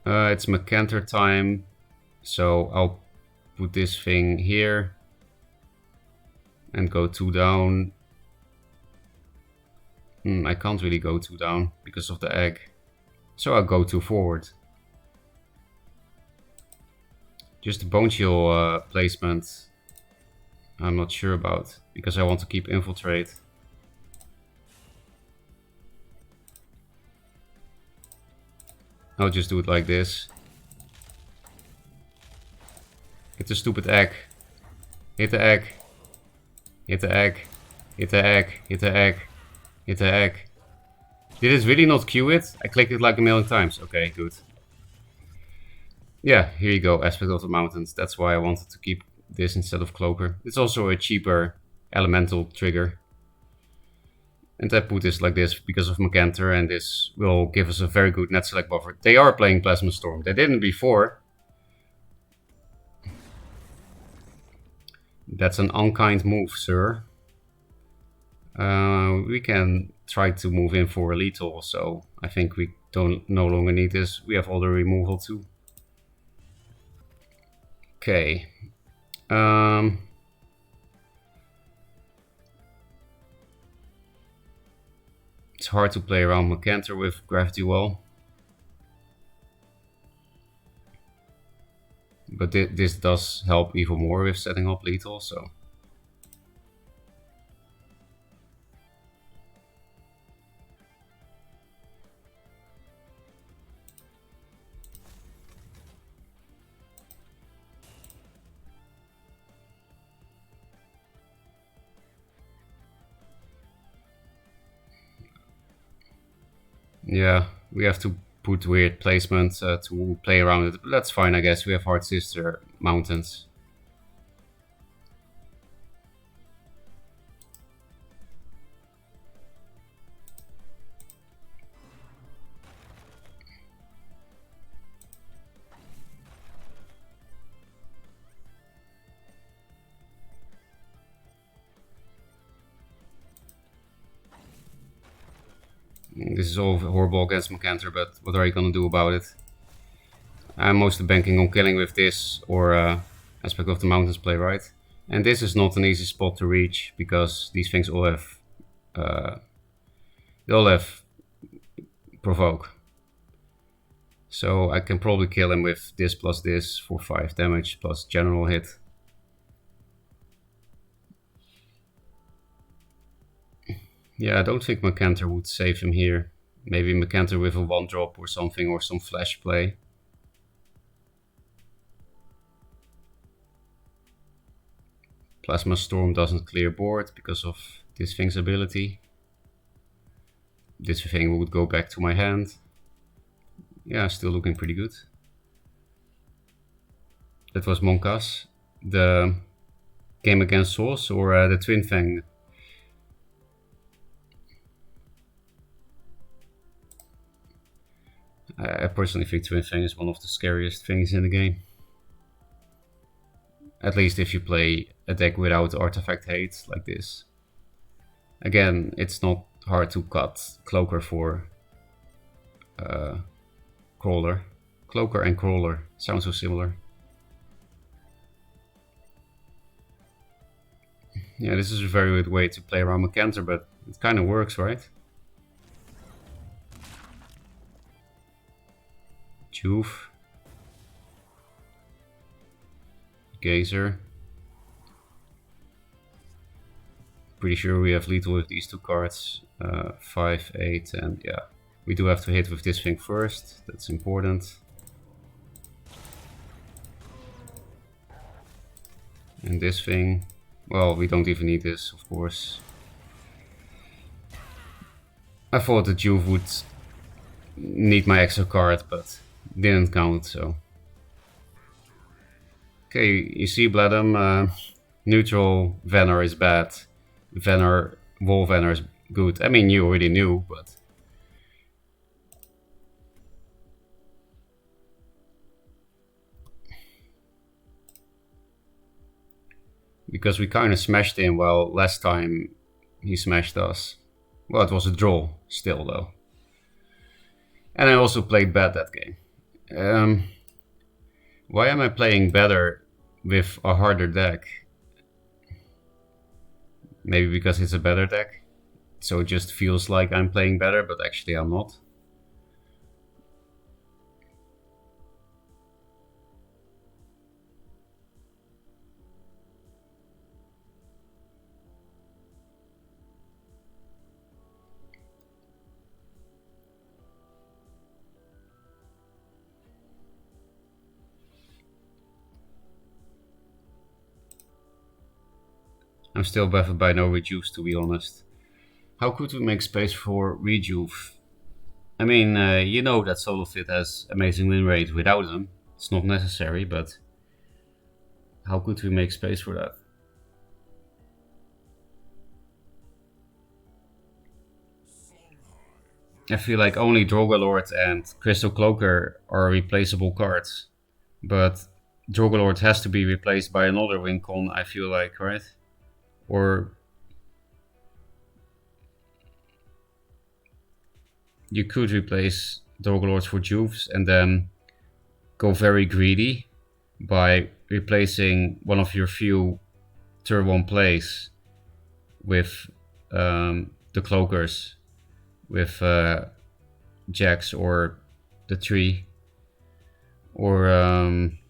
Speaker 1: It's Macanter time, so I'll put this thing here and go 2 down. I can't really go 2 down because of the egg, so I'll go 2 forward. Just the Bone Chill placement I'm not sure about, because I want to keep Infiltrate. I'll just do it like this. Hit the stupid egg. Hit the egg. Hit the egg. Hit the egg. Hit the egg. Hit the egg. Did it really not queue it? I clicked it like a million times. Okay, good. Yeah, here you go. Aspect of the Mountains. That's why I wanted to keep this instead of Cloaker. It's also a cheaper elemental trigger. And I put this like this because of Macantor, and this will give us a very good net select buffer. They are playing Plasma Storm. They didn't before. That's an unkind move, sir. We can try to move in for a lethal, so I think we don't no longer need this. We have all the removal too. Okay. It's hard to play around Macantor with Gravity Well. But this does help even more with setting up lethal, so... Yeah, we have to put weird placement to play around it, but that's fine, I guess. We have Hard Sister Mountains. This is all horrible against Macantor, but what are you gonna do about it? I'm mostly banking on killing with this or Aspect of the Mountains play, right? And this is not an easy spot to reach because these things all have they all have provoke. So I can probably kill him with this plus this for 5 damage plus general hit. Yeah, I don't think Macantor would save him here. Maybe Macantor with a 1-drop or something, or some flash play. Plasma Storm doesn't clear board because of this thing's ability. This thing would go back to my hand. Yeah, still looking pretty good. That was Monkas. The game against Sauce or the Twin Fang? I personally think Twin Fang is one of the scariest things in the game. At least if you play a deck without Artifact Hate like this. Again, it's not hard to cut Cloaker for Crawler. Cloaker and Crawler sound so similar. Yeah, this is a very good way to play around Macantor, but it kind of works, right? Juve. Gazer. Pretty sure we have lethal with these two cards. 5, 8, and yeah. We do have to hit with this thing first. That's important. And this thing. Well, we don't even need this, of course. I thought the Juve would need my extra card, but didn't count, so. Okay, you see, Bladum, neutral Venar is bad. Venar, Wall Venar is good. I mean, you already knew, but. Because we kind of smashed him, while last time he smashed us. Well, it was a draw, still, though. And I also played bad that game. Why am I playing better with a harder deck? Maybe because it's a better deck. So it just feels like I'm playing better, but actually I'm not. I'm still baffled by no rejuves, to be honest. How could we make space for rejuve? I mean, you know that solo fit has amazing win rate without them. It's not necessary, but how could we make space for that? I feel like only Drogalord and Crystal Cloaker are replaceable cards. But Drogalord has to be replaced by another win con, I feel like, right? Or you could replace Drogalord for Juves and then go very greedy by replacing one of your few turn 1 plays with the Cloakers, with Jax or the tree. Or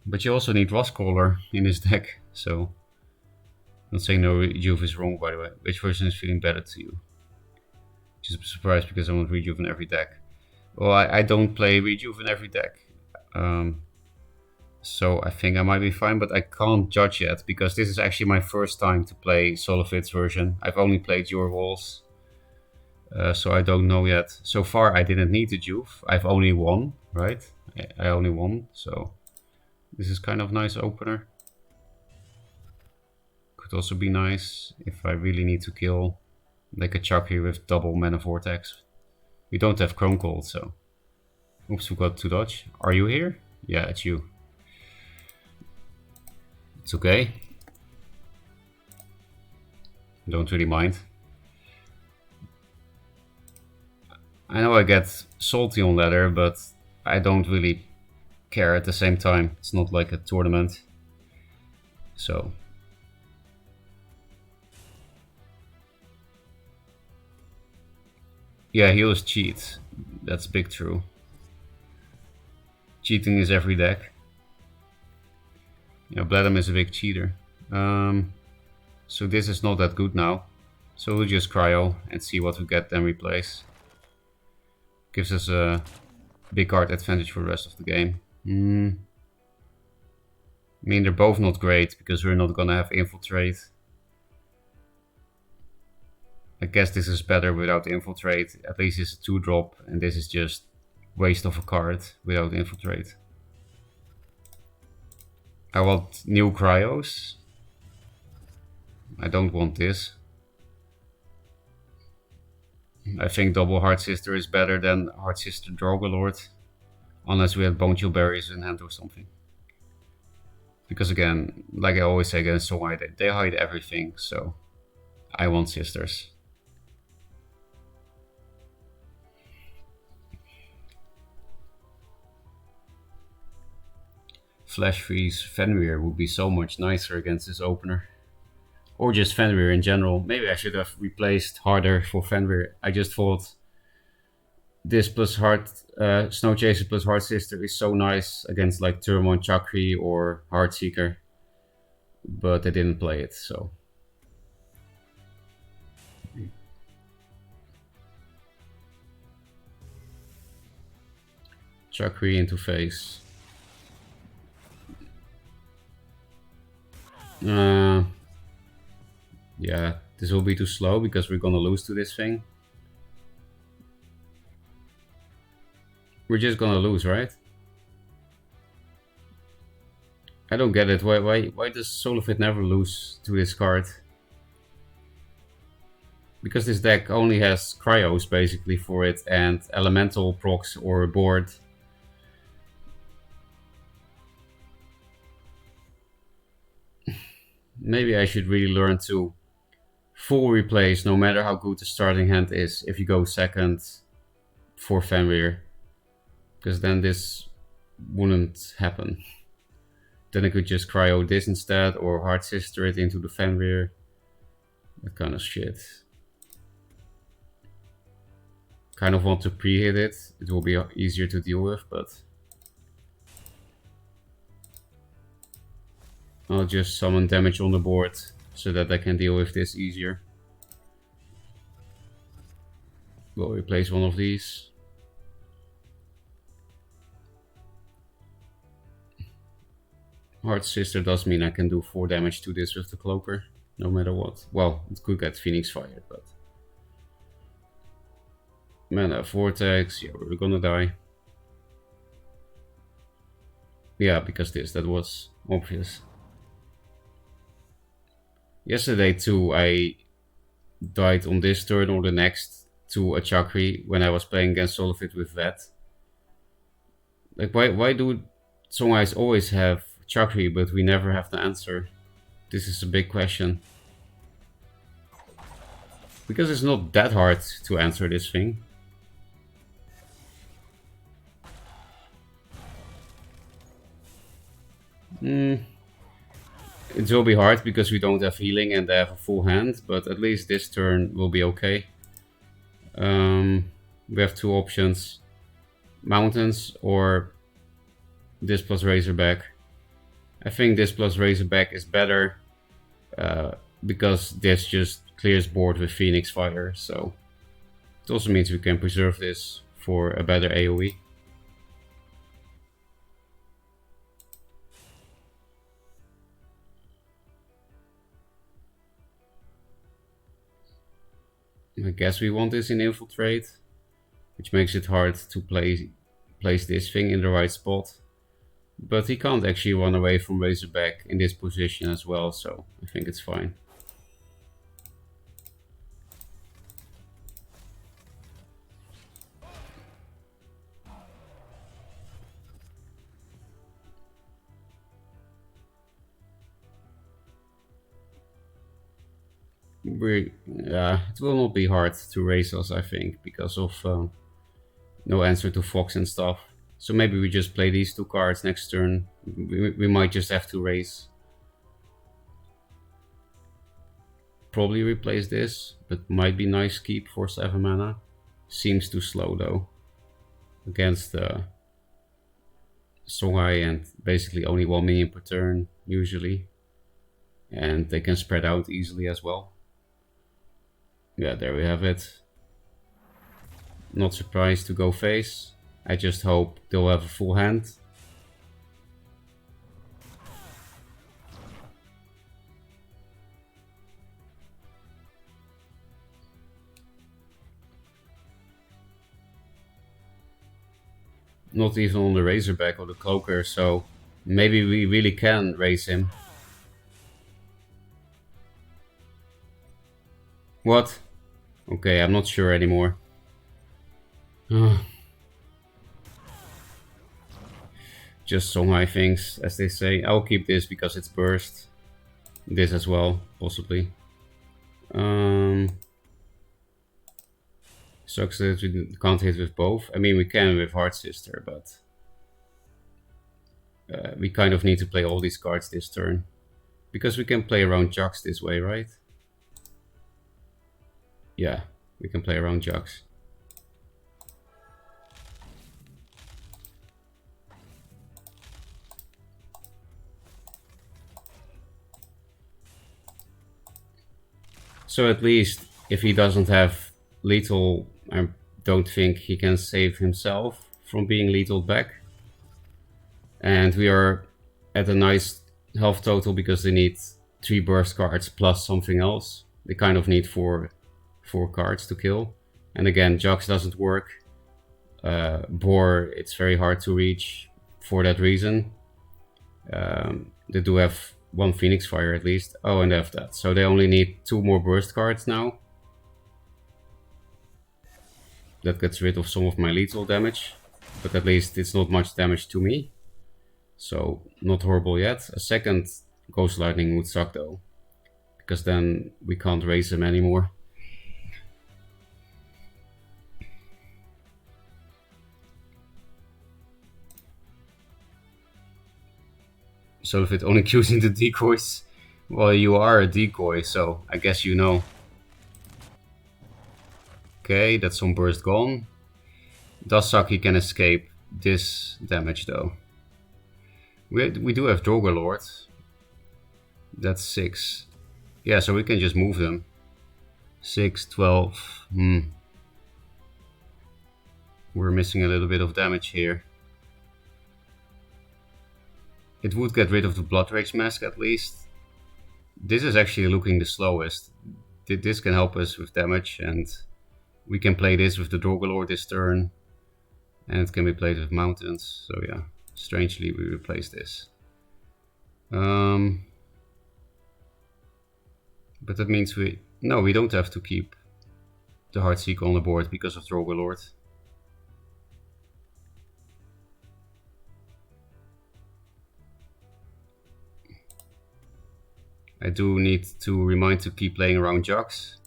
Speaker 1: but you also need Rustcaller in this deck, so I'm not saying no rejuve is wrong, by the way. Which version is feeling better to you? Just surprised because I want rejuve in every deck. Well, I don't play rejuve in every deck. So I think I might be fine, but I can't judge yet because this is actually my first time to play Solofit's version. I've only played your walls, so I don't know yet. So far I didn't need the juve. I've only won, right? I only won, so this is kind of nice opener. Could also be nice if I really need to kill, like a Chucky with double Mana Vortex. We don't have Chrome Cold, so... Oops, we got to dodge. Are you here? Yeah, it's you. It's okay. Don't really mind. I know I get salty on ladder, but I don't really care at the same time. It's not like a tournament. So... yeah, healers cheat. That's big true. Cheating is every deck. Yeah, Bladam is a big cheater. So this is not that good now. So we'll just cryo and see what we get, then replace. Gives us a big card advantage for the rest of the game. I mean, they're both not great because we're not gonna have infiltrate. I guess this is better without infiltrate. At least it's a 2-drop, and this is just waste of a card without infiltrate. I want new cryos. I don't want this. I think double Heart Sister is better than Heart Sister Drogalord. Unless we had Bone Chill Berries in hand or something. Because again, like I always say against Soul, they hide everything, so I want sisters. Flash Freeze Fenrir would be so much nicer against this opener. Or just Fenrir in general. Maybe I should have replaced harder for Fenrir. I just thought this plus Snow Chaser plus Heart Sister is so nice against like turn 1 Chakri or Heartseeker. But I didn't play it, so... Chakri into face. Yeah, this will be too slow because we're gonna lose to this thing. We're just gonna lose, right? I don't get it. Why does Solofit never lose to this card? Because this deck only has cryos basically for it and elemental procs or board. Maybe I should really learn to full replace no matter how good the starting hand is if you go second for Fenrir. Because then this wouldn't happen. Then I could just cryo this instead or Heart Sister it into the Fenrir. That kind of shit. Kind of want to pre-hit it. It will be easier to deal with, but... I'll just summon damage on the board so that I can deal with this easier. We'll replace one of these. Heart Sister does mean I can do 4 damage to this with the Cloaker. no matter what. Well, it could get Phoenix fired, but mana vortex. Yeah, we're gonna die. Yeah, because that was obvious. Yesterday too, I died on this turn or the next to a Chakri when I was playing against Solifit with Vet. Like, why do Songhais always have Chakri, but we never have the answer? This is a big question. Because it's not that hard to answer this thing. It will be hard because we don't have healing and they have a full hand, but at least this turn will be okay. We have two options. Mountains or this plus Razorback. I think this plus Razorback is better because this just clears board with Phoenix Fire, so it also means we can preserve this for a better AoE. I guess we want this in Infiltrate, which makes it hard to place this thing in the right spot. But he can't actually run away from Razorback in this position as well, so I think it's fine. It will not be hard to raise us, I think, because of no answer to Fox and stuff. So maybe we just play these two cards next turn. We might just have to raise. Probably replace this, but might be nice keep for 7 mana. Seems too slow though. Against Songhai and basically only 1 minion per turn, usually. And they can spread out easily as well. Yeah, there we have it. Not surprised to go face. I just hope they'll have a full hand. Not even on the Razorback or the Cloaker, so maybe we really can raise him. What? Okay, I'm not sure anymore. Just Songhai things, as they say. I'll keep this because it's burst. This as well, possibly. Sucks that we can't hit with both. I mean, we can with Heart Sister, but we kind of need to play all these cards this turn. Because we can play around Jux this way, right? Yeah, we can play around Jux. So at least if he doesn't have lethal, I don't think he can save himself from being lethal back. And we are at a nice health total because they need 3 burst cards plus something else. They kind of need 4 cards to kill. And again, Jux doesn't work. Boar, it's very hard to reach for that reason. They do have 1 Phoenix Fire at least. Oh, and they have that. So they only need 2 more burst cards now. That gets rid of some of my lethal damage. But at least it's not much damage to me. So not horrible yet. A second Ghost Lightning would suck though. Because then we can't raise him anymore. So if it only using the decoys, well, you are a decoy, so I guess you know. Okay, that's some burst gone. Does suck he can escape this damage though. We do have Drogalord. That's 6. Yeah, so we can just move them. 6, 12. We're missing a little bit of damage here. It would get rid of the Blood Rage Mask at least. This is actually looking the slowest. This can help us with damage, and we can play this with the Dorgalord this turn, and it can be played with mountains. So yeah, strangely we replace this. But that means we don't have to keep the Heartseeker on the board because of Dorgalord. I do need to remind to keep playing around Jogs.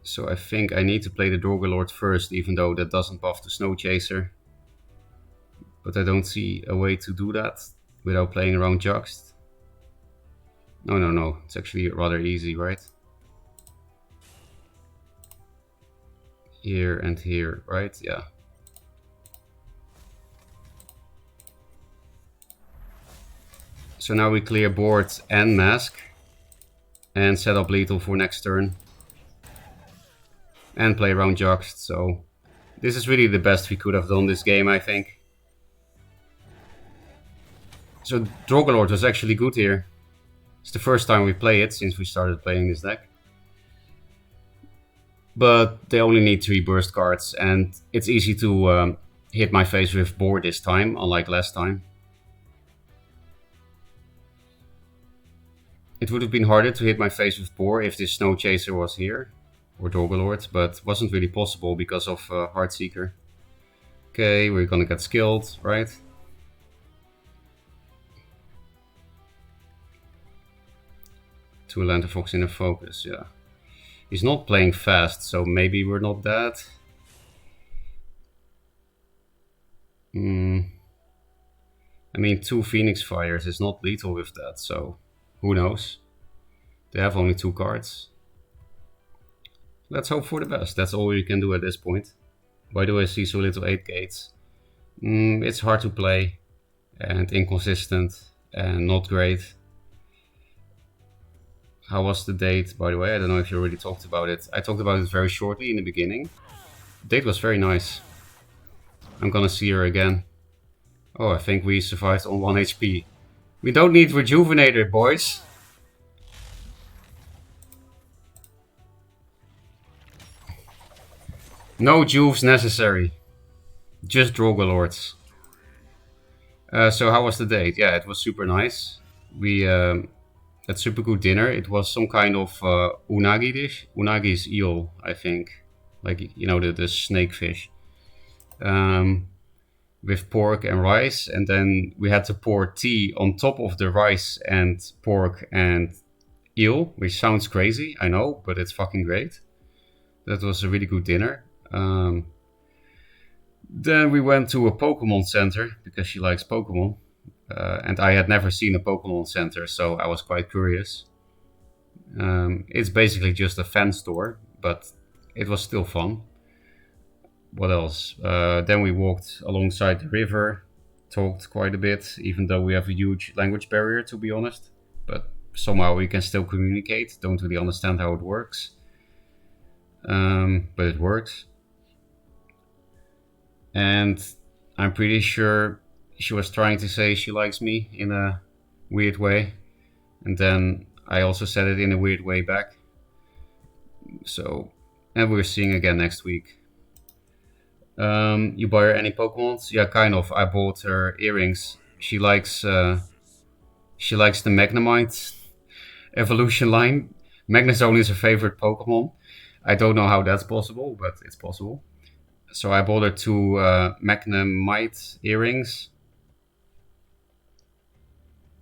Speaker 1: So I think I need to play the Dorgalord first, even though that doesn't buff the Snow Chaser. But I don't see a way to do that without playing around Jogs. No, it's actually rather easy, right? Here and here, right? Yeah. So now we clear board and mask and set up lethal for next turn and play around Jogs. So this is really the best we could have done this game, I think. So Dorgalord was actually good here. It's the first time we play it since we started playing this deck. But they only need 3 burst cards, and it's easy to hit my face with board this time, unlike last time. It would have been harder to hit my face with boar if this Snow Chaser was here, or Dorgalord, but wasn't really possible because of Heartseeker. Okay, we're gonna get skilled, right? To a Lantern Fox in a focus, yeah. He's not playing fast, so maybe we're not dead. I mean, 2 Phoenix Fires is not lethal with that, so who knows? They have only 2 cards. Let's hope for the best. That's all you can do at this point. Why do I see so little 8 gates? It's hard to play and inconsistent and not great. How was the date, by the way? I don't know if you already talked about it. I talked about it very shortly in the beginning. The date was very nice. I'm gonna see her again. Oh, I think we survived on 1 HP. We don't need Rejuvenator, boys. No Juves necessary. Just Drogalords. So how was the date? Yeah, it was super nice. We had super good dinner. It was some kind of unagi dish. Unagi is eel, I think. Like, you know, the snake fish. With pork and rice. And then we had to pour tea on top of the rice and pork and eel. Which sounds crazy, I know, but it's fucking great. That was a really good dinner. Then we went to a Pokemon Center because she likes Pokemon. And I had never seen a Pokemon Center, so I was quite curious. It's basically just a fan store, but it was still fun. What else? Then we walked alongside the river, talked quite a bit, even though we have a huge language barrier, to be honest. But somehow we can still communicate. Don't really understand how it works. But it works. And I'm pretty sure she was trying to say she likes me in a weird way. And then I also said it in a weird way back. So, and we're seeing again next week. You buy her any Pokemons? Yeah, kind of. I bought her earrings. She likes the Magnemite evolution line. Magnezone is her favorite Pokemon. I don't know how that's possible, but it's possible. So I bought her 2 Magnemite earrings.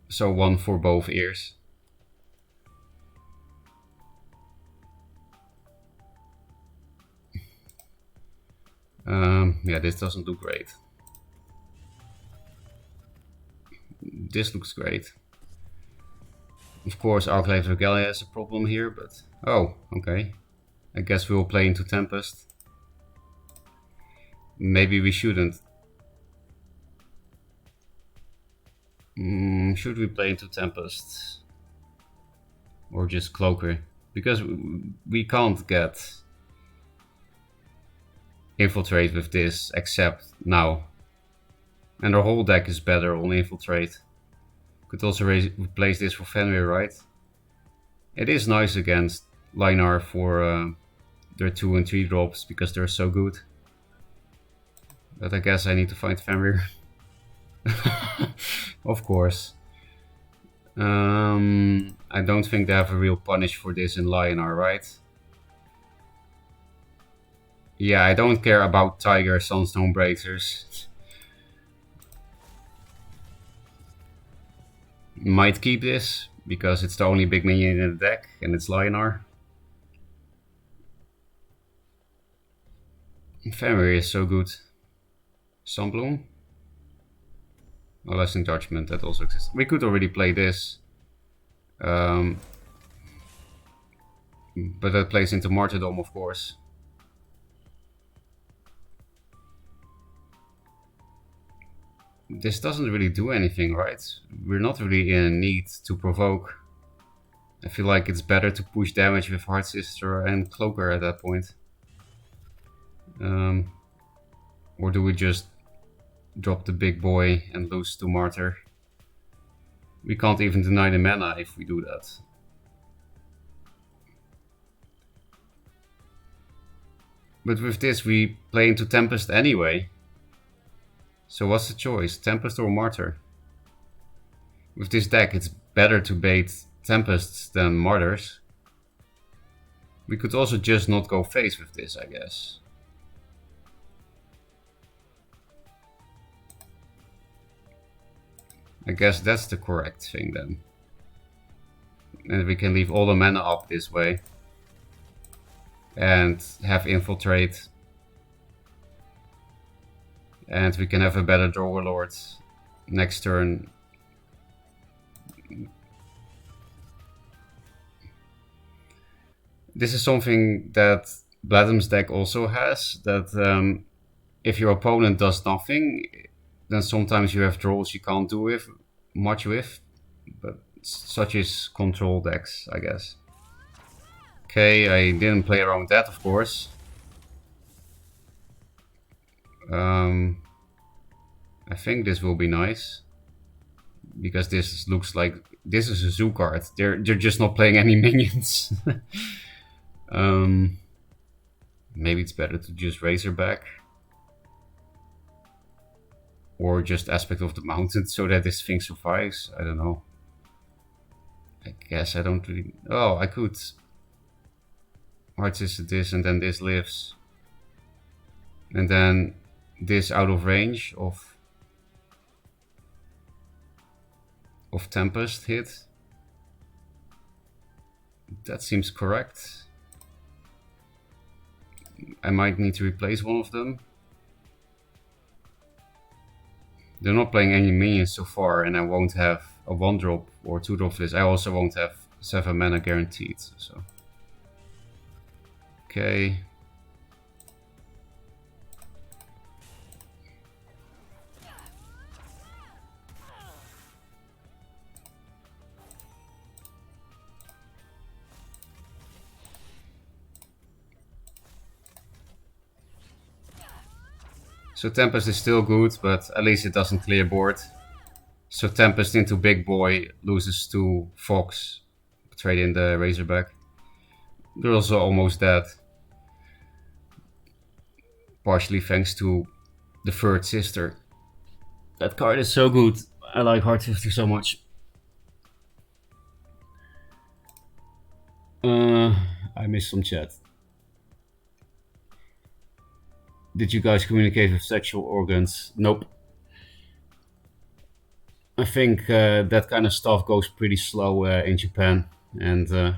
Speaker 1: So 1 for both ears. Yeah, this doesn't look great. This looks great. Of course, Arclave Regalia has a problem here, but... Oh, okay. I guess we'll play into Tempest. Maybe we shouldn't. Should we play into Tempest? Or just Cloaker? Because we can't get Infiltrate with this, except now. And our whole deck is better on Infiltrate. Could also replace this for Fenrir, right? It is nice against Linar for their 2 and 3 drops because they're so good. But I guess I need to find Fenrir. Of course. I don't think they have a real punish for this in Linar, right? Yeah, I don't care about Tiger Sunstone Breakers. Might keep this, because it's the only big minion in the deck, and it's Linar. Fenrir is so good. Sunbloom? Oh, Lasting Judgment, that also exists. We could already play this. But that plays into Martyrdom, of course. This doesn't really do anything, right? We're not really in need to provoke. I feel like it's better to push damage with Heart Sister and Cloaker at that point. Or do we just drop the big boy and lose to Martyr? We can't even deny the mana if we do that. But with this we play into Tempest anyway. So what's the choice? Tempest or Martyr? With this deck it's better to bait Tempests than Martyrs. We could also just not go face with this, I guess. I guess that's the correct thing then. And we can leave all the mana up this way. And have Infiltrate. And we can have a better Drawer Lord next turn. This is something that Bladum's deck also has, that if your opponent does nothing, then sometimes you have draws you can't do much with, but such is control decks, I guess. Okay, I didn't play around with that, of course. I think this will be nice, because this looks like this is a zoo card. They're just not playing any minions. Maybe it's better to just Razorback. Or just Aspect of the Mountain so that this thing survives. I don't know. I guess I don't really... Oh, I could Heart Sister this and then this lives. And then this out of range of Tempest hit. That seems correct. I might need to replace one of them. They're not playing any minions so far, and I won't have a 1-drop or 2-drop for this. I also won't have 7 mana guaranteed, so... Okay. So Tempest is still good, but at least it doesn't clear board. So Tempest into Big Boy loses to Fox, trade in the Razorback. They're also almost dead. Partially thanks to the Third Sister. That card is so good. I like Heart Sister so much. I missed some chat. Did you guys communicate with sexual organs? Nope. I think that kind of stuff goes pretty slow in Japan, and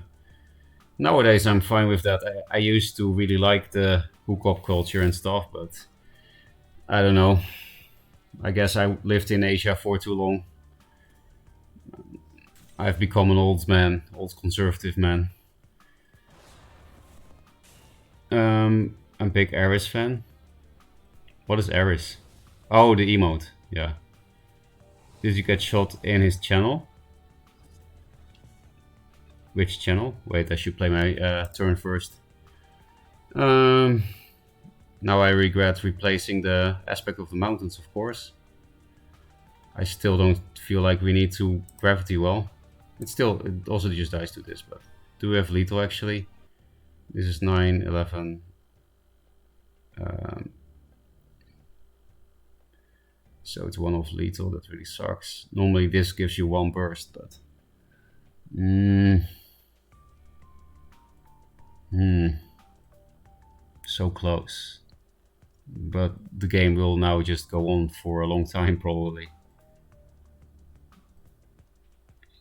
Speaker 1: nowadays I'm fine with that. I used to really like the hookup culture and stuff, but I don't know. I guess I lived in Asia for too long. I've become an old man, old conservative man. I'm a big Ares fan. What is Ares? Oh, the emote, yeah. Did you get shot in his channel? Which channel? Wait, I should play my turn first. Now I regret replacing the Aspect of the Mountains, of course. I still don't feel like we need to gravity well. It also just dies to this, but do we have lethal actually? This is 9, 11. So it's 1 off lethal, that really sucks. Normally this gives you 1 burst, but... So close. But the game will now just go on for a long time, probably.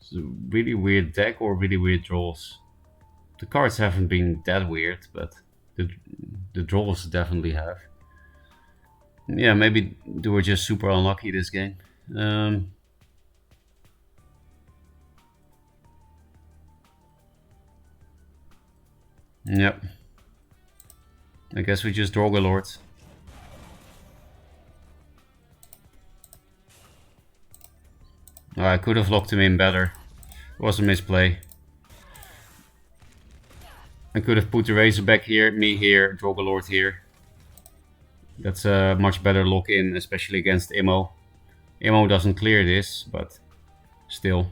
Speaker 1: It's a really weird deck or really weird draws. The cards haven't been that weird, but the draws definitely have. Yeah, maybe they were just super unlucky this game. Yep. I guess we just draw a Lord. I could have locked him in better. It was a misplay. I could have put the Razorback here, me here, Drogalord here. That's a much better lock-in, especially against Immo. Immo doesn't clear this, but still.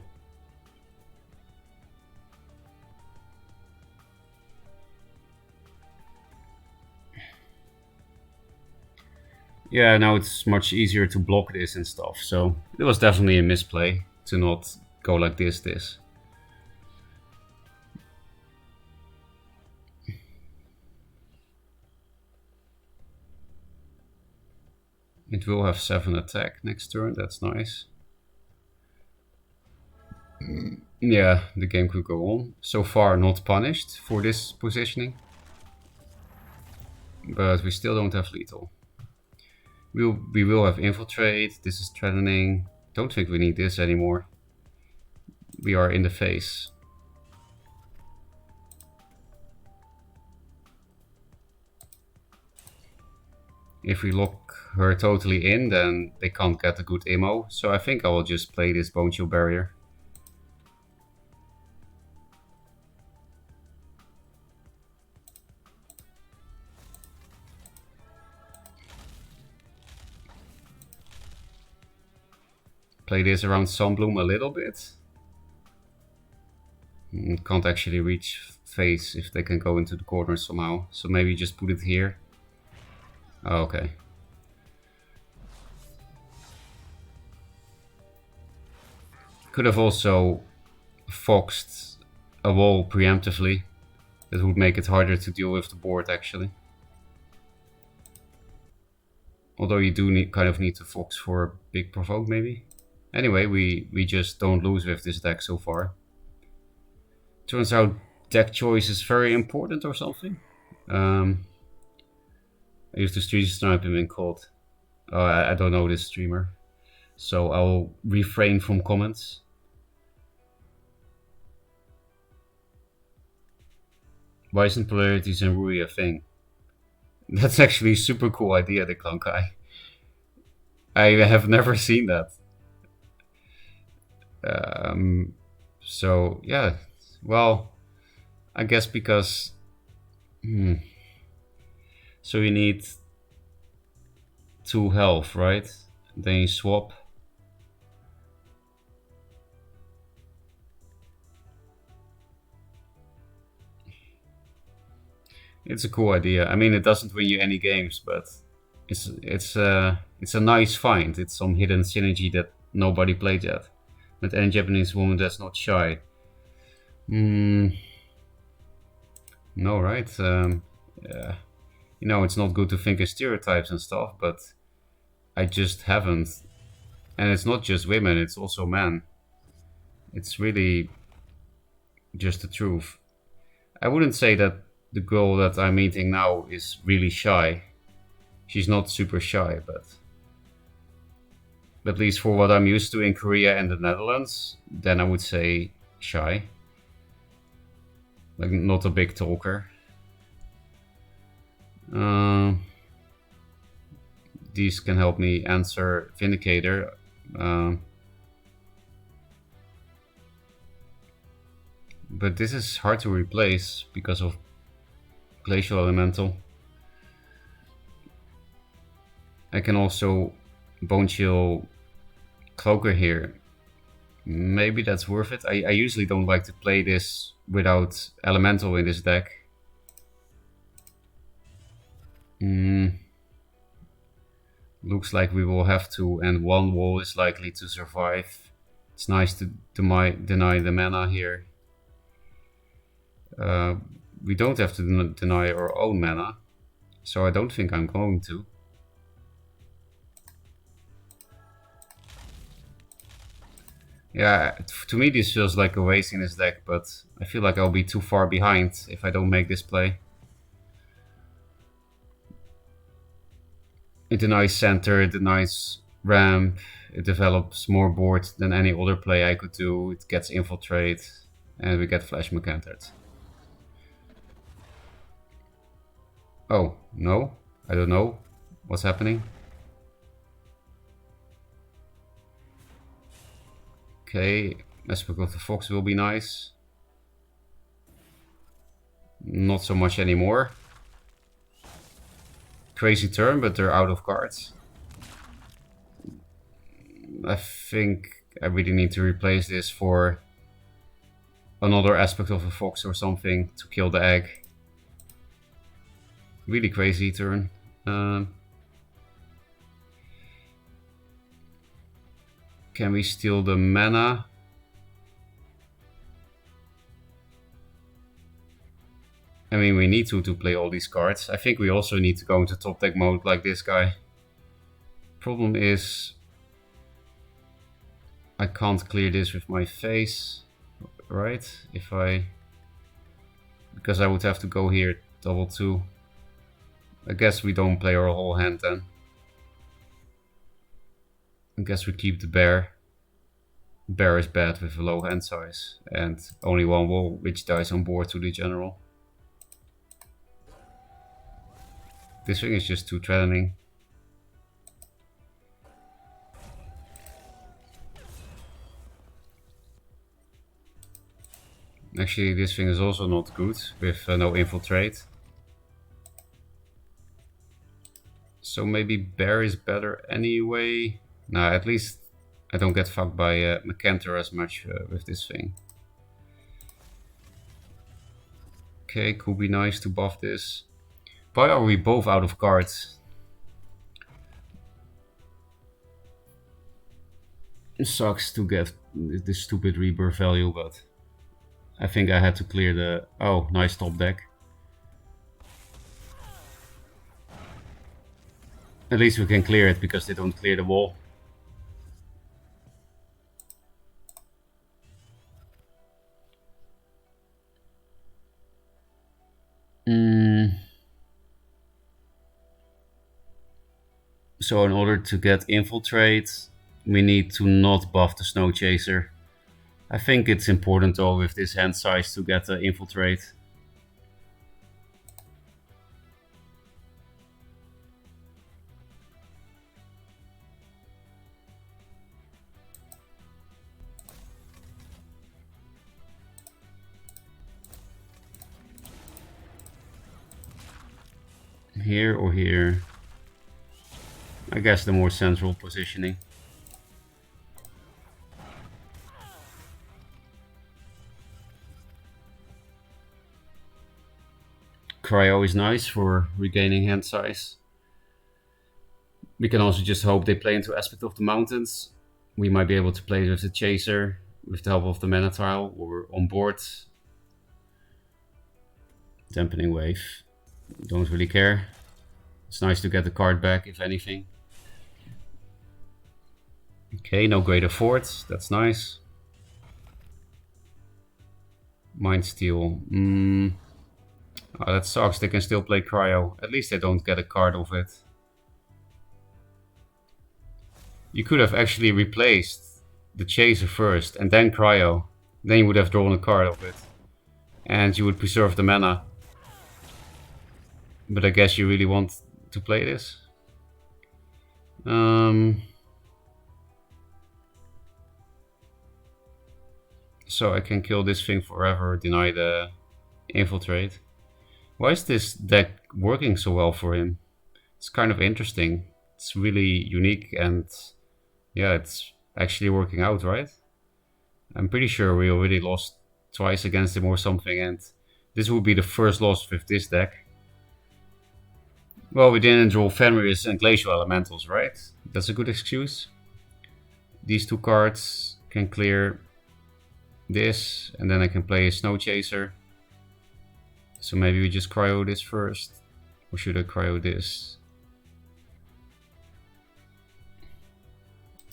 Speaker 1: Yeah, now it's much easier to block this and stuff, so it was definitely a misplay to not go like this. It will have 7 attack next turn, that's nice. Yeah, the game could go on. So far not punished for this positioning. But we still don't have lethal. We will have infiltrate, this is threatening. Don't think we need this anymore. We are in the face. If we lock her totally in, then they can't get a good ammo. So I think I will just play this Bone Chill Barrier. Play this around Sunbloom a little bit. Can't actually reach face if they can go into the corner somehow. So maybe just put it here. Oh, okay. Could have also foxed a wall preemptively. That would make it harder to deal with the board actually. Although you do kind of need to fox for a big provoke maybe. Anyway, we just don't lose with this deck so far. Turns out deck choice is very important or something. I used to stream snipe him in COD. I don't know this streamer, so I'll refrain from comments. Why isn't polarities in Rui a thing? That's actually a super cool idea, the Klankai. I have never seen that. So yeah, well, I guess because so you need 2 health, right? Then you swap. It's a cool idea. I mean, it doesn't win you any games, but it's a nice find. It's some hidden synergy that nobody played yet. But any Japanese woman that's not shy. No, right? Yeah. You know, it's not good to think in stereotypes and stuff, but I just haven't. And it's not just women, it's also men. It's really just the truth. I wouldn't say that the girl that I'm meeting now is really shy. She's not super shy, but at least for what I'm used to in Korea and the Netherlands, then I would say shy. Like, not a big talker. These can help me answer Vindicator. But this is hard to replace because of Glacial Elemental. I can also Bone Chill Croaker here. Maybe that's worth it. I usually don't like to play this without Elemental in this deck. Looks like we will have to, and one wall is likely to survive. It's nice to deny the mana here. We don't have to deny our own mana, so I don't think I'm going to. Yeah, to me this feels like a waste in this deck, but I feel like I'll be too far behind if I don't make this play. It denies center, it denies ramp, it develops more board than any other play I could do, it gets infiltrate, and we get flash Mecantered. Oh, no? I don't know what's happening. Okay, Aspect of the Fox will be nice. Not so much anymore. Crazy turn, but they're out of cards. I think I really need to replace this for another Aspect of the Fox or something to kill the egg. Really crazy turn. Can we steal the mana? I mean, we need to play all these cards. I think we also need to go into top deck mode like this guy. Problem is, I can't clear this with my face, right? Because I would have to go here double 2. I guess we don't play our whole hand then. I guess we keep the bear. Bear is bad with a low hand size and only one wall, which dies on board to the general. This thing is just too threatening. Actually, this thing is also not good with no infiltrate. So maybe bear is better anyway. Nah, at least I don't get fucked by Mecanter as much with this thing. Okay, could be nice to buff this. Why are we both out of cards? It sucks to get this stupid rebirth value, but I think I had to clear the... Oh, nice top deck. At least we can clear it because they don't clear the wall. So in order to get infiltrate, we need to not buff the Snow Chaser. I think it's important though with this hand size to get the infiltrate. Here or here. I guess the more central positioning. Cryo is nice for regaining hand size. We can also just hope they play into Aspect of the Mountains. We might be able to play with the Chaser with the help of the mana tile or on board. Dampening Wave. Don't really care. It's nice to get the card back, if anything. Okay, no Greater Fort. That's nice. Mind Steal. Oh, that sucks. They can still play Cryo. At least they don't get a card of it. You could have actually replaced the Chaser first and then Cryo. Then you would have drawn a card of it. And you would preserve the mana. But I guess you really want to play this. So I can kill this thing forever, deny the infiltrate. Why is this deck working so well for him? It's kind of interesting. It's really unique and yeah, actually working out, right? I'm pretty sure we already lost twice against him or something, and this would be the first loss with this deck. Well, we didn't draw Fenris and Glacial Elementals, right? That's a good excuse. These two cards can clear this, and then I can play a Snow Chaser. So maybe we just cryo this first. Or should I cryo this?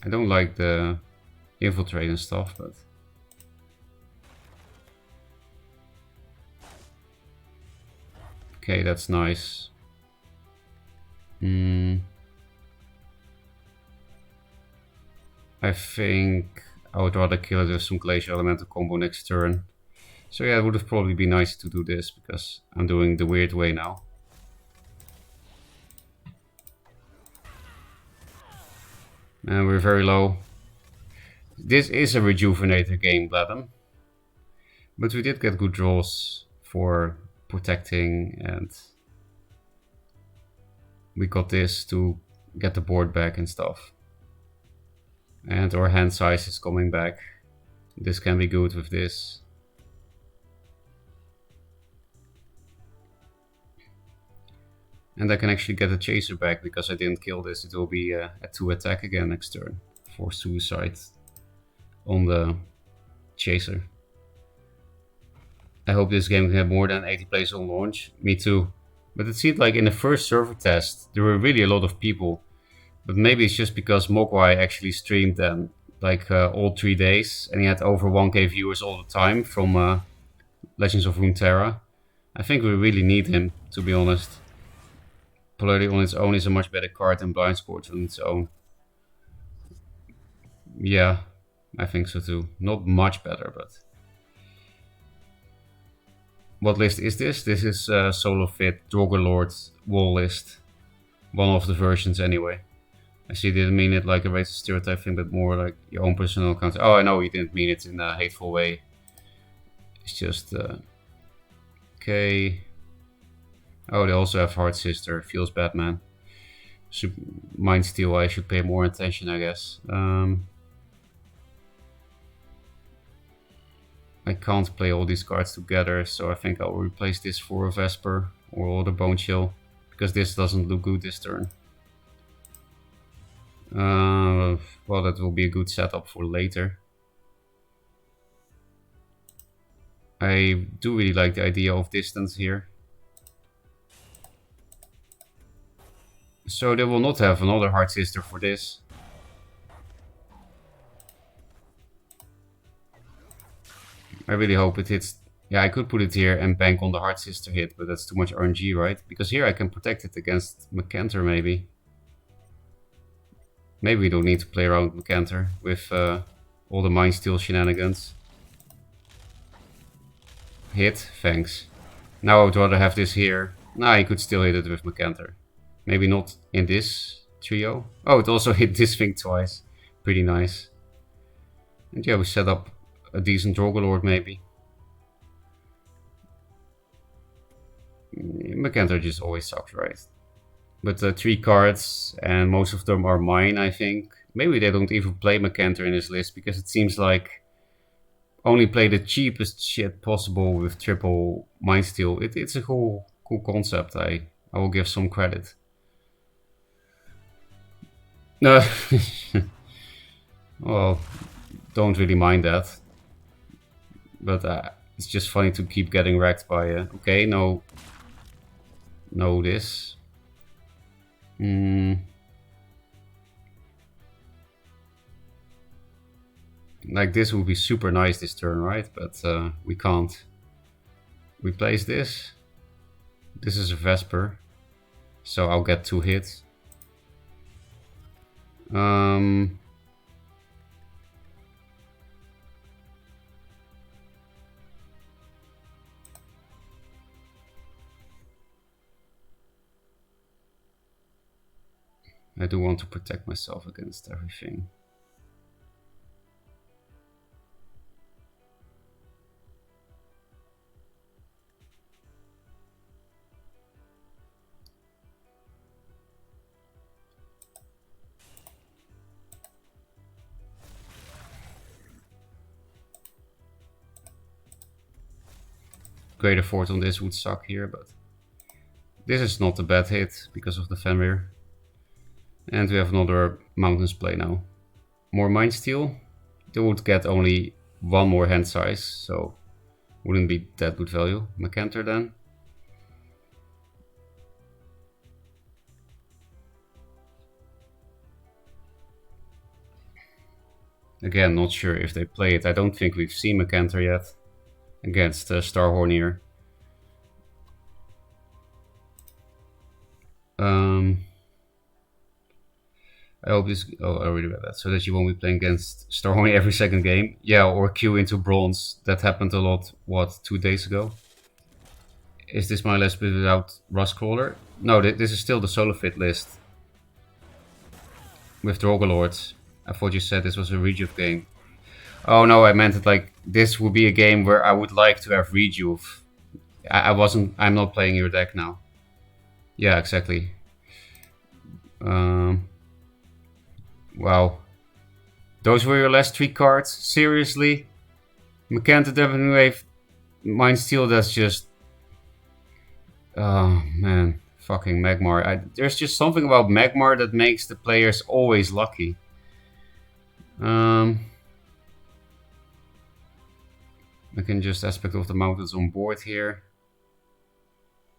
Speaker 1: I don't like the infiltrate and stuff, but... Okay, that's nice. I think I would rather kill it with some Glacial Elemental combo next turn. So yeah, it would have probably been nice to do this, because I'm doing the weird way now. And we're very low. This is a Rejuvenator game, Bladham. But we did get good draws for protecting, and we got this to get the board back and stuff. And our hand size is coming back. This can be good with this. And I can actually get a Chaser back because I didn't kill this. It will be a 2 attack again next turn for suicide on the Chaser. I hope this game can have more than 80 players on launch. Me too. But it seemed like in the first server test there were really a lot of people. But maybe it's just because Mogwai actually streamed them like all 3 days. And he had over 1k viewers all the time from Legends of Runeterra. I think we really need him, to be honest. Polarity on its own is a much better card than Blind Scorch on its own. Yeah, I think so too. Not much better, but... What list is this? This is Solo Fit, Drogalord, Wall list. One of the versions anyway. I see you didn't mean it like a racist stereotype thing, but more like your own personal account. Oh, I know you didn't mean it in a hateful way. It's just... okay... Oh, they also have Hard Sister, FeelsWeirdMan. Mind Steel, I should pay more attention, I guess. I can't play all these cards together, so I think I'll replace this for a Vesper or the Bone Chill, because this doesn't look good this turn. Well, that will be a good setup for later. I do really like the idea of distance here. So they will not have another Hard Sister for this. I really hope it hits. Yeah, I could put it here and bank on the Hard Sister hit, but that's too much RNG, right? Because here I can protect it against Macantor, maybe. Maybe we don't need to play around with Macantor with all the Mind Steel shenanigans. Hit, thanks. Now I would rather have this here. Nah, you could still hit it with Macantor. Maybe not in this trio. Oh, it also hit this thing twice. Pretty nice. And yeah, we set up a decent Drogalord maybe. Macantor just always sucks, right? But 3 cards, and most of them are mine, I think. Maybe they don't even play Macantor in this list, because it seems like only play the cheapest shit possible with triple Mind Steel. It's a cool concept. I will give some credit. No, well, don't really mind that. But it's just funny to keep getting wrecked by... okay, no this. Like this would be super nice this turn, right? But we can't. We place this. This is a Vesper. So I'll get 2 hits. I do want to protect myself against everything. Greater Fort on this would suck here, but this is not a bad hit because of the Fenrir. And we have another Mountains play now. More Mind Steel. They would get only one more hand size, so wouldn't be that good value. Macantor then. Again, not sure if they play it. I don't think we've seen Macantor yet against Starhorn here. I hope this... Oh, I already read that. So that you won't be playing against Starhorn every second game. Yeah, or queue into bronze. That happened a lot, what, 2 days ago? Is this my last bit without Rustcrawler? No, this is still the solo fit list. With Drogalord. I thought you said this was a rejuve game. Oh no, I meant it like this would be a game where I would like to have rejuve. I'm not playing your deck now. Yeah, exactly. Wow. Those were your last 3 cards? Seriously? Macantor, Devon Wave, Mind Steel, that's just... Oh man, fucking Magmar. There's just something about Magmar that makes the players always lucky. I can just Aspect of the Mountains on board here.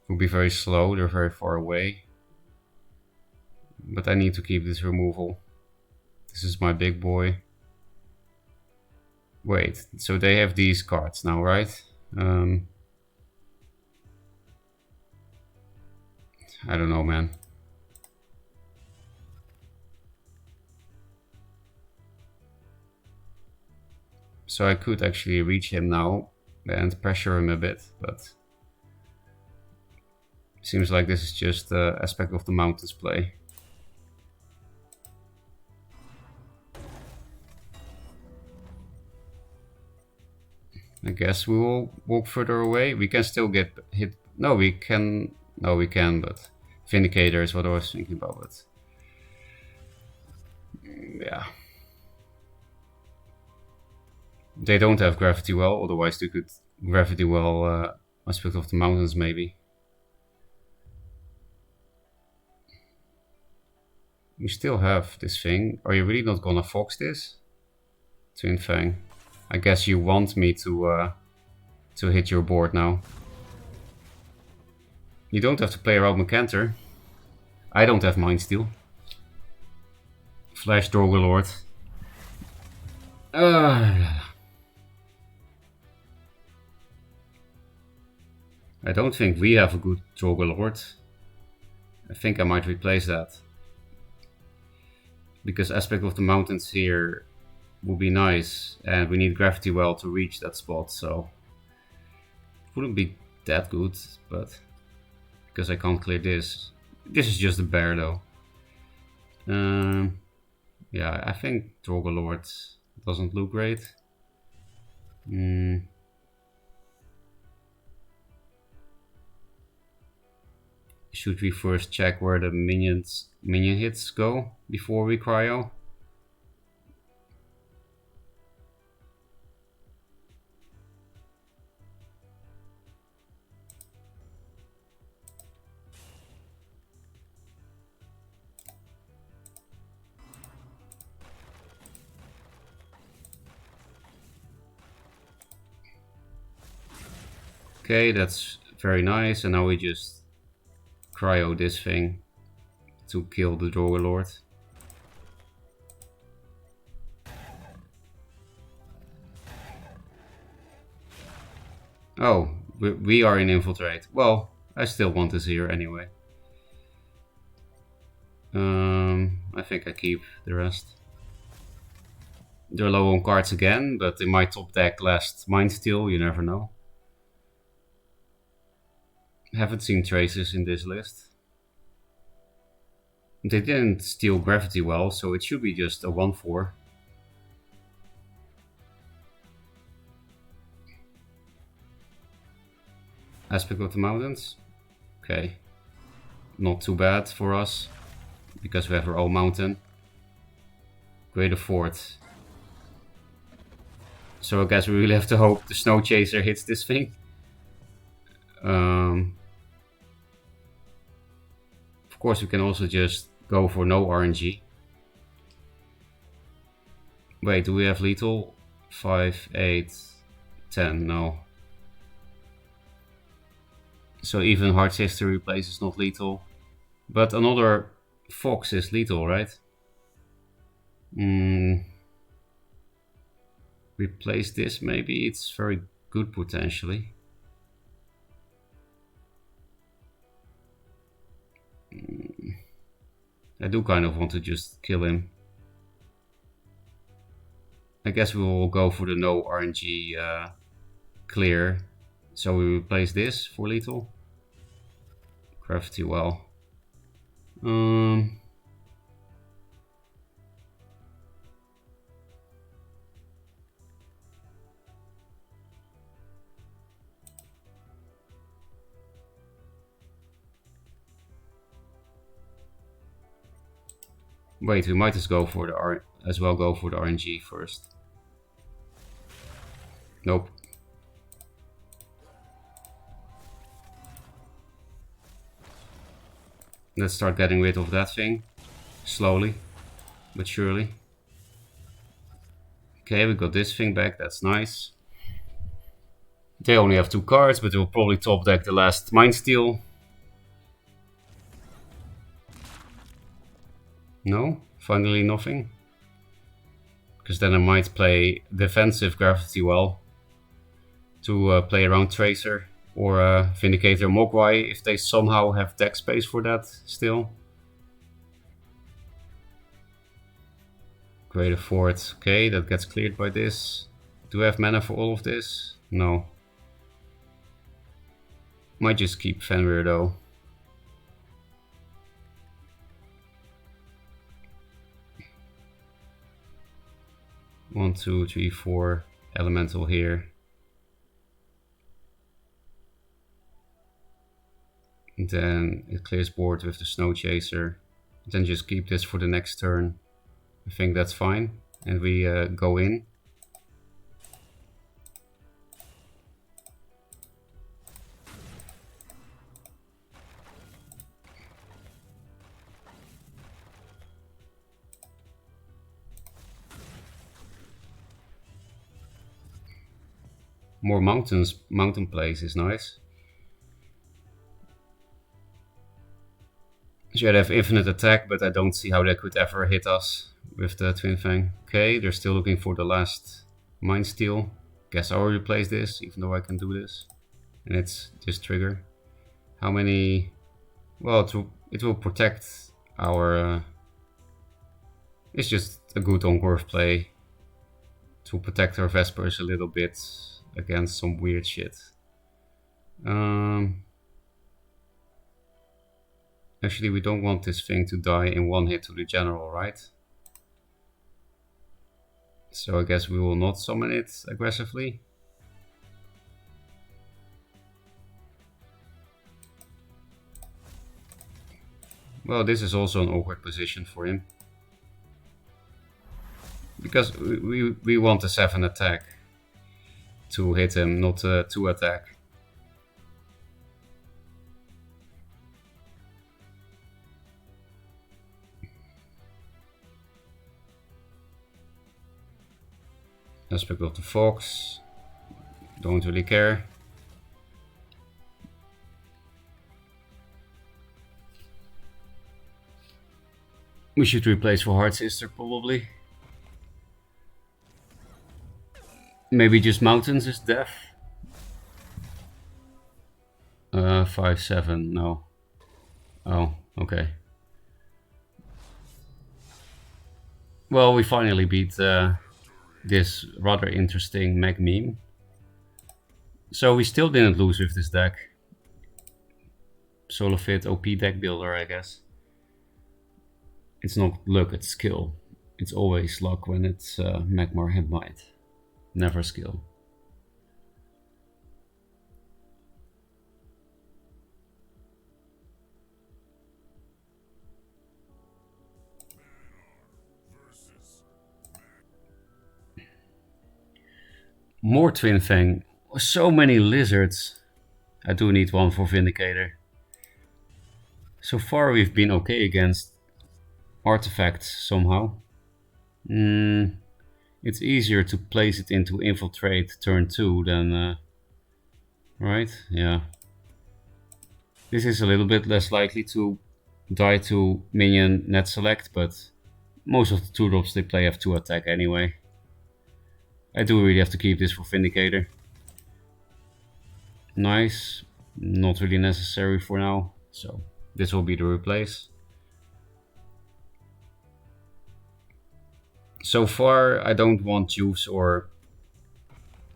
Speaker 1: It will be very slow, they're very far away. But I need to keep this removal. This is my big boy. Wait, so they have these cards now, right? I don't know, man. So I could actually reach him now and pressure him a bit, but seems like this is just Aspect of the Mountains play. I guess we will walk further away. We can still get hit. No, we can. No, we can, but Vindicator is what I was thinking about. But yeah. They don't have Gravity Well, otherwise they could Gravity Well Aspect of the Mountains maybe. We still have this thing. Are you really not gonna Fox this? Twin Fang. I guess you want me to hit your board now. You don't have to play around Macantor. I don't have Mind Steel. Flash Drogalord. I don't think we have a good Drogalord. I think I might replace that. Because Aspect of the Mountains here would be nice, and we need Gravity Well to reach that spot, so it wouldn't be that good, but because I can't clear this. This is just a bear though. Yeah, I think Drogalord doesn't look great. Should we first check where the minion hits go before we cryo? Okay, that's very nice, and now we just cryo this thing to kill the Drogalord. Oh, we are in Infiltrate. Well, I still want this here anyway. I think I keep the rest. They're low on cards again, but in my top deck last Mind Steel, you never know. Haven't seen traces in this list. They didn't steal Gravity Well, so it should be just a 1/4. Aspect of the Mountains. Okay. Not too bad for us, because we have our own mountain. Greater Fort. So I guess we really have to hope the Snow Chaser hits this thing. Of course, we can also just go for no RNG. Wait, do we have lethal? 5, 8, 10, no. So even Hard Sister replace is not lethal. But another Fox is lethal, right? Replace this maybe, it's very good potentially. I do kind of want to just kill him. I guess we will go for the no RNG clear. So we replace this for lethal. Gravity well. Wait, we might as well go for the RNG first. Nope. Let's start getting rid of that thing. Slowly, but surely. Okay, we got this thing back, that's nice. They only have 2 cards, but they'll probably top deck the last Mind Steal. No? Finally nothing? Because then I might play defensive Gravity Well to play around Tracer or Vindicator Mogwai if they somehow have deck space for that still. Greater Fort, okay, that gets cleared by this. Do I have mana for all of this? No. Might just keep Fenrir though. 1, 2, 3, 4 elemental here. And then it clears board with the Snow Chaser. Then just keep this for the next turn. I think that's fine. And we go in. More mountain plays is nice. Should have infinite attack, but I don't see how they could ever hit us with the Twin Fang. Okay, they're still looking for the last Mind Steal. Guess I'll replace this, even though I can do this. And it's this trigger. How many... Well, it will protect our... It's just a good on-curve play to protect our Vespers a little bit against some weird shit. Actually, we don't want this thing to die in one hit to the general, right? So I guess we will not summon it aggressively. Well, this is also an awkward position for him. Because we want a 7 attack to hit him, not a 2 attack. Aspect of the Fox. Don't really care. We should replace for Hard Sister probably. Maybe just Mountains is death. 5, 7, no. Oh, okay. Well, we finally beat this rather interesting mech meme. So we still didn't lose with this deck. Solo fit OP deck builder, I guess. It's not luck, it's skill. It's always luck when it's Magmar Hand Might. Never skill. More Twin Fang. So many lizards. I do need one for Vindicator. So far we've been okay against artifacts somehow. It's easier to place it into Infiltrate turn 2 than... right? Yeah. This is a little bit less likely to die to minion net select, but most of the 2-drops they play have 2 attack anyway. I do really have to keep this for Vindicator. Nice. Not really necessary for now, so this will be the replace. So far I don't want Juice or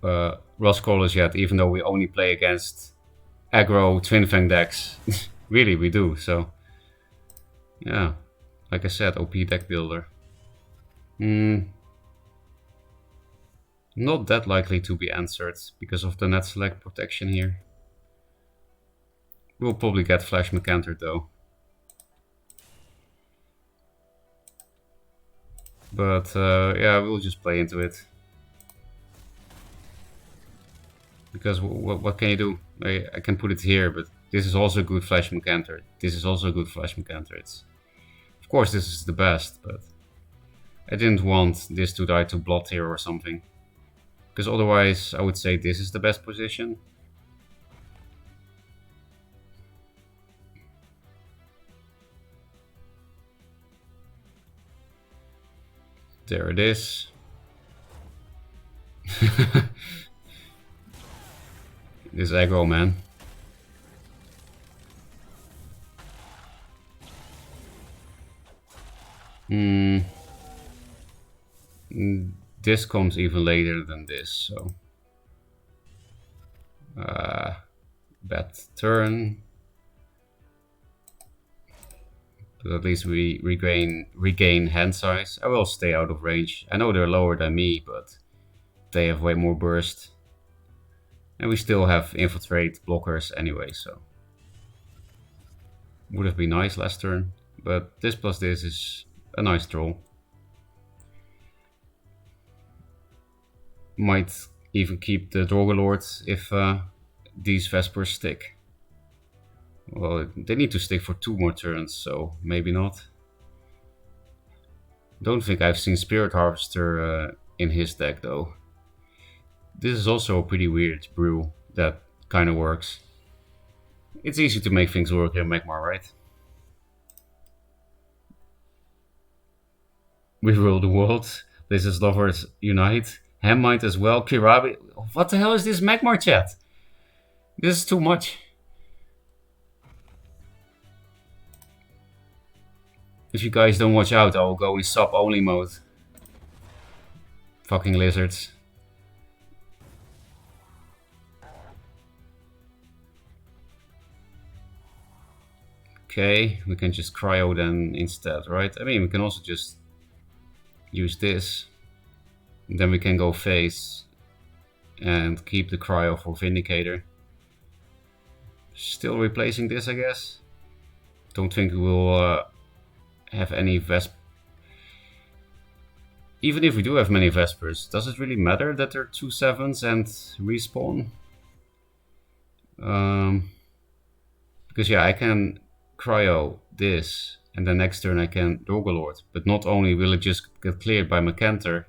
Speaker 1: Rustcrawlers yet, even though we only play against aggro Twin Fang decks. Really, we do, so yeah, like I said, OP deck builder. Not that likely to be answered because of the net select protection here. We'll probably get Flash Mecanter though. But yeah, we'll just play into it. Because what can you do? I can put it here, but this is also a good Flash Mecanter. This is also a good Flash Mecanter. Of course this is the best, but I didn't want this to die to Blood here or something. Because otherwise I would say this is the best position. There it is. This aggro, man. This comes even later than this, so... bad turn. But at least we regain hand size. I will stay out of range. I know they're lower than me, but they have way more burst. And we still have Infiltrate blockers anyway, so... Would have been nice last turn, but this plus this is a nice draw. Might even keep the Drogalord if these Vespers stick. Well, they need to stick for 2 more turns, so maybe not. Don't think I've seen Spirit Harvester in his deck though. This is also a pretty weird brew that kind of works. It's easy to make things work in Magmar, right? We rule the world. This is Lovers Unite. Hammind as well. Kirabi. What the hell is this Magmar chat? This is too much. If you guys don't watch out, I will go in sub only mode. Fucking lizards. Okay, we can just cryo then instead, right? I mean, we can also just use this. And then we can go face and keep the cryo for Vindicator. Still replacing this, I guess. Don't think we will have any Vesp. Even if we do have many Vespers, does it really matter that they're 2 7s and respawn? Because yeah, I can cryo this, and the next turn I can Drogalord. But not only will it just get cleared by Mecanter,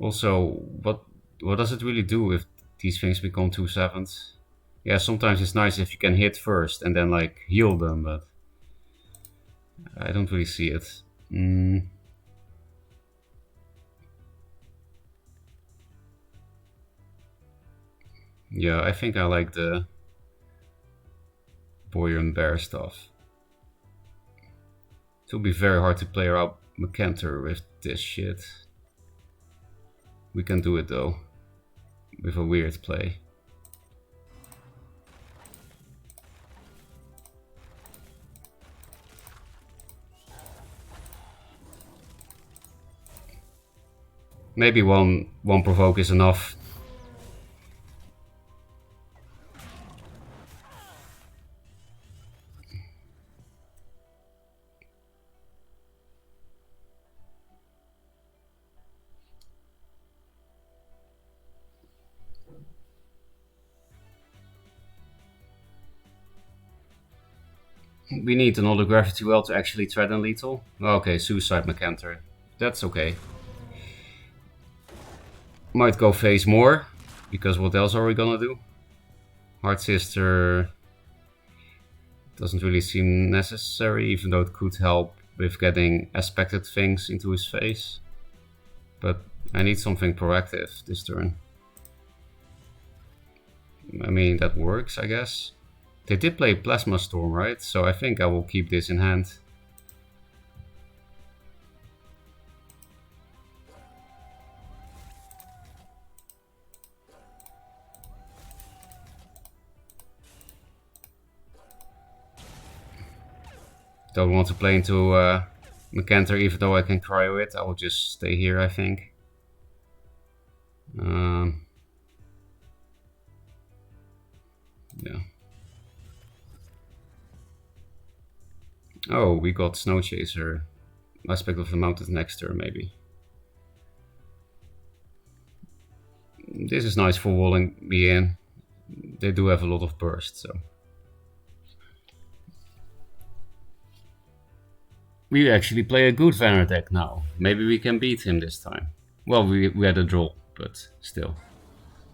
Speaker 1: also, what does it really do if these things become 2 7s? Yeah, sometimes it's nice if you can hit first and then like heal them, but I don't really see it. Yeah, I think I like the Boyer and Bear stuff. It will be very hard to play out Mecanter with this shit. We can do it though, with a weird play. Maybe one provoke is enough. We need another Gravity Well to actually threaten lethal. Okay, Suicide Mecanter. That's okay. Might go phase more, because what else are we gonna do? Hard Sister doesn't really seem necessary, even though it could help with getting aspected things into his face. But I need something proactive this turn. I mean, that works, I guess. They did play Plasma Storm, right? So I think I will keep this in hand. Don't want to play into Mecanter, even though I can cryo it. I will just stay here, I think. Yeah. Oh, we got Snow Chaser. Aspect of the Mountain next turn, maybe. This is nice for walling me in. They do have a lot of burst, so. We actually play a good Vanner deck now. Maybe we can beat him this time. Well, we had a draw, but still.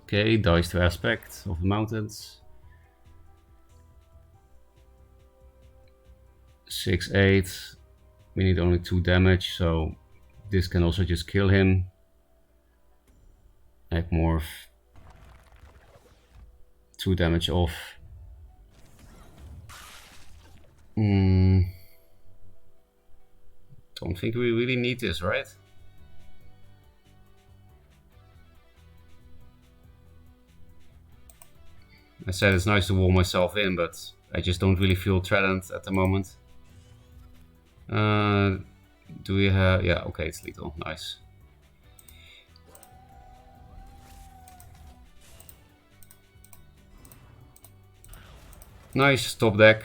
Speaker 1: Okay, dies to aspect of the mountains. 6/8. We need only 2 damage, so this can also just kill him. Ekmorph. 2 damage off. Don't think we really need this, right? I said it's nice to wall myself in, but I just don't really feel threatened at the moment. Do we have... Yeah, okay, it's lethal. Nice. Nice, top deck.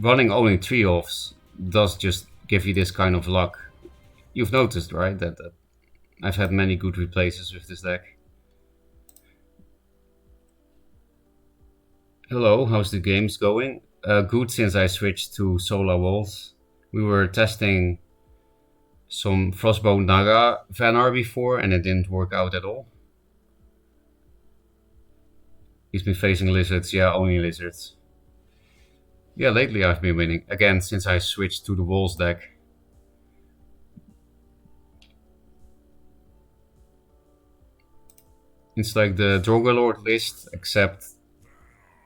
Speaker 1: Running only 3 offs does just give you this kind of luck. You've noticed, right, that I've had many good replaces with this deck. Hello, how's the games going? Good since I switched to Solar Walls. We were testing some Frostbone Naga Vanar before and it didn't work out at all. He's been facing lizards, yeah, only lizards. Yeah, lately I've been winning. Again, since I switched to the Walls deck. It's like the Drogalord list, except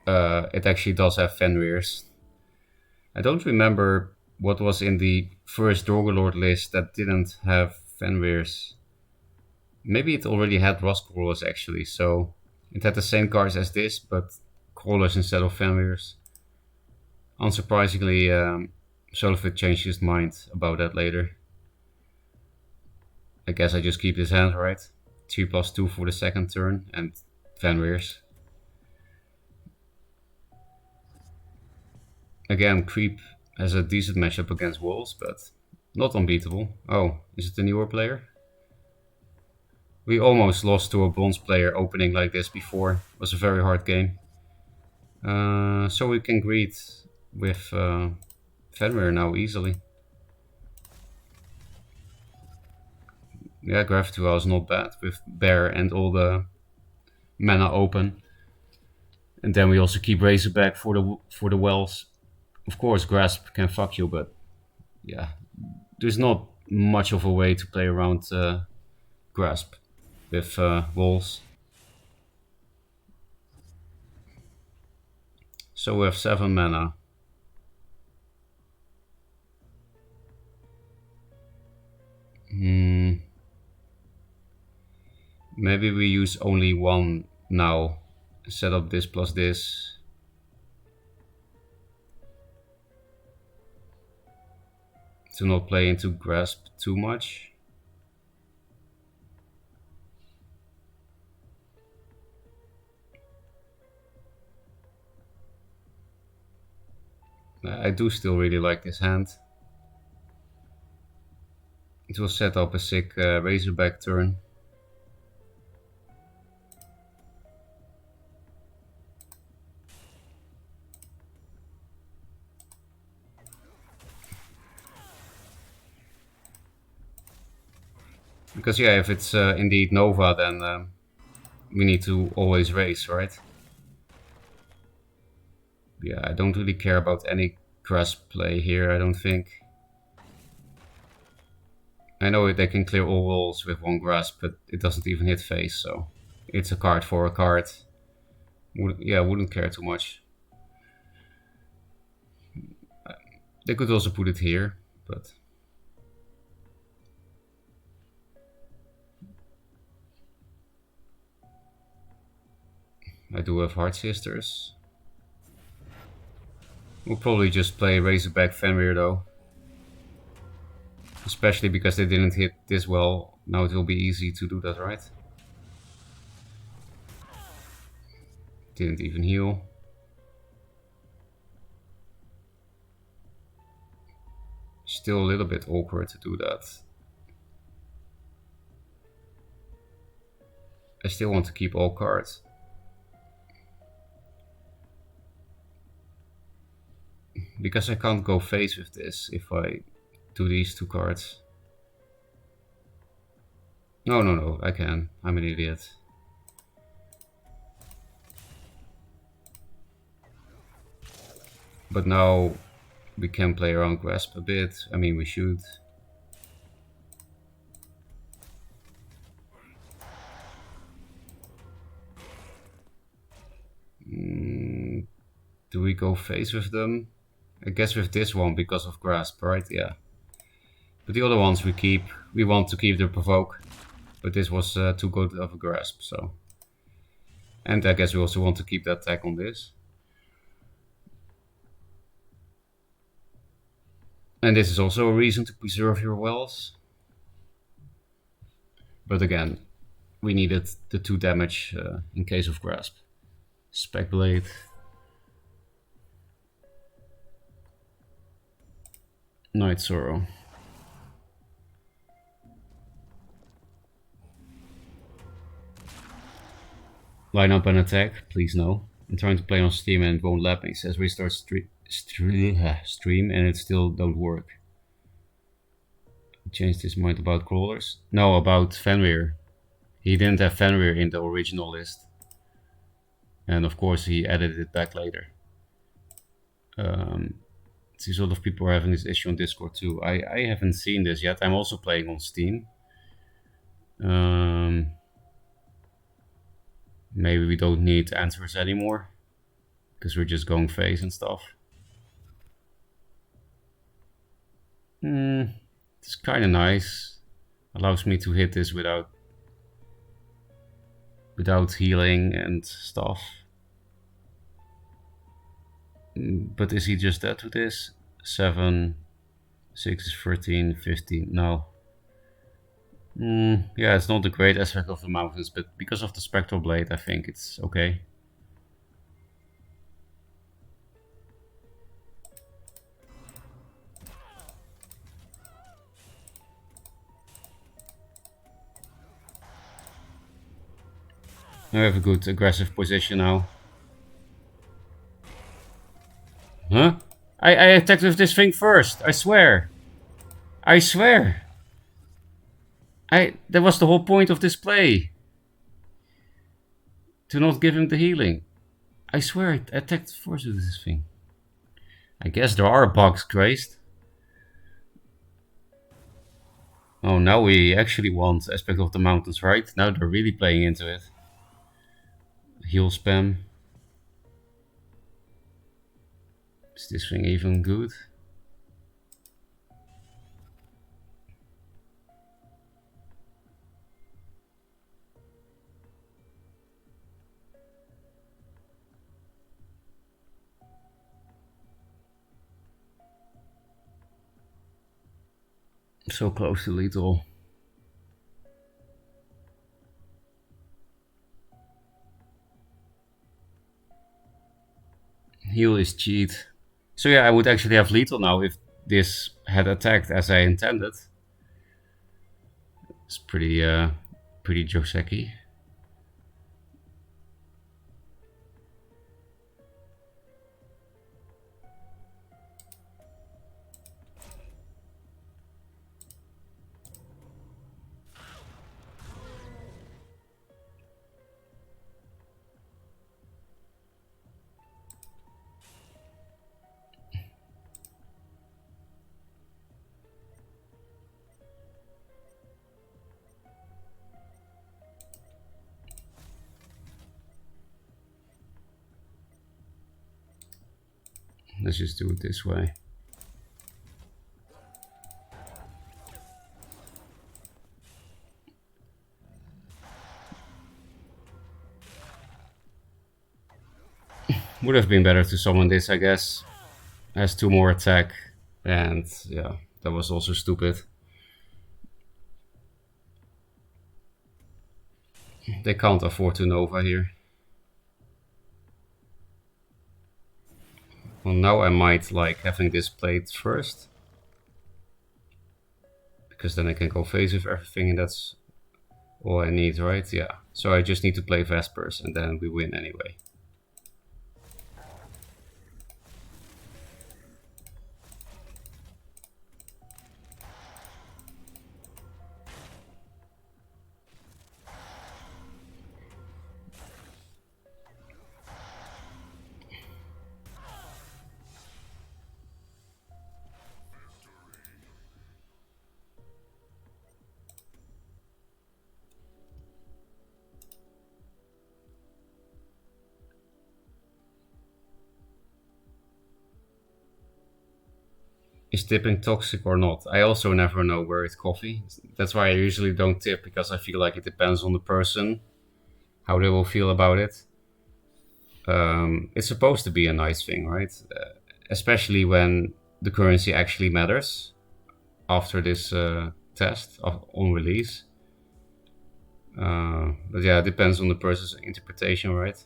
Speaker 1: it actually does have Fenrir's. I don't remember what was in the first Drogalord list that didn't have Fenrir's. Maybe it already had Rust Crawlers actually, so it had the same cards as this, but Crawlers instead of Fenrir's. Unsurprisingly, Solifit changed his mind about that later. I guess I just keep his hand, right? 3+2 for the second turn and Fenrir's. Again, Creep has a decent matchup against Wolves, but not unbeatable. Oh, is it a newer player? We almost lost to a bronze player opening like this before. It was a very hard game. So we can greet with Fenrir now easily. Yeah, Gravity Well is not bad with Bear and all the mana open. And then we also keep Razorback for the wells. Of course, Grasp can fuck you, but yeah, there's not much of a way to play around Grasp with walls. So we have 7 mana. Maybe we use only 1 now. Set up this plus this. To not play into Grasp too much. I do still really like this hand. It will set up a sick Razorback turn. Because yeah, if it's indeed Nova, then we need to always race, right? Yeah, I don't really care about any grasp play here, I don't think. I know they can clear all walls with one grasp, but it doesn't even hit face, so it's a card for a card. Wouldn't care too much. They could also put it here, but I do have Heart Sisters. We'll probably just play Razorback Fenrir though. Especially because they didn't hit this well. Now it will be easy to do that, right? Didn't even heal. Still a little bit awkward to do that. I still want to keep all cards. Because I can't go face with this if I do these two cards. No, I can. I'm an idiot. But now we can play around Grasp a bit. I mean, we should. Do we go face with them? I guess with this one because of Grasp, right? Yeah. But the other ones we keep. We want to keep the Provoke. But this was too good of a Grasp, so. And I guess we also want to keep that attack on this. And this is also a reason to preserve your wells. But again, we needed the 2 damage in case of Grasp. Spec Blade. Night Sorrow. Line up and attack, please no. I'm trying to play on Steam and it won't let me. It says restart stream and it still don't work. Changed his mind about crawlers? No, about Fenrir. He didn't have Fenrir in the original list. And of course he added it back later. See, a lot of people are having this issue on Discord too. I haven't seen this yet. I'm also playing on Steam. Maybe we don't need answers anymore. Because we're just going face and stuff. It's kind of nice. Allows me to hit this without healing and stuff. But is he just dead to this? 7, 6 is 13, 15, no. Yeah, it's not a great aspect of the mountains, but because of the Spectral Blade, I think it's okay. I have a good aggressive position now. Huh? I attacked with this thing first, I swear. I swear. That was the whole point of this play. To not give him the healing. I swear I attacked first with this thing. I guess there are bugs, Christ. Oh, now we actually want Aspect of the Mountains, right? Now they're really playing into it. Heal spam. Is this thing even good? So close to lethal. Heal is cheat. So yeah, I would actually have lethal now if this had attacked as I intended. It's pretty pretty Joseki. Let's just do it this way. Would have been better to summon this, I guess. Has 2 more attack, and yeah, that was also stupid. They can't afford to Nova here. Well, now I might like having this played first, because then I can go phase with everything, and that's all I need, right? Yeah. So I just need to play Vespers, and then we win anyway. Is tipping toxic or not? I also never know where it's coffee. That's why I usually don't tip, because I feel like it depends on the person, how they will feel about it. It's supposed to be a nice thing, right? Especially when the currency actually matters after this test on release. But yeah, it depends on the person's interpretation, right?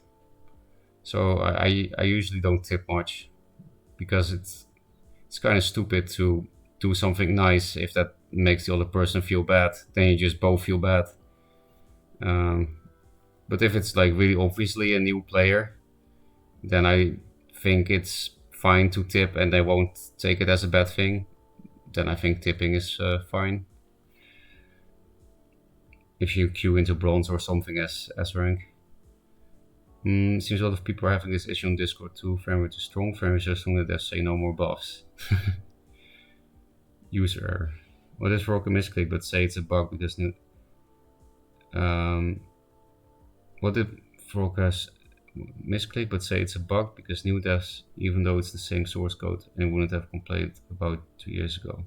Speaker 1: So I usually don't tip much, because it's kind of stupid to do something nice if that makes the other person feel bad. Then you just both feel bad. But if it's like really obviously a new player, then I think it's fine to tip and they won't take it as a bad thing. Then I think tipping is fine. If you queue into bronze or something as rank. Seems a lot of people are having this issue on Discord too. Frame rate is strong, frame rate is so strong that they say no more buffs. User error. What is Ferocca misclick, but say it's a bug because new... what did Ferocca misclick, but say it's a bug because new devs, even though it's the same source code, and wouldn't have complained about 2 years ago?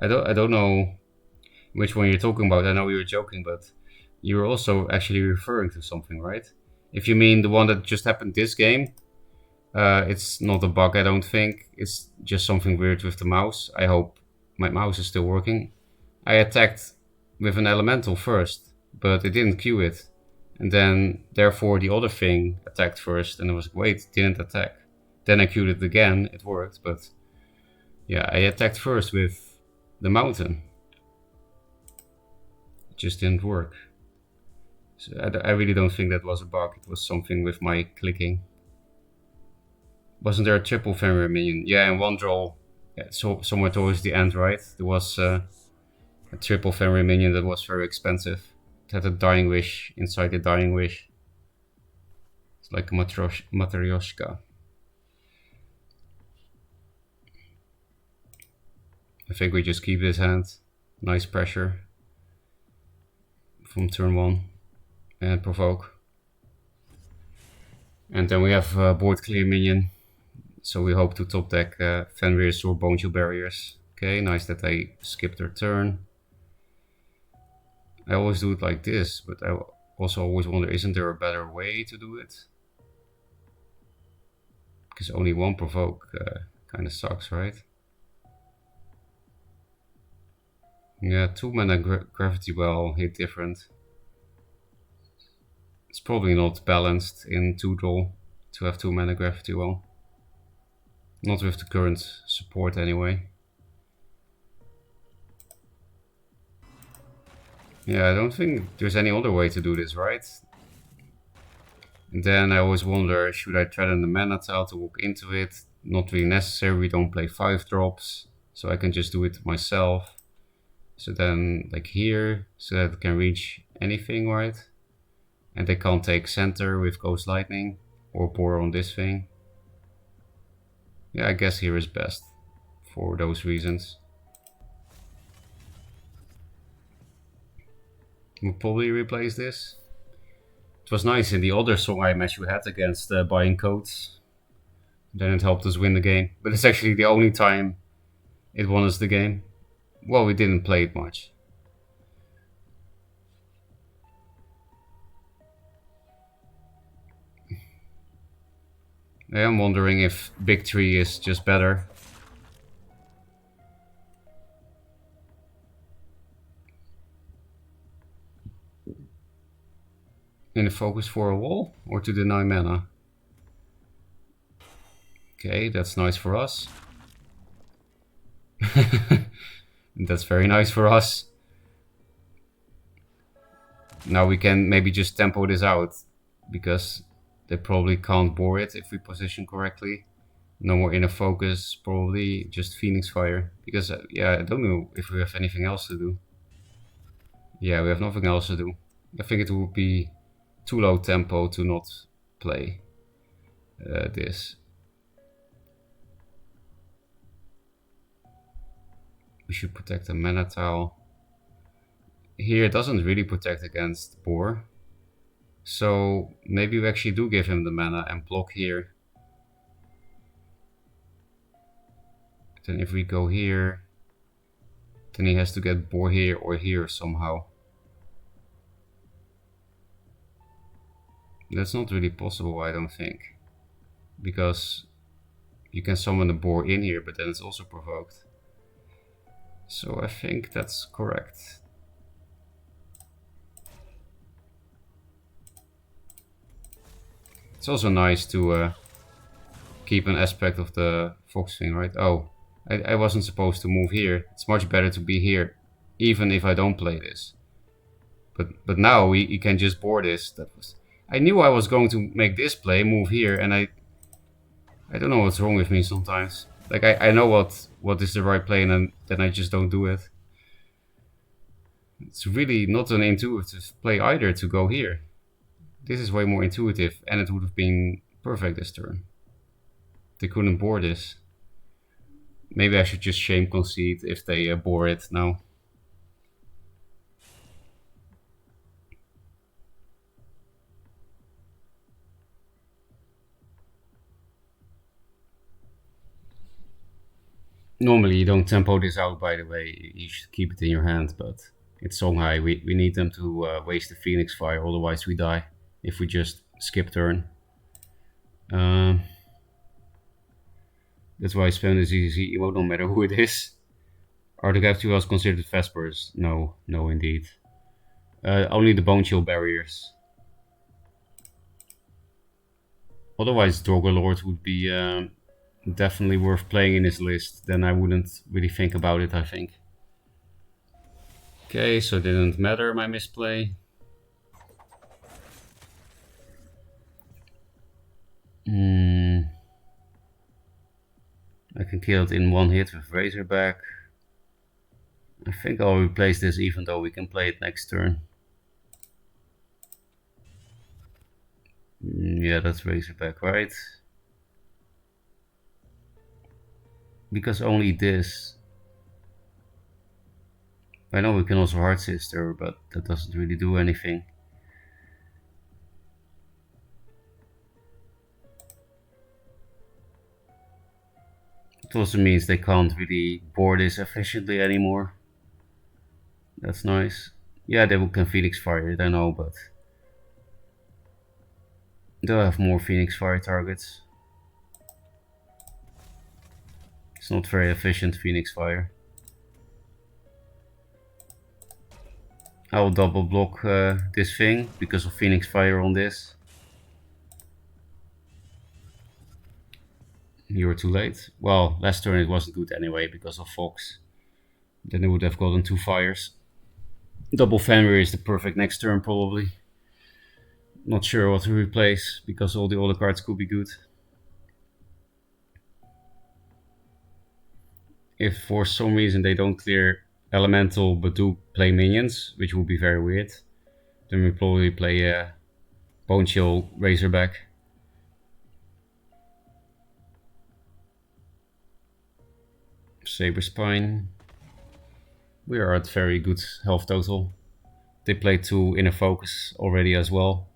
Speaker 1: I don't know which one you're talking about. I know you were joking, but you're also actually referring to something, right? If you mean the one that just happened this game, it's not a bug, I don't think. It's just something weird with the mouse. I hope my mouse is still working. I attacked with an elemental first, but it didn't queue it. And then, therefore, the other thing attacked first, and I was like, wait, it didn't attack. Then I queued it again, it worked, but yeah, I attacked first with the mountain. It just didn't work. So I really don't think that was a bug. It was something with my clicking. Wasn't there a triple Fenrir minion? Yeah, in one draw, yeah, so somewhere towards the end, right? There was a triple Fenrir minion that was very expensive. It had a Dying Wish inside the Dying Wish. It's like a Matryoshka. I think we just keep this hand. Nice pressure from turn 1 and provoke. And then we have board clear minion. So we hope to top deck Fenrir's or Bone Chill Barriers. Okay, nice that I skipped their turn. I always do it like this, but I also always wonder, isn't there a better way to do it? Because only one provoke kind of sucks, right? Yeah, 2 mana Gravity Well hit different. It's probably not balanced in 2 draw to have 2 mana Gravity Well. Not with the current support anyway. Yeah, I don't think there's any other way to do this, right? And then I always wonder, should I threaten the mana tile to walk into it? Not really necessary, we don't play 5 drops, so I can just do it myself. So then, like here, so that it can reach anything, right? And they can't take center with Ghost Lightning, or pour on this thing. Yeah, I guess here is best, for those reasons. We'll probably replace this. It was nice in the other Songhai match we had against buying codes. Then it helped us win the game. But it's actually the only time it won us the game. Well, we didn't play it much. I am wondering if Big Tree is just better. In the focus for a wall or to deny mana? Okay, that's nice for us. That's very nice for us. Now we can maybe just tempo this out, because they probably can't bore it if we position correctly. No more inner focus, probably just Phoenix Fire. Because, yeah, I don't know if we have anything else to do. Yeah, we have nothing else to do. I think it would be too low tempo to not play this. We should protect the mana tile. Here it doesn't really protect against Boar. So maybe we actually do give him the mana and block here. Then if we go here, then he has to get Boar here or here somehow. That's not really possible, I don't think. Because you can summon the Boar in here, but then it's also provoked. So I think that's correct. It's also nice to keep an aspect of the fox thing, right? Oh, I wasn't supposed to move here. It's much better to be here, even if I don't play this. But now he can just board this. I knew I was going to make this play, move here, and I don't know what's wrong with me sometimes. Like I know what is the right play, and then I just don't do it. It's really not an intuitive play either to go here. This is way more intuitive, and it would have been perfect this turn. They couldn't board this. Maybe I should just shame concede if they bore it now. Normally you don't tempo this out, by the way. You should keep it in your hand, but it's Songhai. We need them to waste the Phoenix Fire, otherwise we die if we just skip turn. That's why I spam this easy emote no matter who it is. Are the captives considered Vespers? No, no indeed. Only the Bone Chill barriers. Otherwise Lord would be definitely worth playing in his list. Then I wouldn't really think about it, I think. Okay, so it didn't matter my misplay. I can kill it in one hit with Razorback. I think I'll replace this even though we can play it next turn. Yeah, that's Razorback, right? Because only this. I know we can also Heart Sister, but that doesn't really do anything. It also means they can't really board this efficiently anymore. That's nice. Yeah, they can Phoenix Fire it, I know, but they'll have more Phoenix Fire targets. It's not very efficient, Phoenix Fire. I will double block this thing because of Phoenix Fire on this. You were too late. Well, last turn it wasn't good anyway because of Fox. Then it would have gotten 2 fires. Double Fenrir is the perfect next turn probably. Not sure what to replace because all the other cards could be good. If for some reason they don't clear Elemental but do play minions, which would be very weird, then we probably play a Bone Chill Razorback. Saber Spine. We are at very good health total. They play 2 Inner Focus already as well.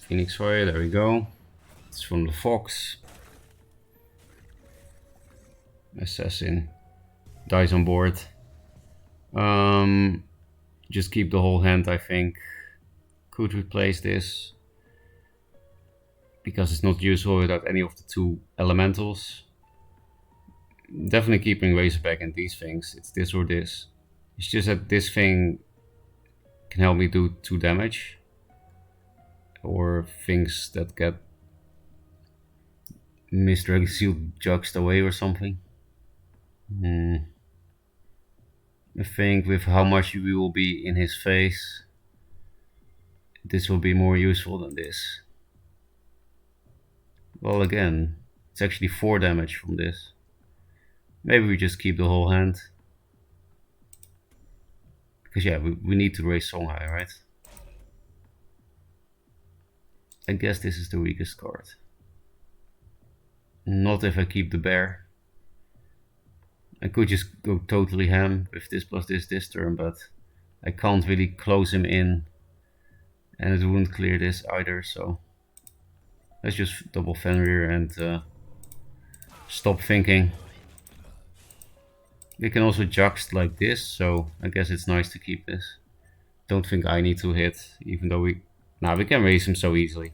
Speaker 1: Phoenix Fire, there we go. It's from the Fox. Assassin. Dies on board. Just keep the whole hand, I think. Could replace this. Because it's not useful without any of the 2 elementals. Definitely keeping Razorback and these things. It's this or this. It's just that this thing can help me do 2 damage. Or things that get Mr. Sealed juxed away or something. I think with how much we will be in his face, this will be more useful than this. Well, again, it's actually 4 damage from this. Maybe we just keep the whole hand. Because yeah, we need to raise Songhai, right? I guess this is the weakest card. Not if I keep the bear. I could just go totally ham with this plus this turn, but I can't really close him in. And it wouldn't clear this either, so let's just double Fenrir and stop thinking. We can also juxt like this, so I guess it's nice to keep this. Don't think I need to hit, even though we can raise him so easily.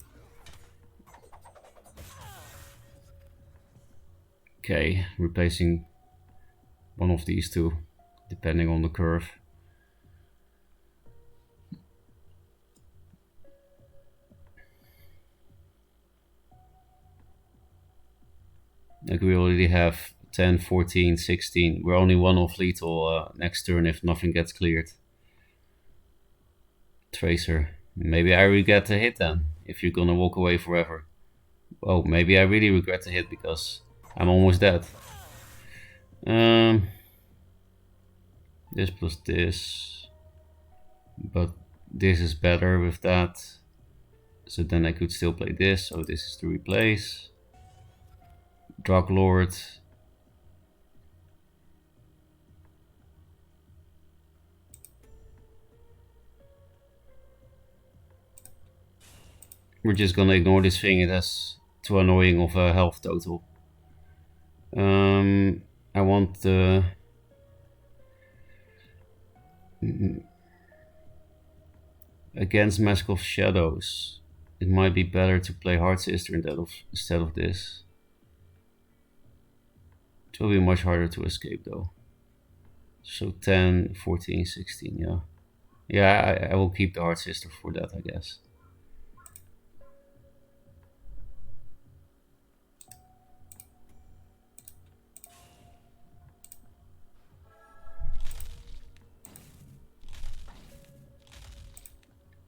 Speaker 1: Okay, replacing one of these 2, depending on the curve. Like we already have 10, 14, 16. We're only 1 off lethal next turn if nothing gets cleared. Tracer. Maybe I regret the hit then, if you're gonna walk away forever. Oh, maybe I really regret the hit because I'm almost dead. This plus this. But this is better with that. So then I could still play this, so this is to replace. Drug Lord. We're just gonna ignore this thing, it has too annoying of a health total. I want the against Mask of Shadows. It might be better to play Heart Sister instead of this. It will be much harder to escape though. So 10, 14, 16, yeah. Yeah, I will keep the Heart Sister for that, I guess.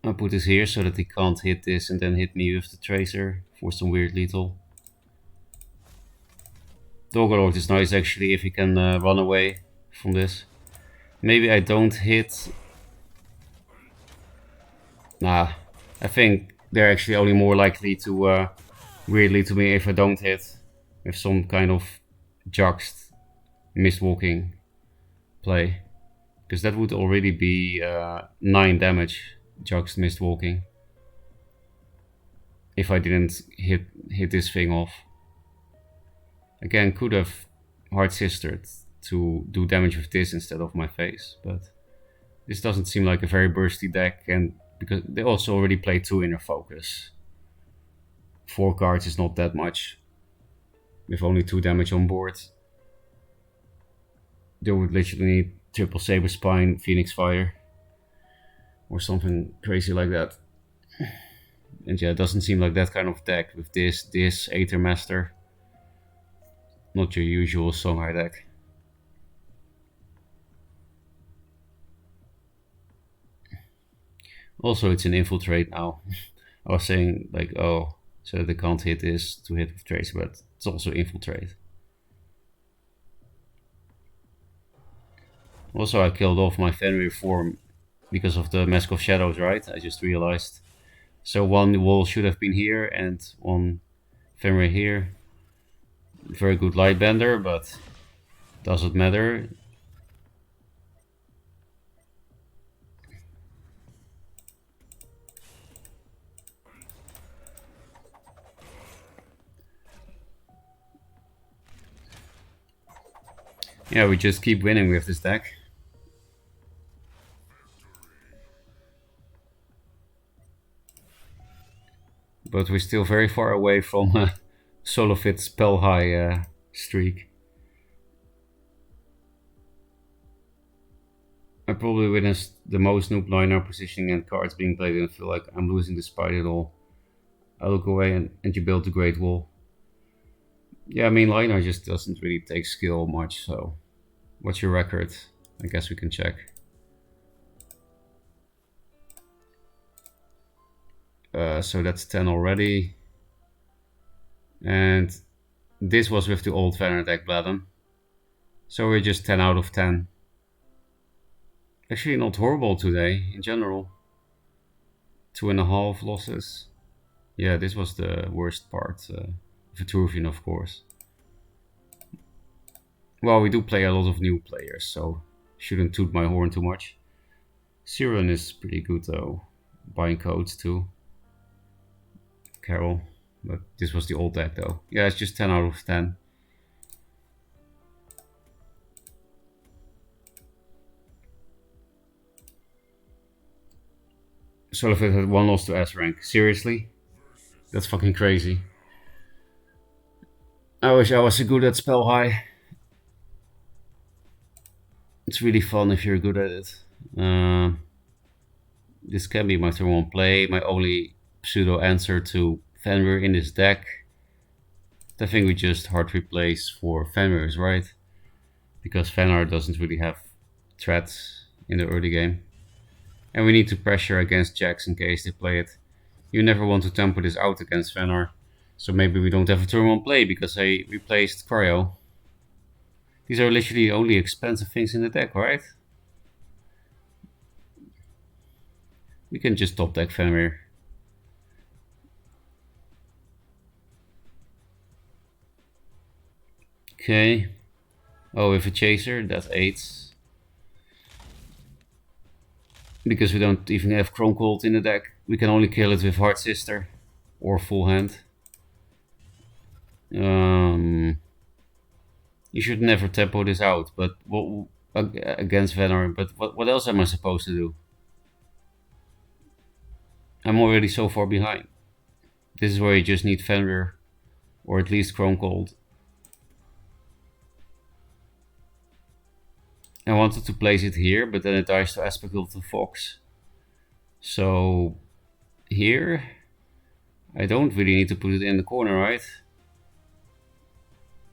Speaker 1: I'll put this here so that he can't hit this and then hit me with the Tracer for some weird lethal. Doggerlord is nice actually if he can run away from this. Maybe I don't hit. Nah, I think they're actually only more likely to weirdly to me if I don't hit with some kind of juxed mistwalking play. Because that would already be 9 damage. Juxed mistwalking. If I didn't hit this thing off. Again, could have Heart Sistered to do damage with this instead of my face, but this doesn't seem like a very bursty deck, and because they also already play 2 Inner Focus. 4 cards is not that much with only 2 damage on board. They would literally need triple saber spine, phoenix fire, or something crazy like that. And yeah, it doesn't seem like that kind of deck with this Aether Master. Not your usual Songhai deck. Also, it's an infiltrate now. I was saying like, oh, so they can't hit this to hit with trace, but it's also infiltrate. Also, I killed off my Fenrir form because of the Mask of Shadows, right? I just realized. So one wall should have been here and one Fenrir here. Very good Lightbender, but doesn't matter. Yeah, we just keep winning with this deck. But we're still very far away from a Solofit spell high streak. I probably witnessed the most noob liner positioning and cards being played and feel like I'm losing despite it all. I look away and you build the Great Wall. Yeah, I mean, liner just doesn't really take skill much, so... What's your record? I guess we can check. So that's 10 already. And this was with the old Vanner deck Bladden. So we're just 10 out of 10. Actually not horrible today, in general. 2.5 losses. Yeah, this was the worst part. Vitruvian, of course. Well, we do play a lot of new players, so shouldn't toot my horn too much. Siren is pretty good though. Buying codes too. Carol. But this was the old deck though. Yeah, it's just 10 out of 10. Solofit had 1 loss to S rank. Seriously? That's fucking crazy. I wish I was good at Spell High. It's really fun if you're good at it. This can be my turn 1 play. My only pseudo answer to Fenrir in this deck. I think we just hard replace for Fenrir's, right? Because Fenrir doesn't really have threats in the early game. And we need to pressure against Jax in case they play it. You never want to tempo this out against Fenrir. So maybe we don't have a turn 1 play because I replaced Cryo. These are literally the only expensive things in the deck, right? We can just top deck Fenrir. Okay. Oh, with a chaser, that's 8. Because we don't even have Chrome Cold in the deck. We can only kill it with Heart Sister or full hand. You should never tempo this out, but what against Venom? But what else am I supposed to do? I'm already so far behind. This is where you just need Fenrir, or at least Chrome Cold. I wanted to place it here, but then it dies to Aspect of the Fox. So here, I don't really need to put it in the corner, right?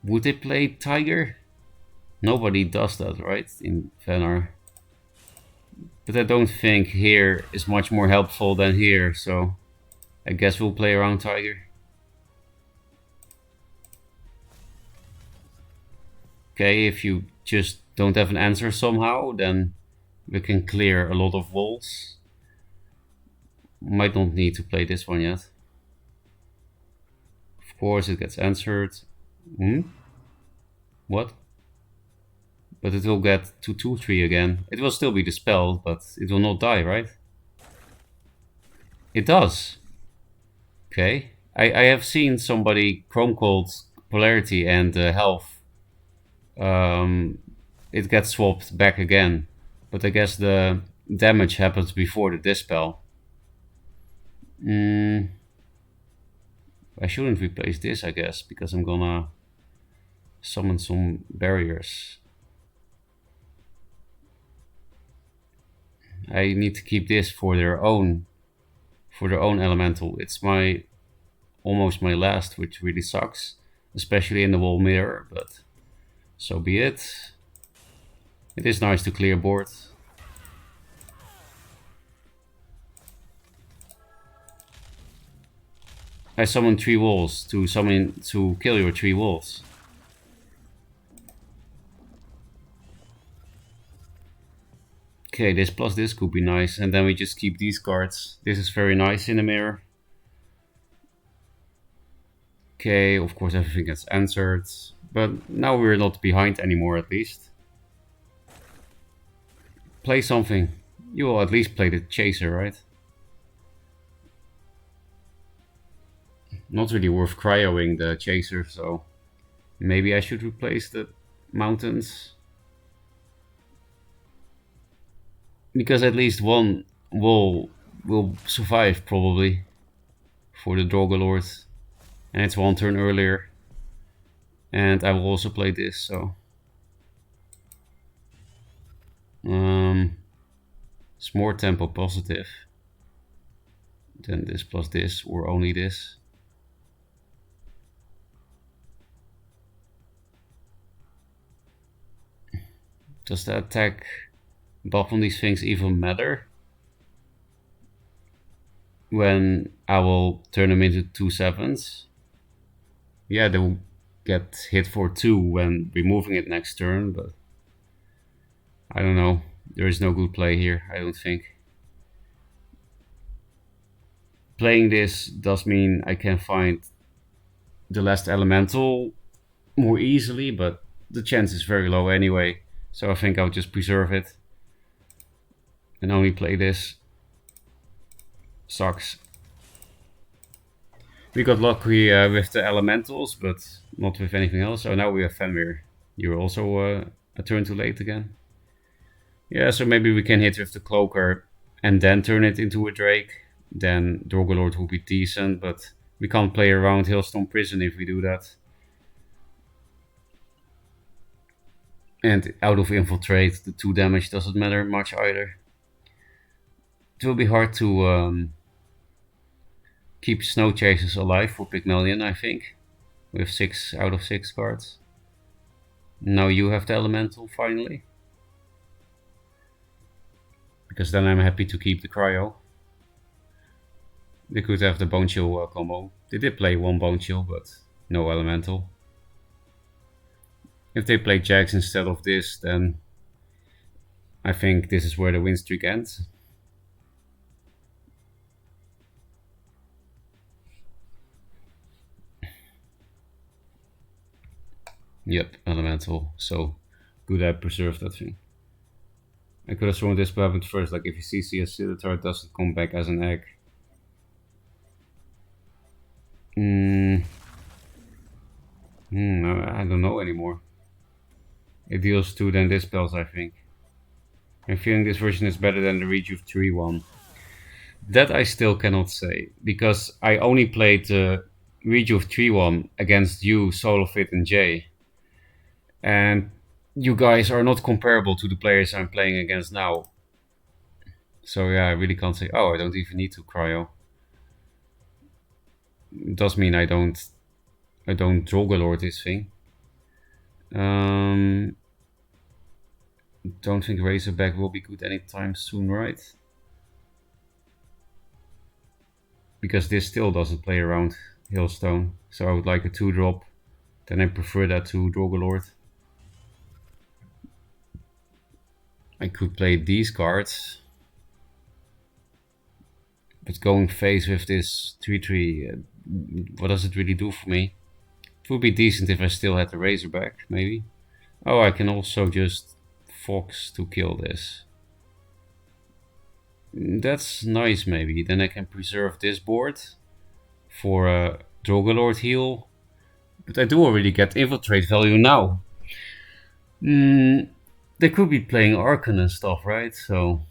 Speaker 1: Would they play Tiger? Nobody does that, right, in Fenar. But I don't think here is much more helpful than here, so I guess we'll play around Tiger. Okay, if you just don't have an answer somehow, then we can clear a lot of walls. Might not need to play this one yet. Of course it gets answered. What? But it will get to 2-3 again. It will still be dispelled, but it will not die, right? It does. Okay. I have seen somebody Chrome Cold Polarity and health. It gets swapped back again. But I guess the damage happens before the dispel. I shouldn't replace this, I guess, because I'm gonna summon some barriers. I need to keep this for their own elemental. It's my almost my last, which really sucks, especially in the wall mirror, but so be it. It is nice to clear board. I summon 3 walls to kill your 3 walls. Okay, this plus this could be nice, and then we just keep these cards. This is very nice in the mirror. Okay, of course everything gets answered, but now we're not behind anymore at least. Play something. You will at least play the chaser, right? Not really worth cryoing the chaser, so maybe I should replace the mountains. Because at least one wall will survive probably for the Drogalord. And it's 1 turn earlier. And I will also play this, so it's more tempo positive than this plus this, or only this. Does the attack buff on these things even matter? When I will turn them into 2/7s? Yeah, they will get hit for 2 when removing it next turn, but I don't know. There is no good play here, I don't think. Playing this does mean I can find the last elemental more easily, but the chance is very low anyway, so I think I'll just preserve it and only play this. Sucks. We got lucky with the elementals, but not with anything else. So now we have Fenrir. You're also a turn too late again. Yeah, so maybe we can hit with the Cloaker and then turn it into a Drake. Then Drogalord will be decent, but we can't play around Hailstone Prison if we do that. And out of Infiltrate, the 2 damage doesn't matter much either. It will be hard to keep Snow Chasers alive for Pygmalion, I think. With 6 out of 6 cards. Now you have the Elemental, finally. Because then I'm happy to keep the Cryo. They could have the Bone Chill combo. They did play 1 Bone Chill, but no Elemental. If they play Jax instead of this, then I think this is where the win streak ends. Yep, Elemental. So good I preserved that thing. I could have thrown this weapon first, like if you CC a Scimitar, it doesn't come back as an egg. I don't know anymore. It deals 2 than Dispels, I think. I'm feeling this version is better than the Rejuve 3-1. That I still cannot say, because I only played the Rejuve 3-1 against you, Solofit and Jay. And you guys are not comparable to the players I'm playing against now. So yeah, I really can't say, oh, I don't even need to cryo. It does mean I don't Drogalord this thing. Don't think Razorback will be good anytime soon, right? Because this still doesn't play around Hailstone, so I would like a 2-drop. Then I prefer that to Drogalord. I could play these cards, but going face with this 3-3, what does it really do for me? It would be decent if I still had the Razorback, maybe. Oh, I can also just Fox to kill this. That's nice, maybe. Then I can preserve this board for a Drogalord heal. But I do already get Infiltrate value now. They could be playing Archon and stuff, right? So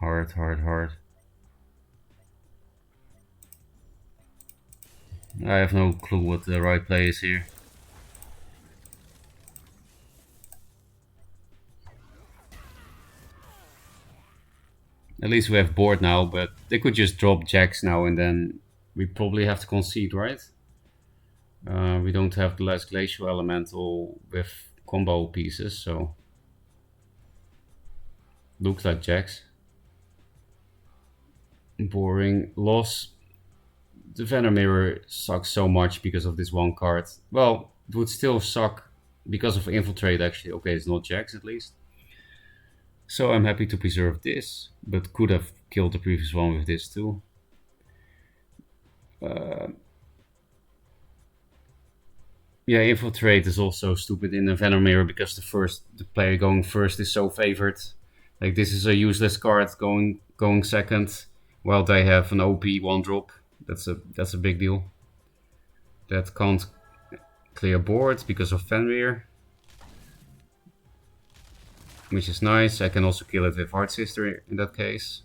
Speaker 1: hard. I have no clue what the right play is here. At least we have board now, but they could just drop jacks now and then we probably have to concede, right? We don't have the last glacial elemental with combo pieces, so looks like jacks. Boring. Loss. The Venom Mirror sucks so much because of this one card. Well, it would still suck because of Infiltrate actually. Okay, it's not jacks at least. So I'm happy to preserve this, but could have killed the previous one with this too. Yeah, Infiltrate is also stupid in the Venom Mirror because the player going first is so favored. Like this is a useless card going second, while they have an OP one drop. That's a big deal. That can't clear board because of Fenrir, which is nice. I can also kill it with Heart Sister in that case.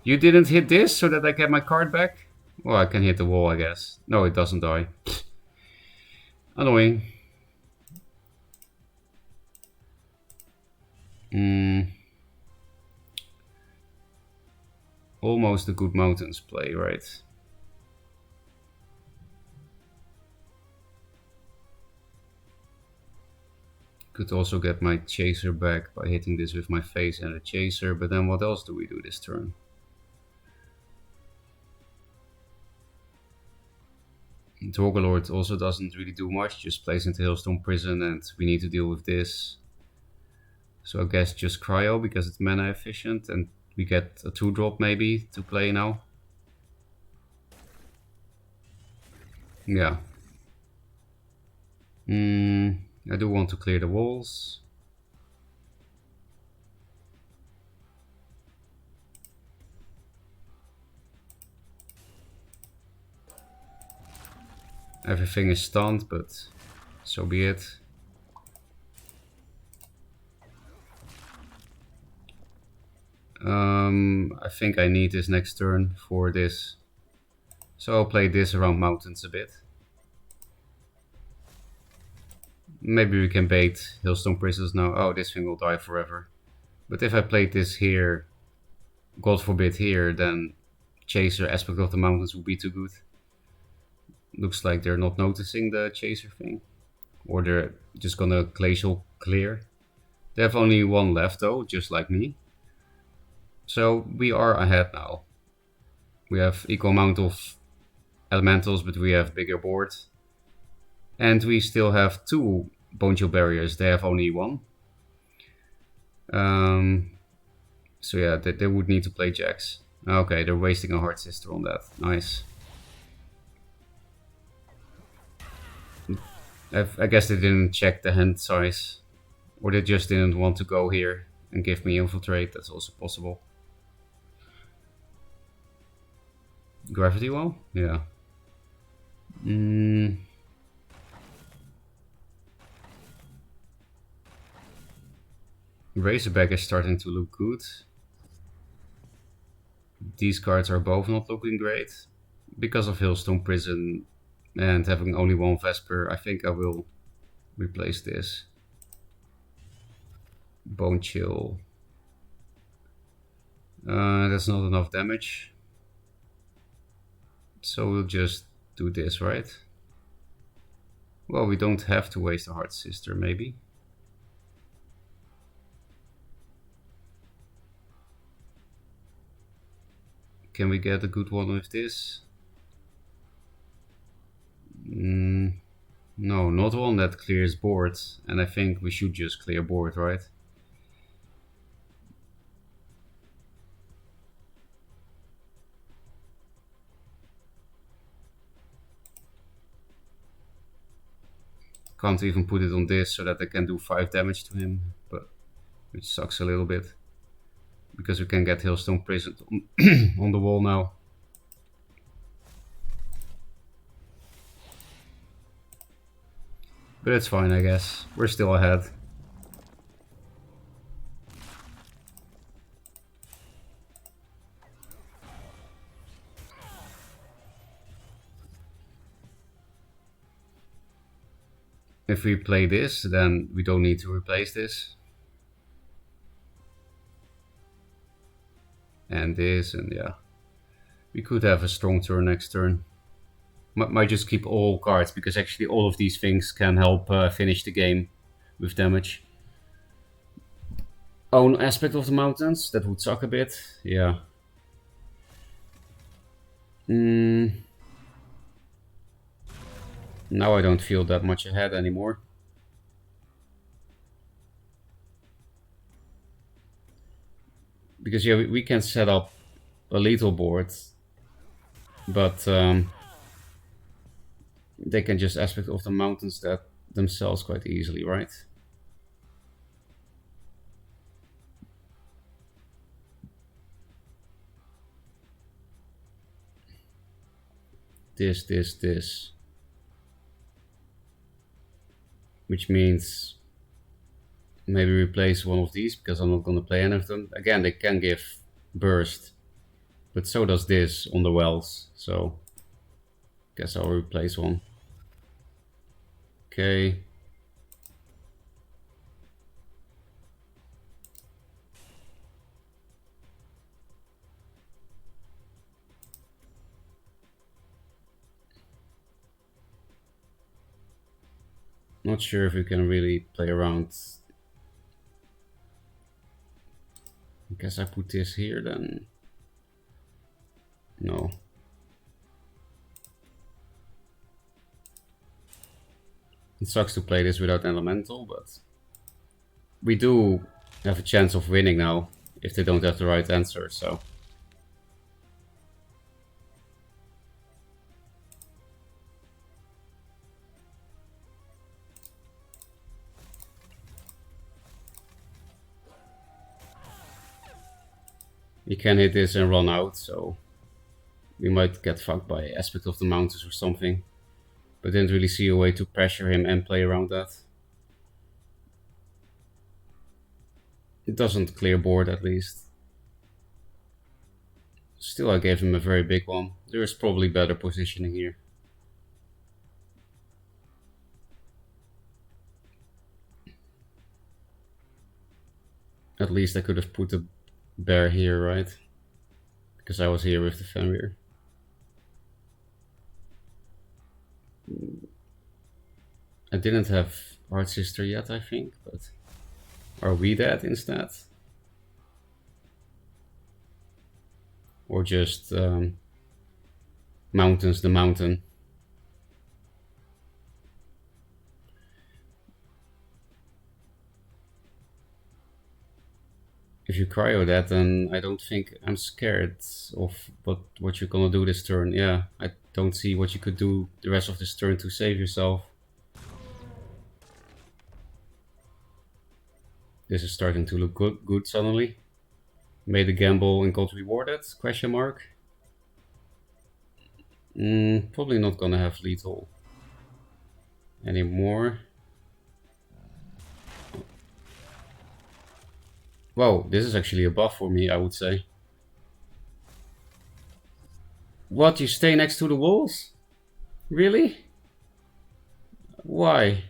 Speaker 1: You didn't hit this so that I get my card back? Well, I can hit the wall, I guess. No, it doesn't die. Annoying. Almost a good mountains play, right? Could also get my chaser back by hitting this with my face and a chaser, but then what else do we do this turn? Drogalord also doesn't really do much, just plays into Hailstone Prison and we need to deal with this. So I guess just Cryo because it's mana efficient and we get a 2-drop maybe to play now. Yeah. I do want to clear the walls. Everything is stunned, but so be it. I think I need this next turn for this. So I'll play this around mountains a bit. Maybe we can bait Hailstone Prisons now. Oh, this thing will die forever. But if I played this here, God forbid here, then Chaser Aspect of the Mountains would be too good. Looks like they're not noticing the Chaser thing. Or they're just gonna Glacial clear. They have only one left though, just like me. So we are ahead now. We have equal amount of elementals, but we have bigger board. And we still have 2 Bone Chill barriers. They have only 1. So yeah, they would need to play jacks. Okay, they're wasting a Heart Sister on that. Nice. I guess they didn't check the hand size. Or they just didn't want to go here and give me Infiltrate. That's also possible. Gravity Wall? Yeah. Razorback is starting to look good. These cards are both not looking great. Because of Hailstone Prison and having only 1 Vesper, I think I will replace this. Bone Chill. That's not enough damage. So we'll just do this, right? Well, we don't have to waste a Heart Sister, maybe. Can we get a good one with this? No, not one that clears board. And I think we should just clear board, right? Can't even put it on this so that I can do 5 damage to him, but which sucks a little bit. Because we can get Hailstone Prison on the wall now. But it's fine, I guess. We're still ahead. If we play this, then we don't need to replace this. and this, and yeah. We could have a strong turn next turn. Might just keep all cards, because actually all of these things can help finish the game with damage. Own aspect of the mountains, that would suck a bit, yeah. Now I don't feel that much ahead anymore. Because yeah, we can set up a lethal board, but they can just aspect of the mountains that themselves quite easily, right? This. Which means maybe replace one of these, because I'm not going to play any of them. Again, they can give burst, but so does this on the wells, so guess I'll replace one. Okay. Not sure if we can really play around. I guess I put this here then. No. It sucks to play this without elemental, but we do have a chance of winning now if they don't have the right answer, so. You can hit this and run out, so we might get fucked by aspect of the mountains or something. But didn't really see a way to pressure him and play around that. It doesn't clear board, at least. Still, I gave him a very big one. There is probably better positioning here. At least I could have put a bear here, right? Because I was here with the Fenrir. I didn't have Art Sister yet, I think, but are we that instead? Or just Mountains the Mountain? If you cryo that, then I don't think I'm scared of what you're gonna do this turn. Yeah, I don't see what you could do the rest of this turn to save yourself. This is starting to look good suddenly. Made a gamble and got rewarded? Question mark. Probably not gonna have lethal anymore. Whoa, this is actually a buff for me, I would say. What, you stay next to the walls? Really? Why?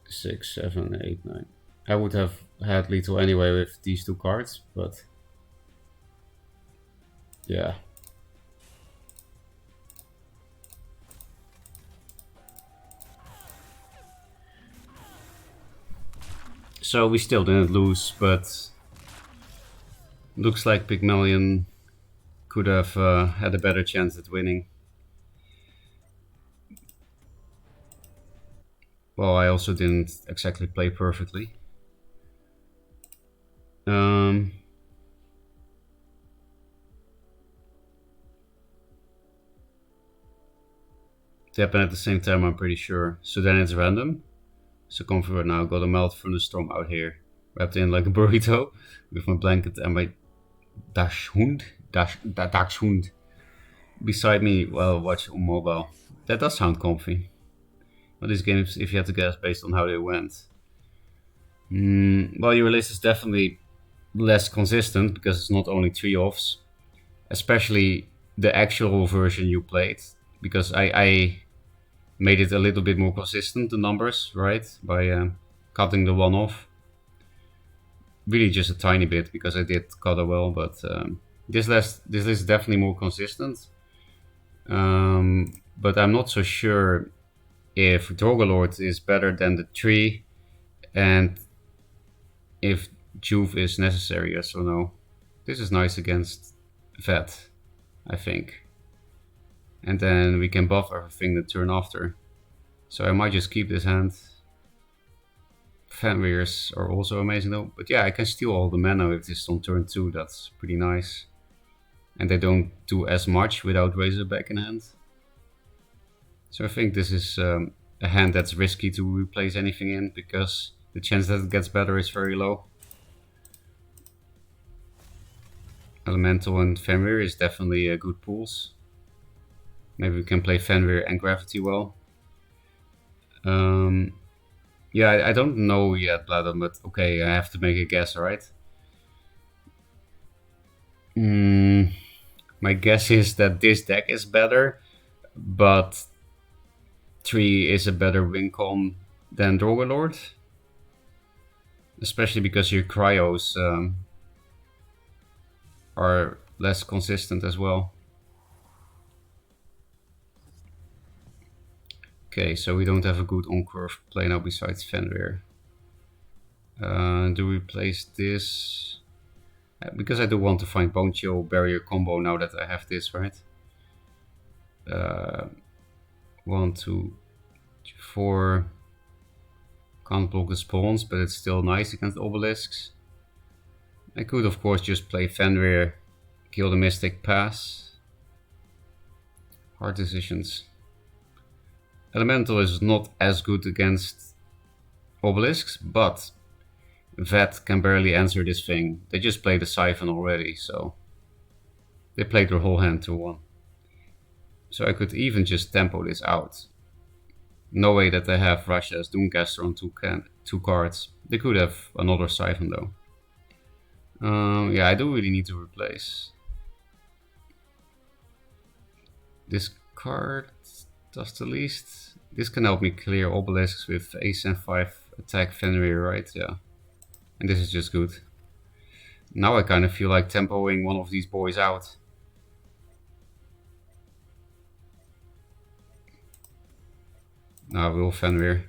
Speaker 1: 6, 7, 8, 9. I would have had lethal anyway with these two cards, but yeah. So we still didn't lose, but looks like Pygmalion could have had a better chance at winning. Well, I also didn't exactly play perfectly. They happen at the same time, I'm pretty sure. So then it's random. So comfort now, got a melt from the storm out here. Wrapped in like a burrito with my blanket and my dachshund beside me while watching on mobile. That does sound comfy. But these games, if you had to guess based on how they went. Well, your list is definitely less consistent because it's not only 3 offs. Especially the actual version you played. Because I made it a little bit more consistent, the numbers, right? By cutting the 1 off. really just a tiny bit because I did color well, but this is definitely more consistent. But I'm not so sure if Drogalord is better than the tree, and if Juve is necessary, yes or no. This is nice against Vet, I think. And then we can buff everything the turn after. So I might just keep this hand. Fenrir's are also amazing though. But yeah, I can steal all the mana with this on turn 2. That's pretty nice. And they don't do as much without Razorback in hand. So I think this is a hand that's risky to replace anything in, because the chance that it gets better is very low. Elemental and Fenrir is definitely good pools. Maybe we can play Fenrir and Gravity well. Yeah, I don't know yet, Bladon, but okay, I have to make a guess, right? My guess is that this deck is better, but 3 is a better win con than Drogalord. Especially because your cryos are less consistent as well. Okay, so we don't have a good on-curve play now besides Fenrir. Do we place this? Because I do want to find Bone Chill Barrier combo now that I have this, right? 1, 2, 4. Can't block the spawns, but it's still nice against obelisks. I could of course just play Fenrir, kill the Mystic, pass. Hard decisions. Elemental is not as good against obelisks, but Vet can barely answer this thing. They just played the Siphon already, so they played their whole hand to 1. So I could even just tempo this out. No way that they have Russia's Doomcaster on 2 cards. They could have another Siphon though. Yeah, I do really need to replace. This card does the least. This can help me clear obelisks with Ace and 5 attack Fenrir, right? Yeah. And this is just good. Now I kind of feel like tempoing one of these boys out. Now we'll Fenrir.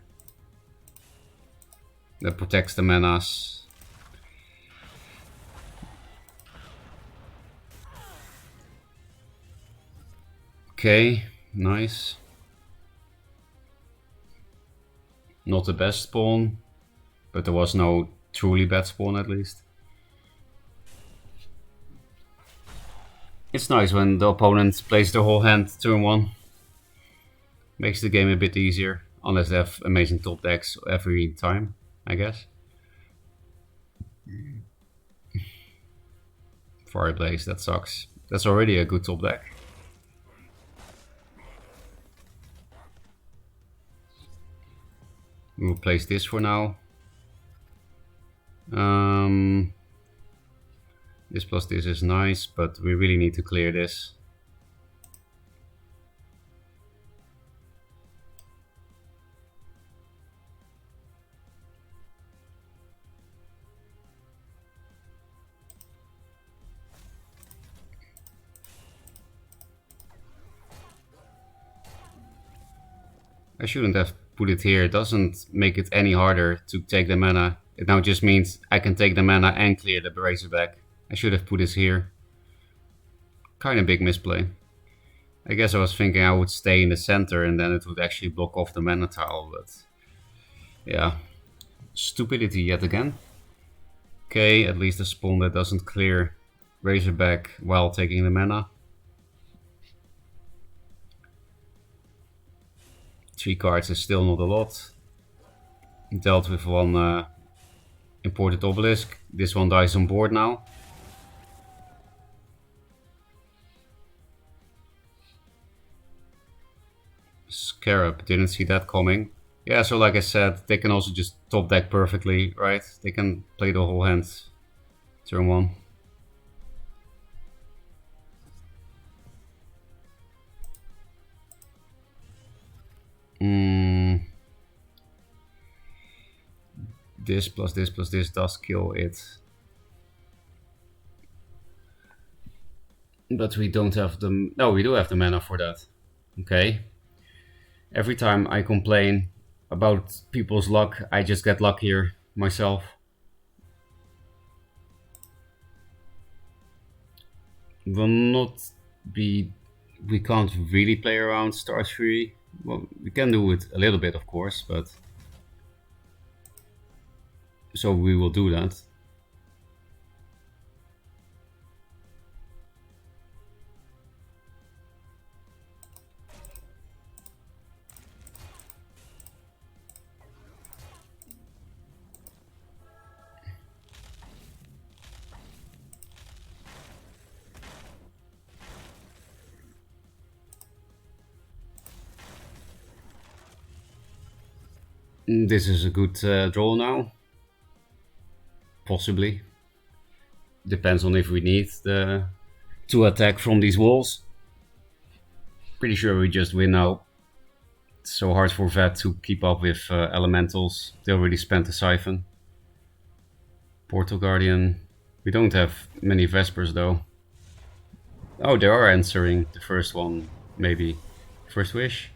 Speaker 1: That protects the manas. Okay, nice. Not the best spawn, but there was no truly bad spawn at least. It's nice when the opponent plays their whole hand turn 1. Makes the game a bit easier, unless they have amazing top decks every time, I guess. Fireblaze, that sucks. That's already a good top deck. We'll place this for now. This plus this is nice, but we really need to clear this. I shouldn't have put it here. It doesn't make it any harder to take the mana. It now just means I can take the mana and clear the Razorback. I should have put this here. Kind of big misplay. I guess I was thinking I would stay in the center and then it would actually block off the mana tile, but yeah. Stupidity yet again. Okay, at least a spawn that doesn't clear Razorback while taking the mana. 3 cards is still not a lot. Dealt with 1 imported obelisk. This one dies on board now. Scarab, didn't see that coming. Yeah, so like I said, they can also just top deck perfectly, right? They can play the whole hand turn 1. This plus this plus this does kill it. But we don't have the... No, we do have the mana for that. Okay. Every time I complain about people's luck, I just get luckier myself. Will not be... We can't really play around Star Fury. Well, we can do it a little bit, of course, but... So we will do that. This is a good draw now. Possibly. Depends on if we need to attack from these walls. Pretty sure we just win now. It's so hard for Vet to keep up with elementals. They already spent the Siphon. Portal Guardian. We don't have many Vespers though. Oh, they are answering the first one, maybe. First Wish?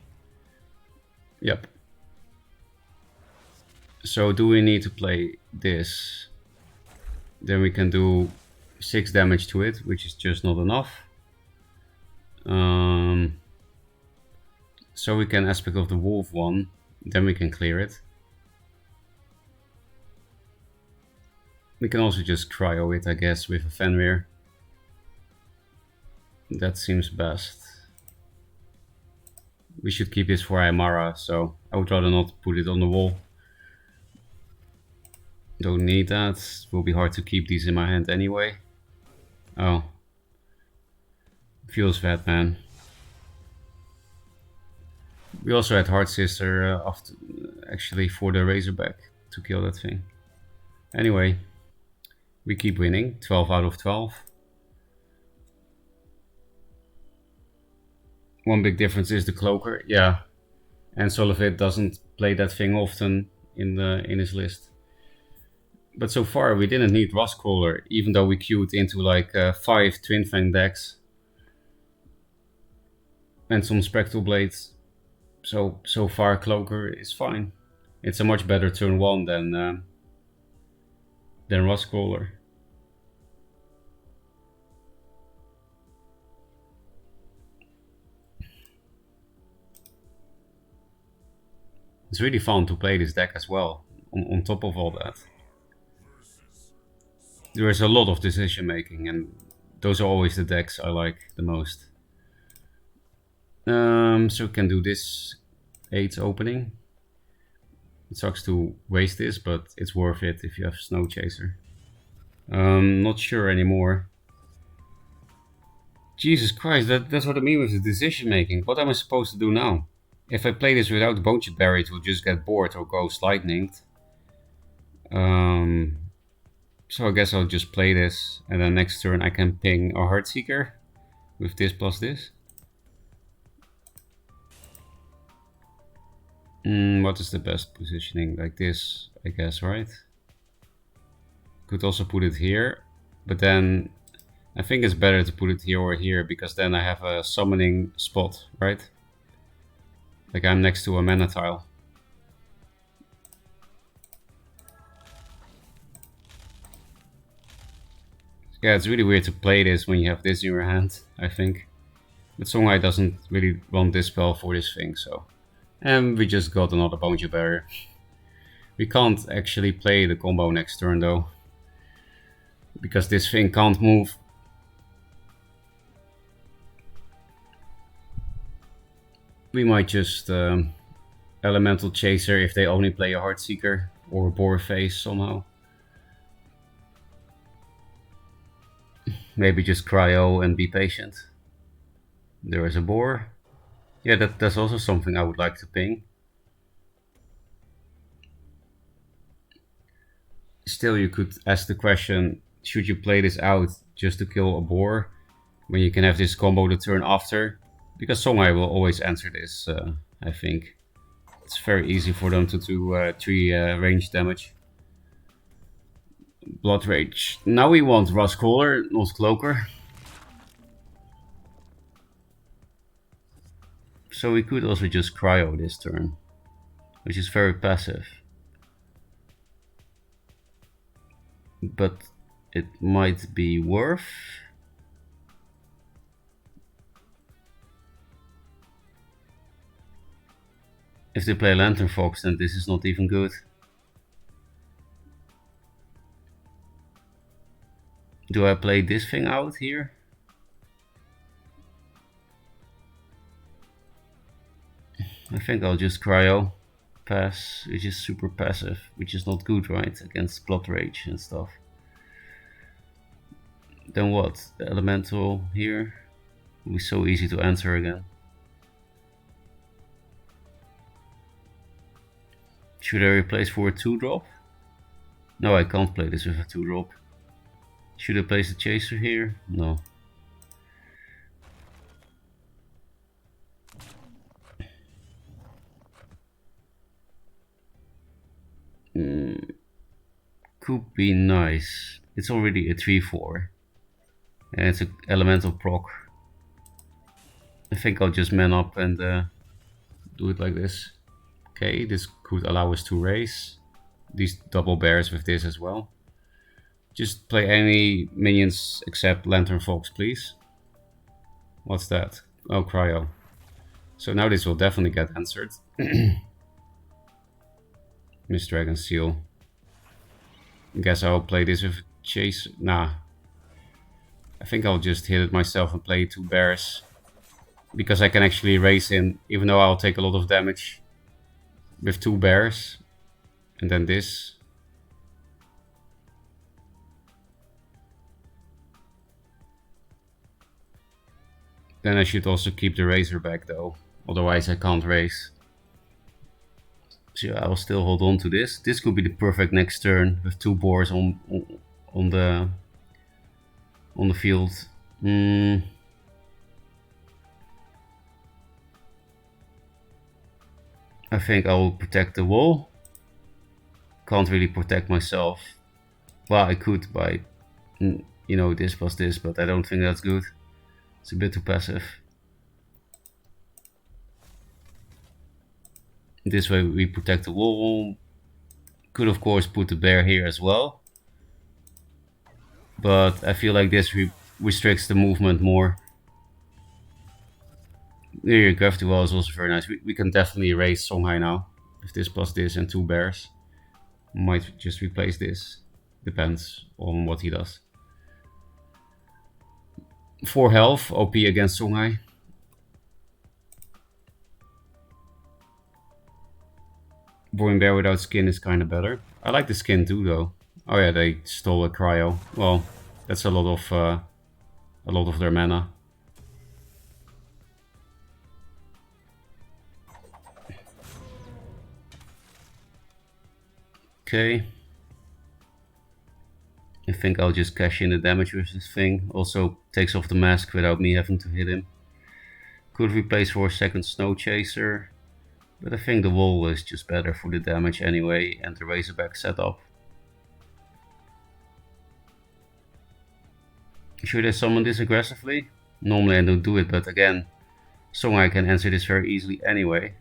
Speaker 1: Yep. So do we need to play this? Then we can do 6 damage to it, which is just not enough. So we can Aspect of the Wolf one, then we can clear it. We can also just cryo it, I guess, with a Fenrir. That seems best. We should keep this for Aymara, so I would rather not put it on the wall. Don't need that. It will be hard to keep these in my hand anyway. Oh. FeelsWeirdMan. We also had Heart Sister actually for the Razorback to kill that thing. Anyway, we keep winning. 12 out of 12. One big difference is the Cloaker. Yeah. And Solivit doesn't play that thing often in his list. But so far we didn't need Rustcrawler, even though we queued into like 5 Twin Fang decks. And some Spectral Blades. So far Cloaker is fine. It's a much better turn 1 than Rustcrawler. It's really fun to play this deck as well, on top of all that. There is a lot of decision making, and those are always the decks I like the most. So we can do this 8 opening. It sucks to waste this, but it's worth it if you have Snow Chaser. Not sure anymore. Jesus Christ, that's what I mean with the decision making. What am I supposed to do now? If I play this without Bone Chip Barrier, it will just get bored or go Lightninged. So I guess I'll just play this, and then next turn I can ping a Heartseeker with this plus this. What is the best positioning? Like this, I guess, right? Could also put it here, but then I think it's better to put it here or here, because then I have a summoning spot, right? Like I'm next to a mana tile. Yeah, it's really weird to play this when you have this in your hand, I think. But Songhai doesn't really want this spell for this thing, so... And we just got another Bone Chip Barrier. We can't actually play the combo next turn though, because this thing can't move. We might just Elemental Chaser if they only play a Heartseeker or a Boar Face somehow. Maybe just cryo and be patient. There is a boar. Yeah, that's also something I would like to ping. Still, you could ask the question, should you play this out just to kill a boar when you can have this combo the turn after? Because Songhai will always answer this, I think. It's very easy for them to do 3 range damage. Blood Rage. Now we want Rustcrawler, not Cloaker. So we could also just cryo this turn, which is very passive. But it might be worth. If they play Lantern Fox, then this is not even good. Do I play this thing out here? I think I'll just cryo. Pass, which is super passive, which is not good, right? Against Blood Rage and stuff. Then what? The Elemental here will be so easy to answer again. Should I replace for a 2-drop? No, I can't play this with a 2-drop. Should I place the Chaser here? No. Could be nice. It's already a 3/4. And it's an elemental proc. I think I'll just man up and do it like this. Okay, this could allow us to raise. These double bears with this as well. Just play any minions except Lantern Fox, please. What's that? Oh, cryo. So now this will definitely get answered. Miss Dragon Seal. Guess I'll play this with Chase. Nah. I think I'll just hit it myself and play 2 bears. Because I can actually raise in, even though I'll take a lot of damage with 2 bears. And then this. Then I should also keep the Razorback though. Otherwise I can't raise. So I will still hold on to this. This could be the perfect next turn with 2 boars on the field. I think I will protect the wall. Can't really protect myself. Well, I could by, you know, this plus this, but I don't think that's good. It's a bit too passive. This way we protect the wall. Could of course put the bear here as well. But I feel like this restricts the movement more. Here, Gravity Wall is also very nice. We can definitely raise Songhai now. With this plus this and 2 bears. Might just replace this. Depends on what he does. 4 health, OP against Songhai. Boring Bear without skin is kind of better. I like the skin too though. Oh yeah, they stole a cryo. Well, that's a lot of their mana. Okay. I think I'll just cash in the damage with this thing. Also takes off the mask without me having to hit him. Could replace for a second Snow Chaser. But I think the wall is just better for the damage anyway, and the Razorback setup. Should I summon this aggressively? Normally I don't do it, but again, Songhai can answer this very easily anyway.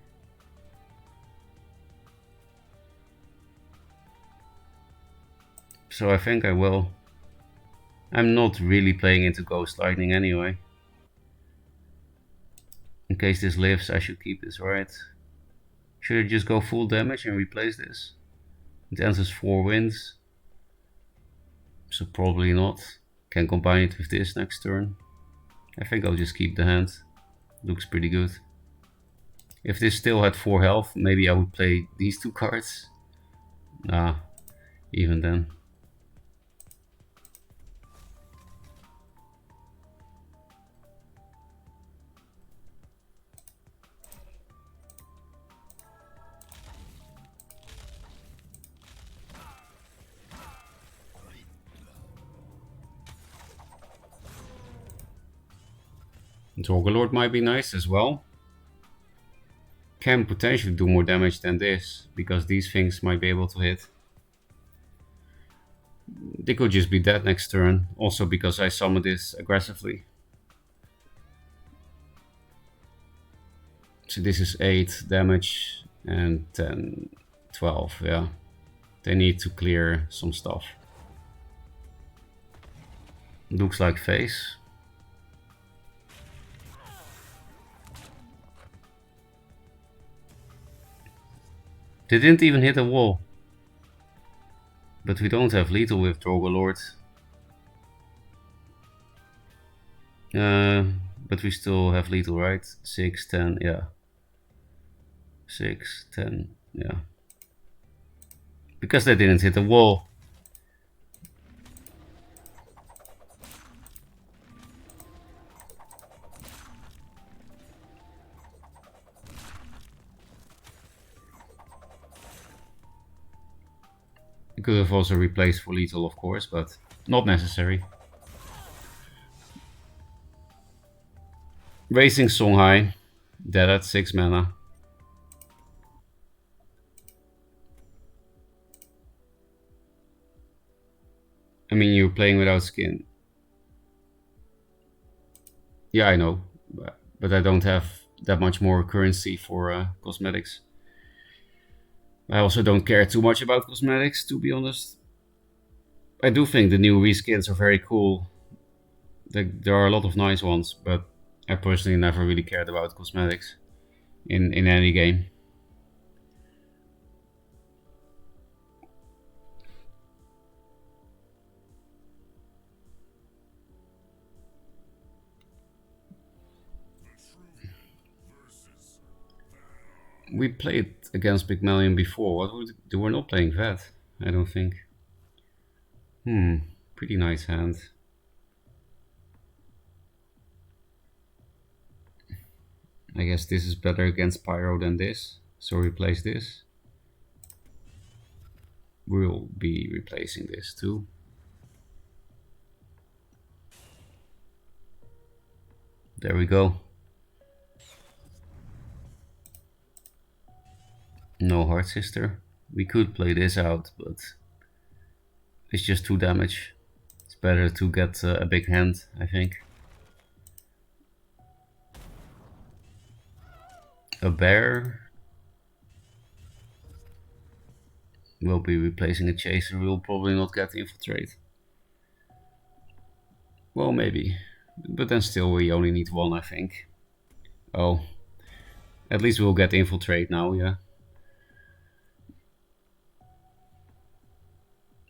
Speaker 1: So I think I will. I'm not really playing into Ghost Lightning anyway. In case this lives, I should keep this, right? Should I just go full damage and replace this? It answers 4 wins. So probably not. Can combine it with this next turn. I think I'll just keep the hand. Looks pretty good. If this still had 4 health, maybe I would play these 2 cards. Nah, even then. Dorgalord might be nice as well. Can potentially do more damage than this, because these things might be able to hit. They could just be dead next turn, also because I summoned this aggressively. So this is 8 damage and 10, 12, yeah. They need to clear some stuff. Looks like face. They didn't even hit a wall. But we don't have lethal with Drogo but we still have lethal, right? 6, 10, yeah. 6, 10, yeah. Because they didn't hit the wall. You could have also replaced for lethal, of course, but not necessary. Racing Songhai, dead at 6 mana. I mean, you're playing without skin. Yeah, I know, but I don't have that much more currency for cosmetics. I also don't care too much about cosmetics, to be honest. I do think the new reskins are very cool. There are a lot of nice ones, but I personally never really cared about cosmetics in any game. We played against Pygmalion before. They were not playing that, I don't think. Pretty nice hand. I guess this is better against Pyro than this, so replace this. We'll be replacing this too. There we go. No Heart Sister. We could play this out, but it's just 2 damage. It's better to get a big hand, I think. A bear. We'll be replacing a chaser. We'll probably not get infiltrate. Well, maybe. But then still we only need 1, I think. Oh. At least we'll get infiltrate now, yeah.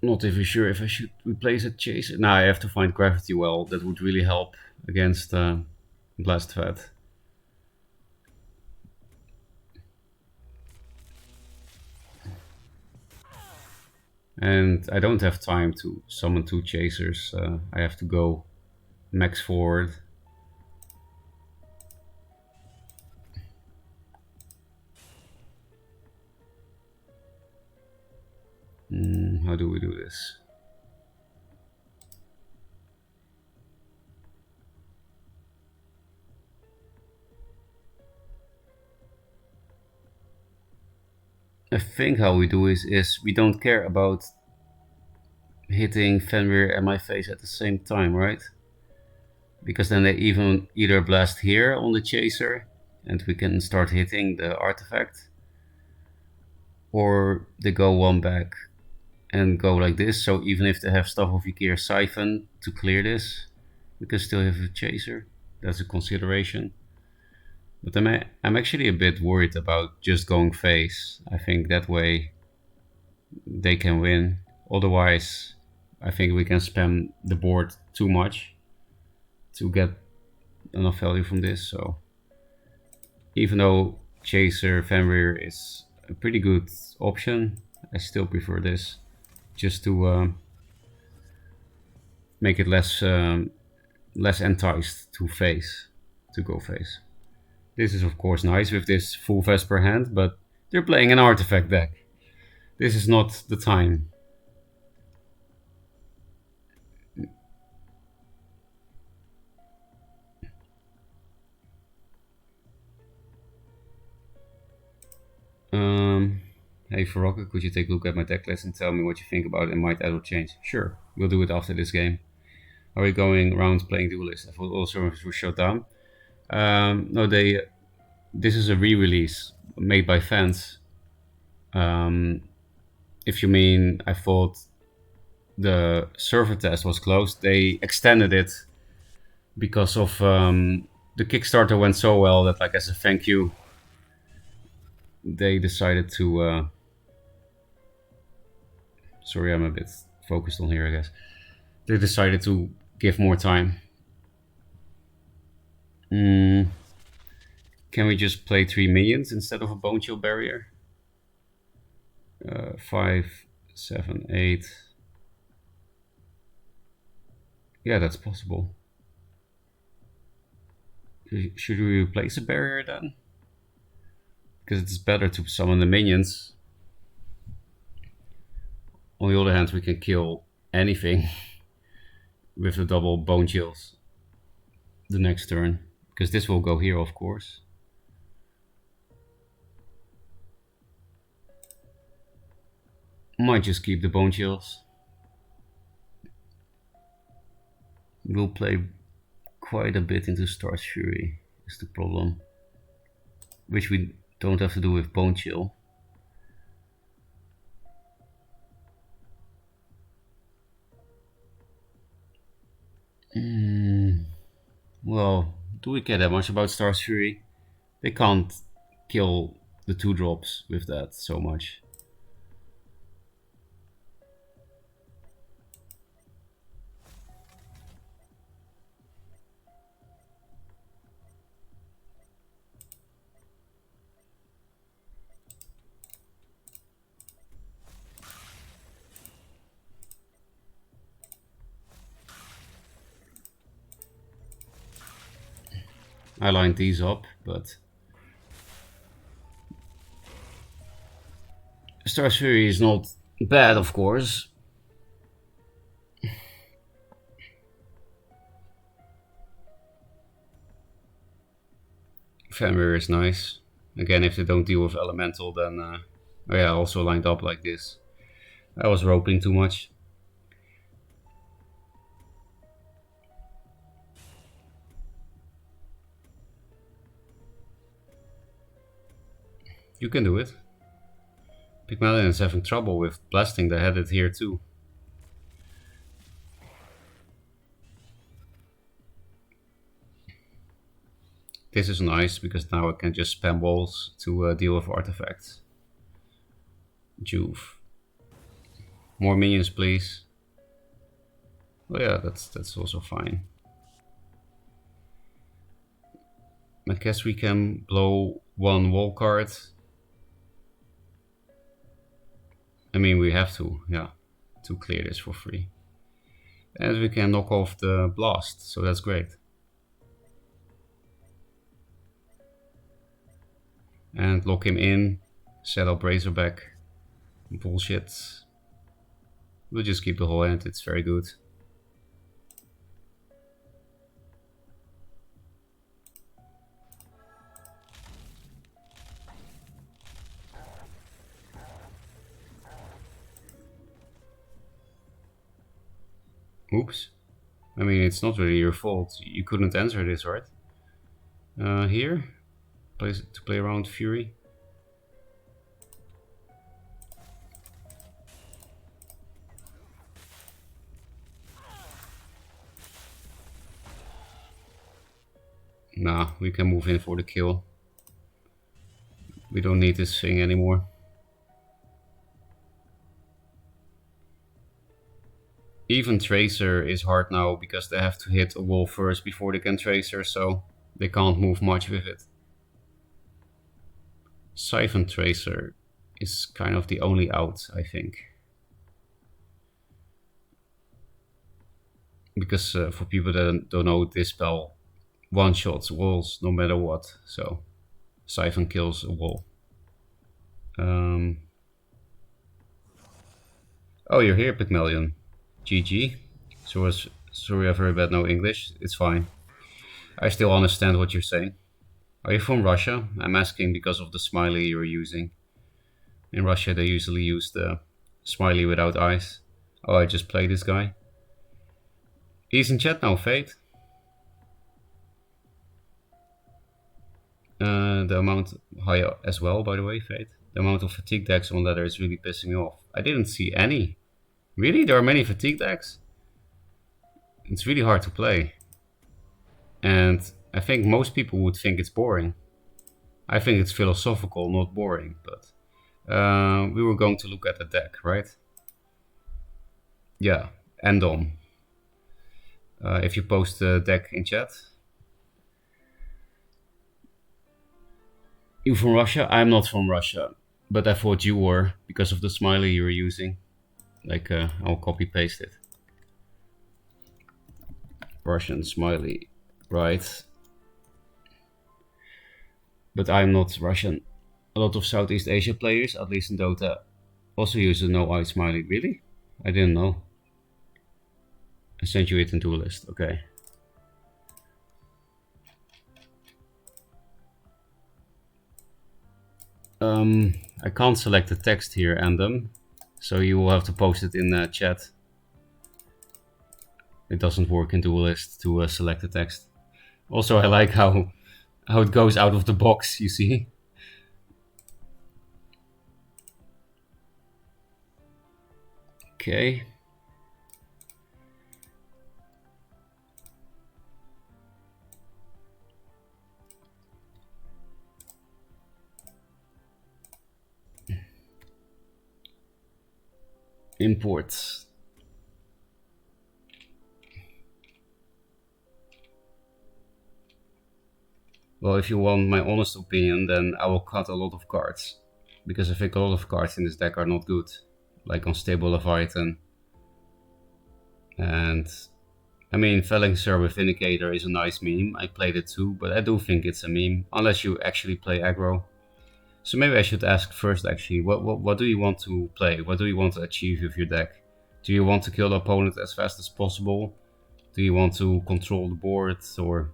Speaker 1: Not even sure if I should replace a chaser. Nah, I have to find Gravity Well. That would really help against Blast Fat. And I don't have time to summon 2 chasers. I have to go max forward. How do we do this? I think how we do is we don't care about hitting Fenrir and my face at the same time, right? Because then they either blast here on the chaser and we can start hitting the artifact, or they go 1 back and go like this. So even if they have Staff of Ykir Siphon to clear this, we can still have a chaser. That's a consideration. But I'm actually a bit worried about just going face. I think that way they can win. Otherwise, I think we can spam the board too much to get enough value from this. So even though Chaser Fenrir is a pretty good option, I still prefer this, just to make it less enticed to go face. This is of course nice with this full Vesper hand, but they're playing an artifact deck. This is not the time. Hey Ferocca, could you take a look at my deck list and tell me what you think about it and might add or change? Sure, we'll do it after this game. Are we going around playing Duelyst? I thought all servers were shut down. No, they This is a re-release made by fans. If you mean, I thought the server test was closed. They extended it because of the Kickstarter went so well that, like, as a thank you, they decided to. Sorry, I'm a bit focused on here, I guess. They decided to give more time. Can we just play 3 minions instead of a bone chill barrier? 5, 7, 8. Yeah, that's possible. Should we replace a barrier then? Because it's better to summon the minions. On the other hand, we can kill anything with the double bone chills the next turn. Because this will go here, of course. Might just keep the bone chills. We'll play quite a bit into Star's Fury, is the problem. Which we don't have to do with bone chill. Well, do we care that much about Star's Fury? They can't kill the 2-drops with that so much. I lined these up, but Star's Fury is not bad, of course. Fenrir is nice. Again, if they don't deal with Elemental, then oh yeah, also lined up like this. I was roping too much. You can do it. Pygmalion is having trouble with blasting. They had it here too. This is nice because now I can just spam walls to deal with artifacts. Juve. More minions, please. Oh yeah, that's also fine. I guess we can blow one wall card. I mean, we have to, yeah, to clear this for free. And we can knock off the blast, so that's great. And lock him in, set up Razorback. Bullshit. We'll just keep the whole hand, it's very good. Oops. I mean, it's not really your fault. You couldn't answer this, right? Here? To play around Fury. Nah, we can move in for the kill. We don't need this thing anymore. Even Tracer is hard now because they have to hit a wall first before they can Tracer, so they can't move much with it. Siphon Tracer is kind of the only out, I think. Because for people that don't know, this spell one-shots walls no matter what, so Siphon kills a wall. Oh, you're here, Pygmalion. GG. Sorry, I've very bad no English. It's fine. I still understand what you're saying. Are you from Russia? I'm asking because of the smiley you're using. In Russia, they usually use the smiley without eyes. Oh, I just played this guy. He's in chat now, Fate. The amount high as well, by the way, Fate. The amount of fatigue decks on ladder is really pissing me off. I didn't see any. Really? There are many fatigue decks? It's really hard to play. And I think most people would think it's boring. I think it's philosophical, not boring, but we were going to look at the deck, right? Yeah, and on. If you post the deck in chat. You from Russia? I'm not from Russia, but I thought you were because of the smiley you were using. Like, I'll copy paste it. Russian smiley, right? But I'm not Russian. A lot of Southeast Asia players, at least in Dota, also use the no eye smiley. Really? I didn't know. I sent you it in Duelyst. Okay. I can't select the text here, Andom, so you will have to post it in the chat. It doesn't work in Duelyst to select the text. Also, I like how it goes out of the box, you see? Okay. Imports. Well, if you want my honest opinion, then I will cut a lot of cards. Because I think a lot of cards in this deck are not good. Like Unstable Leviathan. And I mean, Fellingsar with Vindicator is a nice meme. I played it too, but I do think it's a meme. Unless you actually play aggro. So maybe I should ask first actually, what do you want to play? What do you want to achieve with your deck? Do you want to kill the opponent as fast as possible? Do you want to control the board, or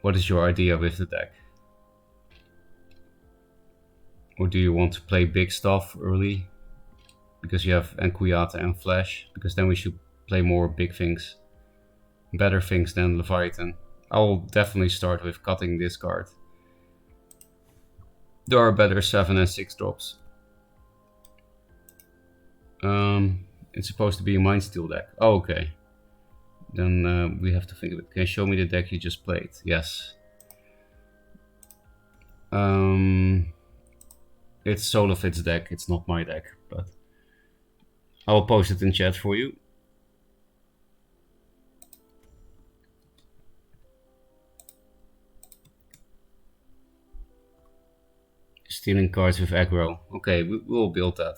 Speaker 1: what is your idea with the deck? Or do you want to play big stuff early? Because you have Enkuyata and Flash, because then we should play more big things. Better things than Leviathan. I will definitely start with cutting this card. There are better 7 and 6 drops. It's supposed to be a Mind Steel deck. Oh, okay. Then we have to think of it. Can you show me the deck you just played? Yes. It's Solofit's deck. It's not my deck, but I will post it in chat for you. Stealing cards with aggro. Okay, we will build that.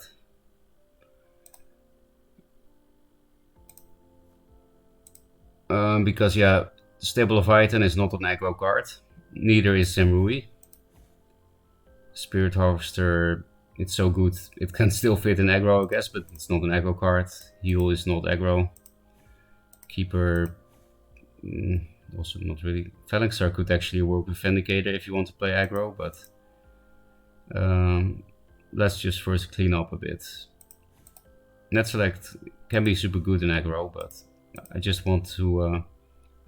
Speaker 1: Because yeah, Stable Leviathan is not an aggro card. Neither is Simrui. Spirit Harvester, it's so good. It can still fit in aggro, I guess, but it's not an aggro card. Heal is not aggro. Keeper, also not really. Fellingsar could actually work with Vindicator if you want to play aggro, but let's just first clean up a bit. Net Select can be super good in aggro, but I just want to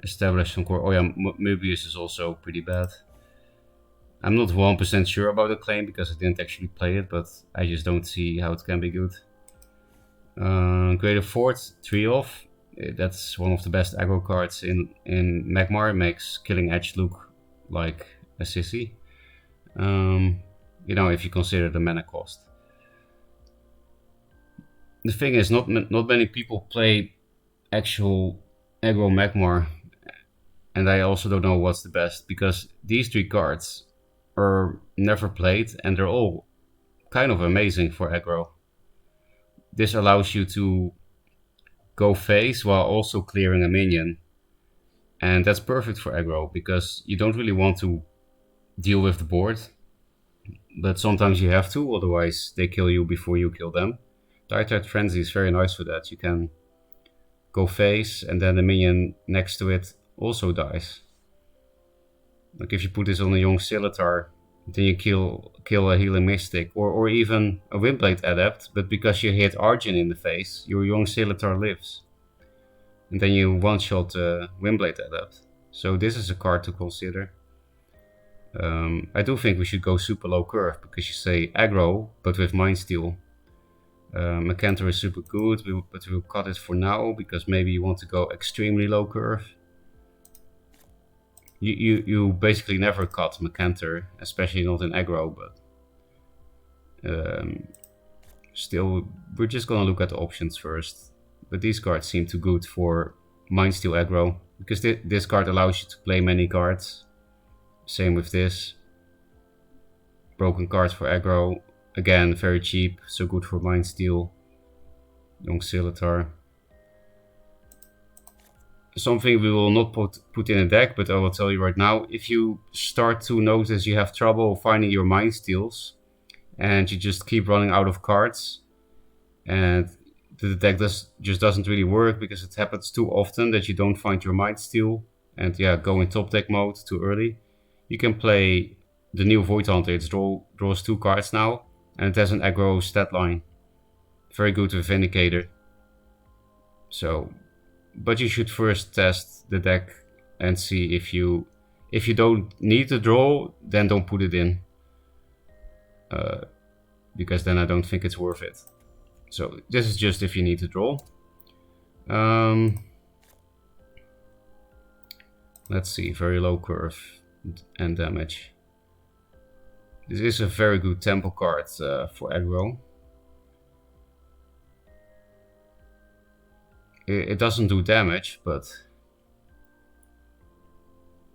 Speaker 1: establish some core. Oh yeah, Mobius is also pretty bad. I'm not 1% sure about the claim because I didn't actually play it, but I just don't see how it can be good. Greater Fort, 3 off. That's one of the best aggro cards in Magmar. It makes Killing Edge look like a sissy. You know, if you consider the mana cost. The thing is, not many people play actual aggro Magmar, and I also don't know what's the best, because these 3 cards are never played and they're all kind of amazing for aggro. This allows you to go face while also clearing a minion, and that's perfect for aggro because you don't really want to deal with the board, but sometimes you have to, otherwise they kill you before you kill them. Direct Frenzy is very nice for that. You can go face and then the minion next to it also dies. Like if you put this on a young Scimitar, then you kill a Healing Mystic or even a Windblade Adept, but because you hit Argent in the face, your young Scimitar lives. And then you one-shot Windblade Adept. So this is a card to consider. I do think we should go super low curve, because you say aggro, but with Mind Steal. Macantor is super good, but we'll cut it for now, because maybe you want to go extremely low curve. You basically never cut Macantor, especially not in aggro, but still, we're just gonna look at the options first. But these cards seem too good for Mind Steal aggro, because this card allows you to play many cards. Same with this. Broken cards for aggro. Again, very cheap, so good for Mind Steal. Young Scimitar. Something we will not put in a deck, but I will tell you right now, if you start to notice you have trouble finding your Mind Steals, and you just keep running out of cards, and the deck just doesn't really work because it happens too often that you don't find your Mind Steal, and yeah, go in top deck mode too early, you can play the new Void Hunter. It draws 2 cards now, and it has an aggro stat line. Very good with Vindicator. So, but you should first test the deck and see if you don't need to draw, then don't put it in. Because then I don't think it's worth it. So this is just if you need to draw. Let's see, very low curve and damage. This is a very good tempo card for aggro. It doesn't do damage, but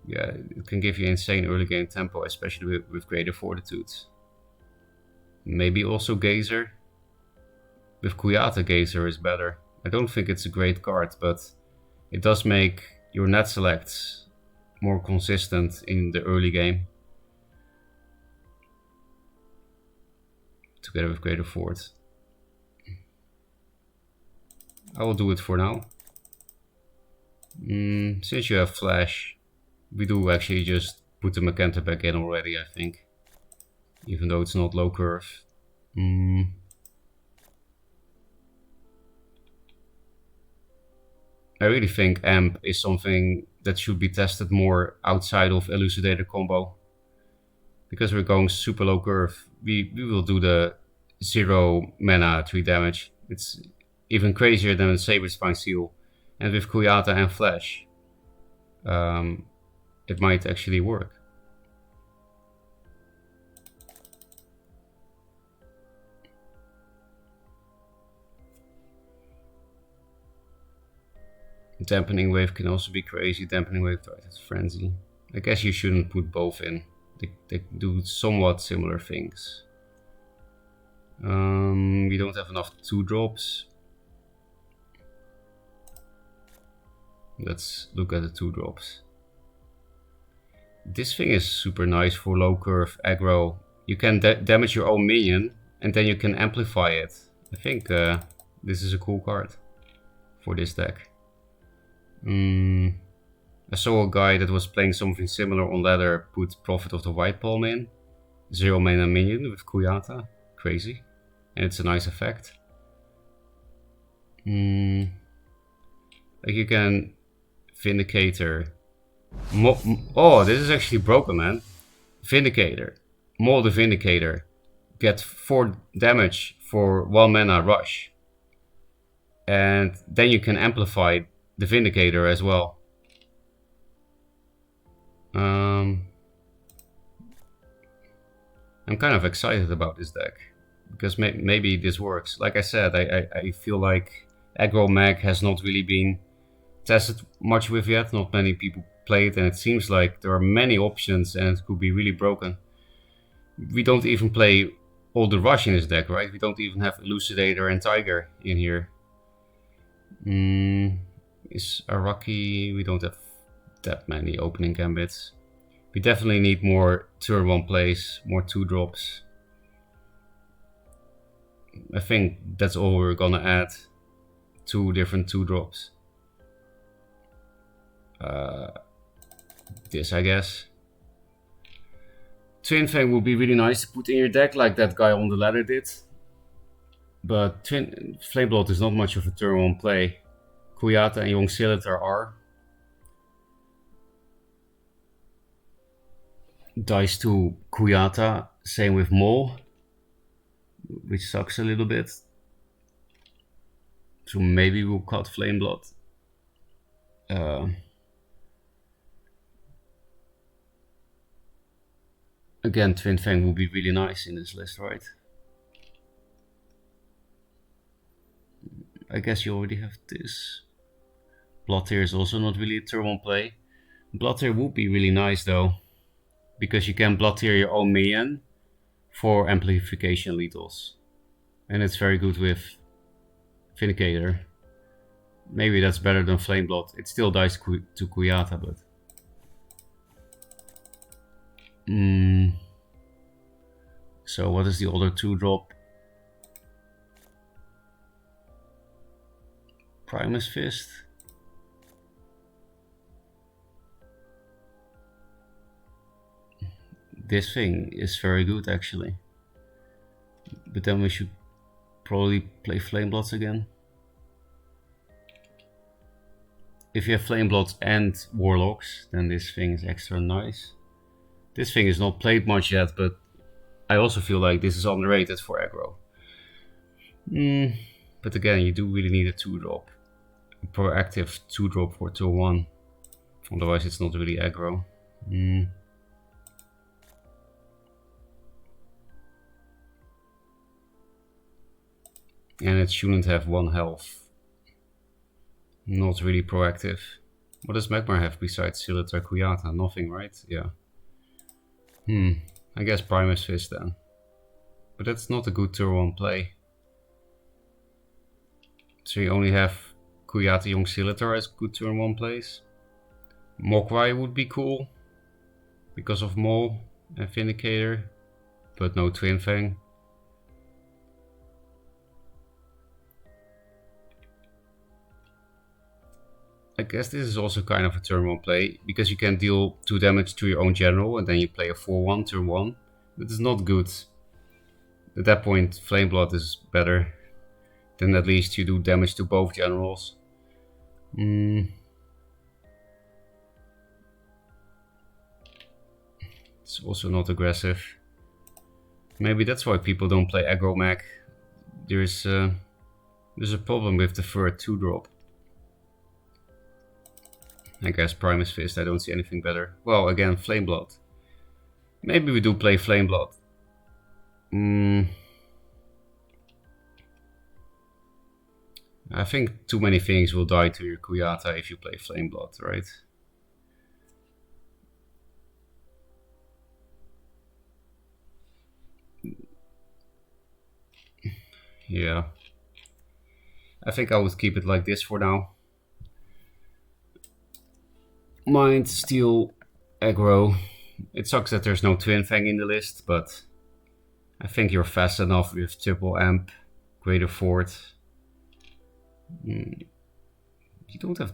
Speaker 1: yeah, it can give you insane early game tempo, especially with greater fortitude. Maybe also Gazer. With Kuyata, Gazer is better. I don't think it's a great card, but it does make your net selects more consistent in the early game. Together with greater fort. I will do it for now. Since you have flash, we do actually just put the Macantor back in already, I think. Even though it's not low curve. I really think Amp is something that should be tested more outside of Elucidator combo. Because we're going super low curve, we will do the 0 mana 3 damage. It's even crazier than Saber Spine Seal. And with Kuyata and Flash, it might actually work. Dampening Wave can also be crazy. Dampening Wave targets Frenzy. I guess you shouldn't put both in. They do somewhat similar things. We don't have enough 2-drops. Let's look at the 2-drops. This thing is super nice for low curve aggro. You can damage your own minion and then you can amplify it. I think this is a cool card for this deck. I saw a guy that was playing something similar on ladder, put Prophet of the White Palm in. 0 mana minion with Kuyata. Crazy. And it's a nice effect. Like you can Vindicator. Oh, this is actually broken, man. Vindicator. Maul the Vindicator. Get 4 damage for 1 mana rush. And then you can amplify the Vindicator as well. I'm kind of excited about this deck. Because maybe this works. Like I said, I feel like aggro mag has not really been tested much with yet. Not many people play it, and it seems like there are many options and it could be really broken. We don't even play all the rush in this deck, right? We don't even have Elucidator and Tiger in here. Is Araki... We don't have that many opening gambits. We definitely need more turn 1 plays, more 2-drops. I think that's all we're gonna add. 2 different 2-drops. This, I guess. Twin Fang would be really nice to put in your deck, like that guy on the ladder did. But Flameblood is not much of a turn 1 play. Kuyata and Young Scimitar are. dies to Kuyata, same with Mole, which sucks a little bit. So maybe we'll cut Flameblood. Again, Twin Fang would be really nice in this list, right? I guess you already have this. Blood Tear is also not really a turn 1 play. Blood Tear would be really nice though, because you can Blood Tear your own minion for amplification lethals. And it's very good with Vindicator. Maybe that's better than Flameblood. It still dies to Kuyata, but... So what is the other 2-drop? Primus Fist. This thing is very good actually. But then we should probably play Flamebloods again. If you have Flamebloods and Warlocks, then this thing is extra nice. This thing is not played much yet, but I also feel like this is underrated for aggro. But again, you do really need a 2-drop. A proactive 2-drop for turn 1. Otherwise it's not really aggro. And it shouldn't have 1 health. Not really proactive. What does Magmar have besides Silita Kuyata? Nothing, right? Yeah. I guess Primus Fist then. But that's not a good turn 1 play. So you only have Kuyata Young Siliter as good turn 1 plays. Mogwai would be cool because of Mole and Vindicator, but no Twin Fang. I guess this is also kind of a turn 1 play, because you can deal 2 damage to your own general and then you play a 4-1 turn 1. But it's not good. At that point, Flameblood is better. Then at least you do damage to both generals. It's also not aggressive. Maybe that's why people don't play aggro mag. There's a problem with the third 2-drop. I guess Primus Fist, I don't see anything better. Well, again, Flameblood. Maybe we do play Flameblood. I think too many things will die to your Kuyata if you play Flameblood, right? Yeah. I think I would keep it like this for now. Mind, Steel, aggro. It sucks that there's no Twin Fang in the list, but I think you're fast enough with triple amp, greater fort. You don't have...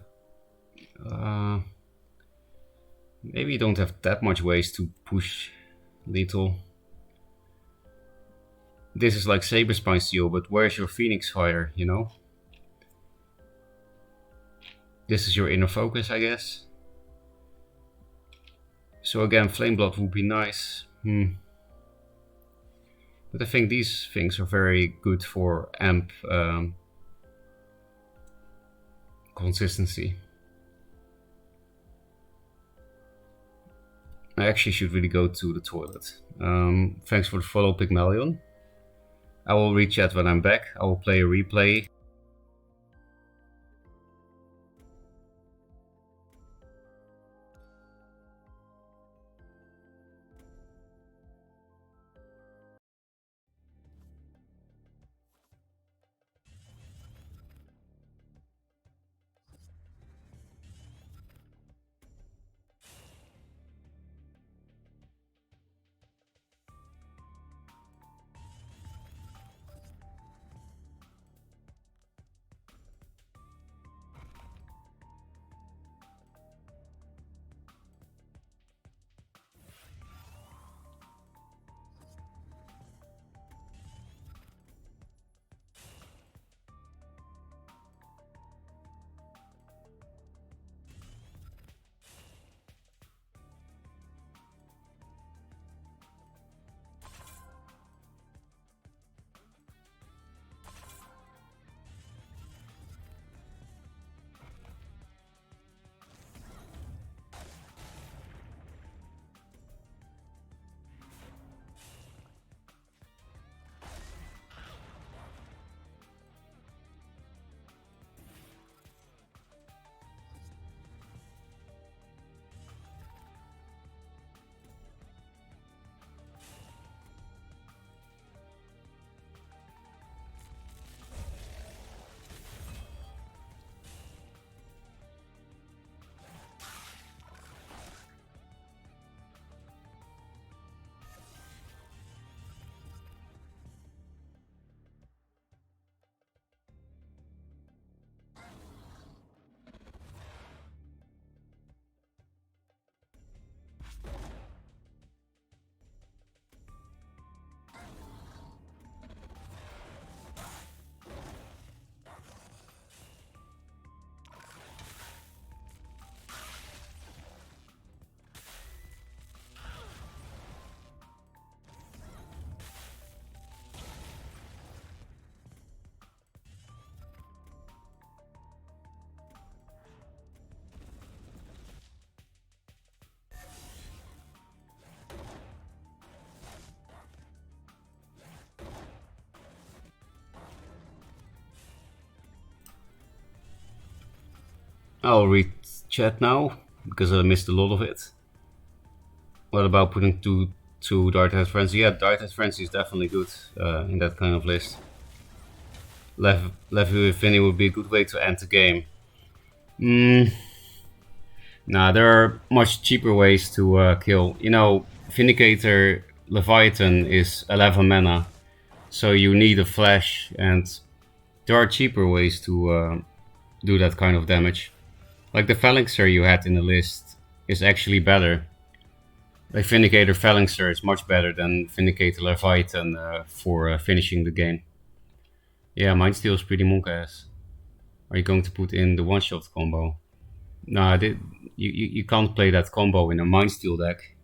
Speaker 1: maybe you don't have that much ways to push lethal. This is like Saberspine Steel, but where's your Phoenix Fire, you know? This is your inner focus, I guess. So again, Flameblood would be nice. But I think these things are very good for amp consistency. I actually should really go to the toilet. Thanks for the follow, Pygmalion. I will re-chat when I'm back. I will play a replay. I'll read chat now because I missed a lot of it. What about putting two Darthead Frenzy? Yeah, Darthead Frenzy is definitely good in that kind of list. Levy with Vinny would be a good way to end the game. Nah, there are much cheaper ways to kill. You know, Vindicator Leviathan is 11 mana, so you need a flash, and there are cheaper ways to do that kind of damage. Like the Phalanxer you had in the list is actually better. Like Vindicator Phalanxer is much better than Vindicator Leviathan for finishing the game. Yeah, Mindsteel is pretty monk-ass. Are you going to put in the one-shot combo? Nah, you can't play that combo in a Mindsteel deck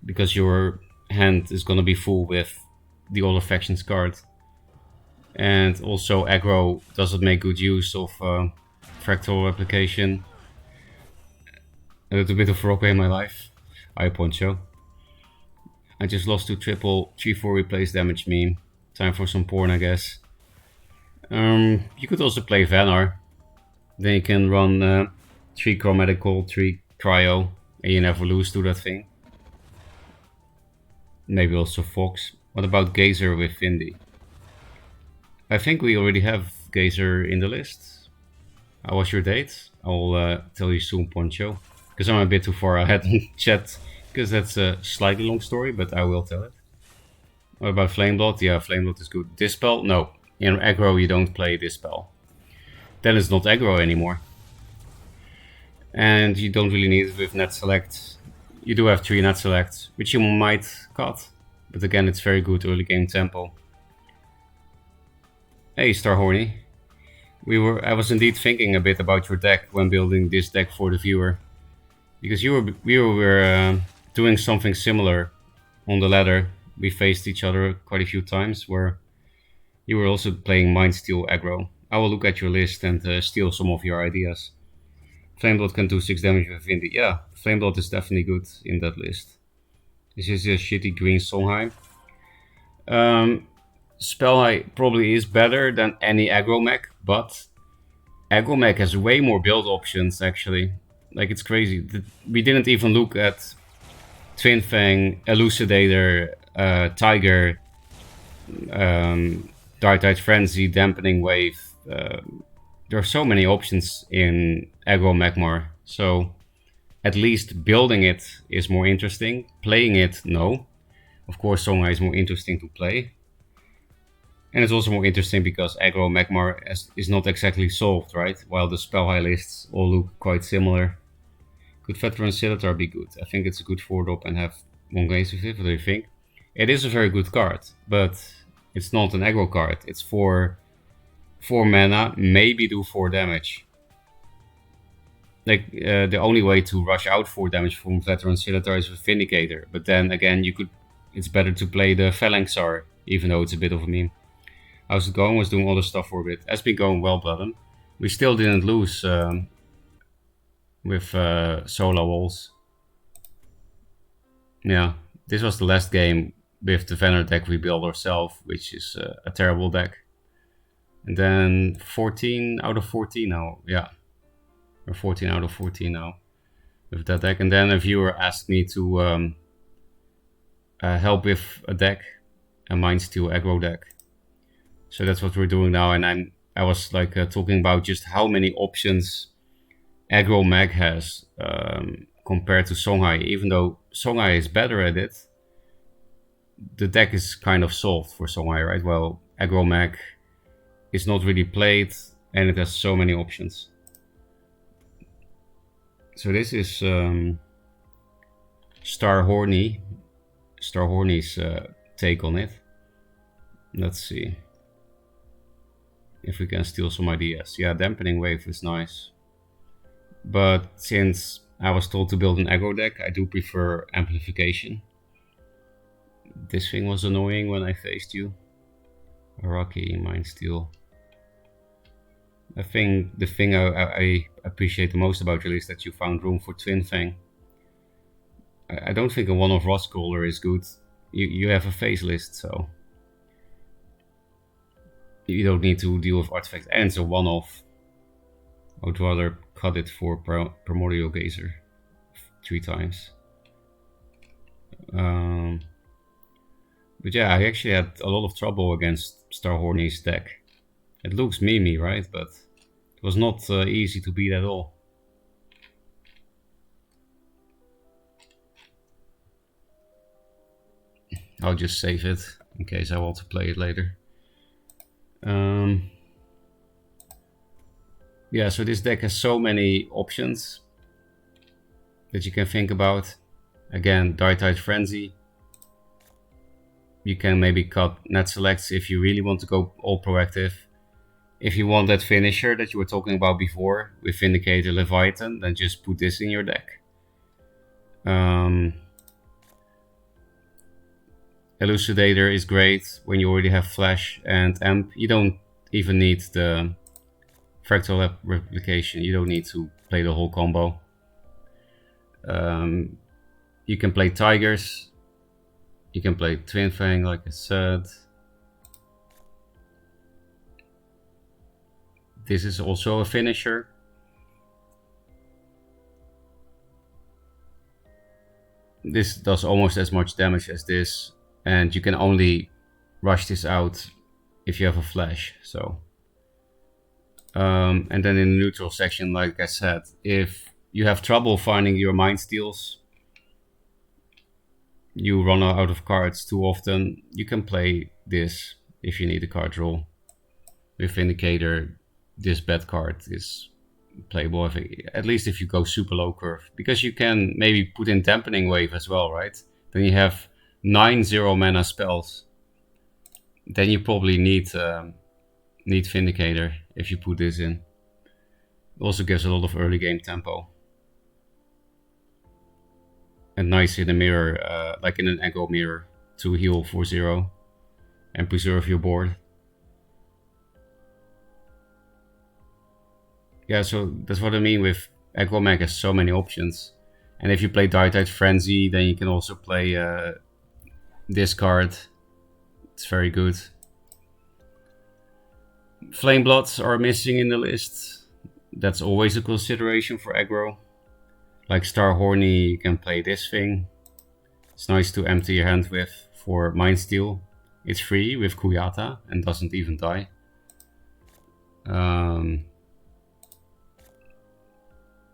Speaker 1: because your hand is gonna be full with the All Affections card. And also aggro doesn't make good use of fractal replication. A little bit of Ferocca in my life. I poncho. I just lost to triple 3-4 replace damage meme. Time for some porn, I guess. You could also play Vanar. Then you can run 3 Chromatical, 3 Cryo, and you never lose to that thing. Maybe also Fox. What about Gazer with Vindy? I think we already have Gazer in the list. How was your date? I'll tell you soon, Poncho. Because I'm a bit too far ahead in chat. Because that's a slightly long story, but I will tell it. What about Flameblood? Yeah, Flameblood is good. Dispel? No. In aggro you don't play Dispel. Then it's not aggro anymore. And you don't really need it with Net Select. You do have 3 Net Selects, which you might cut. But again, it's very good early game tempo. Hey, Star Horny. I was indeed thinking a bit about your deck when building this deck for the viewer. Because we were doing something similar on the ladder. We faced each other quite a few times where you were also playing Mindsteel aggro. I will look at your list and steal some of your ideas. Flameblood can do 6 damage with Vindy. Yeah, Flameblood is definitely good in that list. This is a shitty green Songhai. Spellhai probably is better than any aggro mech, but aggro mech has way more build options actually. Like, it's crazy. We didn't even look at Twin Fang, Elucidator, Tiger, Dark-Tide Frenzy, Dampening Wave. There are so many options in aggro Magmar, so at least building it is more interesting. Playing it, no. Of course, Songhai is more interesting to play. And it's also more interesting because aggro Magmar is not exactly solved, right? While the Spellhai lists all look quite similar. Could Veteran Scimitar be good? I think it's a good 4-drop and have 1 gaze with it. What do you think? It is a very good card, but it's not an aggro card. It's for 4 mana, maybe do 4 damage. Like, the only way to rush out 4 damage from Veteran Scimitar is with Vindicator. But then again, it's better to play the Phalanxar, even though it's a bit of a meme. How's it going? Was doing all the stuff for a bit. It's been going well, Bloodham. We still didn't lose with Solar Walls. Yeah, this was the last game with the Vanar deck we built ourselves, which is a terrible deck. And then 14 out of 14 now, yeah. Or 14 out of 14 now with that deck. And then a viewer asked me to help with a deck, a Mindsteel aggro deck. So that's what we're doing now, and I was like talking about just how many options aggro Mag has compared to Songhai. Even though Songhai is better at it, the deck is kind of solved for Songhai, right? Well, aggro Mag is not really played, and it has so many options. So this is Star Horny's take on it. Let's see if we can steal some ideas. Yeah, Dampening Wave is nice. But since I was told to build an aggro deck, I do prefer Amplification. This thing was annoying when I faced you. Rocky, Mindsteel. I think the thing I appreciate the most about you is that you found room for Twin Fang. I don't think a one-off Rotcaller is good. You have a face list, so you don't need to deal with artifacts, and it's a one-off. I would rather cut it for Primordial Gazer 3 times. But yeah, I actually had a lot of trouble against Starhorny's deck. It looks memey, right? But it was not easy to beat at all. I'll just save it in case I want to play it later. Yeah, so this deck has so many options that you can think about. Again, Dark-Tide Frenzy. You can maybe cut net selects if you really want to go all proactive. If you want that finisher that you were talking about before with Vindicator Leviathan, then just put this in your deck. Elucidator is great when you already have Flash and Amp. You don't even need the Fractal Replication. You don't need to play the whole combo. You can play Tigers. You can play Twin Fang, like I said. This is also a finisher. This does almost as much damage as this, and you can only rush this out if you have a flash. So, and then in the neutral section, like I said, if you have trouble finding your Mind Steals, you run out of cards too often, you can play this if you need a card draw. With Vindicator, this bad card is playable, at least if you go super low curve, because you can maybe put in Dampening Wave as well, right? Then you have 9 0-mana spells. Then you probably need Vindicator if you put this in. It also gives a lot of early game tempo. And nice in a mirror, like in an aggro mirror, to heal for 0 and preserve your board. Yeah, so that's what I mean with aggro mag has so many options. And if you play Dark-Tide Frenzy, then you can also play this card. It's very good. Flamebloods are missing in the list. That's always a consideration for aggro. Like Starhorny, you can play this thing. It's nice to empty your hand with for Mind Steal. It's free with Kuyata and doesn't even die.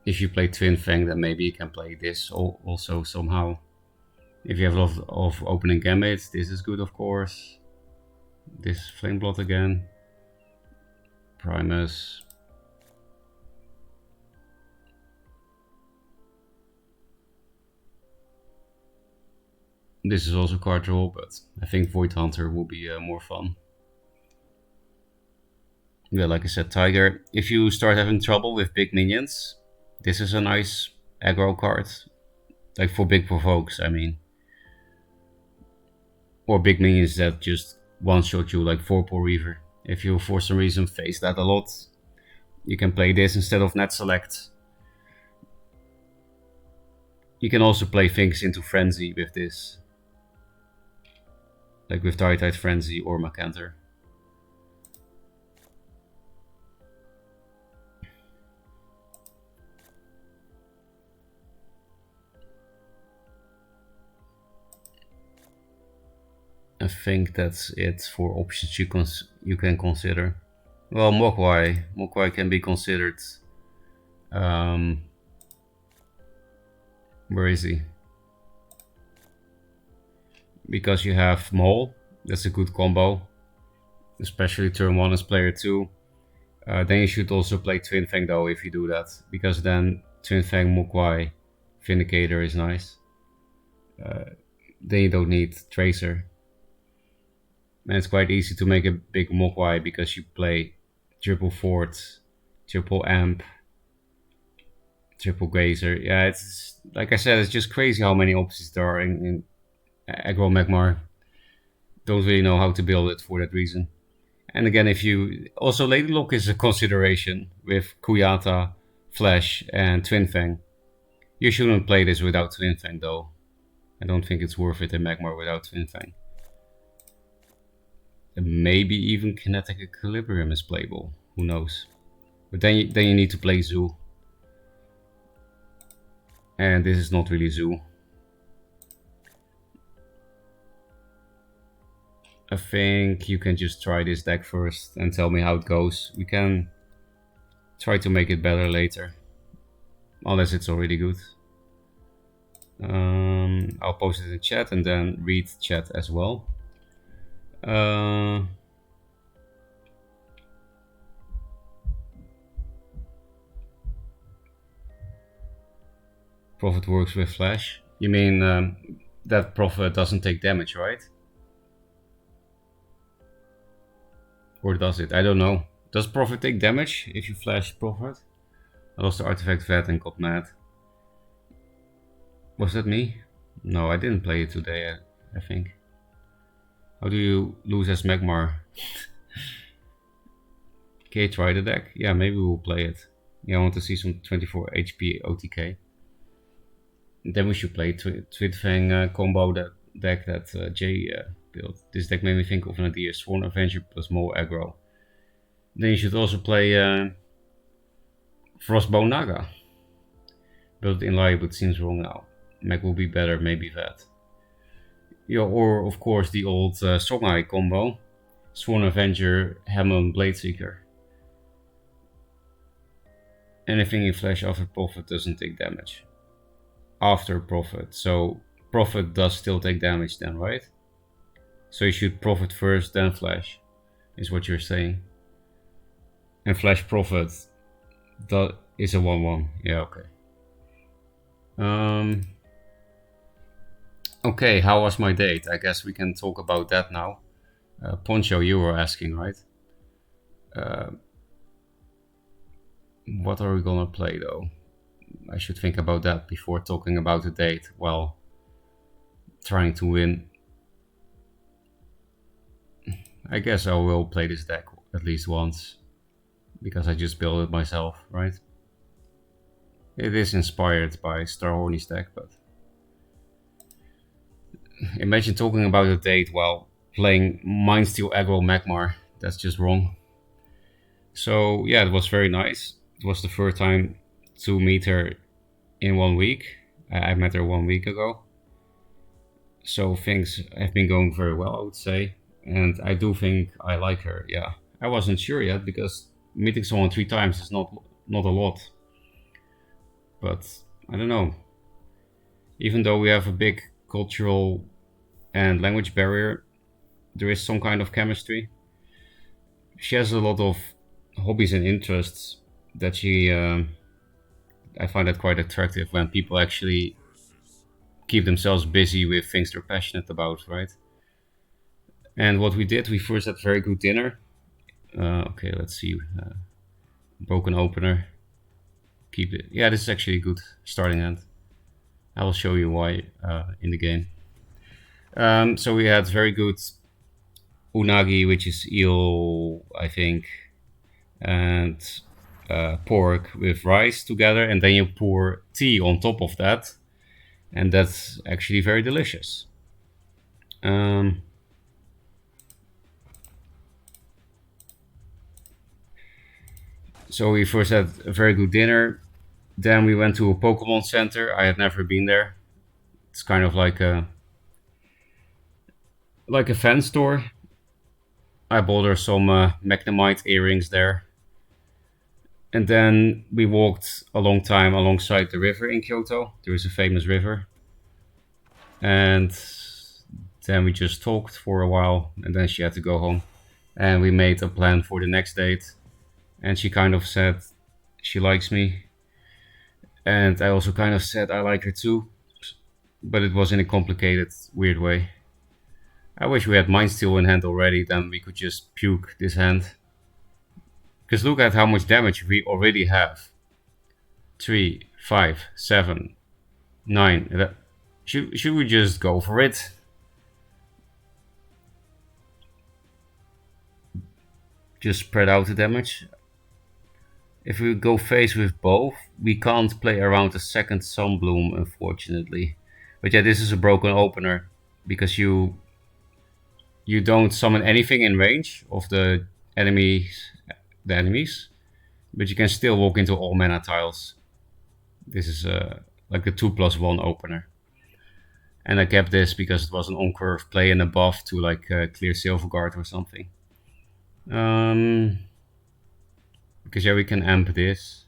Speaker 1: If you play Twin Fang, then maybe you can play this also somehow. If you have a lot of opening gambits, this is good, of course. This Flameblood again. Primus. This is also card draw, but I think Void Hunter will be more fun. Yeah, like I said, Tiger. If you start having trouble with big minions, this is a nice aggro card. Like for big provokes, I mean. Or big minions that just one-shot you, like Vorpal Reaver. If you for some reason face that a lot, you can play this instead of Net Select. You can also play things into Frenzy with this. Like with Dark-Tide Frenzy or Macanter. I think that's it for options you can consider. Well, Mogwai. Mogwai can be considered. Where is he? Because you have Mole, that's a good combo. Especially turn 1 as player 2. Then you should also play Twin Fang though if you do that. Because then Twin Fang, Mogwai, Vindicator is nice. Then you don't need Tracer. And it's quite easy to make a big Mogwai because you play triple Fort, triple Amp, triple Gazer. Yeah, it's like I said, it's just crazy how many options there are in aggro Magmar. Don't really know how to build it for that reason. And again, if you also Lady Lock is a consideration with Kuyata, Flash, and Twin Fang. You shouldn't play this without Twin Fang though. I don't think it's worth it in Magmar without Twin Fang. And maybe even Kinetic Equilibrium is playable. Who knows? But then you need to play Zoo. And this is not really Zoo. I think you can just try this deck first and tell me how it goes. We can try to make it better later. Unless it's already good. I'll post it in chat and then read chat as well. Prophet works with Flash. You mean that Prophet doesn't take damage, right? Or does it? I don't know. Does Prophet take damage if you flash Prophet? I lost the artifact vet and got mad. Was that me? No, I didn't play it today, I think. How do you lose as Magmar? Okay, try the deck. Yeah, maybe we'll play it. Yeah, I want to see some 24 HP OTK. Then we should play Twitfang combo deck that Jay built. This deck made me think of an idea: Sworn Avenger plus more aggro. Then you should also play Frostbone Naga. Built it in Liar, but seems wrong now. Mech will be better, maybe that. Yeah, or of course the old Songhai combo: Sworn Avenger, Hammond, Bladeseeker. Anything you flash after Prophet doesn't take damage. After Prophet, so Prophet does still take damage then, right? So you should Prophet first, then flash, is what you're saying. And flash Prophet is a 1-1. Yeah, okay. Okay, how was my date? I guess we can talk about that now. Poncho, you were asking, right? What are we gonna play though? I should think about that before talking about the date while trying to win. I guess I will play this deck at least once, because I just built it myself, right? It is inspired by Starhorny's deck, but imagine talking about a date while playing Mindsteel aggro Magmar. That's just wrong. So yeah, it was very nice. It was the first time to meet her in 1 week. I met her 1 week ago. So things have been going very well, I would say. And I do think I like her, yeah. I wasn't sure yet, because meeting someone 3 times is not a lot. But I don't know. Even though we have a big cultural and language barrier, there is some kind of chemistry. She has a lot of hobbies and interests that I find that quite attractive when people actually keep themselves busy with things they're passionate about, right? And what we did, we first had very good dinner. Okay, let's see. Broken opener. Keep it. Yeah, this is actually a good starting hand. I will show you why in the game. So we had very good unagi, which is eel, I think, and pork with rice together, and then you pour tea on top of that, and that's actually very delicious. So we first had a very good dinner, then we went to a Pokemon Center. I had never been there. It's kind of like a fan store. I bought her some Magnemite earrings there. And then we walked a long time alongside the river in Kyoto. There is a famous river. And then we just talked for a while, and then she had to go home. And we made a plan for the next date. And she kind of said she likes me. And I also kind of said I like her too. But it was in a complicated, weird way. I wish we had Mindsteel in hand already, then we could just puke this hand. Because look at how much damage we already have. 3, 5, 7, 9. Should we just go for it? Just spread out the damage. If we go face with both, we can't play around a second Sunbloom, unfortunately. But yeah, this is a broken opener, because you don't summon anything in range of the enemies. but you can still walk into all mana tiles. This is like a 2+1 opener. And I kept this because it was an on-curve play and a buff to like clear Silverguard or something. Because yeah, we can amp this.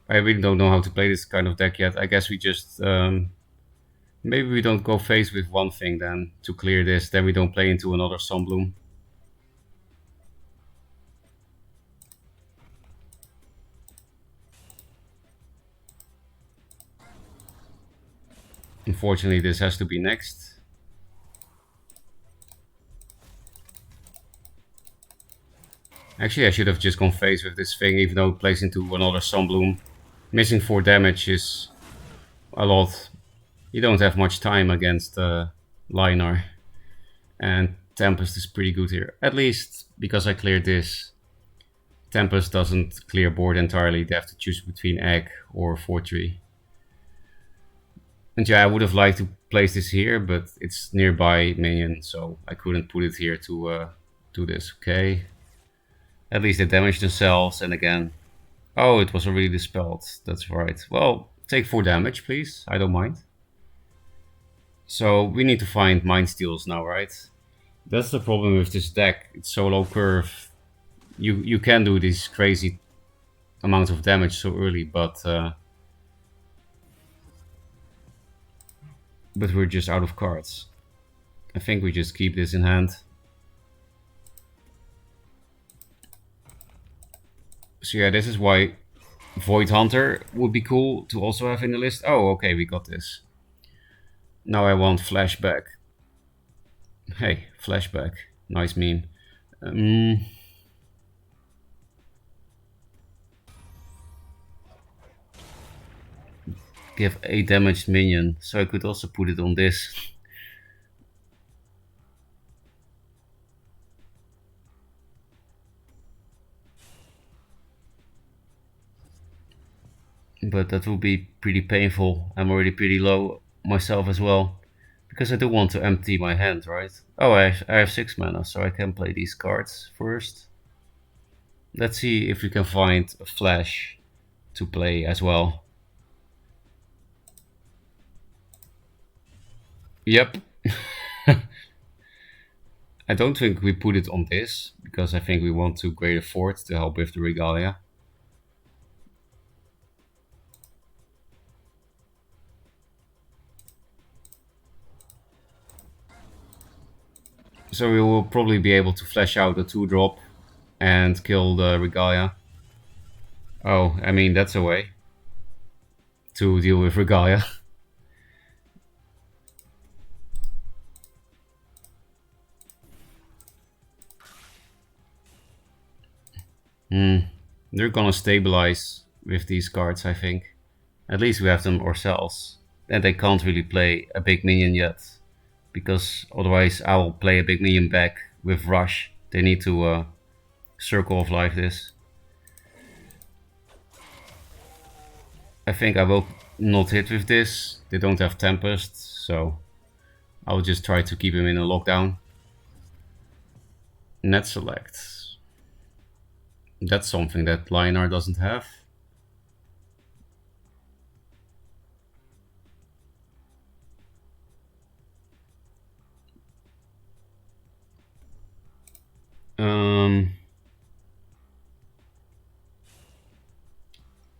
Speaker 1: I really don't know how to play this kind of deck yet. I guess we just maybe we don't go face with one thing then to clear this. Then we don't play into another Sunbloom. Unfortunately, this has to be next. Actually, I should have just gone face with this thing, even though it plays into another Sunbloom. Missing 4 damage is a lot. You don't have much time against Linar. And Tempest is pretty good here. At least because I cleared this. Tempest doesn't clear board entirely. They have to choose between Egg or Fortree. And yeah, I would have liked to place this here, but it's nearby minion, so I couldn't put it here to do this. Okay. At least they damaged themselves, and again... Oh, it was already dispelled. That's right. Well, take 4 damage, please. I don't mind. So we need to find Mind Steals now, right? That's the problem with this deck. It's so low curve. You can do these crazy amounts of damage so early, but we're just out of cards. I think we just keep this in hand. So yeah, this is why Void Hunter would be cool to also have in the list. Oh, okay, we got this. Now I want Flashback. Hey, Flashback. Nice meme. Give a damaged minion, so I could also put it on this. But that will be pretty painful. I'm already pretty low myself as well. Because I do want to empty my hand, right? Oh, I have 6 mana, so I can play these cards first. Let's see if we can find a flash to play as well. Yep. I don't think we put it on this, because I think we want to Greater Fort to help with the Regalia. So we will probably be able to flash out the 2-drop and kill the Regalia. Oh, I mean, that's a way to deal with Regalia. They're gonna stabilize with these cards, I think. At least we have them ourselves. And they can't really play a big minion yet. Because otherwise I will play a big minion back with Rush. They need to Circle of Life this. I think I will not hit with this. They don't have Tempest, so I'll just try to keep him in a lockdown. Net Select. That's something that Linar doesn't have.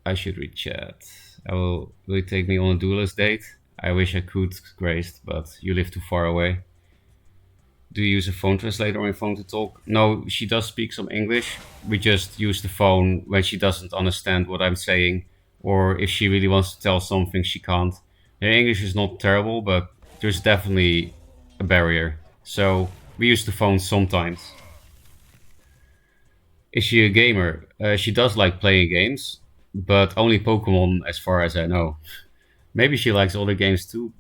Speaker 1: I should read chat. Will it take me on a Duelyst date? I wish I could, Grace, but you live too far away. Do you use a phone translator on your phone to talk? No, she does speak some English. We just use the phone when she doesn't understand what I'm saying, or if she really wants to tell something she can't. Her English is not terrible, but there's definitely a barrier. So we use the phone sometimes. Is she a gamer? She does like playing games, but only Pokemon as far as I know. Maybe she likes other games too,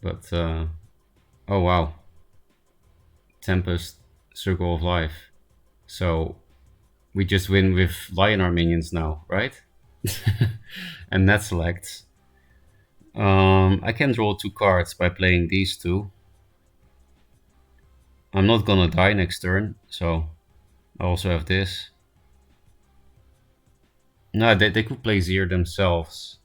Speaker 1: but oh wow. Tempest, Circle of Life. So we just win with Lion minions now, right? And net selects. I can draw 2 cards by playing these 2. I'm not gonna die next turn, so I also have this. No, they could play Zir themselves.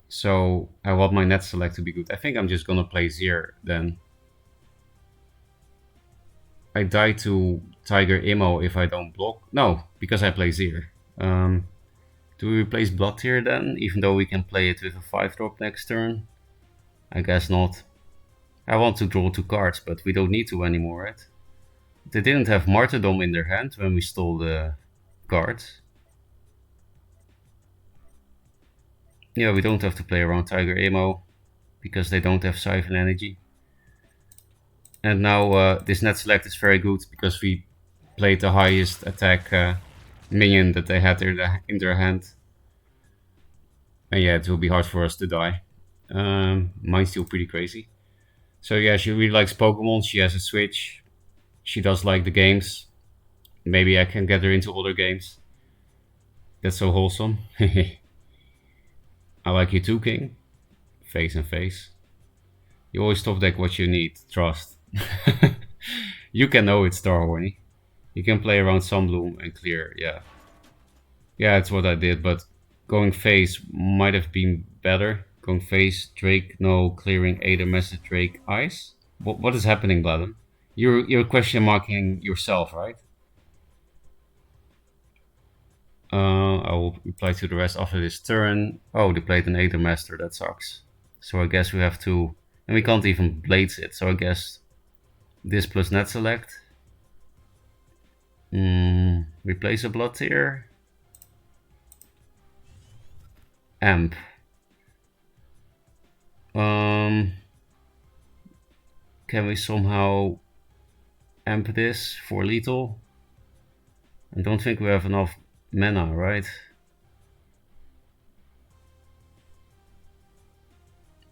Speaker 1: So I want my net select to be good. I think I'm just gonna play Zir then. I die to Tiger Immo if I don't block. No, because I play Zir. Do we replace Blood Tier then? Even though we can play it with a 5-drop next turn? I guess not. I want to draw 2 cards, but we don't need to anymore, right? They didn't have Martyrdom in their hand when we stole the cards. Yeah, we don't have to play around Tiger Immo because they don't have Siphon Energy. And now this net select is very good because we played the highest attack minion that they had in their hand. And yeah, it will be hard for us to die. Mine's still pretty crazy. So yeah, she really likes Pokemon. She has a Switch. She does like the games. Maybe I can get her into other games. That's so wholesome. I like you too, King. Face and face. You always top deck what you need. Trust. You can know it's Star Horny. You can play around Sunbloom and clear, yeah. Yeah, it's what I did, but going face might have been better. Going face, Drake, no, clearing Aether Message, Drake, Ice. What is happening, Bladden? You're question marking yourself, right? I will reply to the rest after this turn. Oh, they played an Aether Master, that sucks. So I guess we have to... And we can't even Blades it, so I guess this plus net select. Replace a Blood Tier. Amp. Can we somehow amp this for lethal? I don't think we have enough mana, right?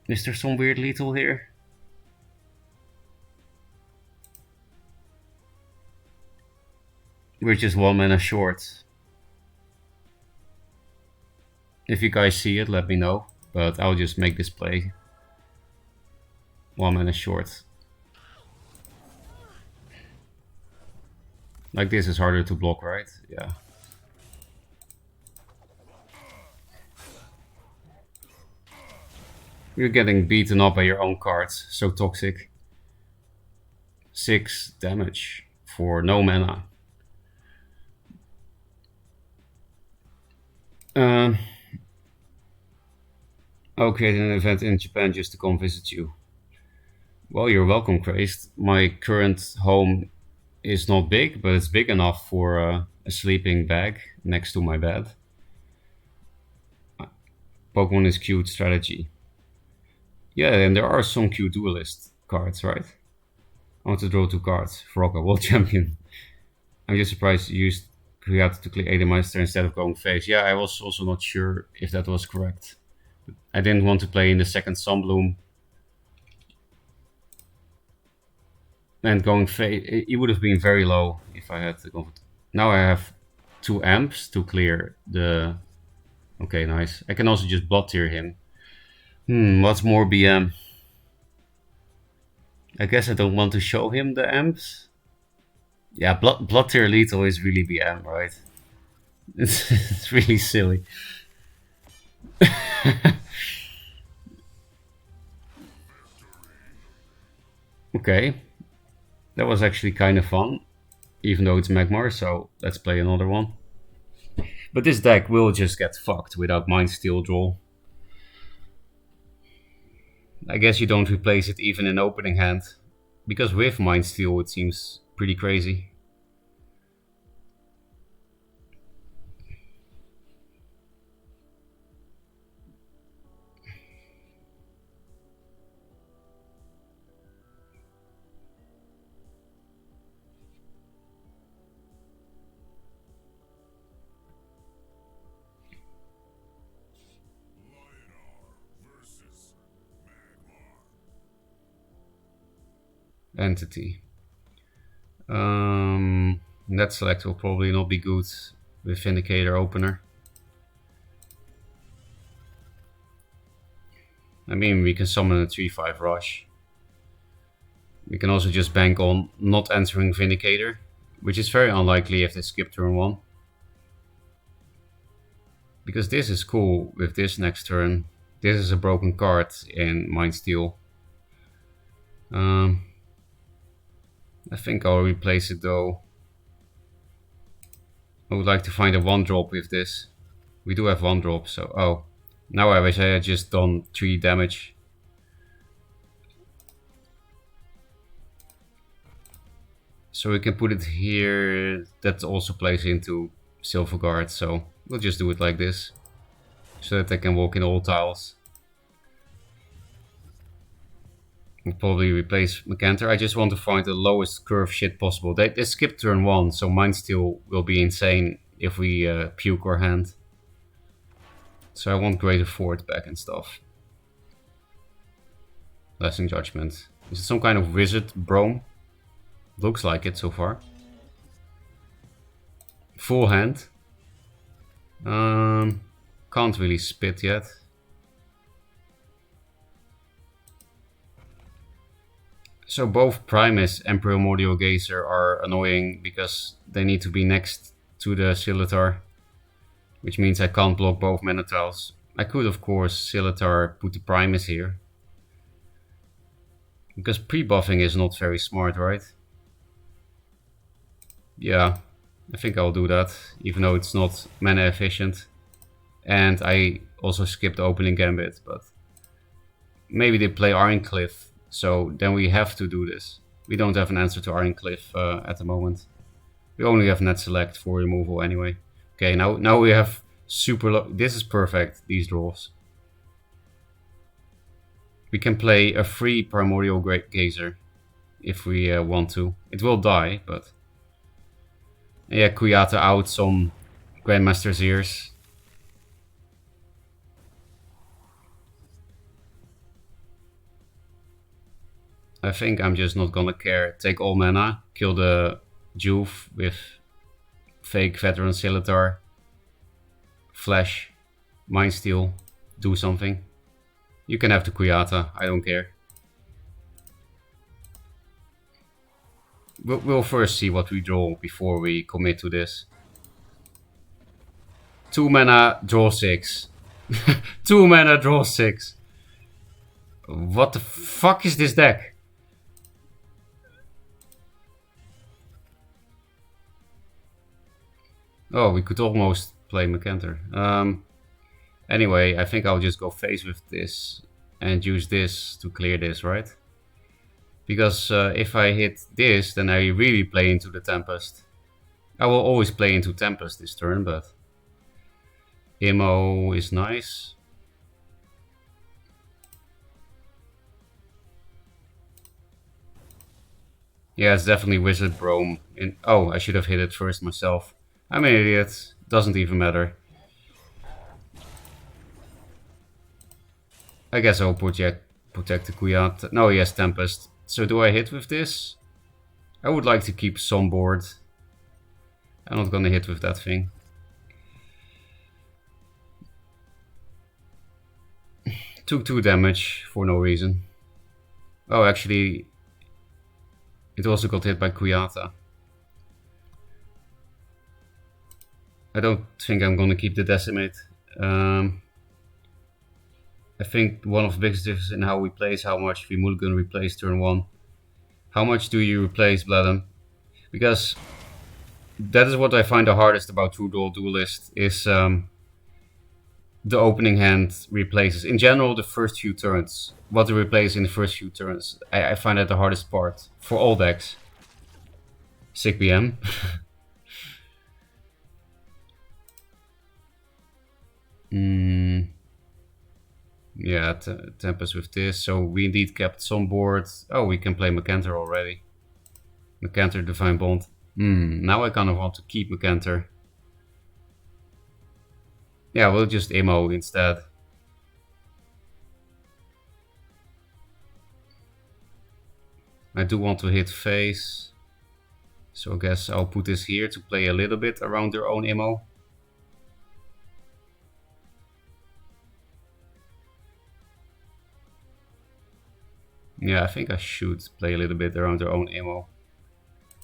Speaker 1: Is there some weird lethal here? We're just 1 mana short. If you guys see it, let me know. But I'll just make this play. 1 mana short. Like this is harder to block, right? Yeah. You're getting beaten up by your own cards. So toxic. 6 damage for no mana. I'll create an event in Japan just to come visit you. Well, you're welcome, Crazed. My current home is not big, but it's big enough for a sleeping bag next to my bed. Pokemon is cute strategy. Yeah, and there are some cute Duelyst cards, right? I want to draw 2 cards. Ferocca, World Champion. I'm just surprised you used Create to click Ademeister instead of going face. Yeah, I was also not sure if that was correct. I didn't want to play in the second Sunbloom. And going face, it would have been very low if I had to go. Now I have 2 amps to clear the... Okay, nice. I can also just Blood Tier him. What's more BM? I guess I don't want to show him the amps. Yeah, Blood Tier Lethal is really BM, right? It's really silly. Okay. That was actually kind of fun. Even though it's Magmar, so let's play another one. But this deck will just get fucked without Mind Steel draw. I guess you don't replace it even in opening hand. Because with Mind Steel it seems pretty crazy. Entity. Net select will probably not be good with Vindicator opener. I mean, we can summon a 3-5 rush. We can also just bank on not entering Vindicator, which is very unlikely if they skip turn 1. Because this is cool with this next turn. This is a broken card in Mind Steel. I think I'll replace it though. I would like to find a 1-drop with this. We do have 1-drop, so oh. Now I wish I had just done 3 damage. So we can put it here. That also plays into Silver Guard, so we'll just do it like this. So that they can walk in all tiles. We'll probably replace Macantor. I just want to find the lowest curve shit possible. They skipped turn 1, so Mind Steel will be insane if we puke our hand. So I want Greater Fort back and stuff. Lasting Judgment. Is it some kind of wizard Brome? Looks like it so far. Full hand. Can't really spit yet. So both Primus and Primordial Gazer are annoying because they need to be next to the Scimitar, which means I can't block both mana tiles. I could of course Scimitar put the Primus here, because pre-buffing is not very smart, right? Yeah, I think I'll do that, even though it's not mana efficient. And I also skipped the opening gambit, but maybe they play Ironcliff, so then we have to do this. We don't have an answer to Ironcliff at the moment. We only have net select for removal anyway. Okay, now we have super low. This is perfect, these draws. We can play a free Primordial Gazer if we want to. It will die, but yeah, Kuyata out some Grandmaster's Ears. I think I'm just not gonna care. Take all mana, kill the Juve with fake Veteran Scimitar, Flash, Mind Steel, do something. You can have the Kuyata, I don't care. We'll first see what we draw before we commit to this. 2 mana, draw 6. 2 mana, draw 6. What the fuck is this deck? Oh, we could almost play Macantor. Anyway, I think I'll just go face with this and use this to clear this, right? Because if I hit this, then I really play into the Tempest. I will always play into Tempest this turn, but Immo is nice. Yeah, it's definitely Wizard Brome. Oh, I should have hit it first myself. I'm an idiot. Doesn't even matter. I guess I'll protect the Kuyat. No, he has Tempest. So do I hit with this? I would like to keep some board. I'm not gonna hit with that thing. Took 2 damage for no reason. Oh, actually, it also got hit by Kuyata. I don't think I'm gonna keep the Decimate. I think one of the biggest differences in how we play is how much we mulligan replace turn 1. How much do you replace Bladem? Because that is what I find the hardest about True Duelist is the opening hand replaces. In general, the first few turns. What to replace in the first few turns. I find that the hardest part for all decks. Sick BM. Yeah, Tempest with this. So we indeed kept some board. Oh, we can play Macantor already. Macantor, Divine Bond. Now I kind of want to keep Macantor. Yeah, we'll just Immo instead. I do want to hit face. So I guess I'll put this here to play a little bit around their own Immo. Yeah, I think I should play a little bit around their own Immo.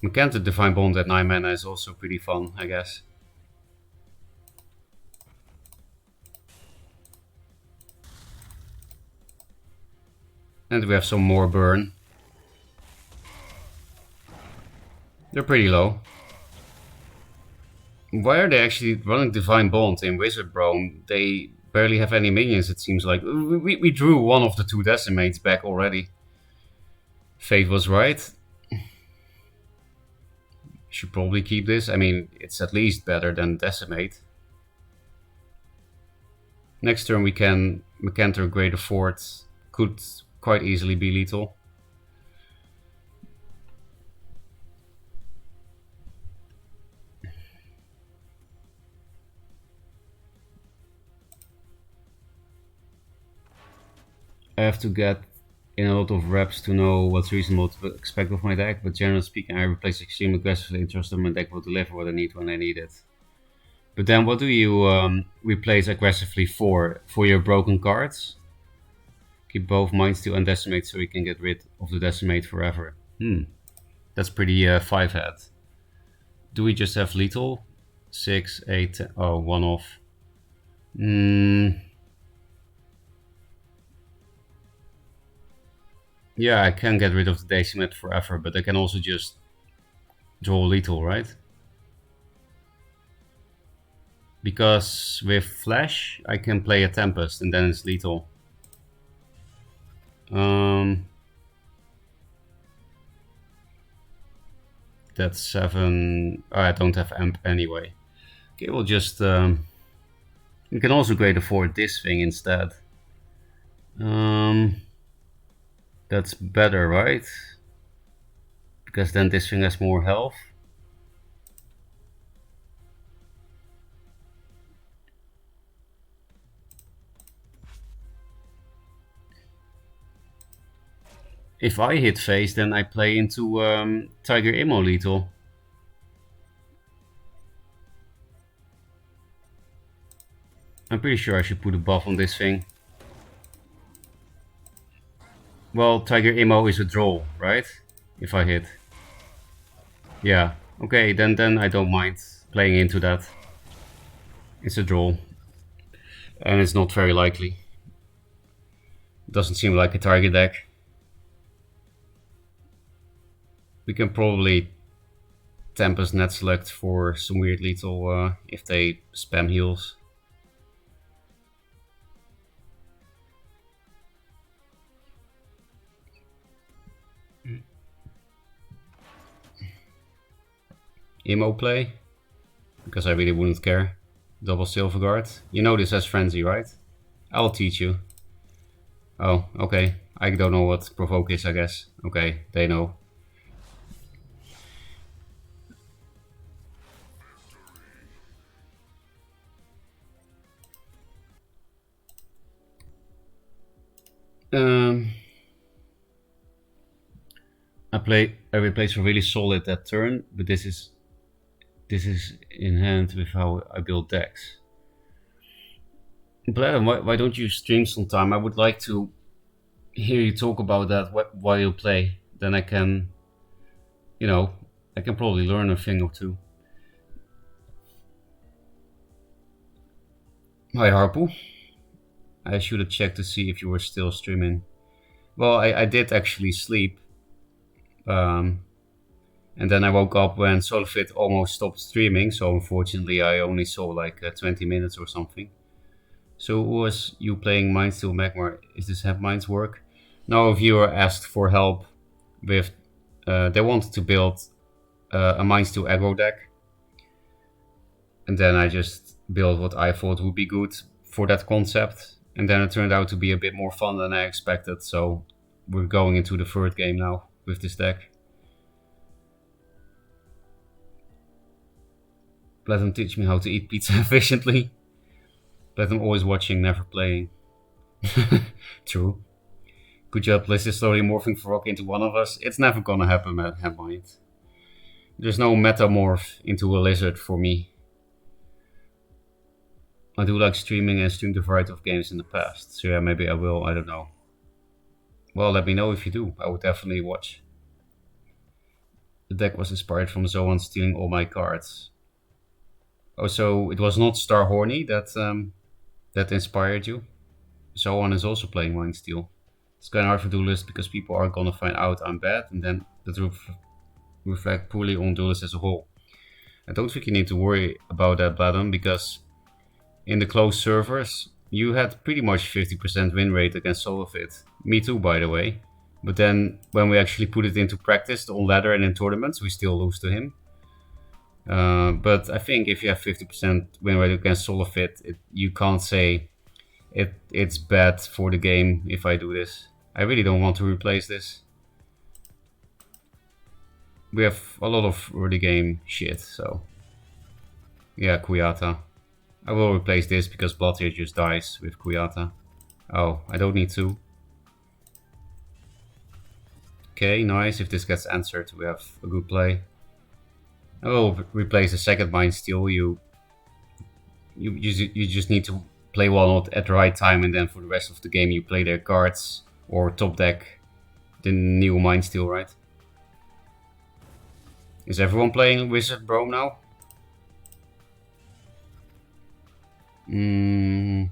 Speaker 1: Macantor Divine Bond at 9 mana is also pretty fun, I guess. And we have some more burn. They're pretty low. Why are they actually running Divine Bond in Wizard Brome? They barely have any minions, it seems like. We drew one of the 2 decimates back already. Fate was right. Should probably keep this. I mean, it's at least better than decimate. Next turn we can Mecanter Greater Fort. Could quite easily be lethal. I have to get in a lot of reps to know what's reasonable to expect of my deck, but generally speaking, I replace extremely aggressively and trust that my deck will deliver what I need when I need it. But then what do you replace aggressively for? For your broken cards? Keep both Mind Steal and Decimate so you can get rid of the Decimate forever. That's pretty 5-head. Do we just have lethal? 6, 8, 10. Oh, 1 off. Yeah, I can get rid of the Decimate forever, but I can also just draw lethal, right? Because with Flash, I can play a Tempest and then it's lethal. That's 7. Oh, I don't have Amp anyway. Okay, we'll just... you can also grade afford this thing instead. That's better, right? Because then this thing has more health. If I hit face, then I play into Tiger Immo lethal. I'm pretty sure I should put a buff on this thing. Well, Tiger Immo is a draw, right? If I hit. Yeah, okay, then I don't mind playing into that. It's a draw. And it's not very likely. Doesn't seem like a target deck. We can probably Tempest net select for some weird lethal if they spam heals. Immo play, because I really wouldn't care. Double Silver Guard. You know this as Frenzy, right? I'll teach you. Oh, okay. I don't know what Provoke is, I guess. Okay, they know. I replace a really solid that turn, but this is in hand with how I build decks. But Adam, why don't you stream sometime? I would like to hear you talk about that while you play. Then I can, I can probably learn a thing or two. Hi Harpo. I should have checked to see if you were still streaming. Well, I did actually sleep. And then I woke up when Solfit almost stopped streaming, so unfortunately I only saw like 20 minutes or something. So was you playing Mind Steal Magmar? Is this how Minds work? Now a viewer asked for help with... they wanted to build a Mind Steal aggro deck. And then I just built what I thought would be good for that concept. And then it turned out to be a bit more fun than I expected, so we're going into the third game now with this deck. Let them teach me how to eat pizza efficiently. Let them always watching, never playing. True. Could you help Blizzard slowly morphing Ferocca into one of us? It's never gonna happen, man. Have mind. There's no metamorph into a lizard for me. I do like streaming and streamed a variety of games in the past. So yeah, maybe I will, I don't know. Well, let me know if you do. I would definitely watch. The deck was inspired from Zoan stealing all my cards. Oh, so it was not Star Horny that that inspired you? Zoan is also playing Mind Steal. It's kind of hard for Duelyst because people are gonna find out I'm bad, and then that will reflect poorly on Duelyst as a whole. I don't think you need to worry about that, Bladon, because in the closed servers, you had pretty much 50% win rate against Solofit. Me too, by the way. But then when we actually put it into practice on ladder and in tournaments, we still lose to him. But I think if you have 50% win rate against Solofit, you can't say it's bad for the game if I do this. I really don't want to replace this. We have a lot of early game shit, so... Yeah, Kuyata. I will replace this because Bloodtear just dies with Kuyata. Oh, I don't need to. Okay, nice. If this gets answered, we have a good play. I will replace the second Mind Steel. You just need to play one at the right time, and then for the rest of the game you play their cards or top deck the new Mind Steel, right? Is everyone playing Wizard Brome now? I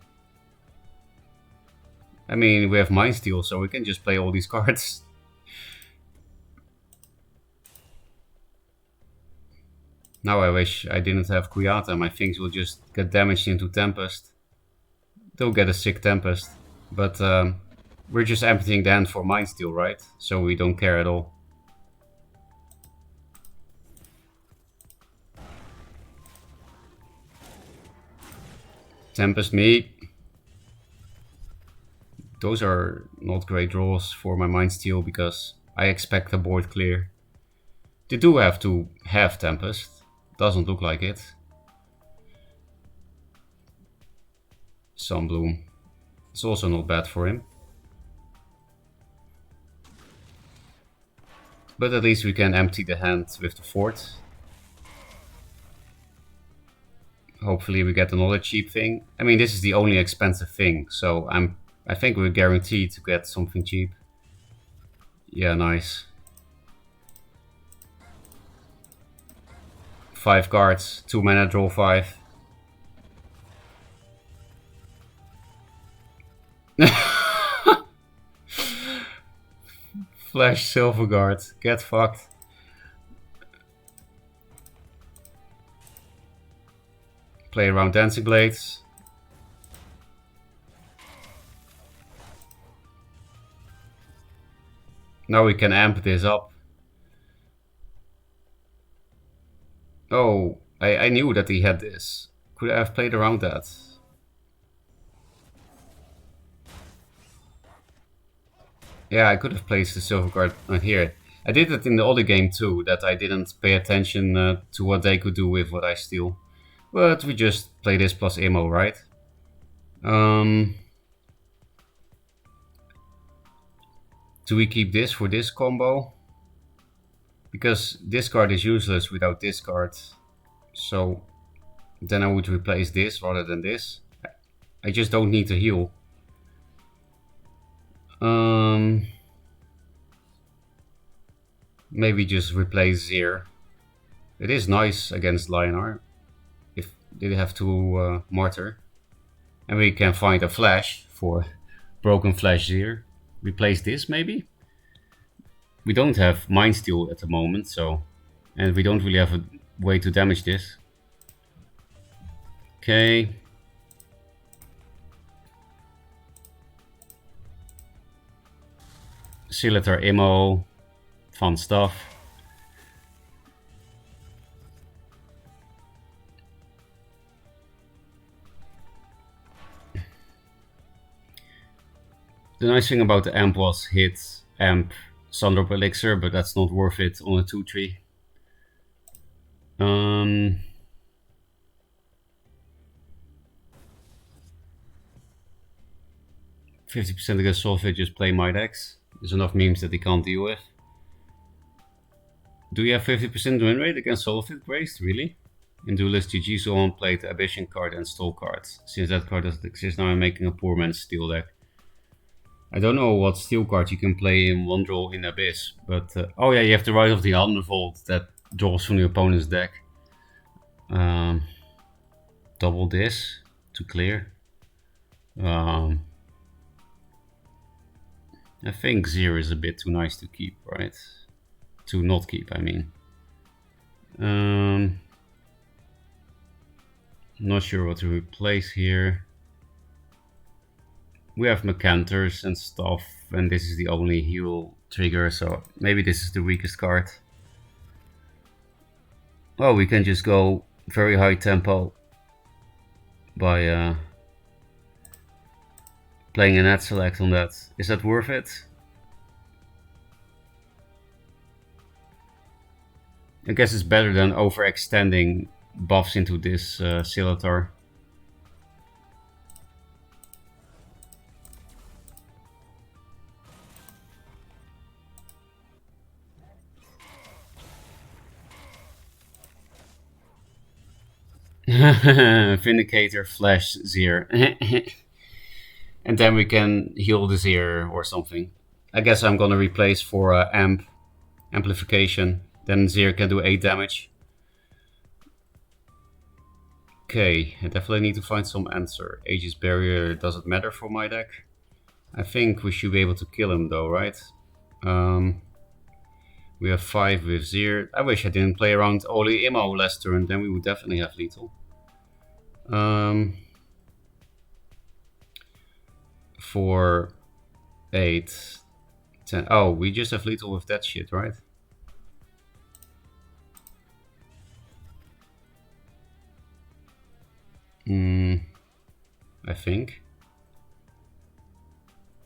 Speaker 1: mean, we have Mind Steel, so we can just play all these cards. Now I wish I didn't have Kuyata. My things will just get damaged into Tempest. They'll get a sick Tempest. But we're just emptying the hand for Mind Steel, right? So we don't care at all. Tempest me. Those are not great draws for my Mind Steel because I expect a board clear. They do have to have Tempest. Doesn't look like it. Sunbloom. It's also not bad for him. But at least we can empty the hand with the fort. Hopefully we get another cheap thing. I mean, this is the only expensive thing, so I think we're guaranteed to get something cheap. Yeah, nice. 5 cards, 2 mana, draw 5. Flash Silverguard, get fucked. Play around Dancing Blades. Now we can amp this up. Oh, I knew that he had this. Could I have played around that? Yeah, I could have placed the silver card on here. I did it in the other game too, that I didn't pay attention to what they could do with what I steal. But we just play this plus ammo, right? Do we keep this for this combo? Because this card is useless without this card. So then I would replace this rather than this. I just don't need to heal. Maybe just replace Zir. It is nice against Lionar. If they have to Martyr. And we can find a flash for Broken Flash Zir. Replace this maybe? We don't have Mind Steel at the moment, so... And we don't really have a way to damage this. Okay. Scimitar ammo. Fun stuff. The nice thing about the amp was hit, amp, Sundrop Elixir, but that's not worth it on a 2-3. 50% against Solfit, just play my decks. There's enough memes that he can't deal with. Do you have 50% win rate against Solfit, Grace? Really? In Duelyst GG, someone played the Ambition card and stole cards. Since that card doesn't exist, now I'm making a poor man's steel deck. I don't know what steel card you can play in one draw in Abyss, but... oh yeah, you have the Rise of the Undervolt that draws from your opponent's deck. Double this to clear. I think Zir is a bit too nice to keep, right? To not keep, I mean. Not sure what to replace here. We have Macanters and stuff, and this is the only heal trigger, so maybe this is the weakest card. Oh, we can just go very high tempo by playing a net select on that. Is that worth it? I guess it's better than overextending buffs into this Silatar. Vindicator flash Zir. And then we can heal the Zir or something. I guess I'm gonna replace for amplification. Then Zir can do 8 damage. Okay, I definitely need to find some answer. Aegis Barrier doesn't matter for my deck. I think we should be able to kill him though, right? We have 5 with Zir. I wish I didn't play around Oli Immo last turn, then we would definitely have lethal. 4, 8, 10. Oh, we just have lethal with that shit, right? I think.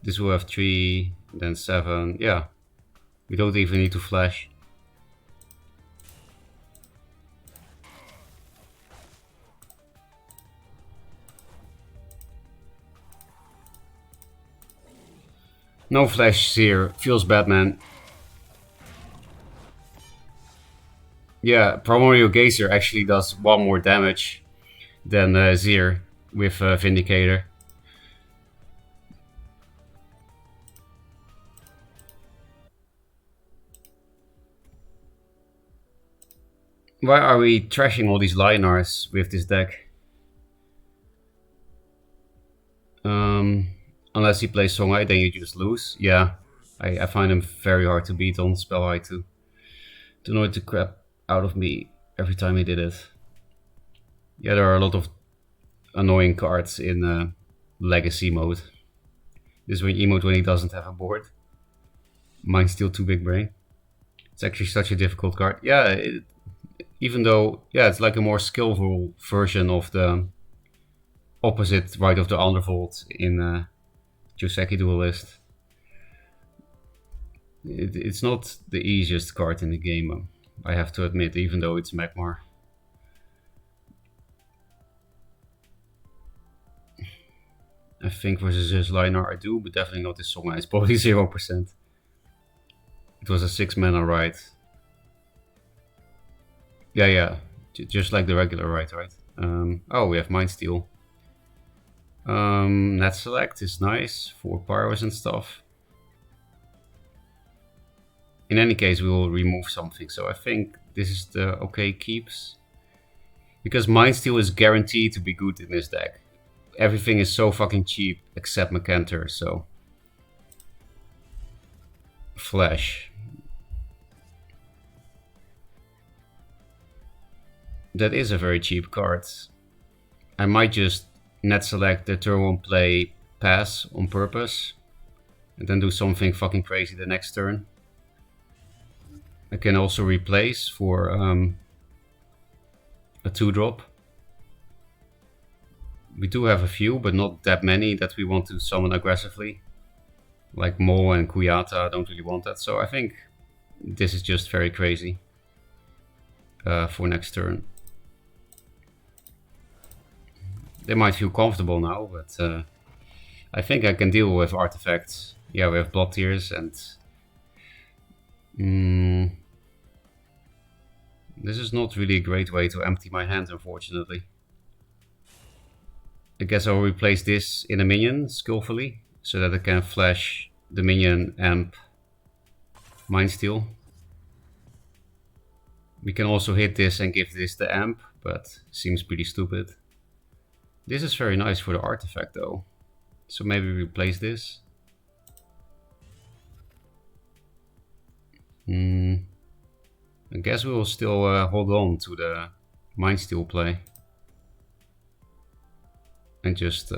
Speaker 1: This will have 3, then 7. Yeah. We don't even need to flash. No flash here. Feels bad, man. Yeah, Primordial Gazer actually does 1 more damage than Zir with Vindicator. Why are we trashing all these Lionars with this deck? Unless he plays Songhai, then you just lose. Yeah, I find him very hard to beat on Spell High too. To annoy the crap out of me every time he did it. Yeah, there are a lot of annoying cards in Legacy mode. This is when emote when he doesn't have a board. Mine's still too big brain. It's actually such a difficult card. Yeah, even though, yeah, it's like a more skillful version of the opposite Rite of the Undervolt in Joseki Duelyst. It's not the easiest card in the game, I have to admit, even though it's Magmar. I think versus this Linar I do, but definitely not this Songhai. It's probably 0%. It was a 6 mana ride. Yeah. Just like the regular ride, right? Oh, we have Mind Steal. Net Select is nice for Pyros and stuff. In any case, we will remove something, so I think this is the okay keeps. Because Mind Steal is guaranteed to be good in this deck. Everything is so fucking cheap except Macanter, so... Flash. That is a very cheap card. I might just net select the turn 1 play pass on purpose. And then do something fucking crazy the next turn. I can also replace for a 2-drop. We do have a few, but not that many that we want to summon aggressively. Like Mo and Kuyata, I don't really want that. So I think this is just very crazy for next turn. They might feel comfortable now, but I think I can deal with artifacts. Yeah, we have Blood Tears and... this is not really a great way to empty my hand, unfortunately. I guess I'll replace this in a minion, skillfully, so that I can flash the minion amp Mind Steal. We can also hit this and give this the amp, but seems pretty stupid. This is very nice for the artifact though, so maybe replace this. I guess we will still hold on to the Mind Steal play. And just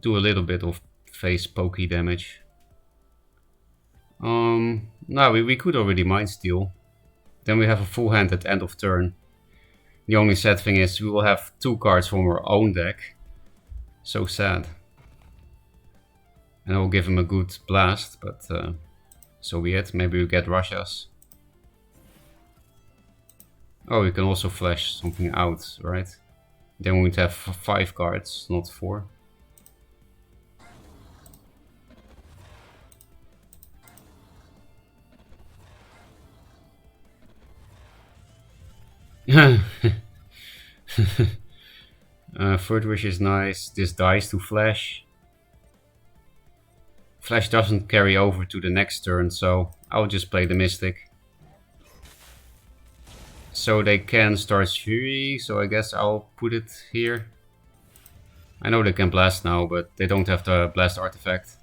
Speaker 1: do a little bit of face pokey damage. No, we could already Mind Steal. Then we have a full hand at end of turn. The only sad thing is we will have 2 cards from our own deck. So sad. And I will give him a good blast, but so be it. Maybe we get Russias. Oh, we can also flash something out, right? Then we would have 5 cards, not 4. Third Wish is nice. This dies to Flash. Flash doesn't carry over to the next turn, so I'll just play the Mystic. So they can start Fury, so I guess I'll put it here. I know they can blast now, but they don't have the blast artifact.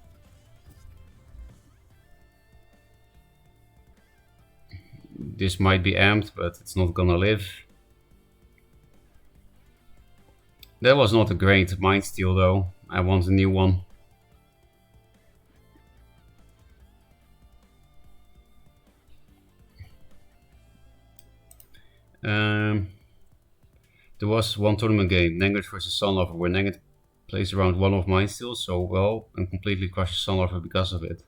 Speaker 1: This might be amped, but it's not gonna live. That was not a great Mind Steal though. I want a new one. There was one tournament game, Nengert versus Sunlover, where Nengert plays around one of Mind Steals so well and completely crushes Sunlover because of it.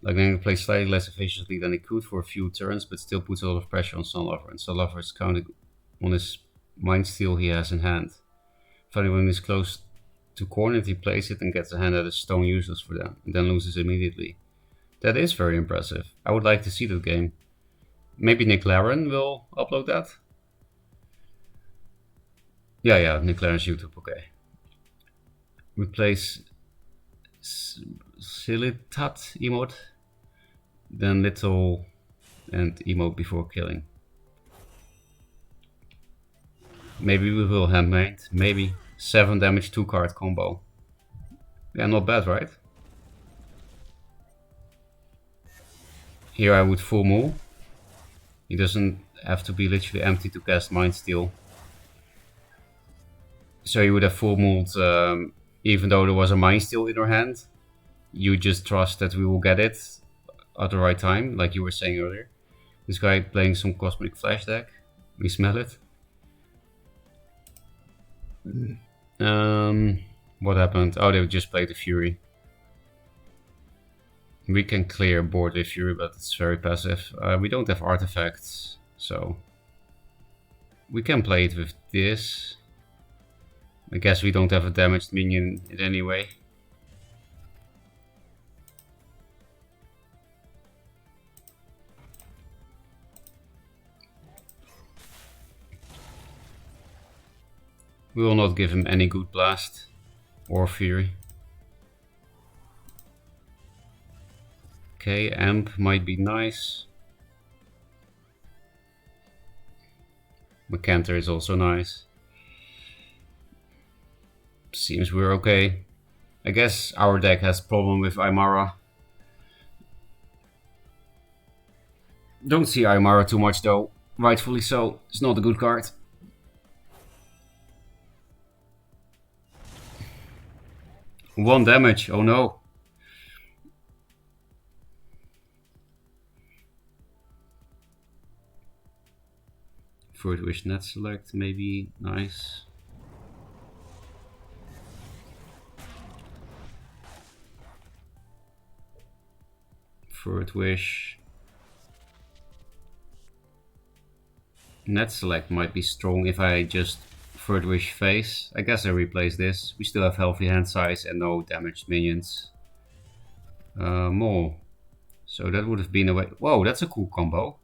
Speaker 1: Like Nengert plays slightly less efficiently than he could for a few turns, but still puts a lot of pressure on Sunlover, and Sunlover is counting on his Mind Steal he has in hand. Finally, when he's close to corner, he plays it and gets a hand that is stone useless for them, and then loses immediately. That is very impressive. I would like to see that game. Maybe Nick Laren will upload that? Yeah, Nick Laren's YouTube, okay. Replace Silitat emote, then little and emote before killing. Maybe we will handmade, maybe 7 damage 2 card combo. Yeah, not bad, right? Here I would full move. He doesn't have to be literally empty to cast Mind Steal. So you would have full moved even though there was a Mind Steal in our hand. You just trust that we will get it at the right time, like you were saying earlier. This guy playing some Cosmic Flash deck. We smell it. What happened? Oh, they just played the Fury. We can clear board with Fury, but it's very passive. We don't have artifacts, so we can play it with this. I guess we don't have a damaged minion in any way. We will not give him any good blast or Fury. Okay, Amp might be nice. Macanter is also nice. Seems we're okay. I guess our deck has problem with Aymara. Don't see Aymara too much though. Rightfully so. It's not a good card. One damage. Oh no. Third Wish net select, maybe nice. Third Wish. Net select might be strong if I just Third Wish face. I guess I replace this. We still have healthy hand size and no damaged minions. More. So that would have been a way. Whoa, that's a cool combo.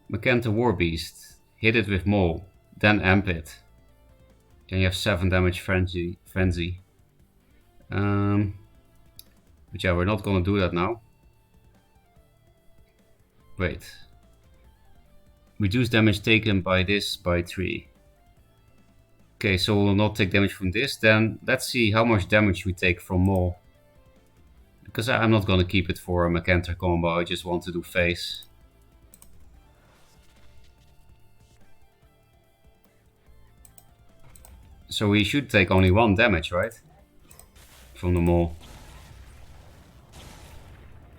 Speaker 1: Macanta Warbeast. Hit it with Mole, then amp it. Then you have 7 damage Frenzy. But yeah, we're not gonna do that now. Wait. Reduce damage taken by this by 3. Okay, so we'll not take damage from this. Then let's see how much damage we take from Mole. Because I'm not gonna keep it for a Macanta combo, I just want to do face. So we should take only 1 damage, right? From the mole.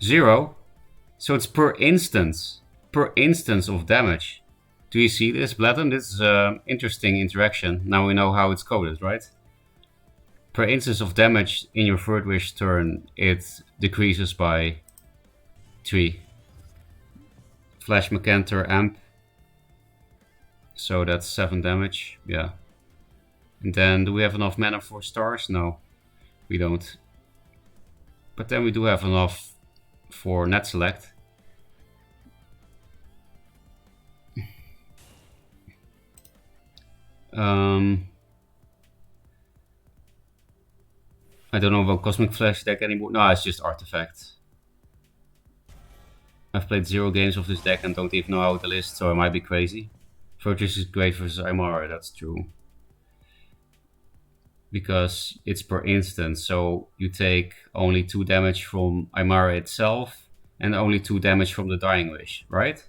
Speaker 1: 0? So it's per instance. Per instance of damage. Do you see this, Blatten? This is an interesting interaction. Now we know how it's coded, right? Per instance of damage in your third wish turn, it decreases by 3. Flash Mecanter Amp. So that's 7 damage, yeah. And then do we have enough mana for stars? No, we don't. But then we do have enough for net select. I don't know about Cosmic Flash deck anymore. No, it's just Artifact. I've played 0 games of this deck and don't even know how to list, so I might be crazy. Fortress is great versus Aymara, that's true. Because it's per instance, so you take only 2 damage from Aymara itself and only 2 damage from the Dying Wish, right?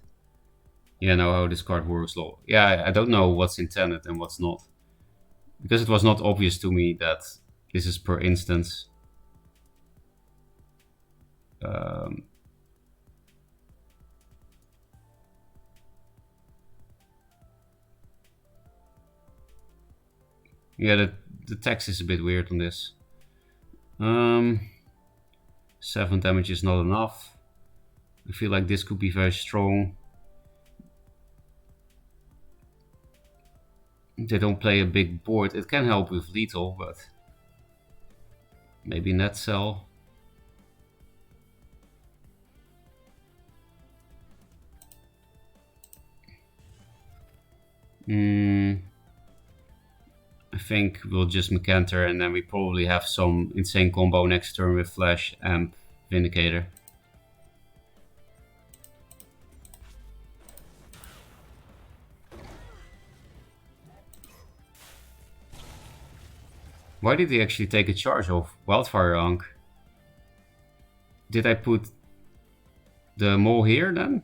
Speaker 1: Yeah, know how this card works. Yeah, I don't know what's intended and what's not. Because it was not obvious to me that this is per instance. Yeah, the text is a bit weird on this. 7 damage is not enough. I feel like this could be very strong. They don't play a big board. It can help with lethal, but maybe net cell. I think we'll just Mecanter and then we probably have some insane combo next turn with Flash, Amp, Vindicator. Why did he actually take a charge of Wildfire Ankh? Did I put the mole here then?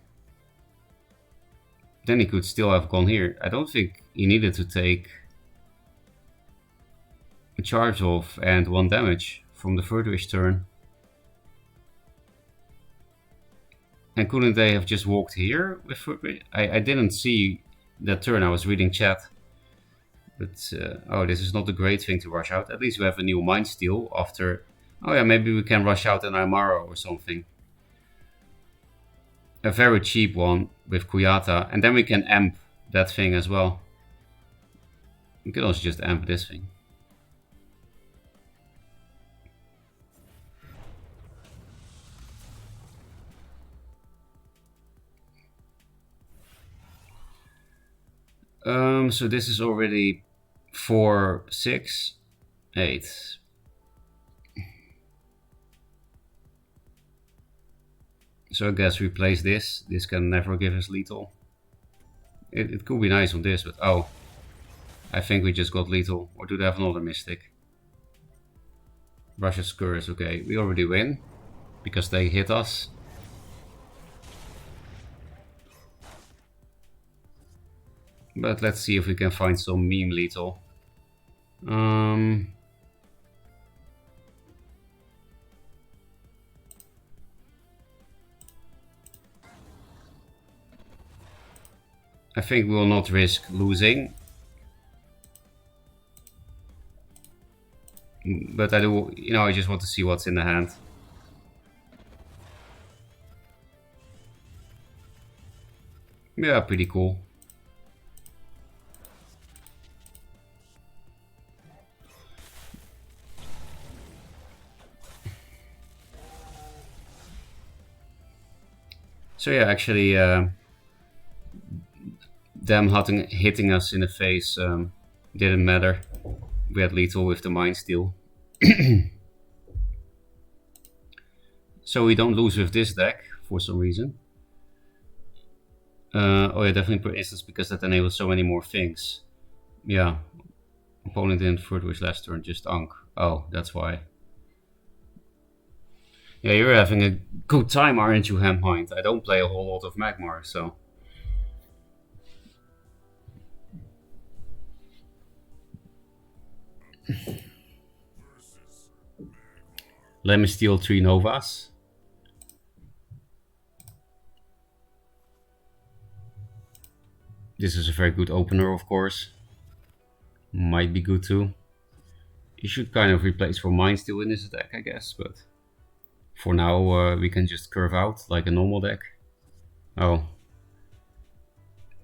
Speaker 1: Then he could still have gone here. I don't think he needed to take a charge off and 1 damage from the third wish turn. And couldn't they have just walked here with third wish? I didn't see that turn, I was reading chat. But, oh, this is not a great thing to rush out. At least we have a new Mind Steal after... Oh yeah, maybe we can rush out an Aymara or something. A very cheap one with Kuyata. And then we can amp that thing as well. We can also just amp this thing. So this is already 4, 6, 8. So I guess replace this. This can never give us lethal. It could be nice on this, but oh. I think we just got lethal. Or do they have another Mystic? Russia's Curse, okay. We already win. Because they hit us. But let's see if we can find some meme lethal. I think we will not risk losing. But I do, you know, I just want to see what's in the hand. Yeah, pretty cool. So yeah, actually, them hitting us in the face didn't matter. We had lethal with the Mind Steal. So we don't lose with this deck for some reason. Oh yeah, definitely per instance, because that enables so many more things. Yeah. Opponent in third wish last turn, just Ankh. Oh, that's why. Yeah, you're having a good time, aren't you, Handmind? I don't play a whole lot of Magmar, so... Let me steal 3 Novas. This is a very good opener, of course. Might be good too. You should kind of replace for Mind Steal in this deck, I guess, but for now we can just curve out like a normal deck. Oh.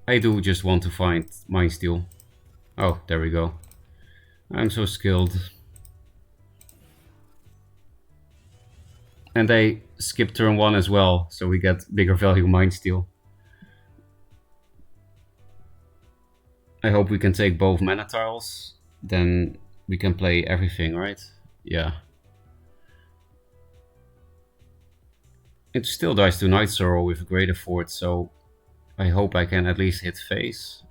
Speaker 1: I do just want to find Mind Steal. Oh, there we go. I'm so skilled. And they skip turn 1 as well, so we get bigger value Mind Steal. I hope we can take both mana tiles, then we can play everything, right? Yeah. It still dies to Night Sorrow with a Great Effort, so I hope I can at least hit face.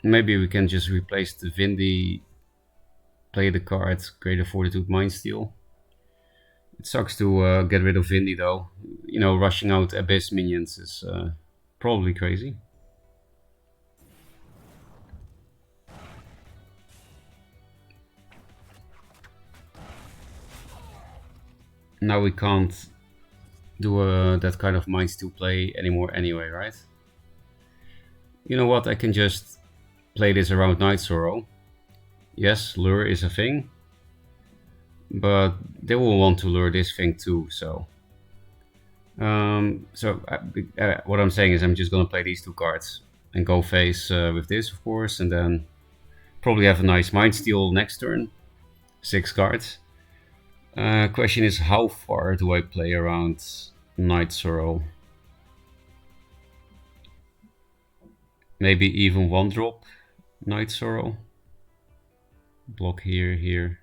Speaker 1: Maybe we can just replace the Vindy, play the card, Greater Fortitude, Mind Steal. It sucks to get rid of Vindy though. You know, rushing out Abyss minions is probably crazy. Now we can't do that kind of Mind Steal play anymore anyway, right? You know what, I can just play this around Night Sorrow. Yes, lure is a thing, but they will want to lure this thing too, so... what I'm saying is I'm just gonna play these 2 cards and go face with this, of course, and then probably have a nice Mind Steal next turn. 6 cards. Question is, how far do I play around Night Sorrow? Maybe even 1 drop Night Sorrow. Block here, here.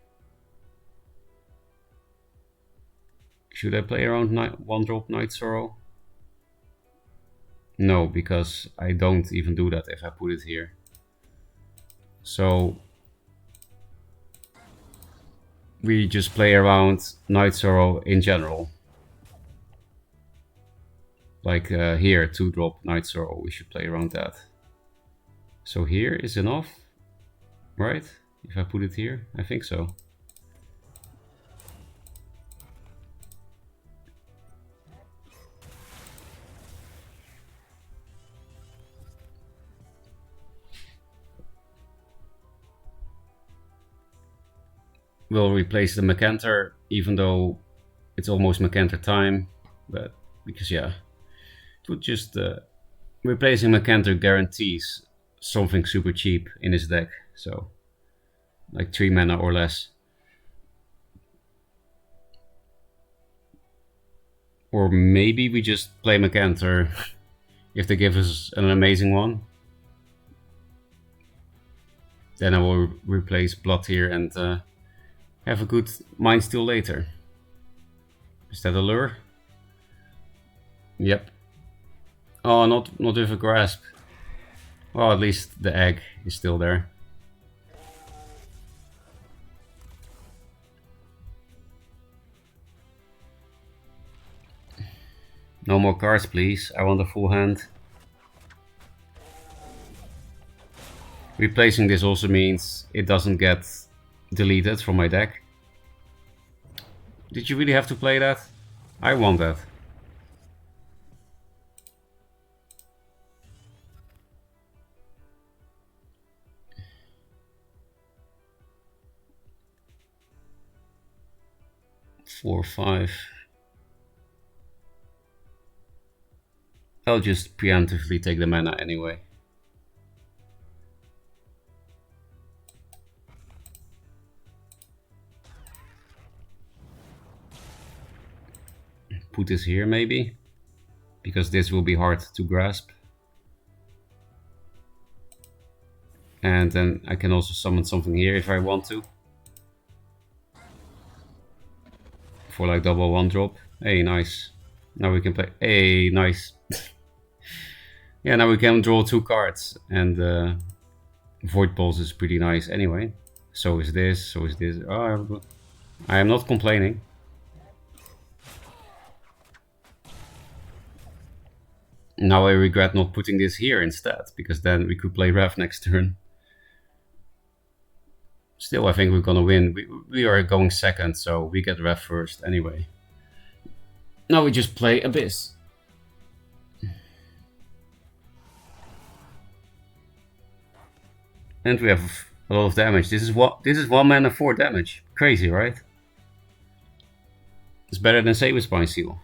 Speaker 1: Should I play around 1 drop Night Sorrow? No, because I don't even do that if I put it here. So we just play around Night Sorrow in general. Like here, 2 drop Night Sorrow, we should play around that. So here is enough, right? If I put it here, I think so. We'll replace the Macanter, even though it's almost Macanter time, but because yeah, it would just replacing Macanter guarantees something super cheap in his deck, so like 3 mana or less. Or maybe we just play Macanter if they give us an amazing one. Then I will replace Blood here and have a good Mind Steal later. Is that a lure? Yep. Oh, not with a grasp. Well, at least the egg is still there. No more cards, please. I want a full hand. Replacing this also means it doesn't get deleted from my deck. Did you really have to play that? I want that. Four, 5. I'll just preemptively take the mana anyway. Put this here maybe, because this will be hard to grasp. And then I can also summon something here if I want to. For like double 1 drop. Hey, nice. Now we can play. Hey, nice. Yeah, now we can draw 2 cards. And Void Pulse is pretty nice anyway. So is this, so is this. Oh, I am not complaining. Now I regret not putting this here instead, because then we could play Rev next turn. Still, I think we're gonna win. We are going second, so we get Rev first anyway. Now we just play Abyss. And we have a lot of damage. This is 1 mana 4 damage. Crazy, right? It's better than Saber Spine Seal.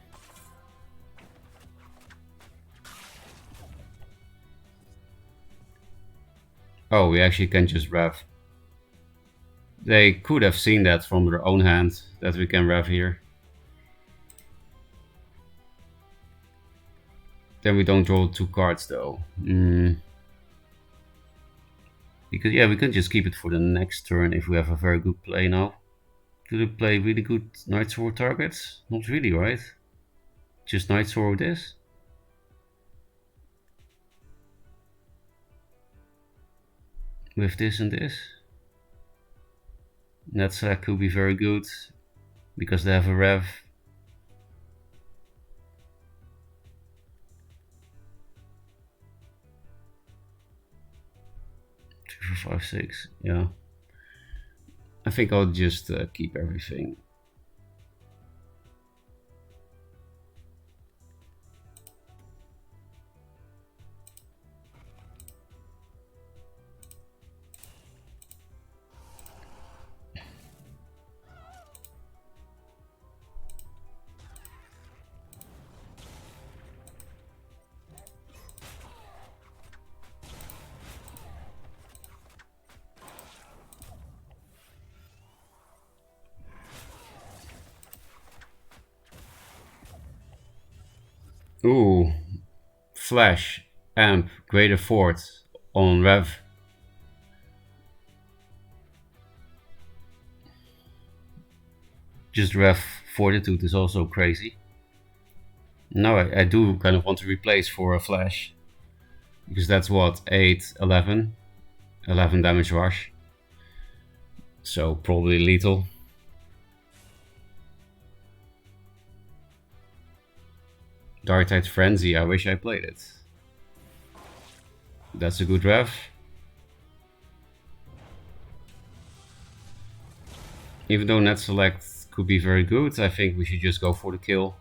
Speaker 1: Oh, we actually can just Rev. They could have seen that from their own hand, that we can Rev here. Then we don't draw 2 cards though. Because yeah, we can just keep it for the next turn if we have a very good play now. Do they play really good Night Sword targets? Not really, right? Just Night Sword with this? With this and this? That could be very good because they have a Rev. 2, 4, 5, 6. Yeah. I think I'll just keep everything. Ooh, Flash, Amp, Greater Fort on Rev. Just Rev Fortitude is also crazy. Now I do kind of want to replace for a Flash. Because that's what, 8, 11. 11 damage rush. So probably lethal. Dark-Tide Frenzy, I wish I played it. That's a good Rev. Even though Net Select could be very good, I think we should just go for the kill.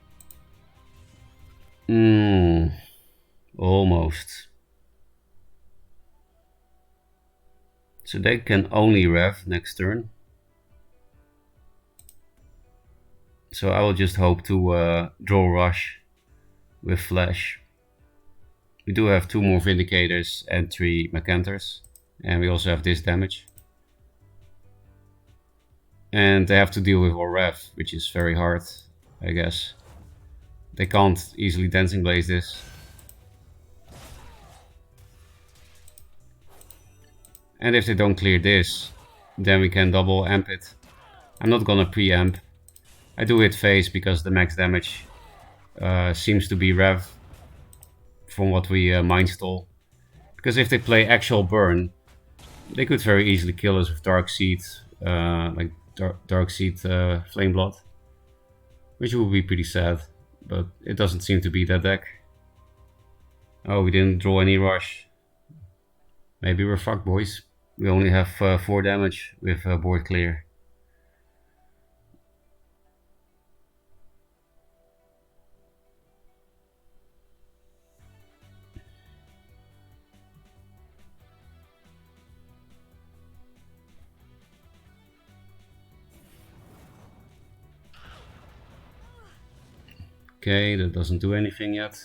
Speaker 1: Almost. So they can only Rev next turn. So I will just hope to draw Rush with Flash. We do have 2 more Vindicators and 3 Macanters. And we also have this damage. And they have to deal with our Rev, which is very hard, I guess. They can't easily Dancing Blaze this. And if they don't clear this, then we can double amp it. I'm not gonna pre-amp. I do hit face because the max damage seems to be Rev from what we Mind Stall. Because if they play actual burn, they could very easily kill us with Dark Seed, like Dark Seed Flame Blood, which would be pretty sad, but it doesn't seem to be that deck. Oh, we didn't draw any Rush. Maybe we're fucked, boys. We only have 4 damage with board clear. Okay, that doesn't do anything yet.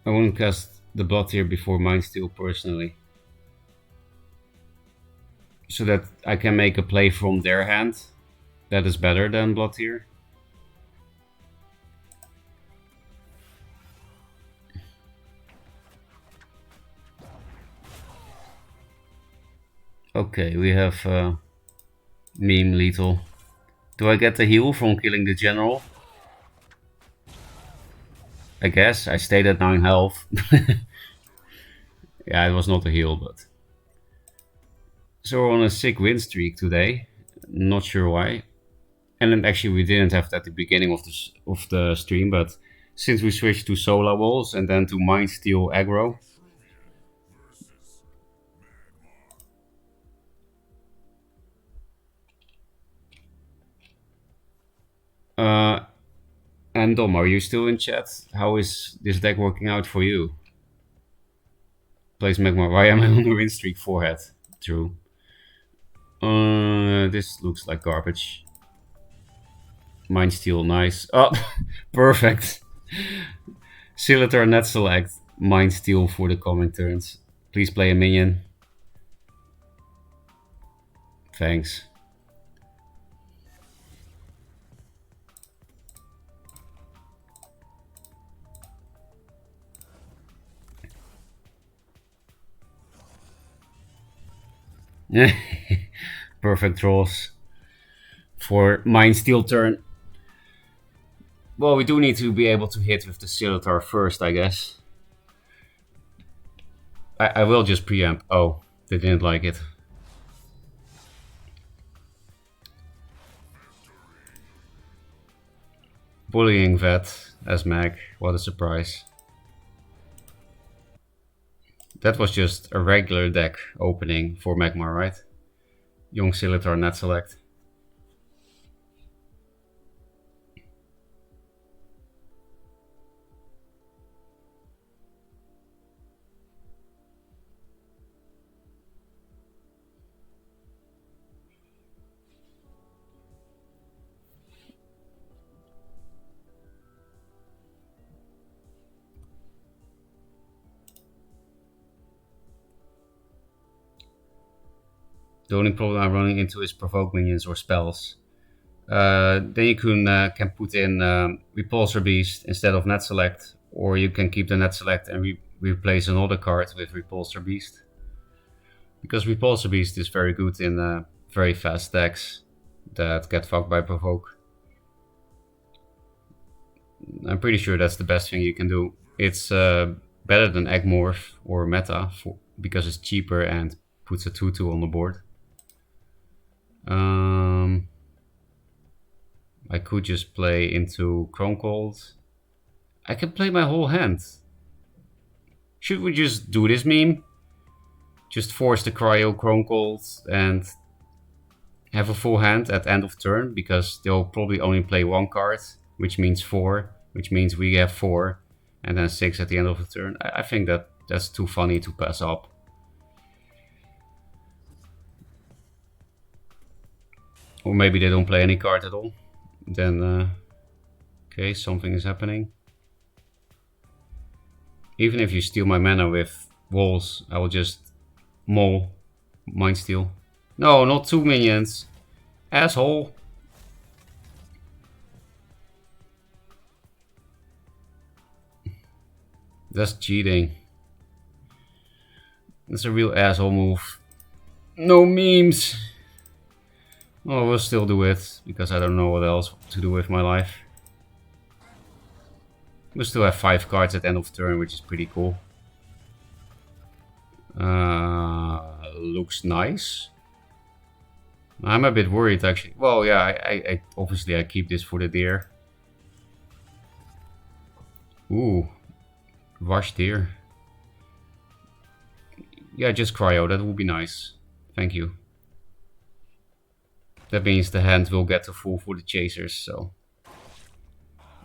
Speaker 1: I won't cast the Blood here before Mind Steal personally. So that I can make a play from their hand. That is better than Blood here. Okay, we have Meme Lethal. Do I get the heal from killing the general? I guess. I stayed at 9 health. Yeah, it was not a heal, but... So we're on a sick win streak today. Not sure why. And then actually we didn't have that at the beginning of the stream, but since we switched to Solar Walls and then to Mind Steel aggro. And Dom, are you still in chat? How is this deck working out for you? Plays Magma. Why am I on a win streak? Forehead. True. This looks like garbage. Mind Steel, nice. Oh, perfect. Scimitar Net Select. Mind Steel for the coming turns. Please play a minion. Thanks. Perfect draws for Mind Steel turn. Well, we do need to be able to hit with the Scimitar first, I guess. I will just preamp. Oh, they didn't like it. Bullying Vet as mag. What a surprise. That was just a regular deck opening for Magma, right? Young Scimitar Net Select. The only problem I'm running into is provoke minions or spells. Then you can put in Repulsor Beast instead of Net Select, or you can keep the Net Select and replace another card with Repulsor Beast. Because Repulsor Beast is very good in very fast decks that get fucked by provoke. I'm pretty sure that's the best thing you can do. It's better than Egg-Morph or Meta because it's cheaper and puts a 2/2 on the board. I could just play into Chrome Cold. I can play my whole hand. Should we just do this meme? Just force the Cryo Chrome Cold and have a full hand at end of turn, because they'll probably only play one card, which means 4, which means we have 4, and then 6 at the end of the turn. I think that's too funny to pass up. Or maybe they don't play any card at all. Then, okay, something is happening. Even if you steal my mana with walls, I will just maul Mind Steel. No, not 2 minions. Asshole. That's cheating. That's a real asshole move. No memes. Well, we'll still do it, because I don't know what else to do with my life. We still have 5 cards at end of turn, which is pretty cool. Looks nice. I'm a bit worried, actually. Well, yeah, I obviously I keep this for the deer. Ooh, Rush Deer. Yeah, just Cryo, that would be nice. Thank you. That means the hand will get to full for the chasers, so.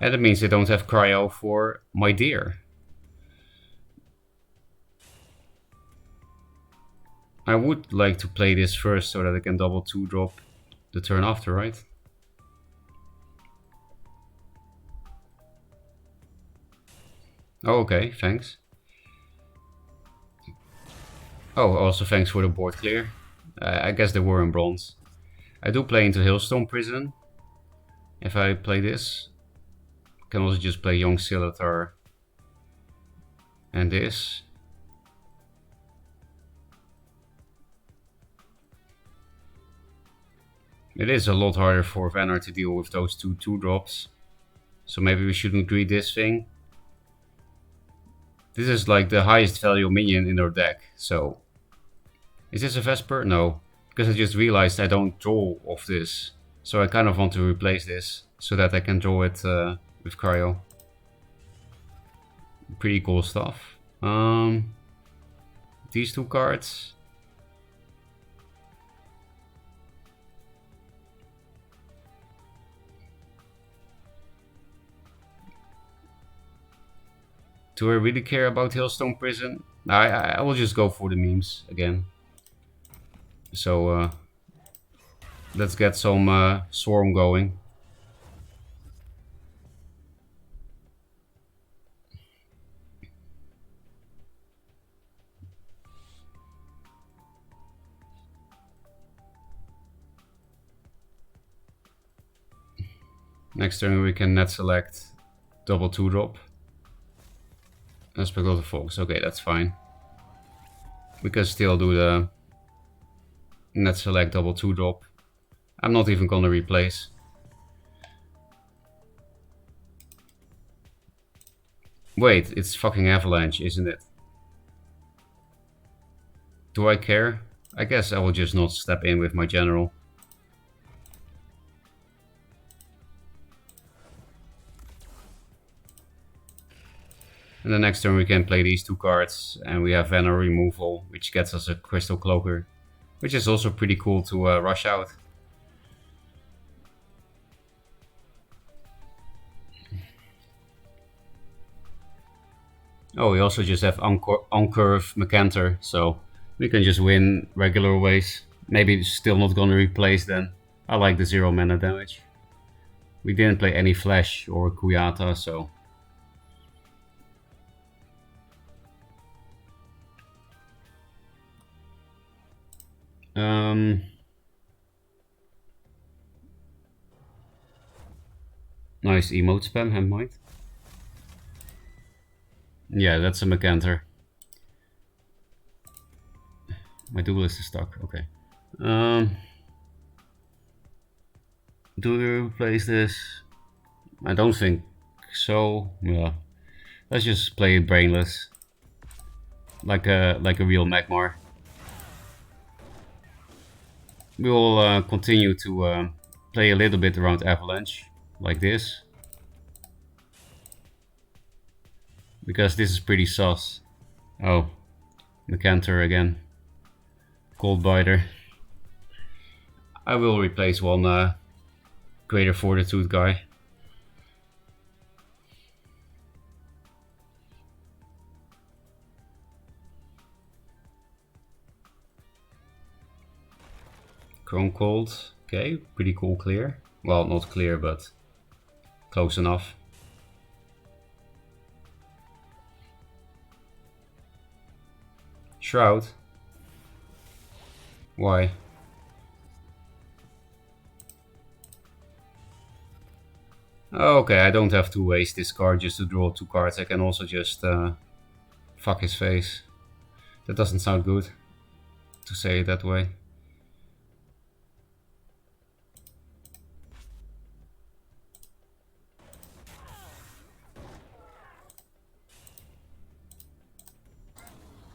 Speaker 1: And that means they don't have Cryo for my deer. I would like to play this first so that I can double 2-drop the turn after, right? Oh, okay, thanks. Oh, also thanks for the board clear. I guess they were in bronze. I do play into Hailstone Prison. If I play this, I can also just play Young Scimitar and this. It is a lot harder for Vannar to deal with those 2/2-drops. So maybe we shouldn't greed this thing. This is like the highest value minion in our deck, so. Is this a Vesper? No. Because I just realized I don't draw off this. So I kind of want to replace this, so that I can draw it with Cryo. Pretty cool stuff. These two cards. Do I really care about Hailstone Prison? I will just go for the memes again. So let's get some Swarm going. Next turn we can net select double 2-drop. Aspect of the Fox. Okay, that's fine. We can still do the net select double 2-drop. I'm not even gonna replace. Wait, it's fucking Avalanche, isn't it? Do I care? I guess I will just not step in with my general. And the next turn we can play these two cards, and we have Venom removal, which gets us a Crystal Cloaker, which is also pretty cool to rush out. Oh, we also just have on-curve Macantor, so we can just win regular ways. Maybe still not gonna replace then. I like the 0 mana damage. We didn't play any Flash or Kuyata, so... Nice emote spam, Handmight. Yeah, that's a Macantor. My Duelyst is stuck, okay. Do we replace this? I don't think so. Yeah. Let's just play it brainless. Like a real Magmar. We will continue to play a little bit around Avalanche, like this. Because this is pretty sus. Oh, Macantor again. Cold Biter. I will replace one Greater Fortitude guy. Chrome Cold. Okay, pretty cool clear. Well, not clear, but close enough. Shroud. Why? Okay, I don't have to waste this card just to draw 2 cards. I can also just fuck his face. That doesn't sound good to say it that way.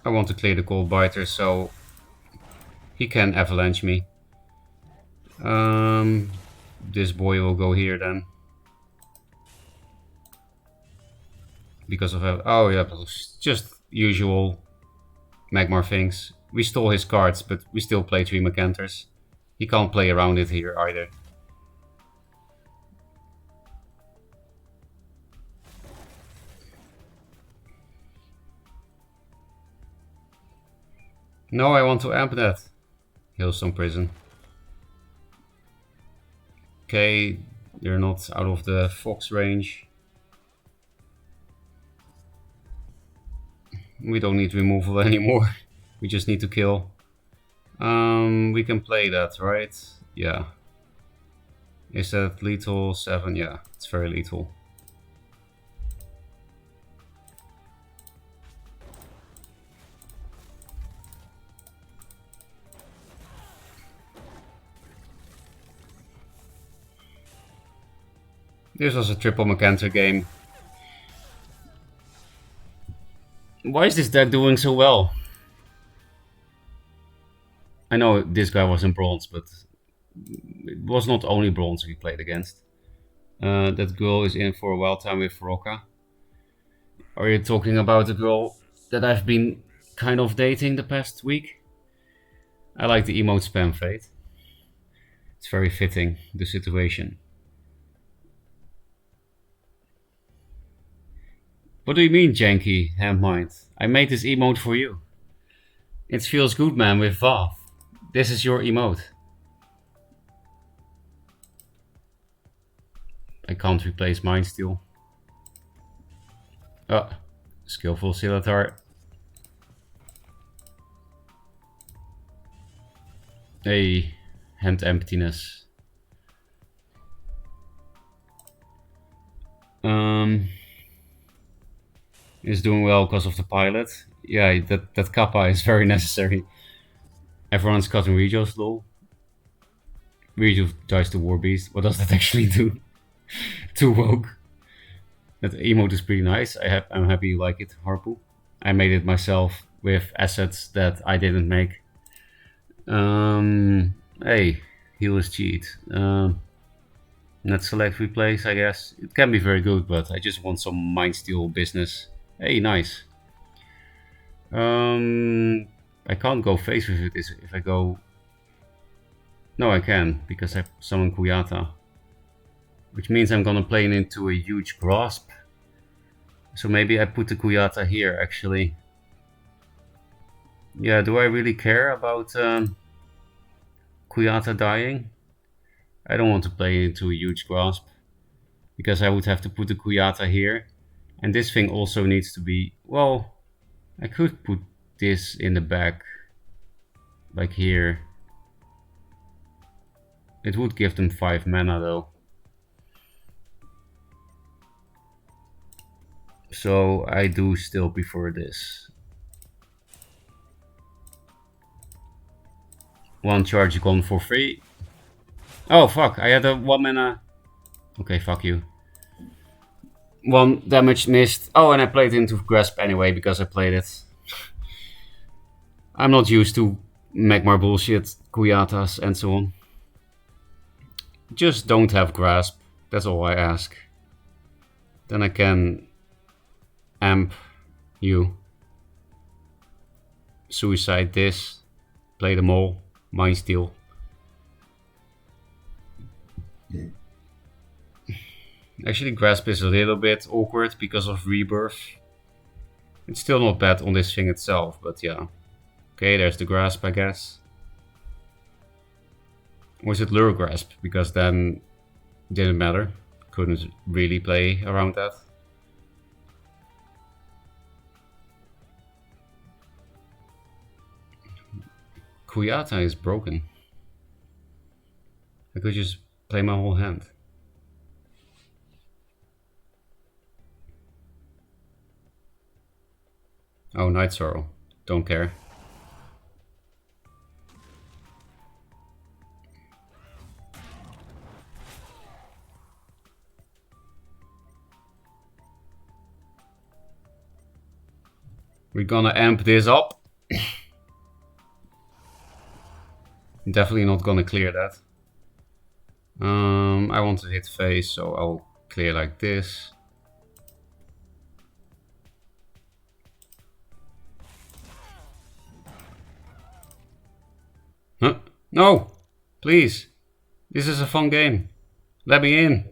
Speaker 1: I want to clear the Cold Biter so he can avalanche me. This boy will go here then. Because of... Oh yeah, just usual Magmar things. We stole his cards, but we still play 3 Macantors. He can't play around it here either. No, I want to amp that. Hailstone Prison. Okay, you're not out of the Fox range. We don't need removal anymore. We just need to kill. We can play that, right? Yeah. Is that lethal? 7? Yeah, it's very lethal. This was a triple Macantor game. Why is this deck doing so well? I know this guy was in bronze, but it was not only bronze we played against. That girl is in for a wild time with Ferocca. Are you talking about the girl that I've been kind of dating the past week? I like the emote spam fade. It's very fitting, the situation. What do you mean, janky, hand-mind? I made this emote for you. It feels good, man, with Vav. This is your emote. I can't replace Mindsteel. Oh, skillful Silatar. Hey, hand emptiness. Is doing well because of the pilot. Yeah, that kappa is very necessary. Everyone's cutting Regio's lol. Regio dies to War Beast. What does that actually do? Too woke. That emote is pretty nice. I'm happy you like it, Harpu. I made it myself with assets that I didn't make. Hey, heal is cheat. Net select replace, I guess. It can be very good, but I just want some Mindsteel business. Hey, nice. I can't go face with it if I go... No, I can, because I summon Kuyata. Which means I'm gonna play it into a huge grasp. So maybe I put the Kuyata here, actually. Yeah, do I really care about Kuyata dying? I don't want to play into a huge grasp. Because I would have to put the Kuyata here. And this thing also needs to be... Well, I could put this in the back. Like here. It would give them 5 mana though. So I do still prefer this. 1 charge gone for free. Oh fuck, I had a 1 mana. Okay, fuck you. 1 damage missed. Oh, and I played into Grasp anyway because I played it. I'm not used to Magmar bullshit, Kuyatas and so on. Just don't have Grasp. That's all I ask. Then I can amp you. Suicide this. Play them all. Mindsteel. Actually, Grasp is a little bit awkward because of Rebirth. It's still not bad on this thing itself, but yeah. Okay, there's the Grasp, I guess. Or is it Lure Grasp? Because then it didn't matter. Couldn't really play around that. Kuyata is broken. I could just play my whole hand. Oh, Night Sorrow. Don't care. We're gonna amp this up. Definitely not gonna clear that. I want to hit face, so I'll clear like this. Huh? No! Please! This is a fun game. Let me in.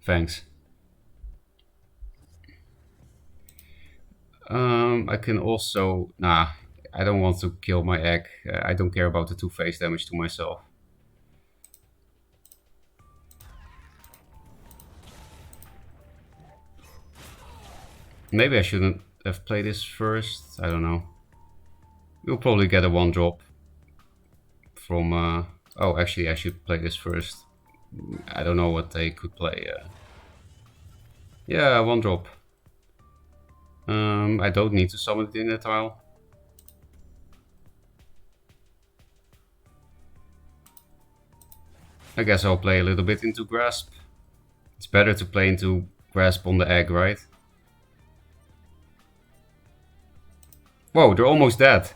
Speaker 1: Thanks. I can also... Nah, I don't want to kill my egg. I don't care about the 2 face damage to myself. Maybe I shouldn't have played this first. I don't know. We'll probably get a 1-drop from... Oh, actually I should play this first. I don't know what they could play. Yeah, 1-drop. I don't need to summon it in the tile. I guess I'll play a little bit into Grasp. It's better to play into Grasp on the egg, right? Whoa, they're almost dead.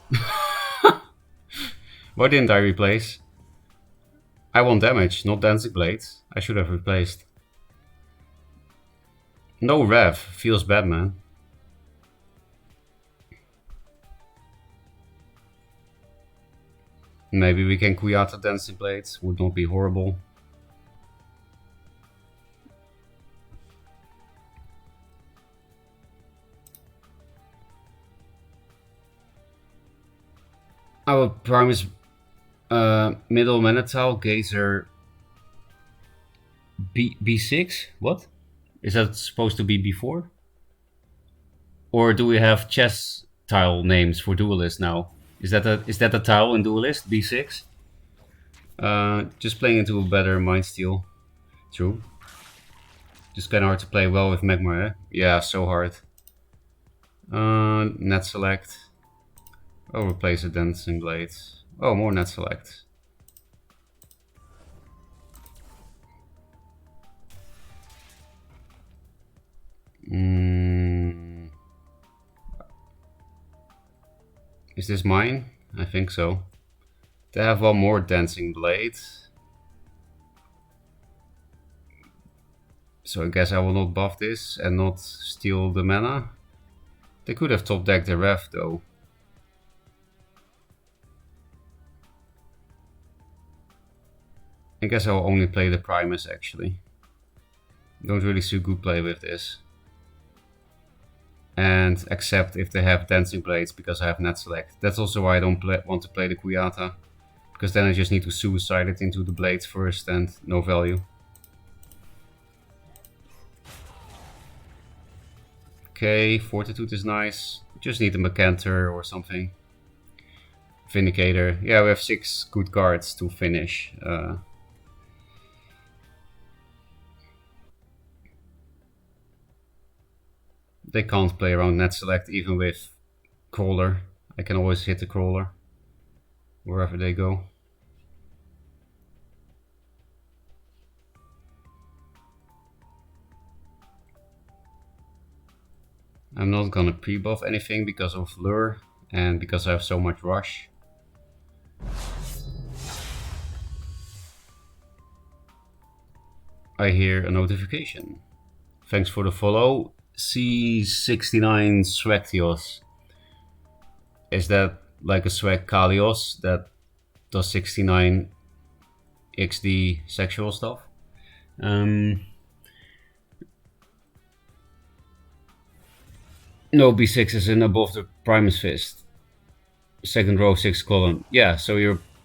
Speaker 1: Why didn't I replace? I want damage, not Dancing Blades. I should have replaced. No rev. Feels bad, man. Maybe we can Kuyata Dancing Blades. Would not be horrible. Our prime is middle Manatile, Gazer B6? What? Is that supposed to be B4? Or do we have chess tile names for Duelyst now? Is that a tile in Duelyst? B6? Just playing into a better Mindsteel. True. Just kinda hard to play well with Magma, eh? Yeah, so hard. Net select. Oh, replace a Dancing Blade. Oh, more net select. Is this mine? I think so. They have one more Dancing Blade. So I guess I will not buff this and not steal the mana. They could have top decked the Rev though. I guess I'll only play the Primus actually. Don't really see good play with this. And except if they have Dancing Blades because I have net select. That's also why I don't want to play the Kuyata. Because then I just need to suicide it into the blades first and no value. Okay, Fortitude is nice. Just need a Mecanter or something. Vindicator. Yeah, we have 6 good cards to finish. They can't play around net select even with Crawler. I can always hit the Crawler wherever they go. I'm not gonna pre-buff anything because of Lure and because I have so much rush. I hear a notification. Thanks for the follow. C69 Swagtios. Is that like a Swag Kalios that does 69 XD sexual stuff? No, B6 is in above the Primus Fist. Second row, 6th column. Yeah, so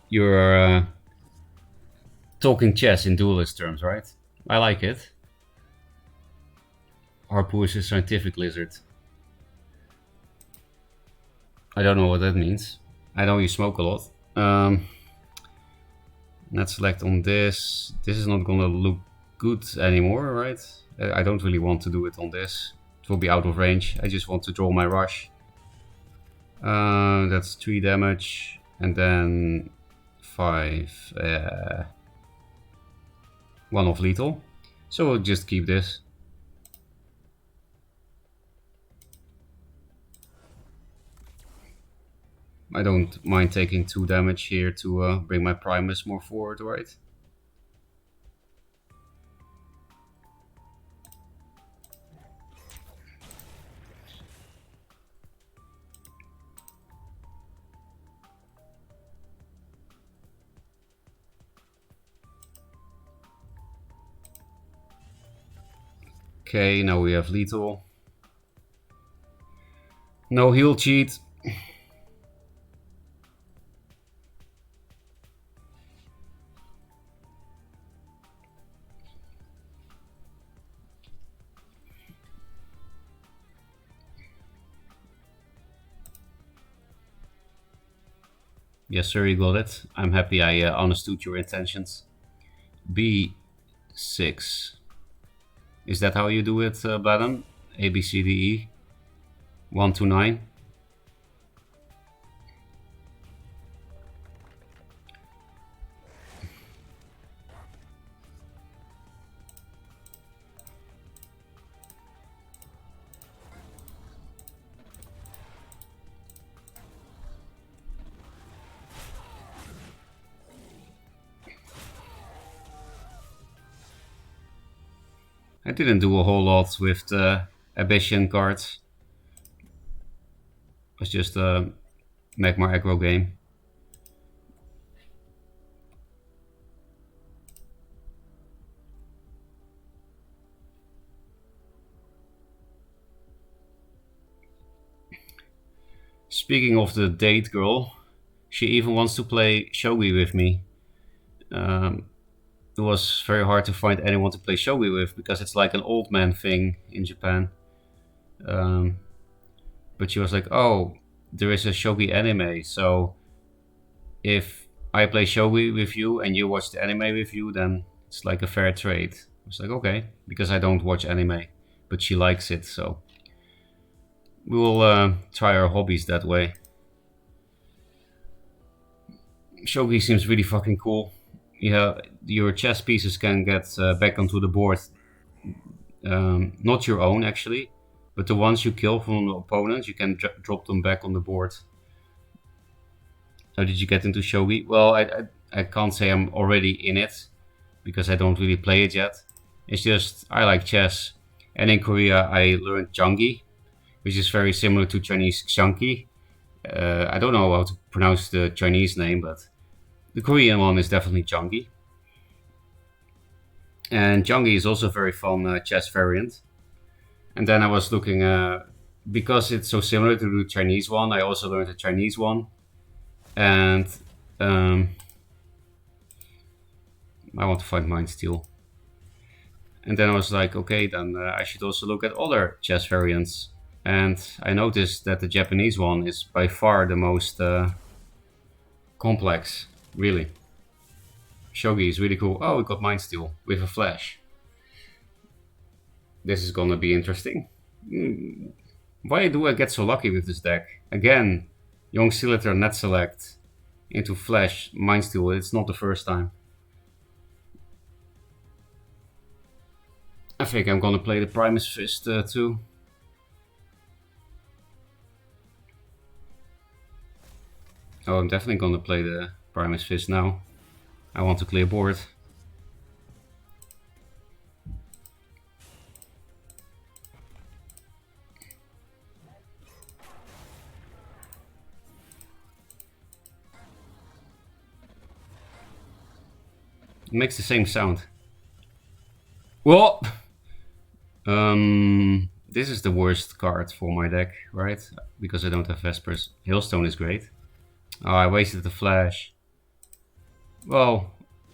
Speaker 1: you're talking chess in Duelyst terms, right? I like it. Harpoon is a scientific lizard. I don't know what that means. I know you smoke a lot. Net select on this. This is not gonna look good anymore, right? I don't really want to do it on this. It will be out of range. I just want to draw my rush. That's 3 damage. And then 5. 1 of lethal. So we'll just keep this. I don't mind taking 2 damage here to bring my Primus more forward, right? Okay, now we have lethal. No heal cheat. Yes, sir, you got it. I'm happy I understood your intentions. B6. Is that how you do it, Bladden? A, B, C, D, E? 1 to 9? I didn't do a whole lot with the Ambition cards. It was just a Magmar aggro game. Speaking of the date girl, she even wants to play shogi with me. It was very hard to find anyone to play shogi with because it's like an old man thing in Japan. But she was like, "Oh, there is a shogi anime, so if I play shogi with you and you watch the anime with you, then it's like a fair trade." I was like, "Okay," because I don't watch anime, but she likes it, so we will try our hobbies that way. Shogi seems really fucking cool. Yeah, your chess pieces can get back onto the board. Not your own, actually, but the ones you kill from the opponent, you can drop them back on the board. How did you get into shogi? Well, I can't say I'm already in it, because I don't really play it yet. It's just, I like chess. And in Korea, I learned jangi, which is very similar to Chinese xiangqi. I don't know how to pronounce the Chinese name, but the Korean one is definitely jangi. And jangi is also a very fun chess variant. And then I was looking, because it's so similar to the Chinese one, I also learned the Chinese one. And I want to find Mind Steel. And then I was like, okay, then I should also look at other chess variants. And I noticed that the Japanese one is by far the most complex, really. Shogi is really cool. Oh, we got Mind Steel with a flash. This is gonna be interesting. Why do I get so lucky with this deck? Again, Young Silater net select into flash Mind Steel. It's not the first time. I think I'm gonna play the Primus Fist too. Oh, I'm definitely gonna play the Primus Fist now. I want to clear board. It makes the same sound. Well, this is the worst card for my deck, right? Because I don't have Vespers. Hailstone is great. Oh, I wasted the flash. Well,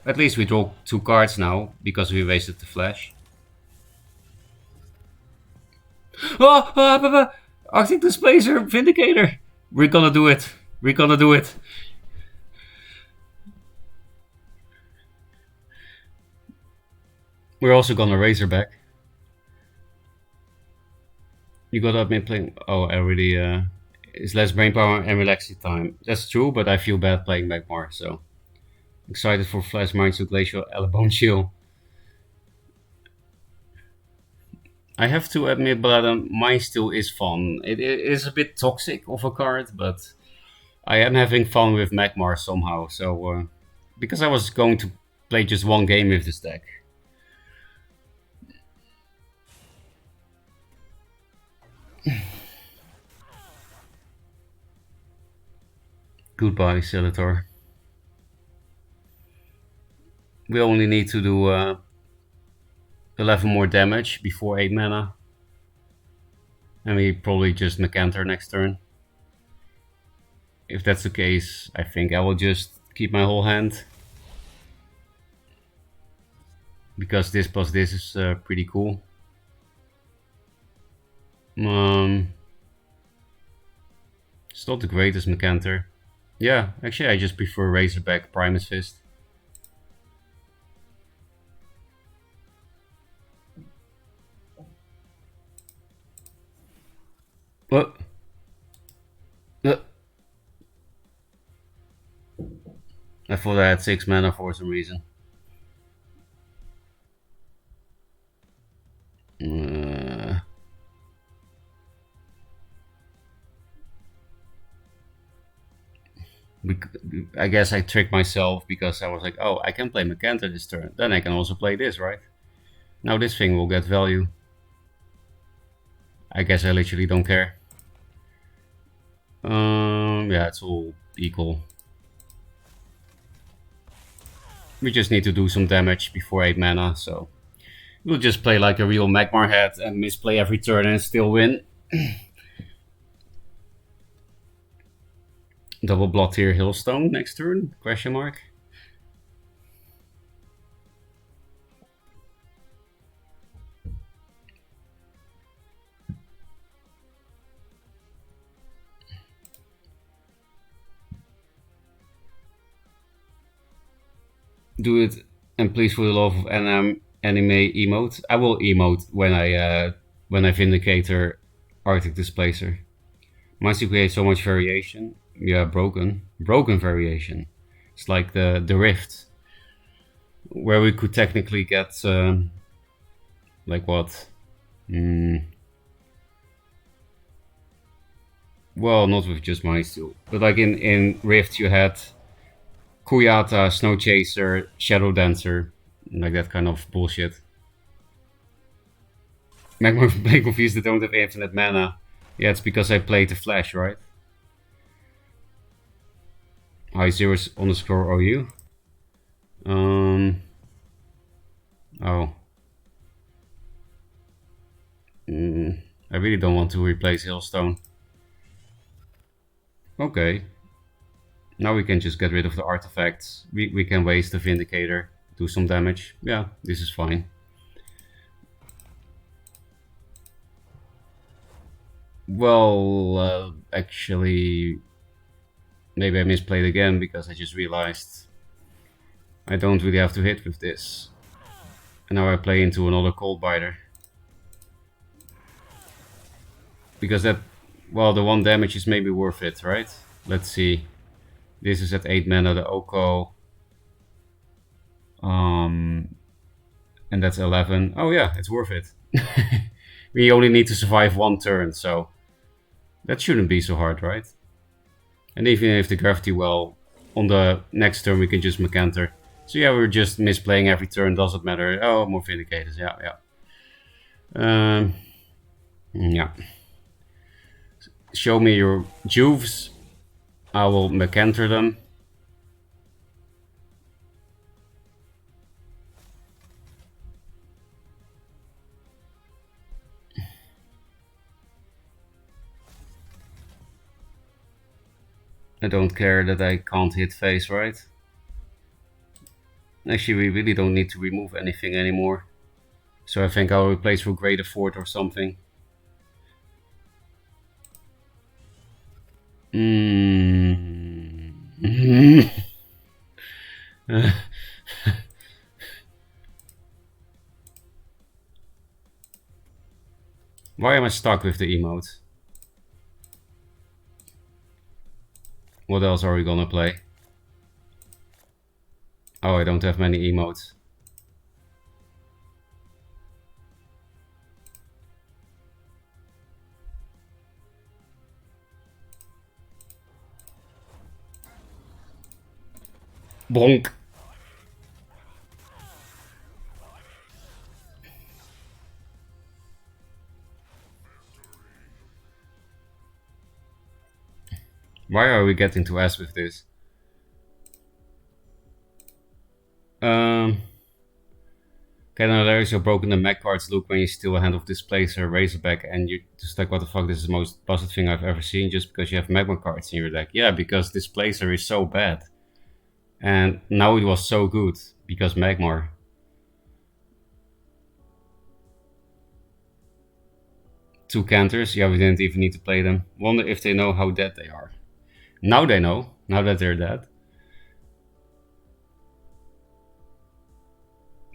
Speaker 1: at least we draw 2 cards now, because we wasted the flash. Oh, Arctic Displacer, Vindicator! We're gonna do it. We're gonna do it. We're also gonna Razorback. You got up me playing. Oh, I really. It's less brain power and relaxing time. That's true, but I feel bad playing Magmar, so. Excited for Flash Mines to Glacial Elebone Shield. I have to admit, but Mind Steel is fun. It is a bit toxic of a card, but I am having fun with Magmar somehow. So, because I was going to play just one game with this deck. Goodbye, Skeletor. We only need to do 11 more damage before 8 mana. And we probably just Mecanter next turn. If that's the case, I think I will just keep my whole hand. Because this plus this is pretty cool. It's not the greatest Mecanter. Yeah, actually I just prefer Razorback Primus Fist. What? I thought I had 6 mana for some reason. I guess I tricked myself because I was like, oh, I can play Mecanter this turn. Then I can also play this, right? Now this thing will get value. I guess I literally don't care. Yeah, it's all equal. We just need to do some damage before 8 mana, so we'll just play like a real Magmar head and misplay every turn and still win. Double blot here, Hailstone next turn? Question mark. Do it, and please, for the love of anime emote. I will emote when I Vindicator Arctic Displacer. Must you create so much variation? Yeah, broken variation. It's like the rift, where we could technically get like what? Well, not with just Mind Steel, but like in Rift you had Kuyata, Snow Chaser, Shadow Dancer, like that kind of bullshit. Magmar play confused, they don't have infinite mana. Yeah, it's because I played the Flash, right? Hi zeros underscore OU. Oh. I really don't want to replace Hailstone. Okay. Now we can just get rid of the artifacts. We can waste the Vindicator, do some damage. Yeah, this is fine. Well, actually, maybe I misplayed again because I just realized I don't really have to hit with this. And now I play into another Cold Biter. Because that, well, the 1 damage is maybe worth it, right? Let's see. This is at 8 mana, the Oko. And that's 11. Oh yeah, it's worth it. We only need to survive 1 turn, so that shouldn't be so hard, right? And even if the Gravity Well, on the next turn we can just Mecanter. So yeah, we're just misplaying every turn, doesn't matter. Oh, more Vindicators, yeah. Yeah. Show me your Juves. I will Mecanter them. I don't care that I can't hit face, right? Actually, we really don't need to remove anything anymore. So I think I'll replace for Greater Fort or something. Why am I stuck with the emote? What else are we gonna play? Oh, I don't have many emotes. Bonk. Why are we getting to S with this? Okay, now there is your broken the mech cards look when you steal a hand of Displacer, Razorback, and you're just like, what the fuck, this is the most busted thing I've ever seen just because you have Magma cards in your deck. Yeah, because Displacer is so bad. And now it was so good because Magmar. Two Canters, yeah, we didn't even need to play them. Wonder if they know how dead they are. Now they know, now that they're dead.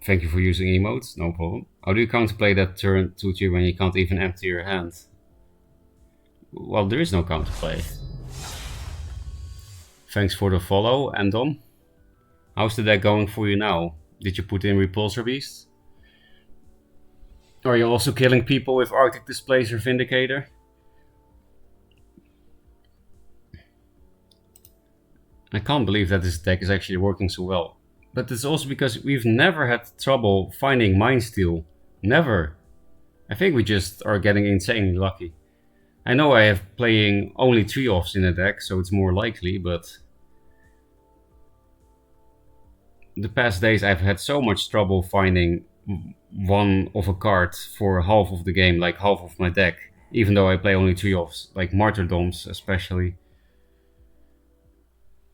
Speaker 1: Thank you for using emotes, no problem. How do you counterplay that turn 2-3 when you can't even empty your hand? Well, there is no counterplay. Thanks for the follow, Andom. How's the deck going for you now? Did you put in Repulsor Beast? Are you also killing people with Arctic Displacer Vindicator? I can't believe that this deck is actually working so well. But it's also because we've never had trouble finding Mind Steel Never. I think we just are getting insanely lucky. I know I have playing only 3-offs in a deck, so it's more likely, but the past days I've had so much trouble finding one of a card for half of the game, like half of my deck, even though I play only 3-offs, like Martyrdoms especially.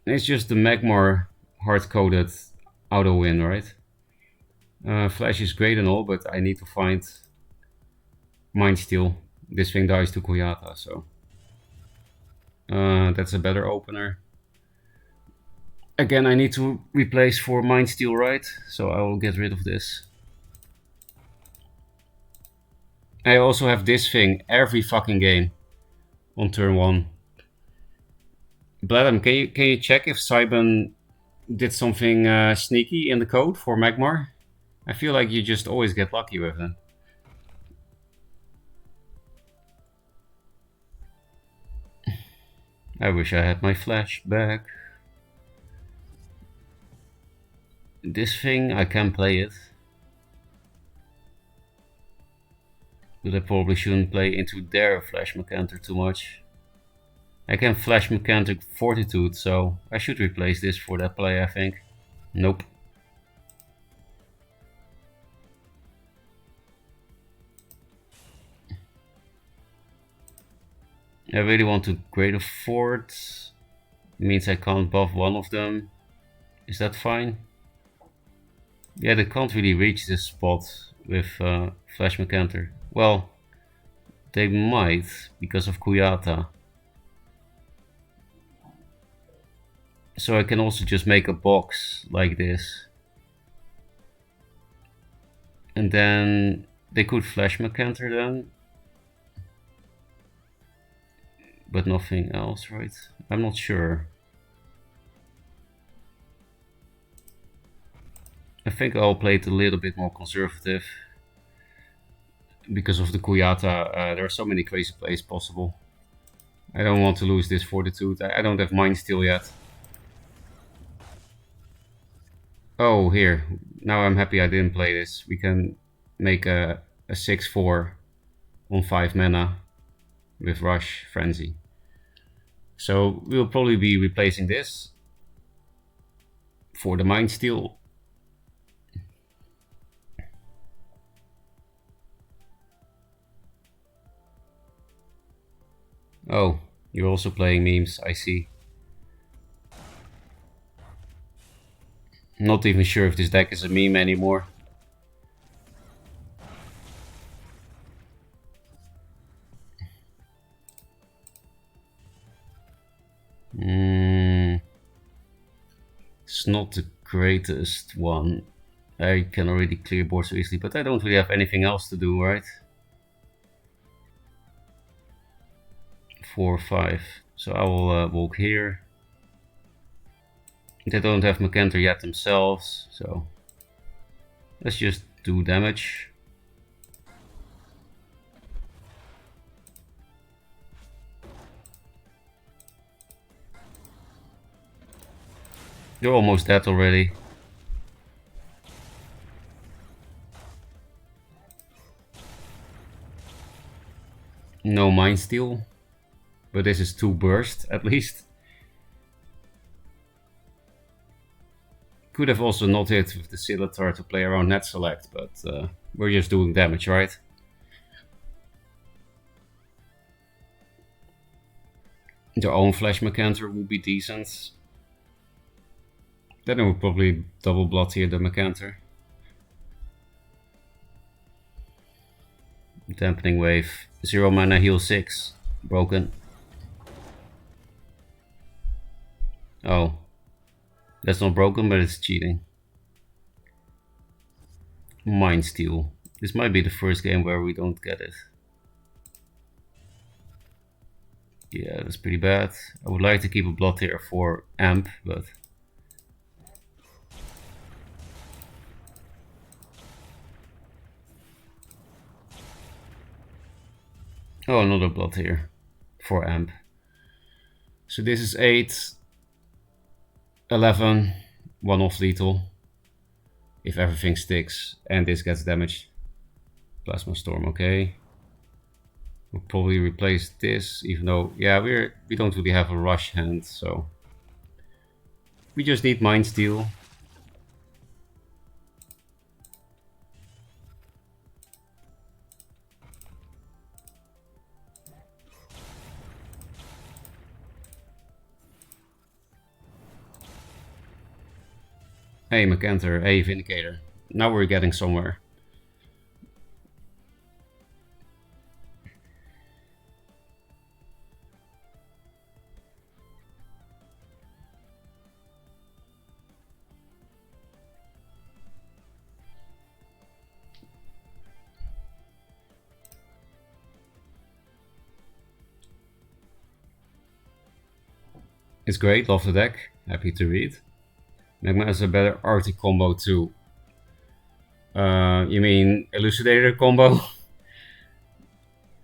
Speaker 1: It's just the Magmar hard-coded auto win, right? Flash is great and all, but I need to find Mind Steel. This thing dies to Koyata, so that's a better opener. Again, I need to replace for Mind Steel, right? So I will get rid of this. I also have this thing every fucking game on turn 1. Bladam, can you check if Saiban did something sneaky in the code for Magmar? I feel like you just always get lucky with it. I wish I had my Flash back. This thing, I can play it. But I probably shouldn't play into their Flash Mechanter too much. I can Flash Mechantic Fortitude, so I should replace this for that play, I think. Nope. I really want to grade a fort. It means I can't buff one of them. Is that fine? Yeah, they can't really reach this spot with Flash Mechanter. Well, they might because of Kuyata. So I can also just make a box like this. And then they could Flash Mechanter then. But nothing else, right? I'm not sure. I think I'll play it a little bit more conservative. Because of the Kuyata, there are so many crazy plays possible. I don't want to lose this Fortitude. I don't have Mind Steel yet. Oh, here. Now I'm happy I didn't play this. We can make a 6-4 on 5 mana with Rush Frenzy. So we'll probably be replacing this for the Mind Steel. Oh, you're also playing memes, I see. Not even sure if this deck is a meme anymore. It's not the greatest one. I can already clear board so easily, but I don't really have anything else to do, right? 4 or 5. So I will walk here. They don't have Mechanter yet themselves, so let's just do damage. They're almost dead already. No Mind Steel, but this is 2 burst at least. Could have also not hit with the Scimitar to play around net select, but we're just doing damage, right? Their own Flash Mechanter will be decent. Then I would probably double blood here the Mechanter. Dampening Wave. 0 mana, heal 6. Broken. Oh. That's not broken, but it's cheating. Mind Steel. This might be the first game where we don't get it. Yeah, that's pretty bad. I would like to keep a blood here for amp, but... Oh, another blood here for amp. So this is 8, 11, 1 off lethal. If everything sticks and this gets damaged. Plasma Storm, okay. We'll probably replace this, even though, yeah, we don't really have a rush hand, so we just need Mind Steal. Hey, Macanthur, hey, Vindicator. Now we're getting somewhere. It's great, love the deck, happy to read. Magma has a better Arctic combo too. You mean Elucidator combo?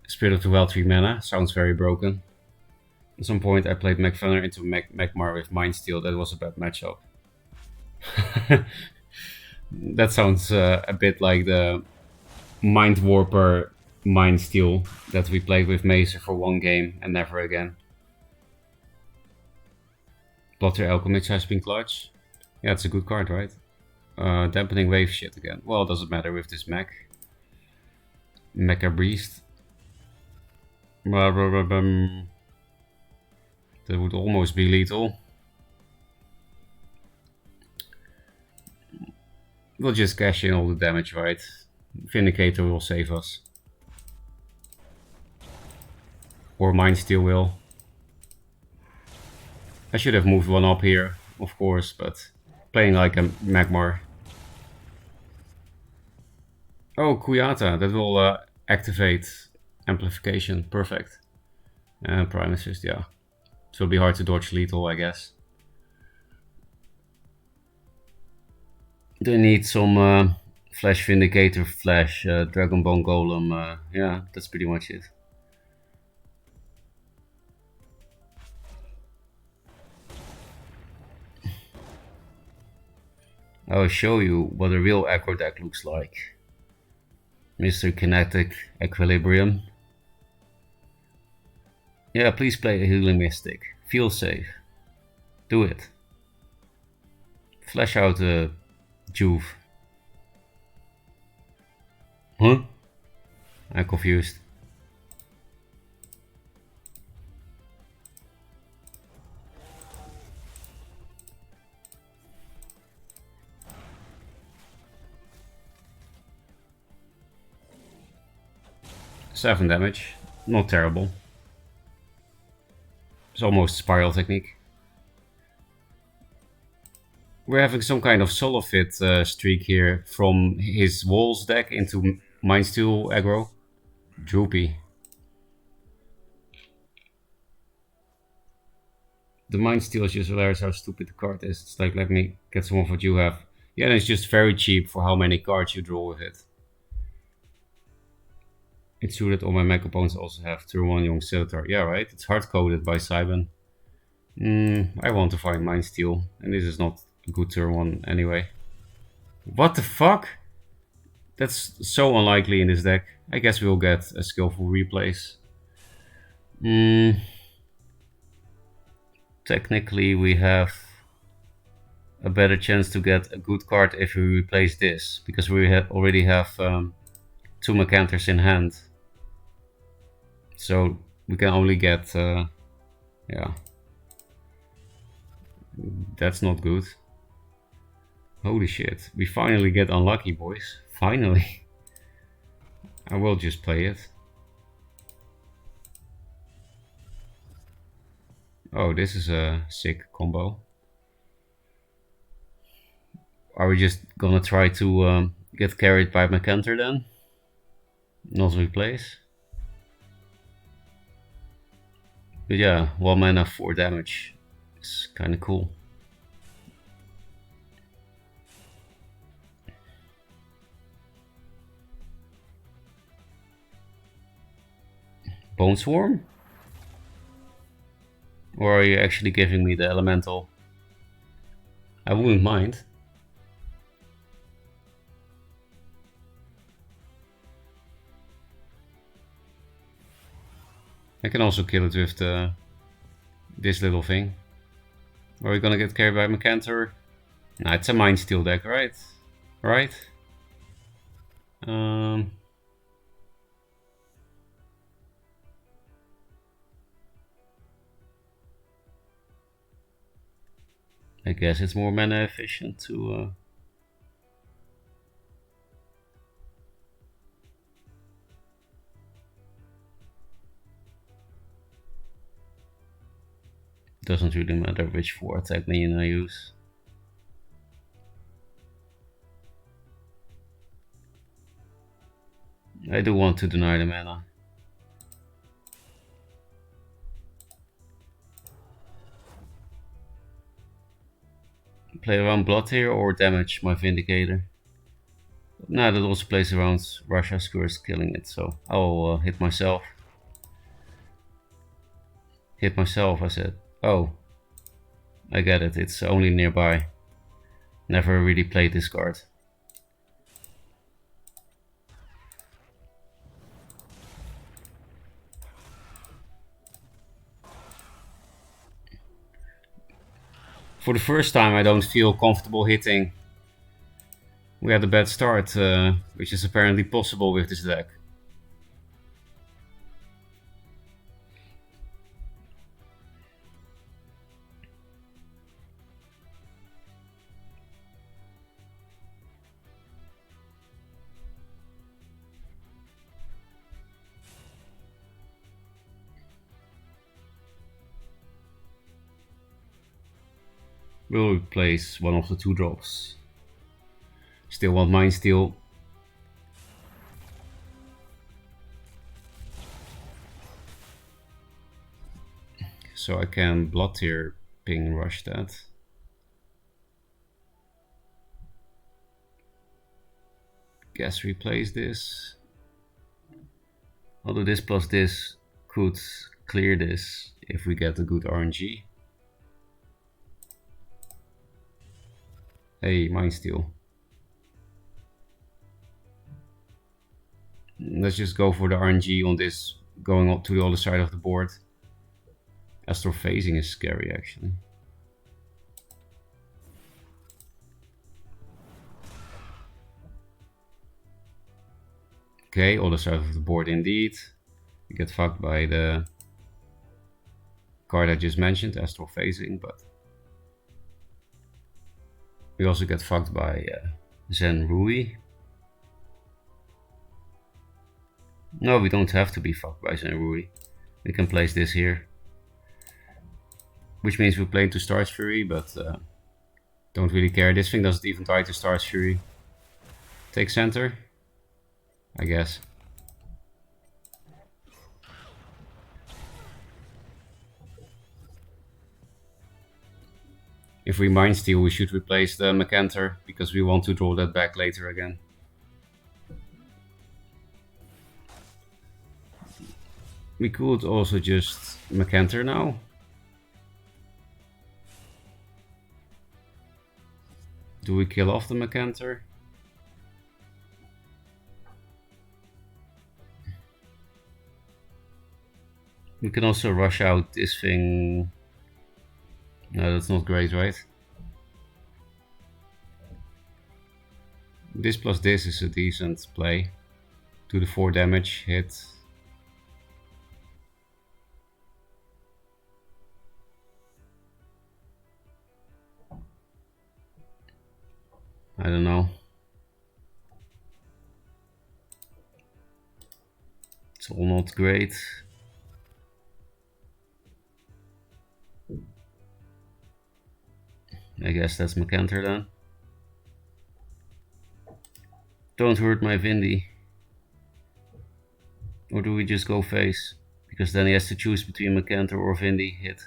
Speaker 1: Spirit of the Well 3 mana, sounds very broken. At some point I played Magfunner into Magmar with Mind Steal, that was a bad matchup. That sounds a bit like the Mind Warper Mind Steal that we played with Mazer for one game and never again. Blotter Alchemist has been clutch. Yeah, it's a good card, right? Dampening Wave shit again. Well, it doesn't matter with this mech. Mecha Beast. That would almost be lethal. We'll just cash in all the damage, right? Vindicator will save us. Or Mind Steal will. I should have moved one up here, of course, but playing like a Magmar. Oh, Kuyata, that will activate amplification, perfect. And Prime Assist, yeah. It will be hard to dodge lethal, I guess. They need some Flash Vindicator, Flash, Dragon Bone Golem, yeah, that's pretty much it. I will show you what a real aggro deck looks like. Mr. Kinetic Equilibrium. Yeah, please play a Healing Mystic. Feel safe. Do it. Flash out Juve. Huh? I'm confused. Seven damage. Not terrible. It's almost Spiral Technique. We're having some kind of Solofit streak here from his Walls deck into Mind Steal aggro. Droopy. The Mind Steal is just hilarious how stupid the card is. It's like, let me get some of what you have. Yeah, and it's just very cheap for how many cards you draw with it. It's true that all my mech opponents also have Turn 1 Young Centaur. Yeah, right? It's hard-coded by Cybin. I want to find Mind Steal, and this is not a good Turn 1 anyway. What the fuck? That's so unlikely in this deck. I guess we'll get a skillful replace. Technically, we have a better chance to get a good card if we replace this, because we already have 2 Macanthurs in hand. So we can only get, yeah, that's not good. Holy shit, we finally get unlucky, boys. Finally. I will just play it. Oh, this is a sick combo. Are we just gonna try to get carried by Macanthur then? Not replace? But yeah, 1 mana, 4 damage. It's kinda cool. Bone Swarm? Or are you actually giving me the elemental? I wouldn't mind. I can also kill it with this little thing. Are we gonna get carried by Mecantor? Nah, it's a Mind Steel deck, right? Right? I guess it's more mana efficient to... Doesn't really matter which 4 attack minion I use. I do want to deny the mana. Play around Blood here or damage my Vindicator. Nah, that also plays around Russia's Curse, killing it, so I'll hit myself. Hit myself, I said. Oh, I get it, it's only nearby. Never really played this card. For the first time I don't feel comfortable hitting. We had a bad start, which is apparently possible with this deck. We'll replace one of the 2 drops. Still want Mind Steel. So I can Blood Tier ping rush that. Guess replace this. Although this plus this could clear this if we get a good RNG. Hey, Mind Steel. Let's just go for the RNG on this, going up to the other side of the board. Astral Phasing is scary, actually. Okay, other side of the board indeed. We get fucked by the card I just mentioned, Astral Phasing, but we also get fucked by Zen Rui. No, we don't have to be fucked by Zen Rui. We can place this here. Which means we play into Star's Fury, but don't really care. This thing doesn't even try to Star's Fury. Take center, I guess. If we Mind Steal, we should replace the Mecantor, because we want to draw that back later again. We could also just Mecantor now. Do we kill off the Mecantor? We can also rush out this thing. No, that's not great, right? This plus this is a decent play. Do the 4 damage hit. I don't know. It's all not great. I guess that's Mecantor then. Don't hurt my Vindy. Or do we just go face? Because then he has to choose between Mecantor or Vindy hit.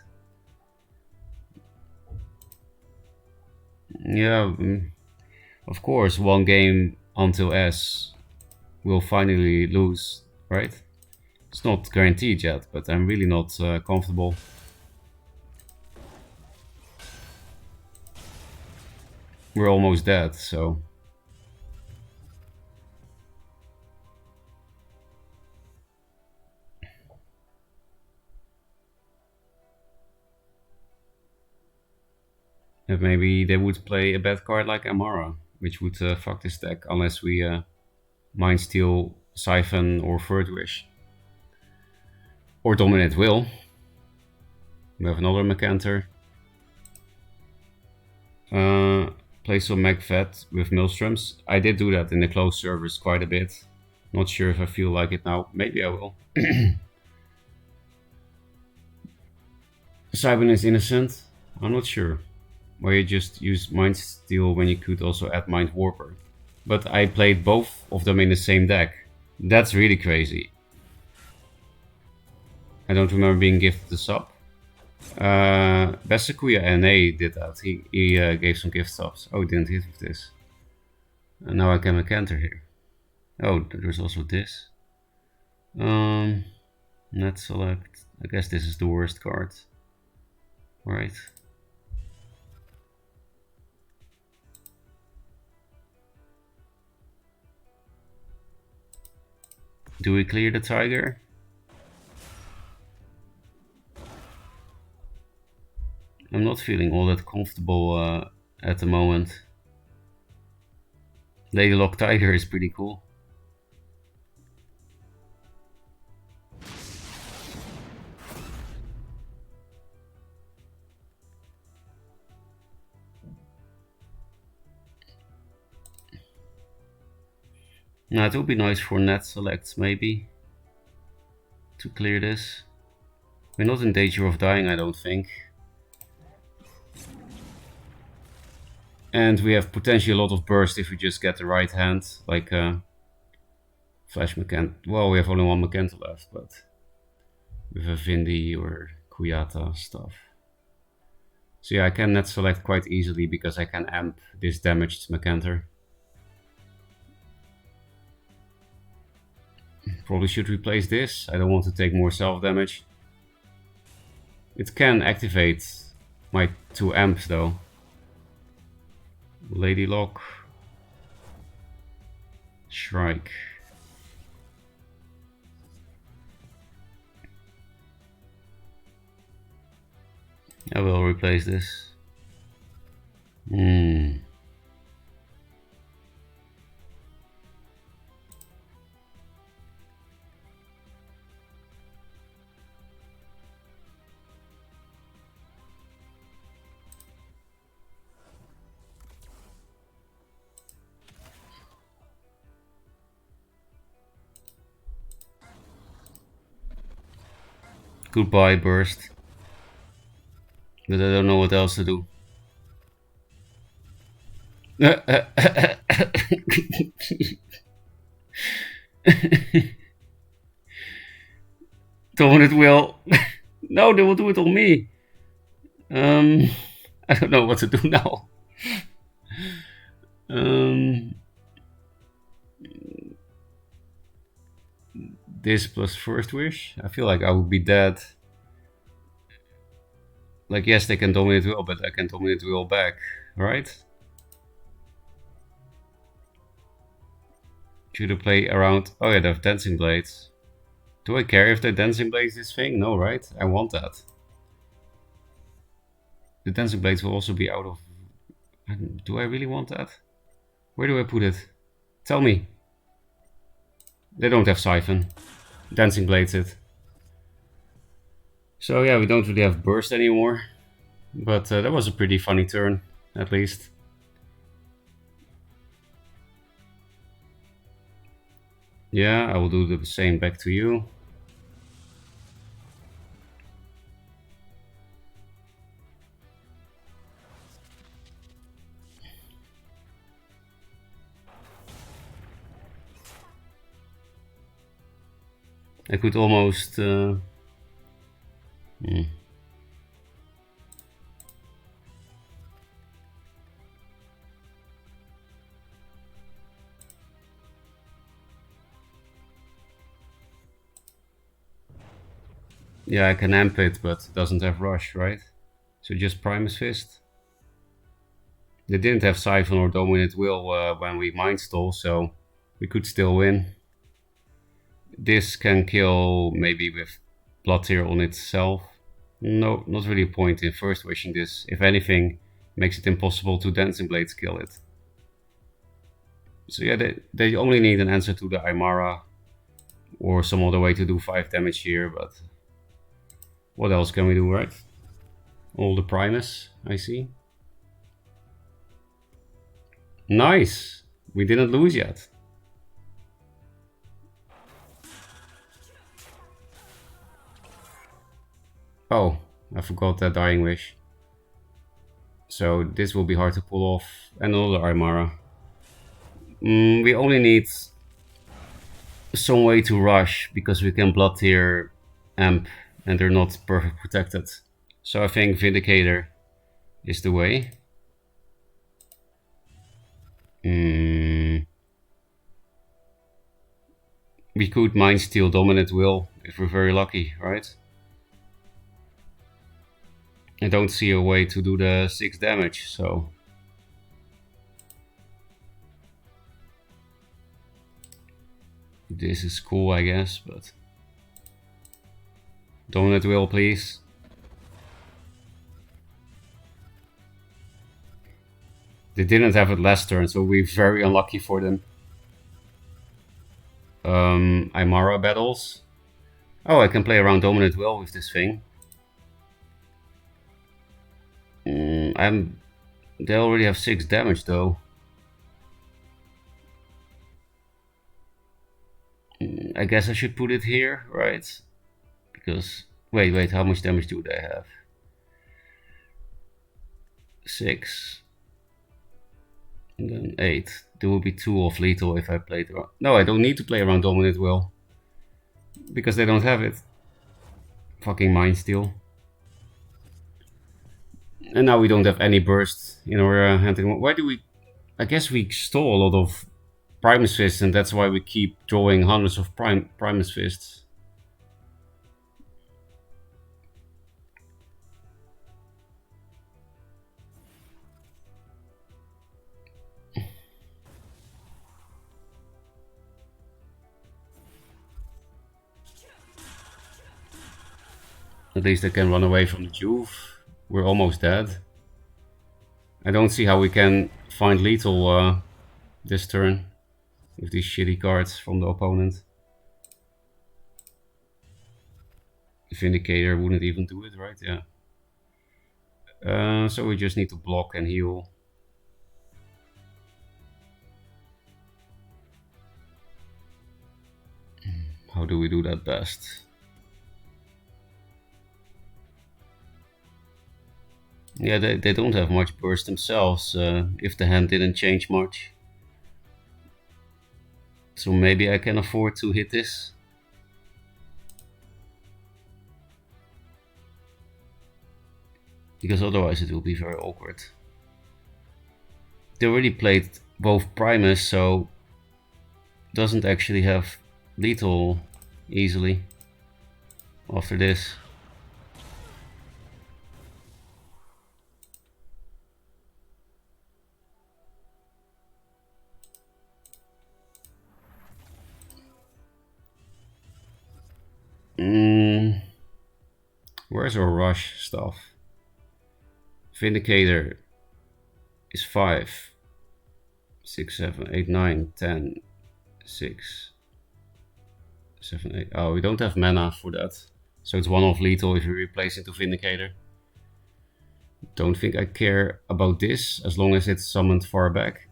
Speaker 1: Yeah, of course, 1 game until S we'll finally lose, right? It's not guaranteed yet, but I'm really not comfortable. We're almost dead, so... Maybe they would play a bad card like Amara, which would fuck this deck unless we Mind Steal, Siphon, or Third Wish. Or Dominate Will. We have another Macanter. Play some Macvet with Maelstroms. I did do that in the closed servers quite a bit. Not sure if I feel like it now. Maybe I will. Cybin is innocent. I'm not sure. Why you just use Mind Steal when you could also add Mind Warper. But I played both of them in the same deck. That's really crazy. I don't remember being gifted the sub. Besakuya NA did that. He gave some gift subs. Oh, he didn't hit with this. And now I can Macanter here. Oh, there's also this. Net select. I guess this is the worst card. Right. Do we clear the tiger? I'm not feeling all that comfortable at the moment. Lady Lock Tiger is pretty cool. Now it would be nice for net selects maybe to clear this. We're not in danger of dying, I don't think. And we have potentially a lot of burst if we just get the right hand, like Flash Macant. Well, we have only one Macanta left, but with a Vindi or Kuyata stuff. So yeah, I can net select quite easily because I can amp this damaged Macanter. Probably should replace this. I don't want to take more self damage. It can activate my 2 amps though. Lady Lock. Shrike. I will replace this. Goodbye, burst. But I don't know what else to do. Dominant Will. No, they will do it on me. I don't know what to do now. This plus First Wish. I feel like I would be dead. Like, yes, they can dominate Will, but I can dominate Will back, right? Should I play around? Oh yeah, they have Dancing Blades. Do I care if they Dancing Blades this thing? No, right? I want that. The Dancing Blades will also be out of... Do I really want that? Where do I put it? Tell me. They don't have Siphon. Dancing Blades it. So yeah, we don't really have Burst anymore. But that was a pretty funny turn, at least. Yeah, I will do the same back to you. I could almost... Yeah, I can amp it, but it doesn't have Rush, right? So just Primus Fist. They didn't have Siphon or Dominant Will when we Mind Stole, so we could still win. This can kill maybe with Blood Tear on itself. No, not really a point in First Wishing this. If anything, Makes it impossible to Dancing Blades kill it. So yeah, they only need an answer to the Aymara or some other way to do 5 damage here, but what else can we do, right? All the Primus, I see. Nice! We didn't lose yet. Oh, I forgot that Dying Wish. So this will be hard to pull off. Another Aymara. We only need some way to rush because we can Blood Tier Amp and they're not perfect protected. So I think Vindicator is the way. We could Mind Steal Dominant Will if we're very lucky, right? I don't see a way to do the 6 damage, so... This is cool, I guess, but... Dominant Will, please. They didn't have it last turn, so we're very unlucky for them. Aymara battles. Oh, I can play around Dominant Will with this thing. They already have 6 damage though. I guess I should put it here, right? Because wait, how much damage do they have? 6. And then 8. There will be 2 of lethal if I played around. No, I don't need to play around Dominant Will. Because they don't have it. Fucking Mind Steal. And now we don't have any burst in our hand. Why do we... I guess we stole a lot of Primus Fists, and that's why we keep drawing hundreds of Primus Fists. At least I can run away from the Juve. We're almost dead. I don't see how we can find lethal this turn with these shitty cards from the opponent. Vindicator wouldn't even do it, right? Yeah. So we just need to block and heal. How do we do that best? Yeah, they don't have much burst themselves, if the hand didn't change much. So maybe I can afford to hit this. Because otherwise it will be very awkward. They already played both Primus, so doesn't actually have lethal easily after this. Where's our rush stuff? Vindicator is 5, 6, 7, 8, 9, 10, 6, 7, 8. Oh, we don't have mana for that. So it's 1 off lethal if we replace it to Vindicator. Don't think I care about this as long as it's summoned far back.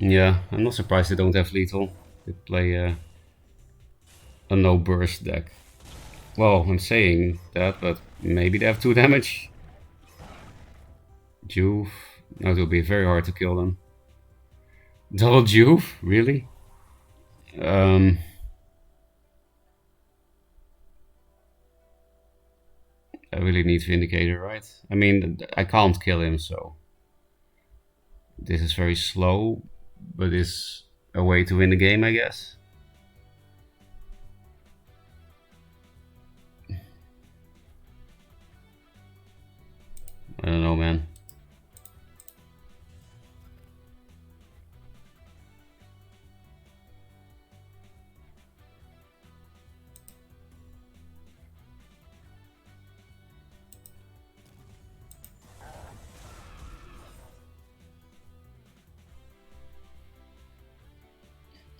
Speaker 1: Yeah, I'm not surprised they don't have lethal. They play a no burst deck. Well, I'm saying that, but maybe they have 2 damage. Juve. Now it will be very hard to kill them. Double Juve? Really? I really need Vindicator, right? I mean, I can't kill him, so... This is very slow, but it's a way to win the game, I guess. I don't know, man.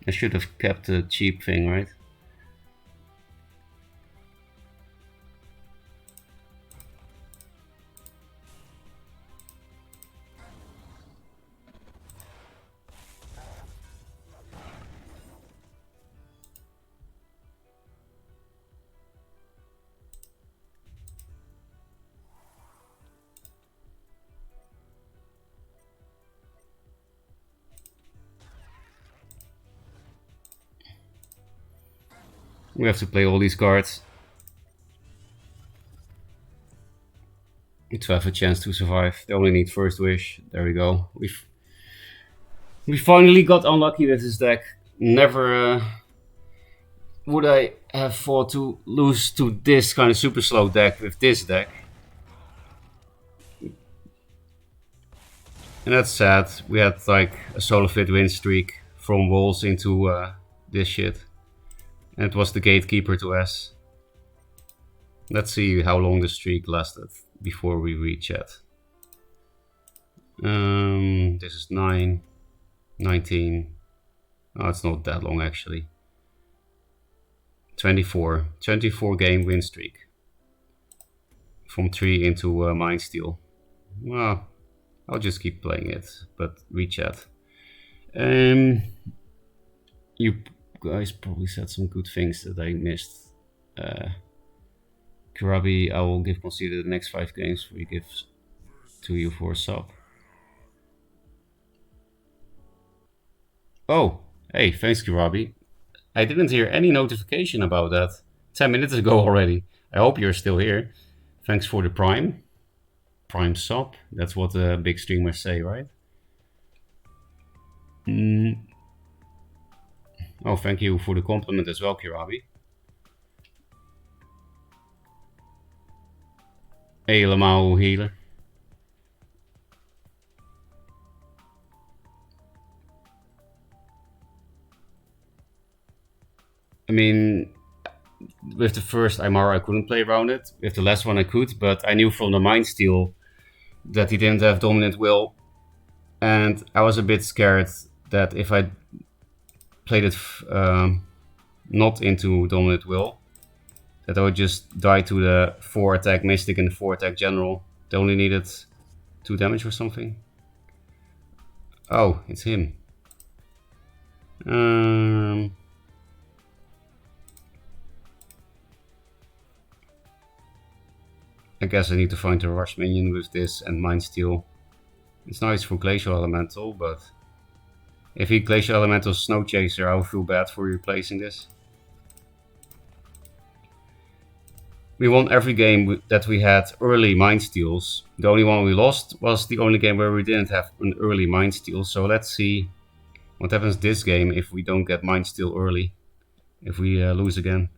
Speaker 1: I should have kept the cheap thing, right? We have to play all these cards to have a chance to survive. They only need first wish. There we go. We finally got unlucky with this deck. Never would I have thought to lose to this kind of super slow deck with this deck. And that's sad. We had like a solo fit win streak from walls into this shit. And it was the gatekeeper to S. Let's see how long the streak lasted before we reach it. This is 9, 19. Oh, it's not that long actually. 24 game win streak. From 3 into Mind Steal. Well, I'll just keep playing it, but rechat. You guys probably said some good things that I missed. Karabi, I will give Conceded the next 5 games we give to you for a sub. Oh, hey, thanks Karabi. I didn't hear any notification about that 10 minutes ago already. I hope you're still here. Thanks for the Prime sub. That's what the big streamers say, right? Oh, thank you for the compliment as well, Kirabi. Helemaal healer. I mean, with the first Aymara I couldn't play around it. With the last one I could, but I knew from the Mind Steal that he didn't have Dominant Will. And I was a bit scared that if I played it not into Dominant Will, that I would just die to the 4 attack Mystic and the 4 attack General. They only needed 2 damage or something. Oh, it's him. I guess I need to find a rush minion with this and Mind Steal. It's nice for Glacial Elemental, but if he Glacial Elemental Snow Chaser, I will feel bad for replacing this. We won every game that we had early Mind Steals. The only one we lost was the only game where we didn't have an early Mind Steal. So let's see what happens this game if we don't get Mind Steal early. If we lose again.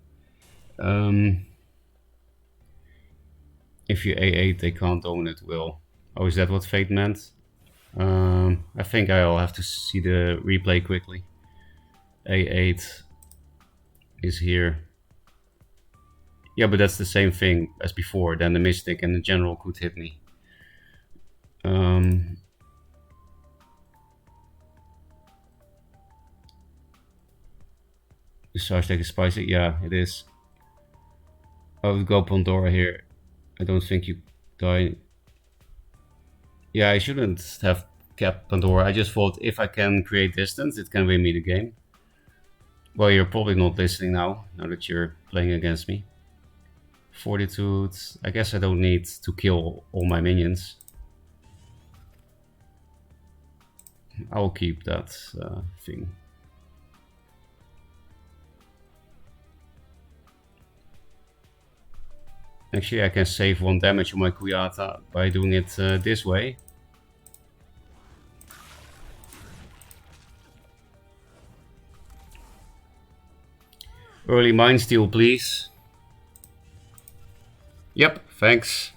Speaker 1: If you A8, they can't Dominant Will. Oh, is that what Fate meant? I think I'll have to see the replay quickly. A8 is here. Yeah, but that's the same thing as before. Then the Mystic and the General could hit me. The Sarge deck is spicy? Yeah, it is. I would go Pandora here. I don't think you die. Yeah, I shouldn't have kept Pandora. I just thought if I can create distance, it can win me the game. Well, you're probably not listening now that you're playing against me. Fortitude. I guess I don't need to kill all my minions. I'll keep that thing. Actually, I can save 1 damage on my Kuyata by doing it this way. Early Mind Steal, please. Yep, thanks.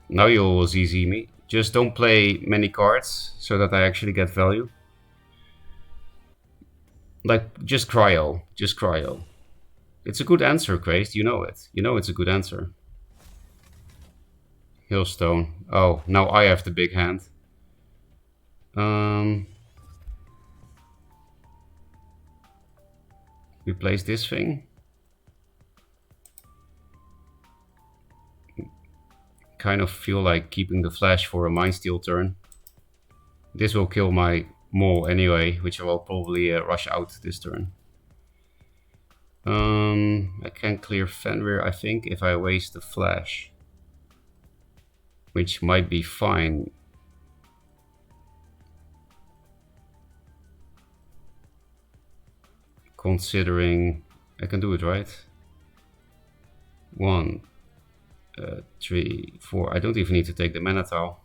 Speaker 1: Now you'll ZZ me. Just don't play many cards so that I actually get value. Like, just Cryo. Just Cryo. It's a good answer, Crazed. You know it. You know it's a good answer. Hailstone. Oh, now I have the big hand. replace this thing. Kind of feel like keeping the flash for a Mind Steal turn. This will kill my mole anyway, which I will probably rush out this turn. I can clear Fenrir, I think, if I waste the flash. Which might be fine. Considering I can do it, right? 1, 3, 4. I don't even need to take the mana tile.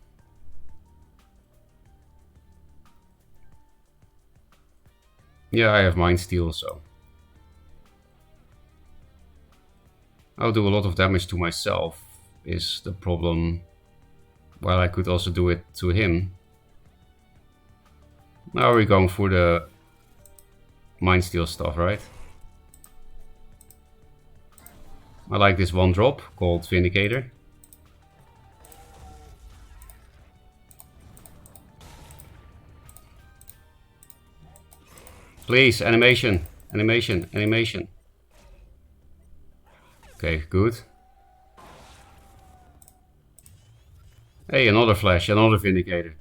Speaker 1: Yeah, I have Mind Steal, so I'll do a lot of damage to myself is the problem, while I could also do it to him. Now we're going for the Mind Steal stuff, right? I like this 1-drop called Vindicator. Please, animation, animation, animation. Okay, good. Hey, another flash, another Vindicator.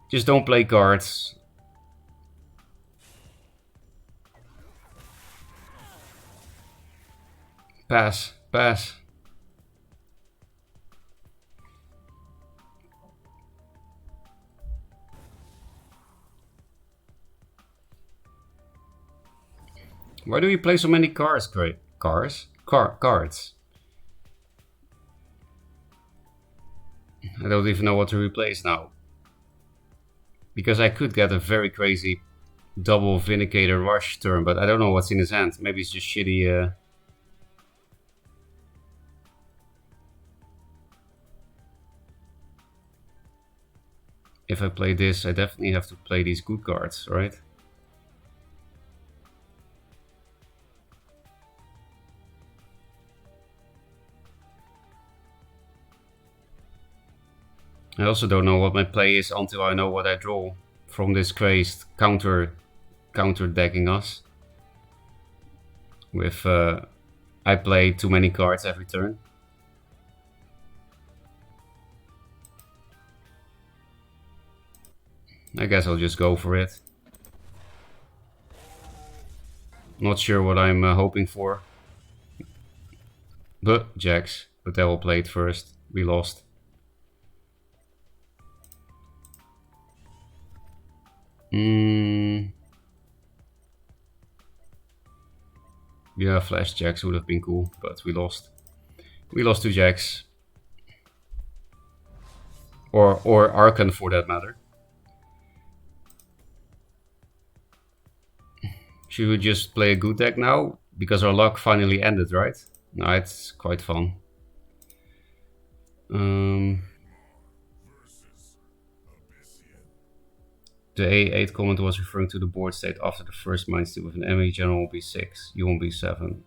Speaker 1: Just don't play cards. Pass, pass. Why do we play so many cards? Great. Cards? Cards. I don't even know what to replace now. Because I could get a very crazy double Vindicator rush turn, but I don't know what's in his hand. Maybe it's just shitty... If I play this, I definitely have to play these good cards, right? I also don't know what my play is until I know what I draw from this crazed counter decking us. With I play too many cards every turn. I guess I'll just go for it. Not sure what I'm hoping for. But jacks. But they will play it first. We lost. Yeah, flash jacks would have been cool, but we lost. We lost to jacks. Or Archon for that matter. Should we just play a good deck now? Because our luck finally ended, right? No, it's quite fun. The A8 comment was referring to the board state after the first Mind Steal with an enemy general will be 6, you won't be 7,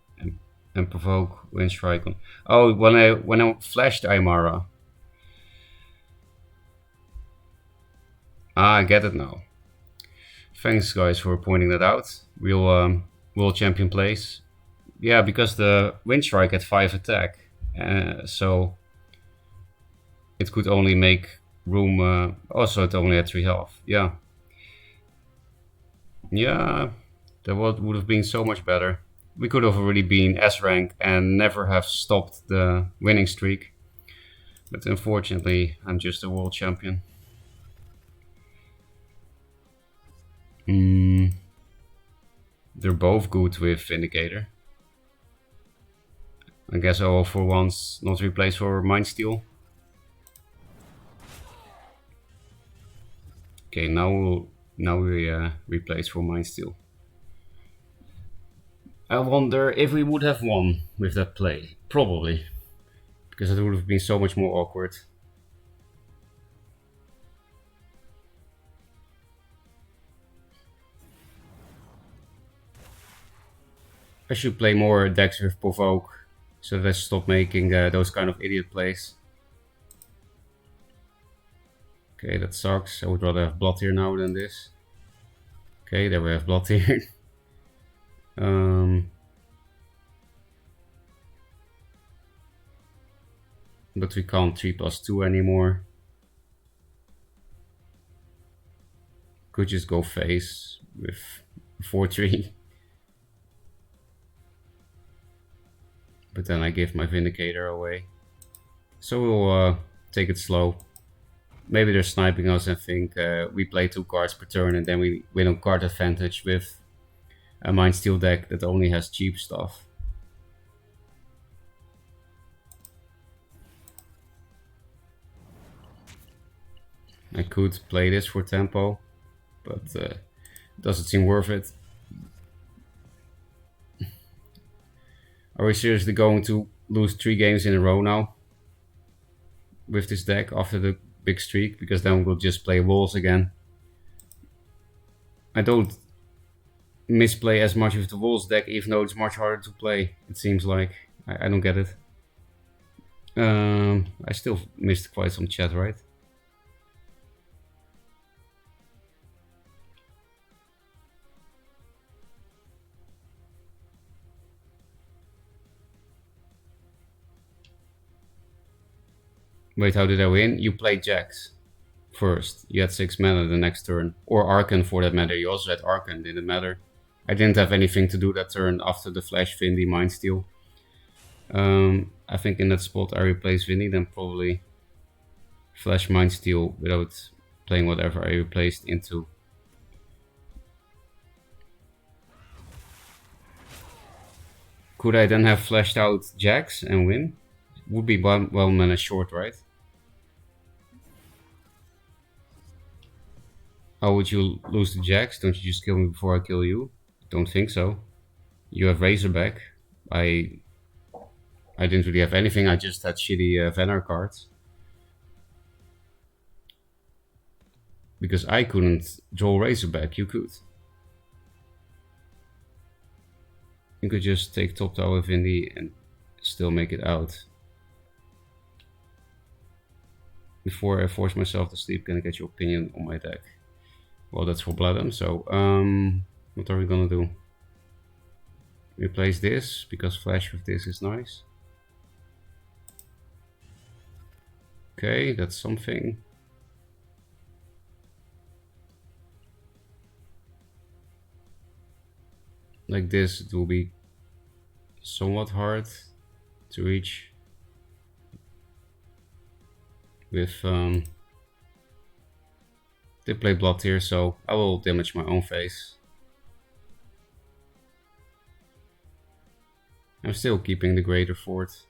Speaker 1: and provoke wind strike on. Oh, when I flashed Aymara. Ah, I get it now. Thanks guys for pointing that out. Real world champion plays. Yeah, because the wind strike had 5 attack, so it could only make room. Also, it only had 3 health. Yeah. Yeah, that would have been so much better. We could have already been S rank and never have stopped the winning streak. But unfortunately, I'm just a world champion. They're both good with Vindicator. I guess I will for once not replace for Mind Steal. Okay, now we replace for Mind Steal. I wonder if we would have won with that play. Probably. Because it would have been so much more awkward. I should play more decks with Provoke, so that I stop making those kind of idiot plays. Okay, that sucks. I would rather have Blood here now than this. Okay, there we have blood here. But we can't 3+2 anymore. Could just go face with 4-3. But then I give my Vindicator away. So we'll take it slow. Maybe they're sniping us and think we play 2 cards per turn and then we win on card advantage with a Mind Steel deck that only has cheap stuff. I could play this for tempo, but doesn't seem worth it. Are we seriously going to lose 3 games in a row now with this deck after the big streak? Because then we'll just play walls again. I don't misplay as much with the walls deck, even though it's much harder to play, it seems like. I don't get it. I still missed quite some chat, right? Wait, how did I win? You played Jax first. You had 6 mana the next turn. Or Arcan for that matter. You also had Arcan, didn't matter. I didn't have anything to do that turn after the Flash Vindy Mind Steel. I think in that spot I replaced Vindy, then probably Flash Mind Steel without playing whatever I replaced into. Could I then have flashed out Jax and win? Would be well mana short, right? How would you lose the Jax? Don't you just kill me before I kill you? Don't think so. You have Razorback. I didn't really have anything, I just had shitty Venar cards. Because I couldn't draw Razorback, you could. You could just take top tower Vindy and still make it out. Before I force myself to sleep, can I get your opinion on my deck? Well, that's for Bloodham, so what are we gonna do? Replace this, because flash with this is nice. Okay, that's something. Like this, it will be somewhat hard to reach with they play blood here, so I will damage my own face. I'm still keeping the greater fort.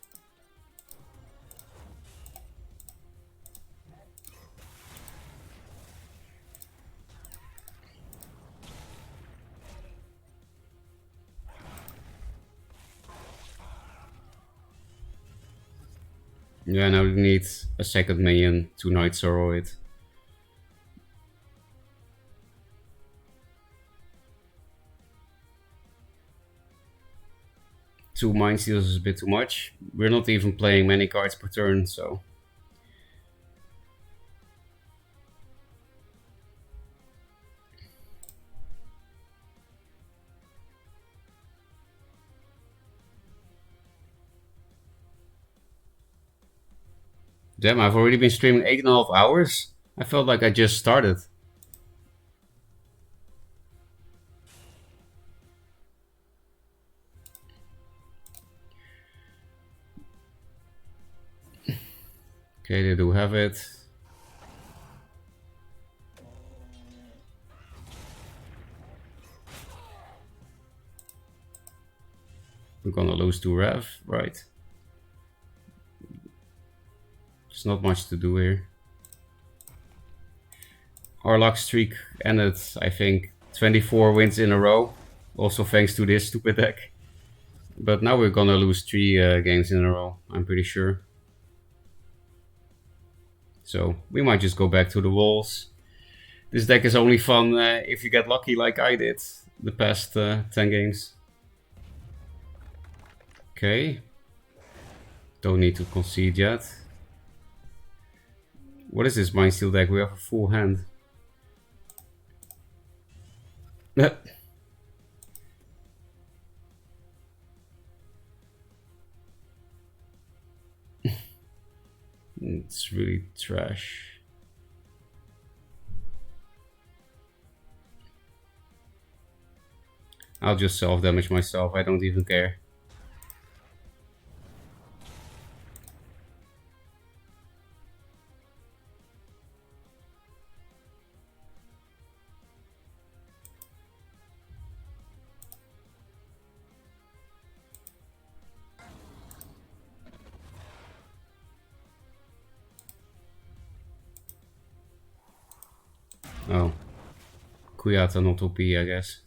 Speaker 1: Yeah, now we need a second minion to Night Sorrow it. Two Mind Steals is a bit too much. We're not even playing many cards per turn, so. Damn, I've already been streaming 8.5 hours? I felt like I just started. Okay, they do have it. We're gonna lose to Rev, right? There's not much to do here. Our luck streak ended, I think, 24 wins in a row. Also thanks to this stupid deck. But now we're gonna lose 3 games in a row, I'm pretty sure. So we might just go back to the walls. This deck is only fun if you get lucky like I did the past 10 games. Okay. Don't need to concede yet. What is this Mind Steel deck? We have a full hand. It's really trash. I'll just self-damage myself, I don't even care. Oh. Kuyata not OP, I guess.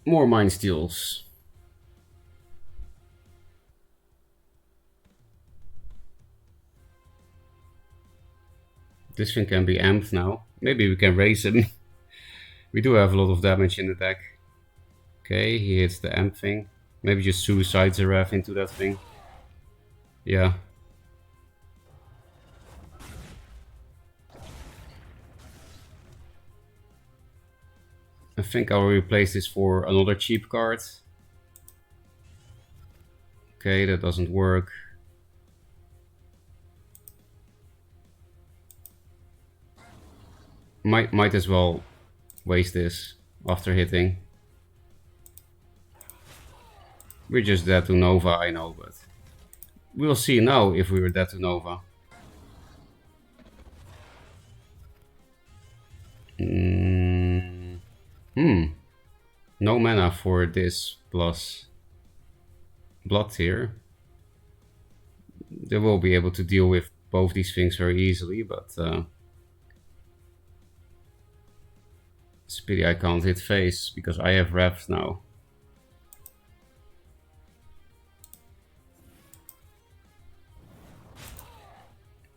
Speaker 1: More Mind Steals. This thing can be amped now. Maybe we can raise him. We do have a lot of damage in the deck. Okay, he hits the amp thing. Maybe just suicides a ref into that thing. Yeah. I think I'll replace this for another cheap card. Okay, that doesn't work. Might as well waste this after hitting. We're just dead to Nova, I know, but we'll see now if we were dead to Nova. No mana for this plus Blood Tier. They will be able to deal with both these things very easily, but it's a pity I can't hit face because I have revs now.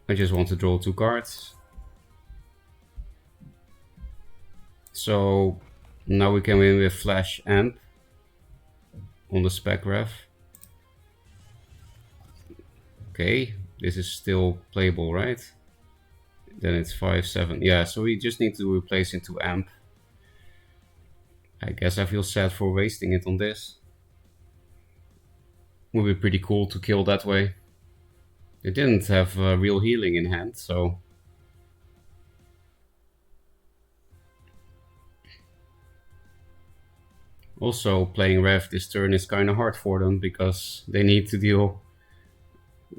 Speaker 1: I just want to draw 2 cards. So now we can win with Flash Amp on the spec ref. Okay, this is still playable, right? Then it's 5/7. Yeah, so we just need to replace into Amp. I guess I feel sad for wasting it on this. Would be pretty cool to kill that way. It didn't have real healing in hand, so... Also, playing Rev this turn is kind of hard for them, because they need to deal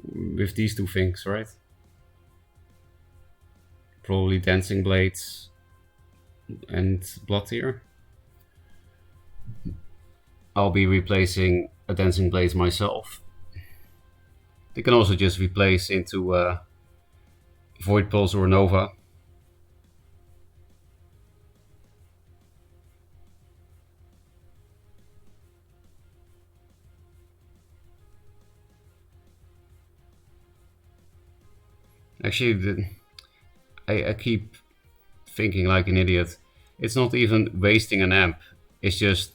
Speaker 1: with these 2 things, right? Probably Dancing Blades and Blood Tier. I'll be replacing a Dancing Blades myself. They can also just replace into Void Pulse or Nova. Actually, I keep thinking like an idiot. It's not even wasting an amp. It's just,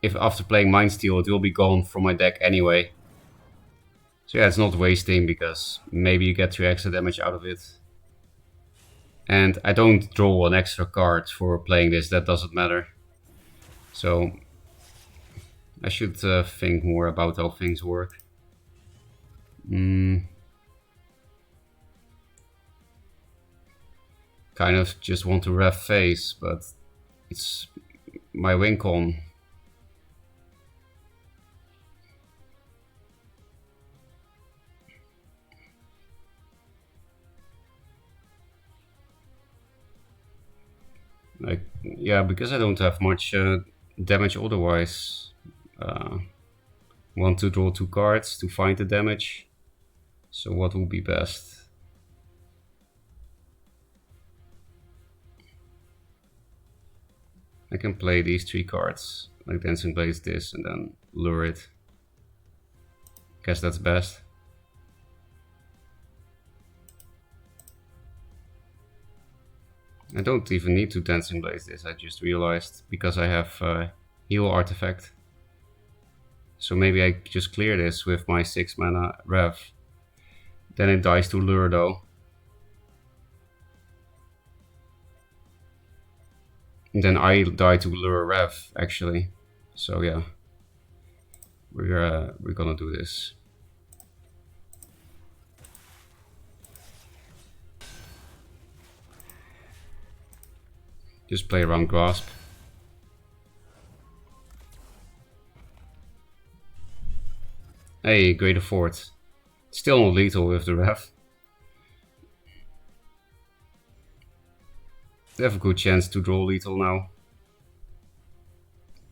Speaker 1: if after playing Mind Steal, it will be gone from my deck anyway. So yeah, it's not wasting, because maybe you get 3 extra damage out of it. And I don't draw an extra card for playing this, that doesn't matter. So I should think more about how things work. Kind of just want to ref face, but it's my win con. Like, yeah, because I don't have much damage otherwise. Want to draw 2 cards to find the damage. So what will be best? I can play these 3 cards, like Dancing Blades this, and then lure it. Guess that's best. I don't even need to Dancing Blades this, I just realized, because I have Heal Artifact. So maybe I just clear this with my 6 mana Rev. Then it dies to Lure, though. And then I die to lure Rev, actually. So yeah, we're gonna do this. Just play around Grasp. Hey, Greater Fort. Still not lethal with the Rev. They have a good chance to draw lethal now.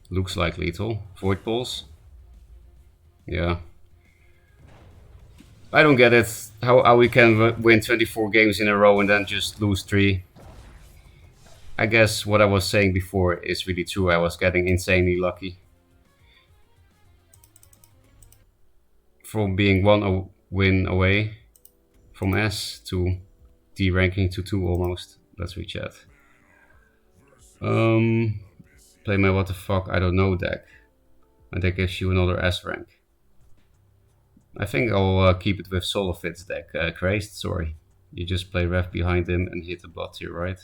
Speaker 1: Looks like lethal. Void Pulse. Yeah. I don't get it. How we can win 24 games in a row and then just lose 3. I guess what I was saying before is really true. I was getting insanely lucky. From being 1 win away from S to D ranking to 2 almost. Let's rechat. Play my what the fuck I don't know deck. And that gives you another S rank. I think I'll keep it with Solofit's deck. Crazed, sorry. You just play Rev behind him and hit the bot here, right?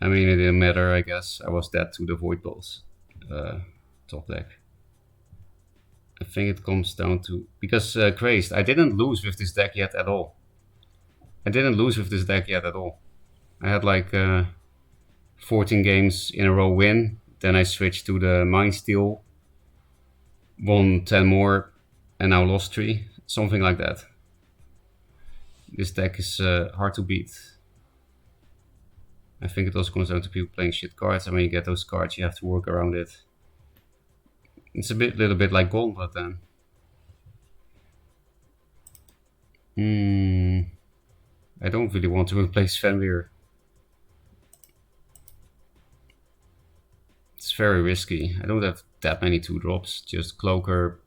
Speaker 1: I mean, it didn't matter, I guess. I was dead to the Void Balls top deck. I think it comes down to... Because Crazed, I didn't lose with this deck yet at all. I had like 14 games in a row win. Then I switched to the Mind Steal. Won 10 more and now lost 3. Something like that. This deck is hard to beat. I think it also comes down to people playing shit cards, and when you get those cards you have to work around it. It's a little bit like Gauntlet then. I don't really want to replace Fenrir. It's very risky. I don't have that many 2-drops. Just Cloaker,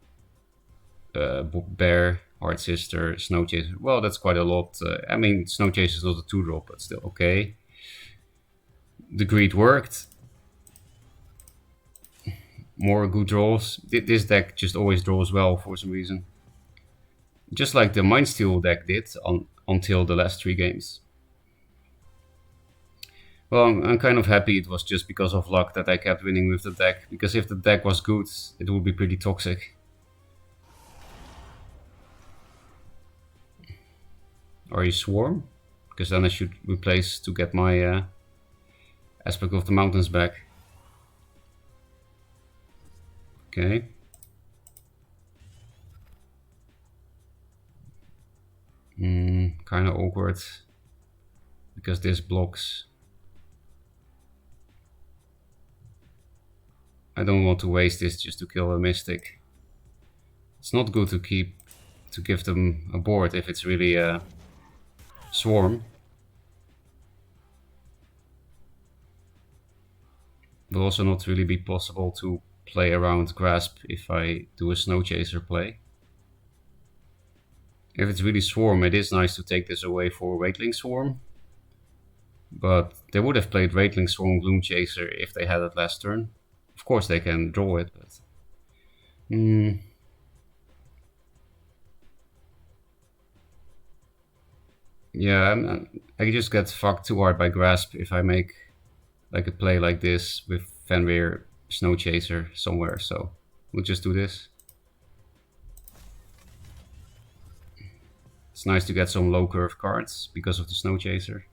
Speaker 1: Bear, Hard Sister, Snow Chaser. Well, that's quite a lot. I mean, Snow Chaser is not a 2-drop, but still okay. The Greed worked. More good draws. This deck just always draws well for some reason. Just like the Mind Steal deck did until the last 3 games. Well, I'm kind of happy it was just because of luck that I kept winning with the deck. Because if the deck was good, it would be pretty toxic. Are you Swarm? Because then I should replace to get my Aspect of the Mountains back. Okay. Kind of awkward. Because this blocks. I don't want to waste this just to kill a Mystic. It's not good to give them a board if it's really a Swarm. Will also not really be possible to play around Grasp if I do a Snow Chaser play. If it's really Swarm, it is nice to take this away for Wakeling Swarm. But they would have played Wakeling Swarm Gloom Chaser if they had it last turn. Of course they can draw it, but... Yeah, I just get fucked too hard by Grasp if I make like a play like this with Fenrir, Snow Chaser somewhere, so we'll just do this. It's nice to get some low curve cards because of the Snow Chaser.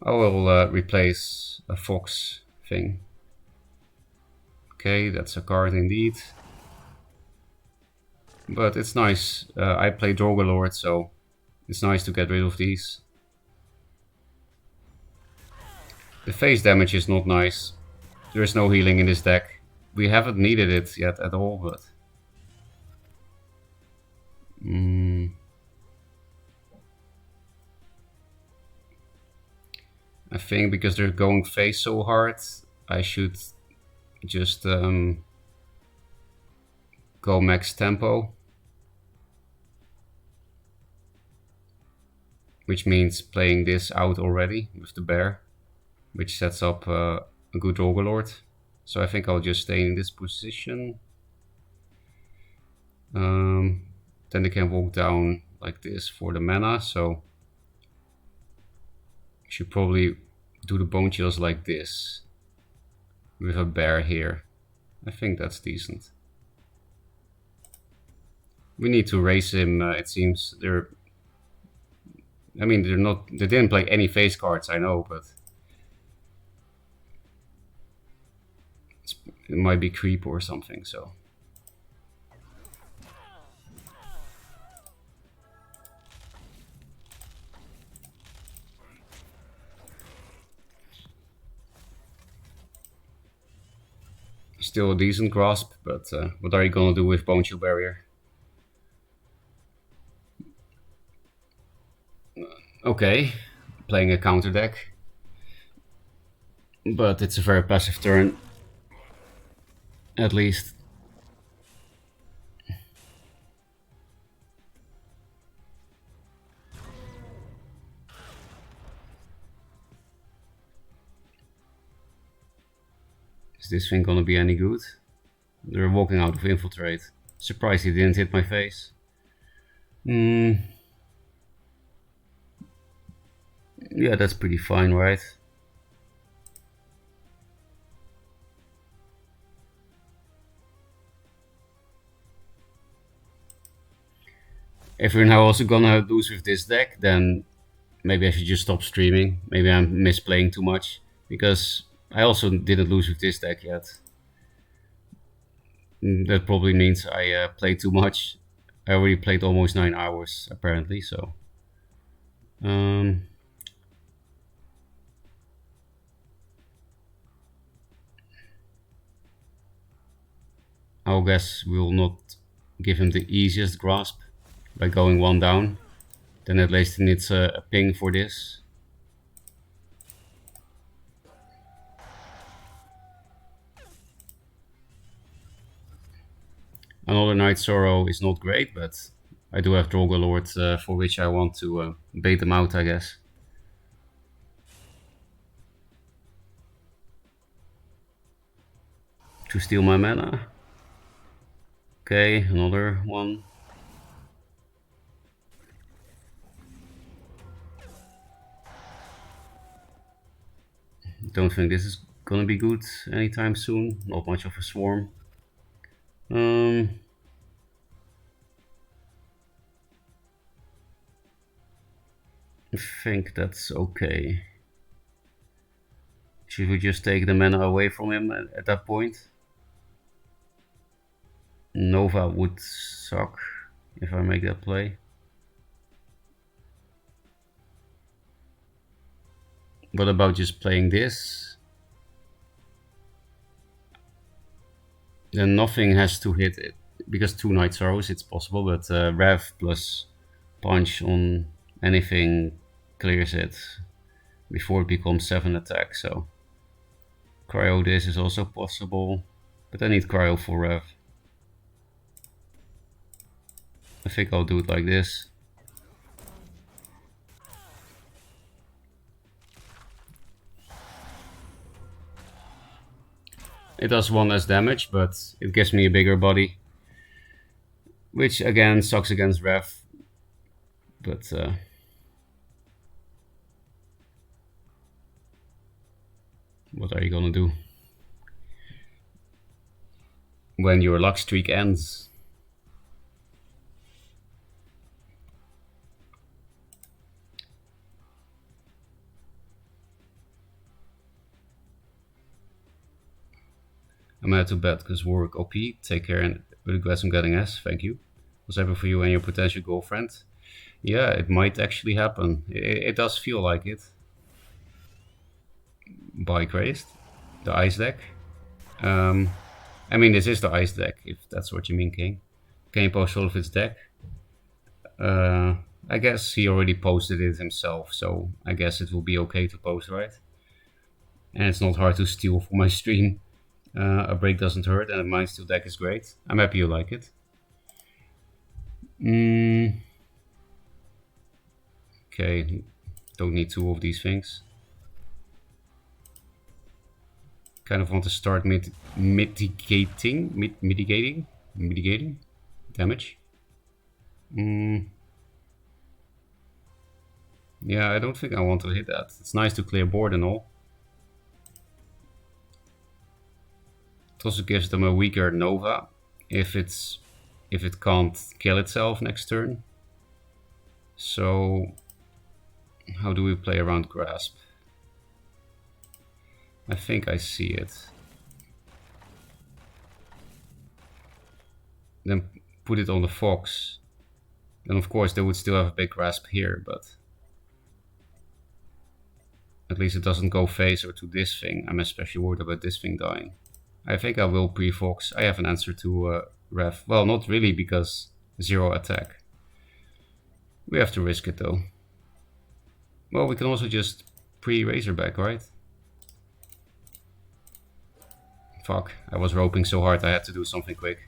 Speaker 1: I will replace a Fox thing. Okay, that's a card indeed. But it's nice. I play Drogalord, so it's nice to get rid of these. The face damage is not nice. There is no healing in this deck. We haven't needed it yet at all, but... I think because they're going face so hard, I should just go max tempo. Which means playing this out already with the bear, which sets up a good Drogalord. So I think I'll just stay in this position. Then they can walk down like this for the mana, so Should probably do the bone chills like this, with a bear here. I think that's decent. We need to raise him, it seems. I mean, they didn't play any face cards, I know, but it might be creep or something, so. Still a decent grasp, but what are you gonna do with Bone Chill Barrier? Okay, playing a counter deck, but it's a very passive turn, at least. Is this thing gonna be any good? They're walking out of Infiltrate. Surprised he didn't hit my face. Yeah, that's pretty fine, right? If we're now also gonna lose with this deck, then maybe I should just stop streaming. Maybe I'm misplaying too much, because I also didn't lose with this deck yet. That probably means I played too much. I already played almost 9 hours, apparently, so. I guess we'll not give him the easiest grasp by going one down. Then at least he needs a ping for this. Another Night Sorrow is not great, but I do have Drogo Lord for which I want to bait them out, I guess. To steal my mana. Okay, another one. Don't think this is gonna be good anytime soon. Not much of a swarm. I think that's okay. Should we just take the mana away from him at that point? Nova would suck if I make that play. What about just playing this? Then nothing has to hit it, because 2 Night Sorrows it's possible, but Rev plus punch on anything clears it before it becomes 7 attack, so cryo this is also possible, but I need cryo for Rev. I think I'll do it like this. It does 1 less damage, but it gives me a bigger body, which again sucks against Rev, but what are you gonna do when your luck streak ends? I'm out to bed because work OP. Take care and really glad I'm getting S. Thank you. Was ever for you and your potential girlfriend? Yeah, it might actually happen. It does feel like it. By Crazed, the ice deck. I mean, this is the ice deck, if that's what you mean, King. Can you post all of its deck? I guess he already posted it himself, so I guess it will be okay to post, right? And it's not hard to steal for my stream. A break doesn't hurt, and a Mind Steel deck is great. I'm happy you like it. Okay, don't need 2 of these things. Kind of want to start mitigating damage. Yeah, I don't think I want to hit that. It's nice to clear board and all. It also gives them a weaker Nova if it can't kill itself next turn. So how do we play around Grasp? I think I see it. Then put it on the Fox. And of course they would still have a big Grasp here, but at least it doesn't go phaser to this thing. I'm especially worried about this thing dying. I think I will pre-Fox. I have an answer to Rev. Well, not really, because 0 attack. We have to risk it though. Well, we can also just pre-Razorback, right? Fuck, I was roping so hard I had to do something quick.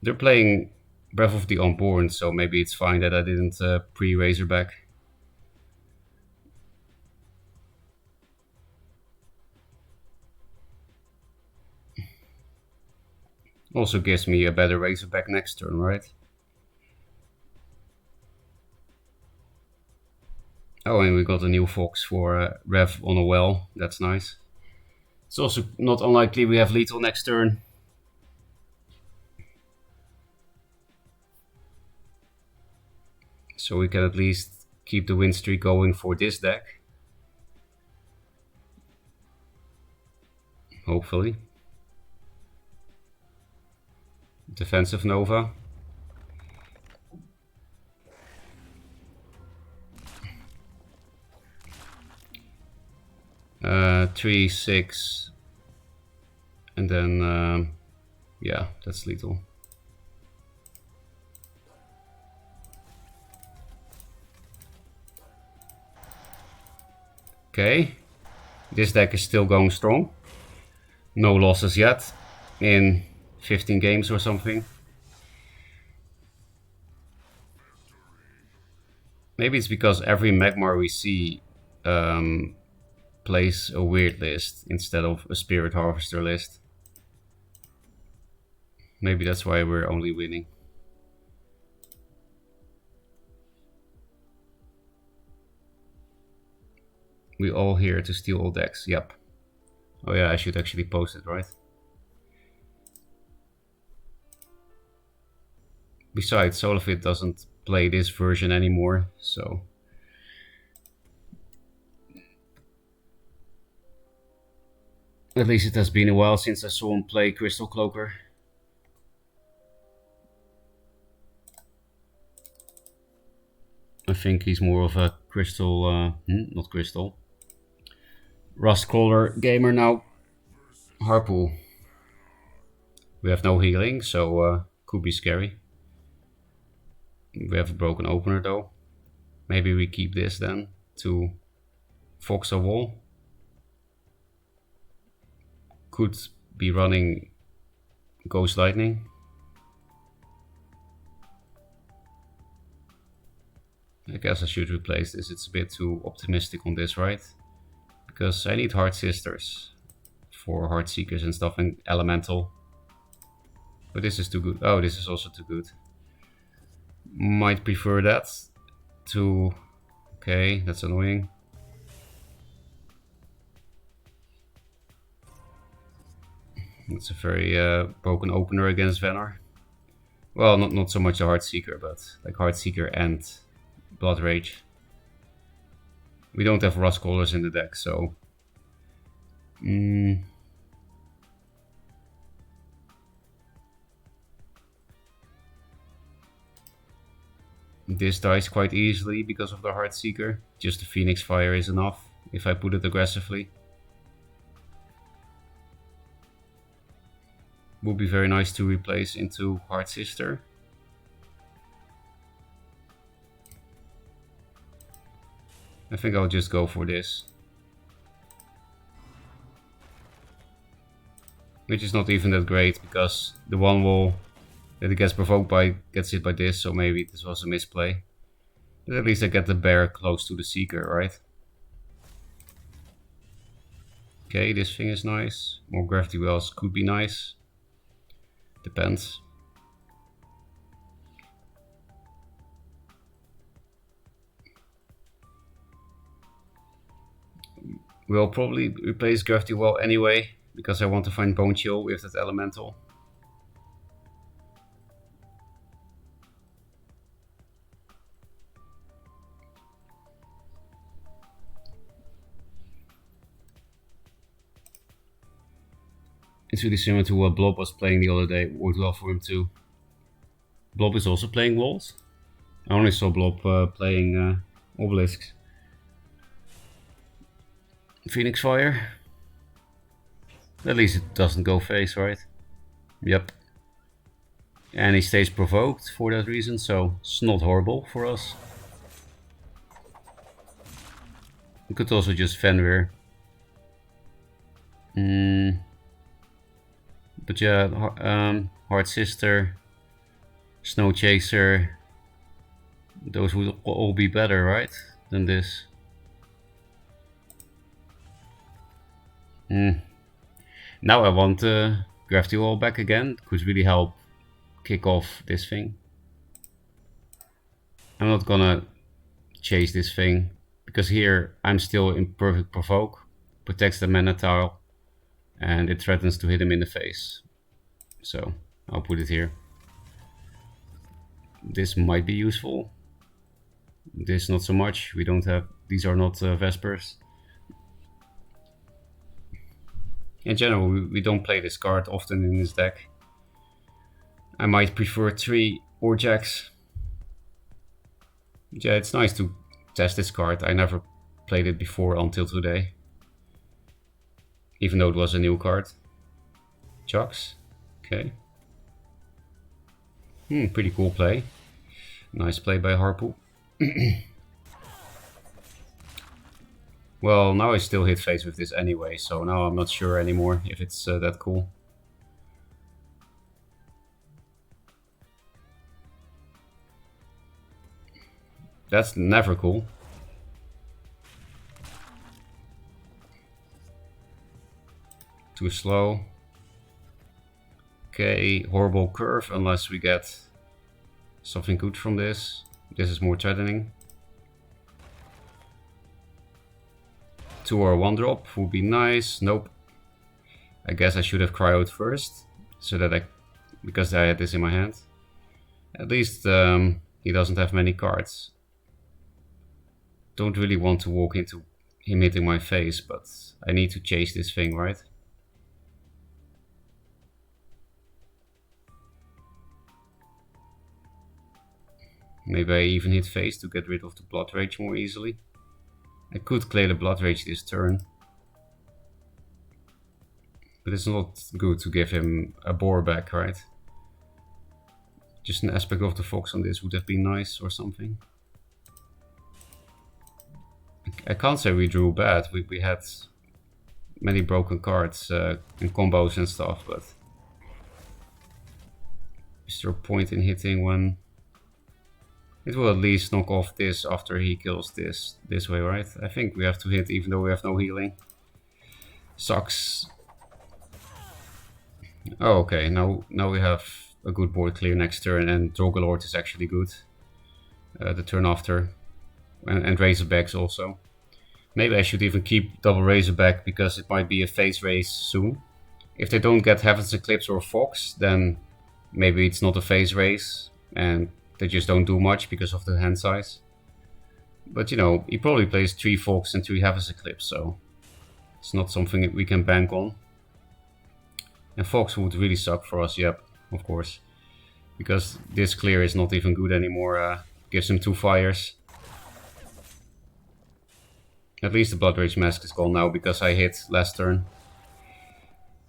Speaker 1: They're playing Breath of the Unborn, so maybe it's fine that I didn't pre-Razorback. Also gives me a better Razorback next turn, right? Oh, and we got a new Fox for Rev on a well. That's nice. It's also not unlikely we have lethal next turn. So we can at least keep the win streak going for this deck. Hopefully. Defensive Nova. Three, 6, and then yeah, that's lethal. Okay, this deck is still going strong. No losses yet in 15 games or something. Maybe it's because every Magmar we see plays a weird list instead of a Spirit Harvester list. Maybe that's why we're only winning. We all here to steal all decks, yep. Oh yeah, I should actually post it, right? Besides, Solafit doesn't play this version anymore, so... At least it has been a while since I saw him play Crystal Cloaker. I think he's more of a Crystal, not Crystal. Rustcaller gamer now. Harpool. We have no healing, so could be scary. We have a broken opener though. Maybe we keep this then to Fox a wall. Could be running Ghost Lightning. I guess I should replace this. It's a bit too optimistic on this, right? Because I need Heart Sisters for Heart Seekers and stuff, and Elemental. But this is too good. Oh, this is also too good. Might prefer that to... Okay, that's annoying. It's a very broken opener against Venar. Well, not so much a Heartseeker, but like Heartseeker and Blood Rage. We don't have Rustcallers in the deck, so... This dies quite easily because of the Heartseeker. Just the Phoenix Fire is enough if I put it aggressively. Would be very nice to replace into Heart Sister. I think I'll just go for this. Which is not even that great, because the one wall that it gets provoked by gets hit by this, so maybe this was a misplay. But at least I get the bear close to the Seeker, right? Okay, this thing is nice. More Gravity Wells could be nice. Depends. We'll probably replace Gravity Well anyway, because I want to find Bone Chill with that elemental. It's really similar to what Blob was playing the other day. Worked well for him too. Blob is also playing walls. I only saw Blob playing obelisks. Phoenix Fire. At least it doesn't go face, right? Yep. And he stays provoked for that reason, so it's not horrible for us. We could also just Fenrir. But yeah, Hard Sister, Snow Chaser, those would all be better, right? Than this. Now I want Gravity Wall back again. It could really help kick off this thing. I'm not gonna chase this thing, because here I'm still in perfect provoke, protects the mana tile, and it threatens to hit him in the face. So I'll put it here. This might be useful. This not so much. We don't have, these are not Vespers. In general, we don't play this card often in this deck. I might prefer 3 or Jacks. Yeah, it's nice to test this card. I never played it before until today. Even though it was a new card. Chucks. Okay. Pretty cool play. Nice play by Harpool. Well, now I still hit face with this anyway, so now I'm not sure anymore if it's that cool. That's never cool. Too slow. Okay, horrible curve unless we get something good from this. This is more threatening. 2 or 1 drop would be nice. Nope. I guess I should have cryoed first, so that because I had this in my hand. At least he doesn't have many cards. Don't really want to walk into him hitting my face, but I need to chase this thing, right? Maybe I even hit face to get rid of the Blood Rage more easily. I could clear the Blood Rage this turn. But it's not good to give him a boar back, right? Just an aspect of the Fox on this would have been nice or something. I can't say we drew bad. We had many broken cards and combos and stuff, but is there a point in hitting when it will at least knock off this after he kills this way, right? I think we have to hit even though we have no healing. Sucks. Oh, okay, now we have a good board clear next turn, and Drogalord is actually good the turn after. And Razorbacks also. Maybe I should even keep double Razorback, because it might be a phase race soon. If they don't get Heaven's Eclipse or Fox, then maybe it's not a phase race and they just don't do much because of the hand size. But you know, he probably plays 3 Fox and 3 Heaven's Eclipse, so it's not something that we can bank on. And Fox would really suck for us, yep, of course. Because this clear is not even good anymore, gives him 2 fires. At least the Blood Rage Mask is gone now because I hit last turn.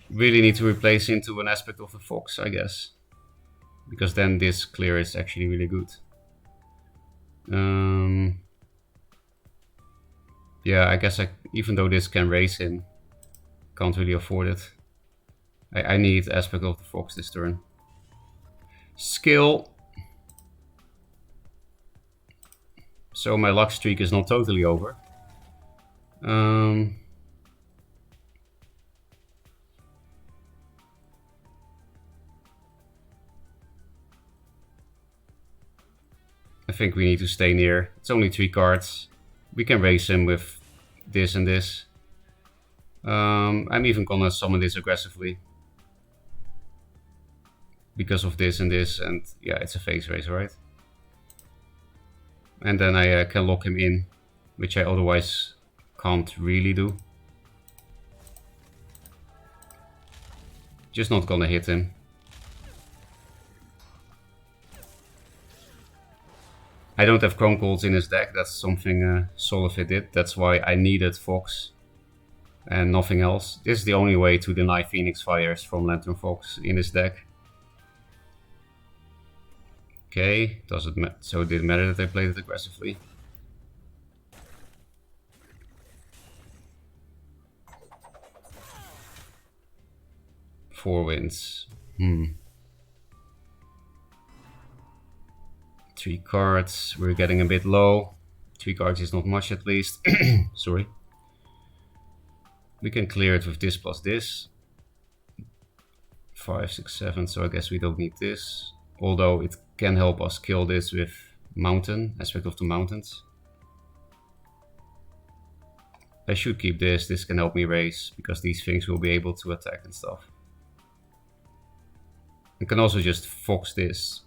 Speaker 1: Really need to replace into an aspect of the Fox, I guess. Because then this clear is actually really good. Yeah, I guess even though this can raise him, can't really afford it. I need aspect of the Fox this turn. Skill. So my luck streak is not totally over. I think we need to stay near. It's only 3 cards. We can raise him with this and this. I'm even gonna summon this aggressively because of this and this, and yeah, it's a phase race, right? And then I can lock him in, which I otherwise can't really do. Just not gonna hit him. I don't have Chrome Golds in his deck, that's something Solifid did, that's why I needed Fox and nothing else. This is the only way to deny Phoenix Fires from Lantern Fox in this deck. Okay, so it didn't matter that I played it aggressively. Four wins. 3 cards, we're getting a bit low. 3 cards is not much at least. Sorry. We can clear it with this plus this. 5, 6, 7, so I guess we don't need this. Although it can help us kill this with Mountain, Aspect of the Mountains. I should keep this, this can help me raise, because these things will be able to attack and stuff. I can also just Fox this,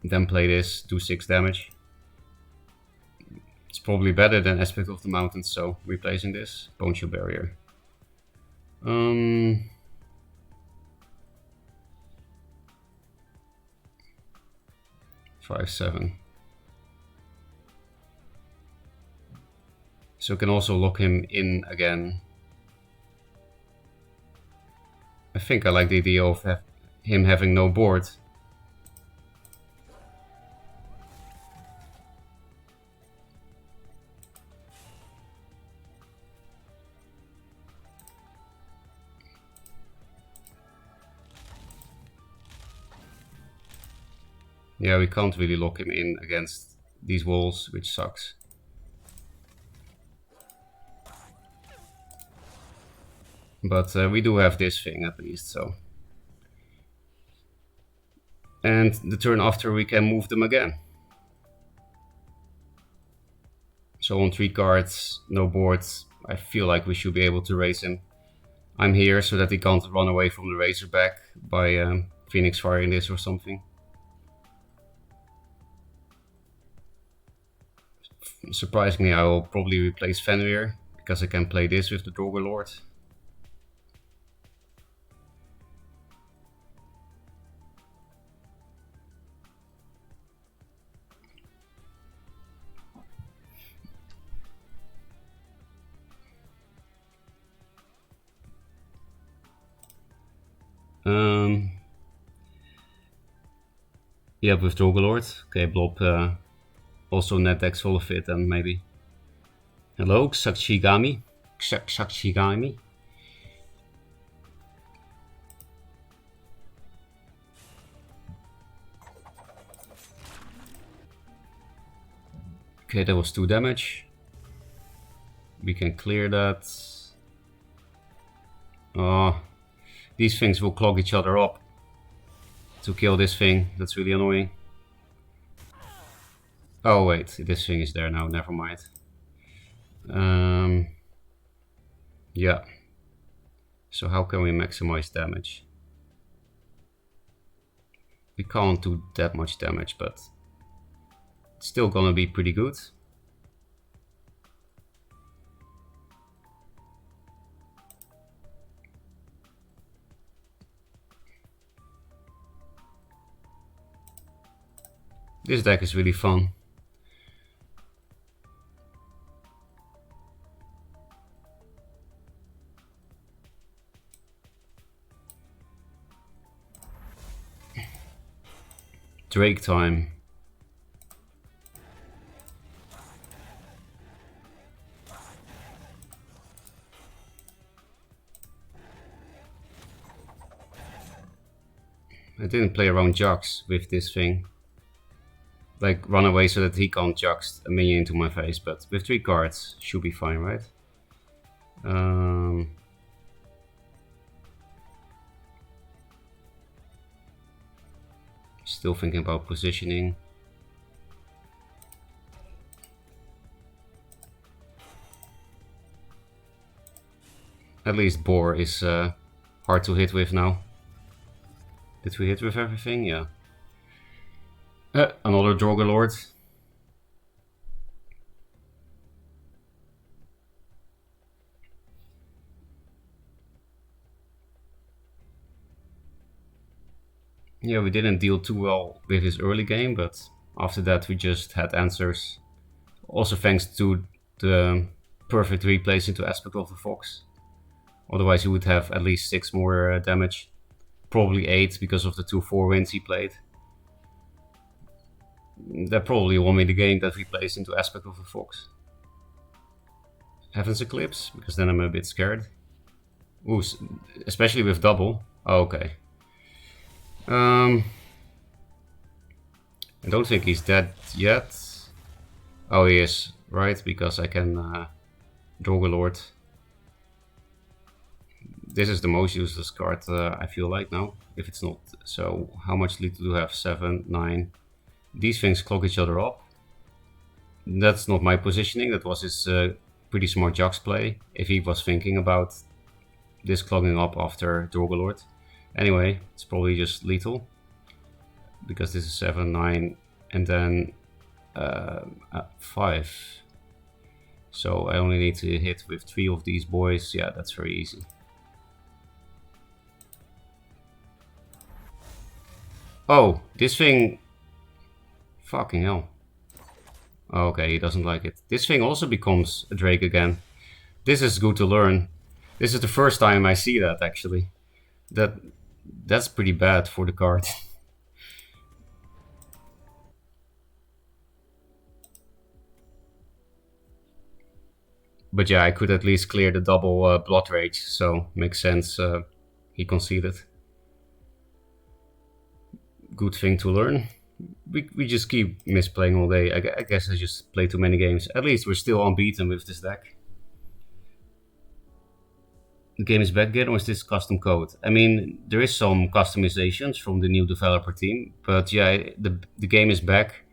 Speaker 1: then play this, do 6 damage. It's probably better than Aspect of the Mountains, so replacing this, Bone Shield Barrier. 5, 7. So I can also lock him in again. I think I like the idea of him having no board. Yeah, we can't really lock him in against these walls, which sucks. But we do have this thing at least, so. And the turn after we can move them again. So on 3 cards, no boards, I feel like we should be able to raise him. I'm here so that he can't run away from the Razorback by Phoenix firing this or something. Surprisingly, I will probably replace Fenrir, because I can play this with the Draugr Lord. Yeah, with Draugr Lord. Okay, blob also net deck Solifid then maybe. Hello, Xakshigami. Xakshigami. Okay, that was 2 damage. We can clear that. These things will clog each other up to kill this thing. That's really annoying. Oh wait, this thing is there now, never mind. Yeah. So how can we maximize damage? We can't do that much damage, but it's still gonna be pretty good. This deck is really fun. Drake time. I didn't play around Jux with this thing. Like run away so that he can't Jux a minion into my face, but with 3 cards should be fine, right? Still thinking about positioning. At least boar is hard to hit with now. Did we hit with everything? Yeah. Another Drogo Lord. Yeah, we didn't deal too well with his early game, but after that we just had answers. Also thanks to the perfect replays into Aspect of the Fox. Otherwise he would have at least 6 more damage. Probably 8 because of the 2-4 wins he played. That probably won me the game that replays into Aspect of the Fox. Heaven's Eclipse, because then I'm a bit scared. Ooh, especially with double. Oh, okay. I don't think he's dead yet. Oh, he is, right? Because I can Drogo Lord. This is the most useless card I feel like now, if it's not. So how much lead do I have? 7, 9. These things clock each other up. That's not my positioning, that was his pretty smart Jax play, if he was thinking about this clogging up after Drogo Lord. Anyway, it's probably just lethal, because this is 7, 9, and then 5. So I only need to hit with 3 of these boys. Yeah, that's very easy. Oh, this thing... Fucking hell. Oh, okay, he doesn't like it. This thing also becomes a Drake again. This is good to learn. This is the first time I see that, actually. That's pretty bad for the card. But yeah, I could at least clear the double Blood Rage, so makes sense he conceded. Good thing to learn. We just keep misplaying all day. I guess I just play too many games. At least we're still unbeaten with this deck. The game is back again, or is this custom code? I mean, there is some customizations from the new developer team, but yeah, the game is back,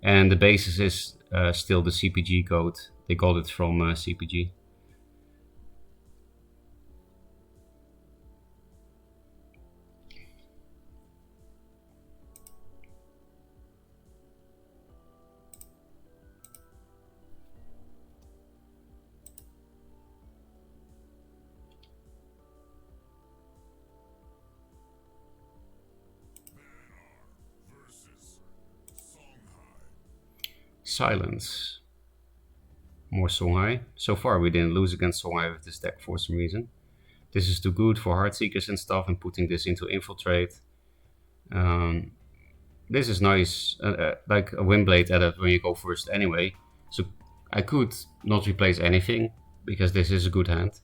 Speaker 1: and the basis is still the CPG code. They got it from CPG. Silence. More Songhai. So far we didn't lose against Songhai with this deck for some reason. This is too good for Heartseekers and stuff, and putting this into Infiltrate. This is nice, like a Windblade added when you go first anyway. So I could not replace anything, because this is a good hand.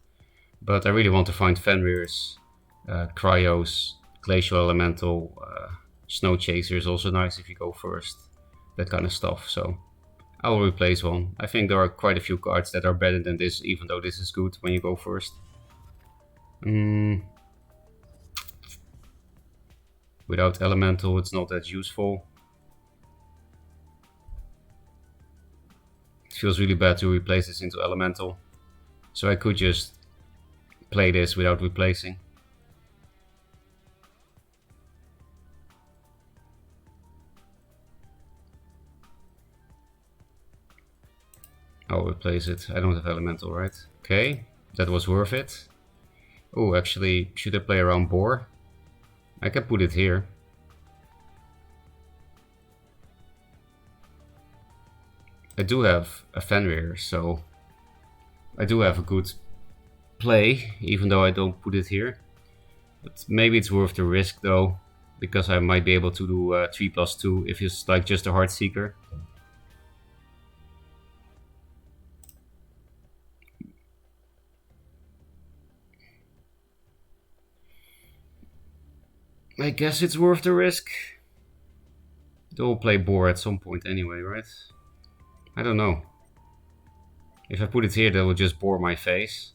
Speaker 1: But I really want to find Fenrir's, Cryos, Glacial Elemental, Snow Chaser is also nice if you go first. That kind of stuff, so I will replace one. I think there are quite a few cards that are better than this, even though this is good when you go first. Without Elemental, it's not that useful. It feels really bad to replace this into Elemental. So I could just play this without replacing. I'll replace it. I don't have Elemental, right? Okay, that was worth it. Oh, actually, should I play around Boar? I can put it here. I do have a Fenrir, so I do have a good play, even though I don't put it here. But maybe it's worth the risk though, because I might be able to do 3+2 if it's like just a Heartseeker. I guess it's worth the risk. They'll play Boar at some point anyway, right? I don't know. If I put it here, they will just bore my face.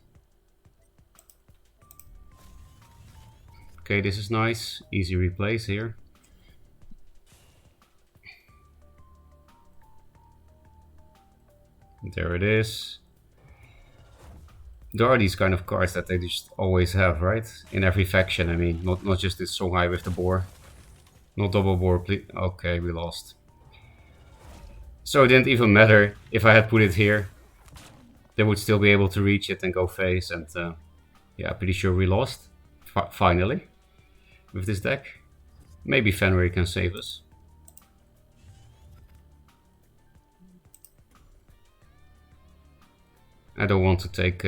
Speaker 1: Okay, this is nice. Easy replace here. There it is. There are these kind of cards that they just always have, right? In every faction, I mean, not just this Songhai with the boar. Not double boar, please. Okay, we lost. So it didn't even matter if I had put it here. They would still be able to reach it and go face, and yeah, pretty sure we lost. Finally, with this deck. Maybe Fenrir can save us. I don't want to take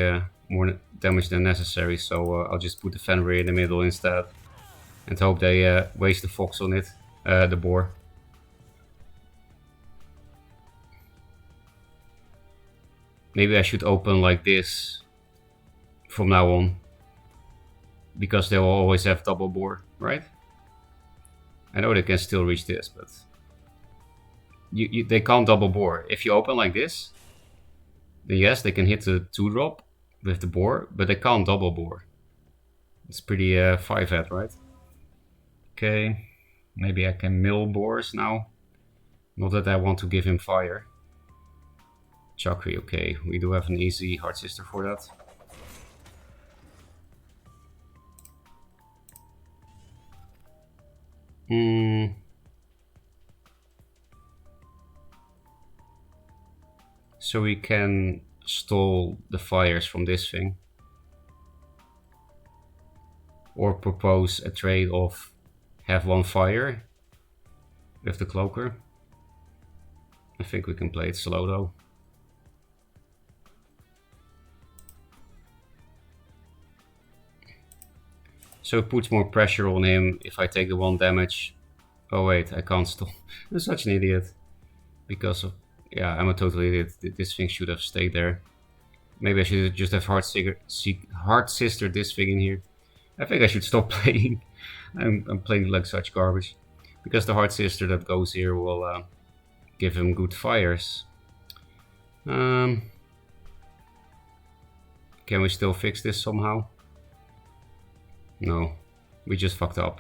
Speaker 1: more damage than necessary, so I'll just put the Fenrir in the middle instead. And hope they waste the fox on it, the boar. Maybe I should open like this from now on. Because they will always have double boar, right? I know they can still reach this, but they can't double boar. If you open like this, then yes, they can hit the 2-drop with the boar, but they can't double boar. It's pretty 5-head, right? Okay, maybe I can mill boars now. Not that I want to give him fire. Chakri, okay, we do have an easy Heart Sister for that. So we can stall the fires from this thing. Or propose a trade of have 1 fire with the cloaker. I think we can play it slow though. So it puts more pressure on him if I take the 1 damage. Oh wait, I can't stall. I'm such an idiot. Because of... yeah, I'm a total idiot. This thing should have stayed there. Maybe I should just have Heart Sister this thing in here. I think I should stop playing. I'm playing like such garbage. Because the Heart Sister that goes here will give him good fires. Can we still fix this somehow? No, we just fucked up.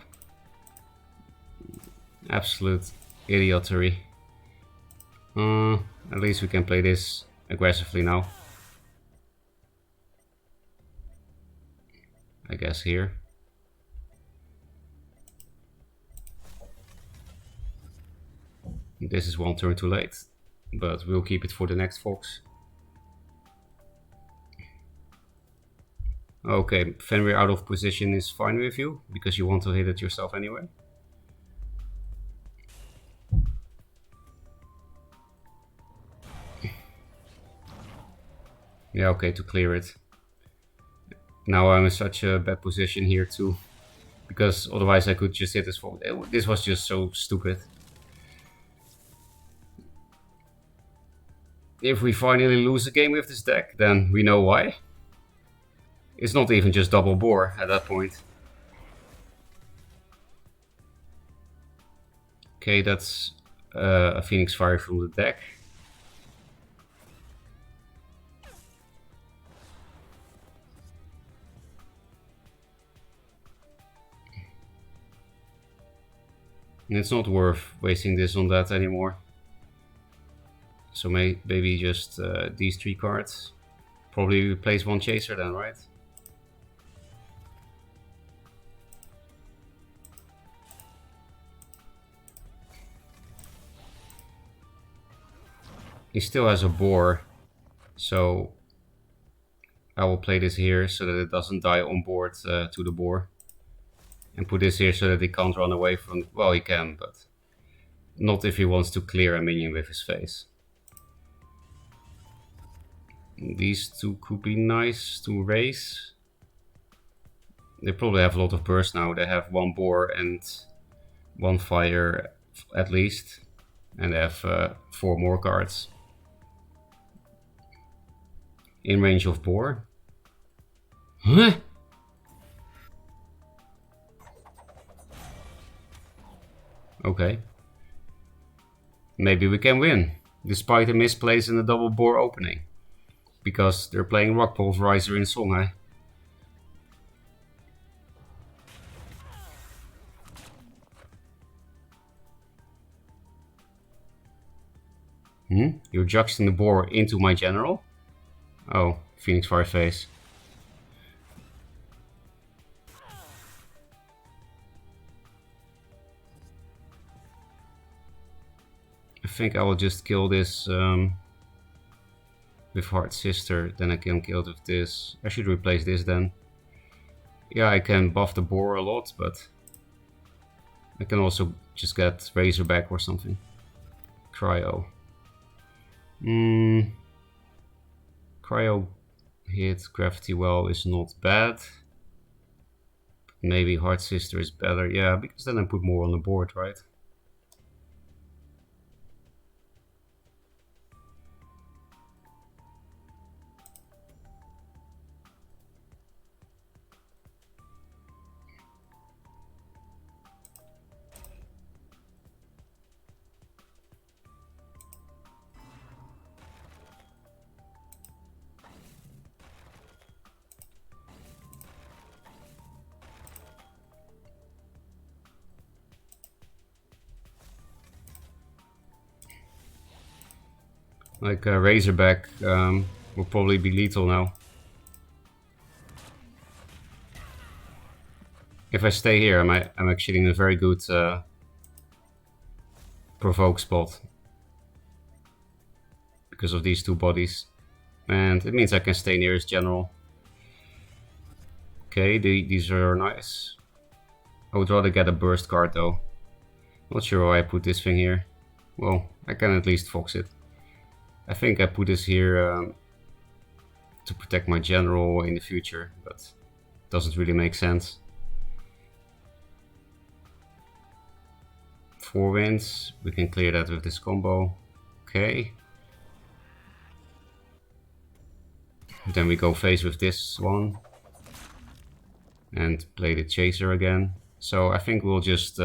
Speaker 1: Absolute idiotry. At least we can play this aggressively now. I guess here. This is 1 turn too late, but we'll keep it for the next fox. Okay, Fenrir out of position is fine with you, because you want to hit it yourself anyway. Yeah, okay, to clear it. Now I'm in such a bad position here too, because otherwise I could just hit this fox. This was just so stupid. If we finally lose a game with this deck, then we know why. It's not even just double boar at that point. Okay, that's a Phoenix Fire from the deck. And it's not worth wasting this on that anymore. So maybe just these 3 cards. Probably replace 1 chaser then, right? He still has a boar, so I will play this here so that it doesn't die on board to the boar. And put this here so that he can't run away from... well, he can, but not if he wants to clear a minion with his face. These 2 could be nice to raise. They probably have a lot of burst now. They have 1 boar and 1 fire at least. And they have 4 more cards. In range of boar. Huh? Okay. Maybe we can win, despite a misplace in the double boar opening. Because they're playing Rock Pulverizer in Songhai. You're juxting the boar into my general? Oh, Phoenix Fire face. think I will just kill this with Hard Sister, then I can kill it with this. I should replace this then. Yeah, I can buff the boar a lot, but I can also just get Razorback or something. Cryo. Cryo hit Gravity Well is not bad. Maybe Hard Sister is better. Yeah, because then I put more on the board, right? Like Razorback will probably be lethal now. If I stay here, I'm actually in a very good provoke spot because of these two bodies, and it means I can stay near his general. Okay, these are nice. I would rather get a burst card though. Not sure why I put this thing here. Well, I can at least fox it. I think I put this here to protect my general in the future, but it doesn't really make sense. 4 wins, we can clear that with this combo. Okay. Then we go face with this one and play the chaser again. So I think we'll just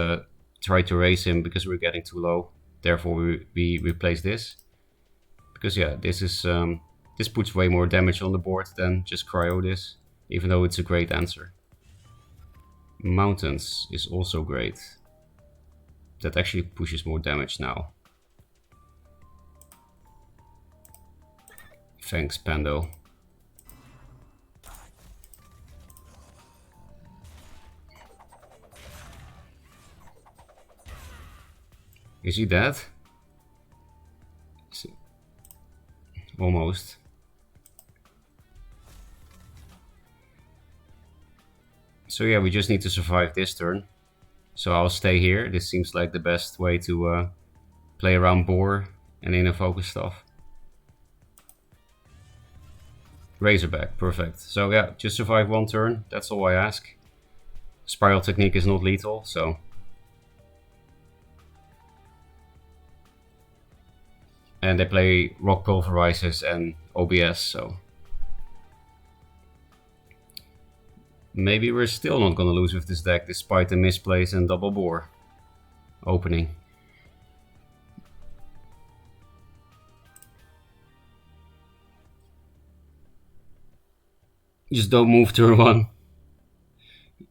Speaker 1: try to raise him because we're getting too low. Therefore we replace this. Because yeah, this is this puts way more damage on the board than just cryo this, even though it's a great answer. Mountains is also great. That actually pushes more damage now. Thanks, Pando. Is he dead? Almost. So yeah, we just need to survive this turn. So I'll stay here. This seems like the best way to play around boar and inner focus stuff. Razorback, perfect. So yeah, just survive 1 turn. That's all I ask. Spiral technique is not lethal, so. And they play Rock Pulverizers and OBS, so. Maybe we're still not gonna lose with this deck despite the misplays and double boar opening. Just don't move turn 1.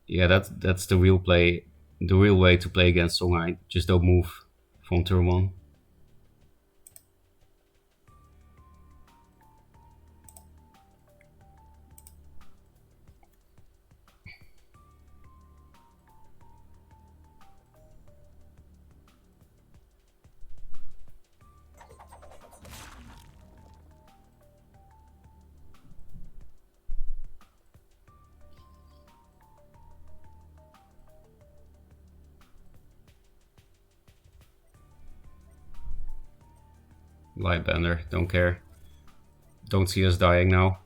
Speaker 1: Yeah, that's the real play, the real way to play against Songhai. Just don't move from turn 1. Lightbender, don't care. Don't see us dying now.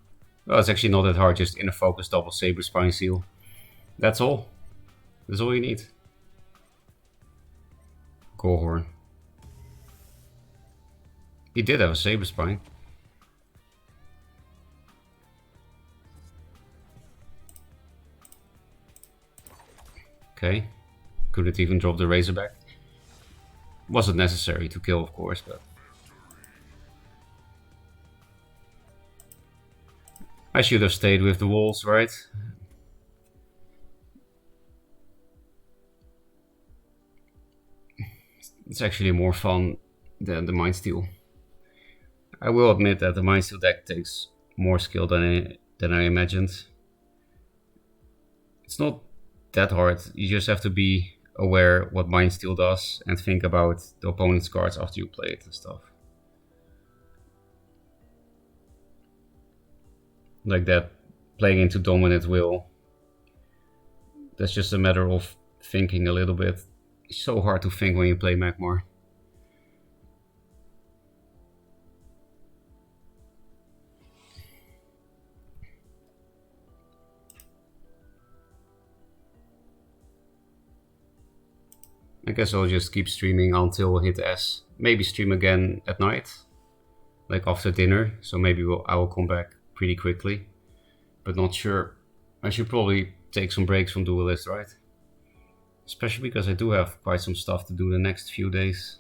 Speaker 1: Well, it's actually not that hard, just inner focus, double saber, spine seal. That's all. That's all you need. Gorehorn. He did have a saber spine. Okay. Couldn't even drop the Razorback. Wasn't necessary to kill, of course, but. I should have stayed with the walls, right? It's actually more fun than the Mind Steel. I will admit that the Mind Steel deck takes more skill than I imagined. It's not that hard. You just have to be aware what Mind Steal does and think about the opponent's cards after you play it and stuff. Like that, playing into dominant will. That's just a matter of thinking a little bit. It's so hard to think when you play Magmar. I guess I'll just keep streaming until hit S. Maybe stream again at night, like after dinner. So maybe I will come back pretty quickly, but not sure. I should probably take some breaks from Duelyst, right? Especially because I do have quite some stuff to do the next few days.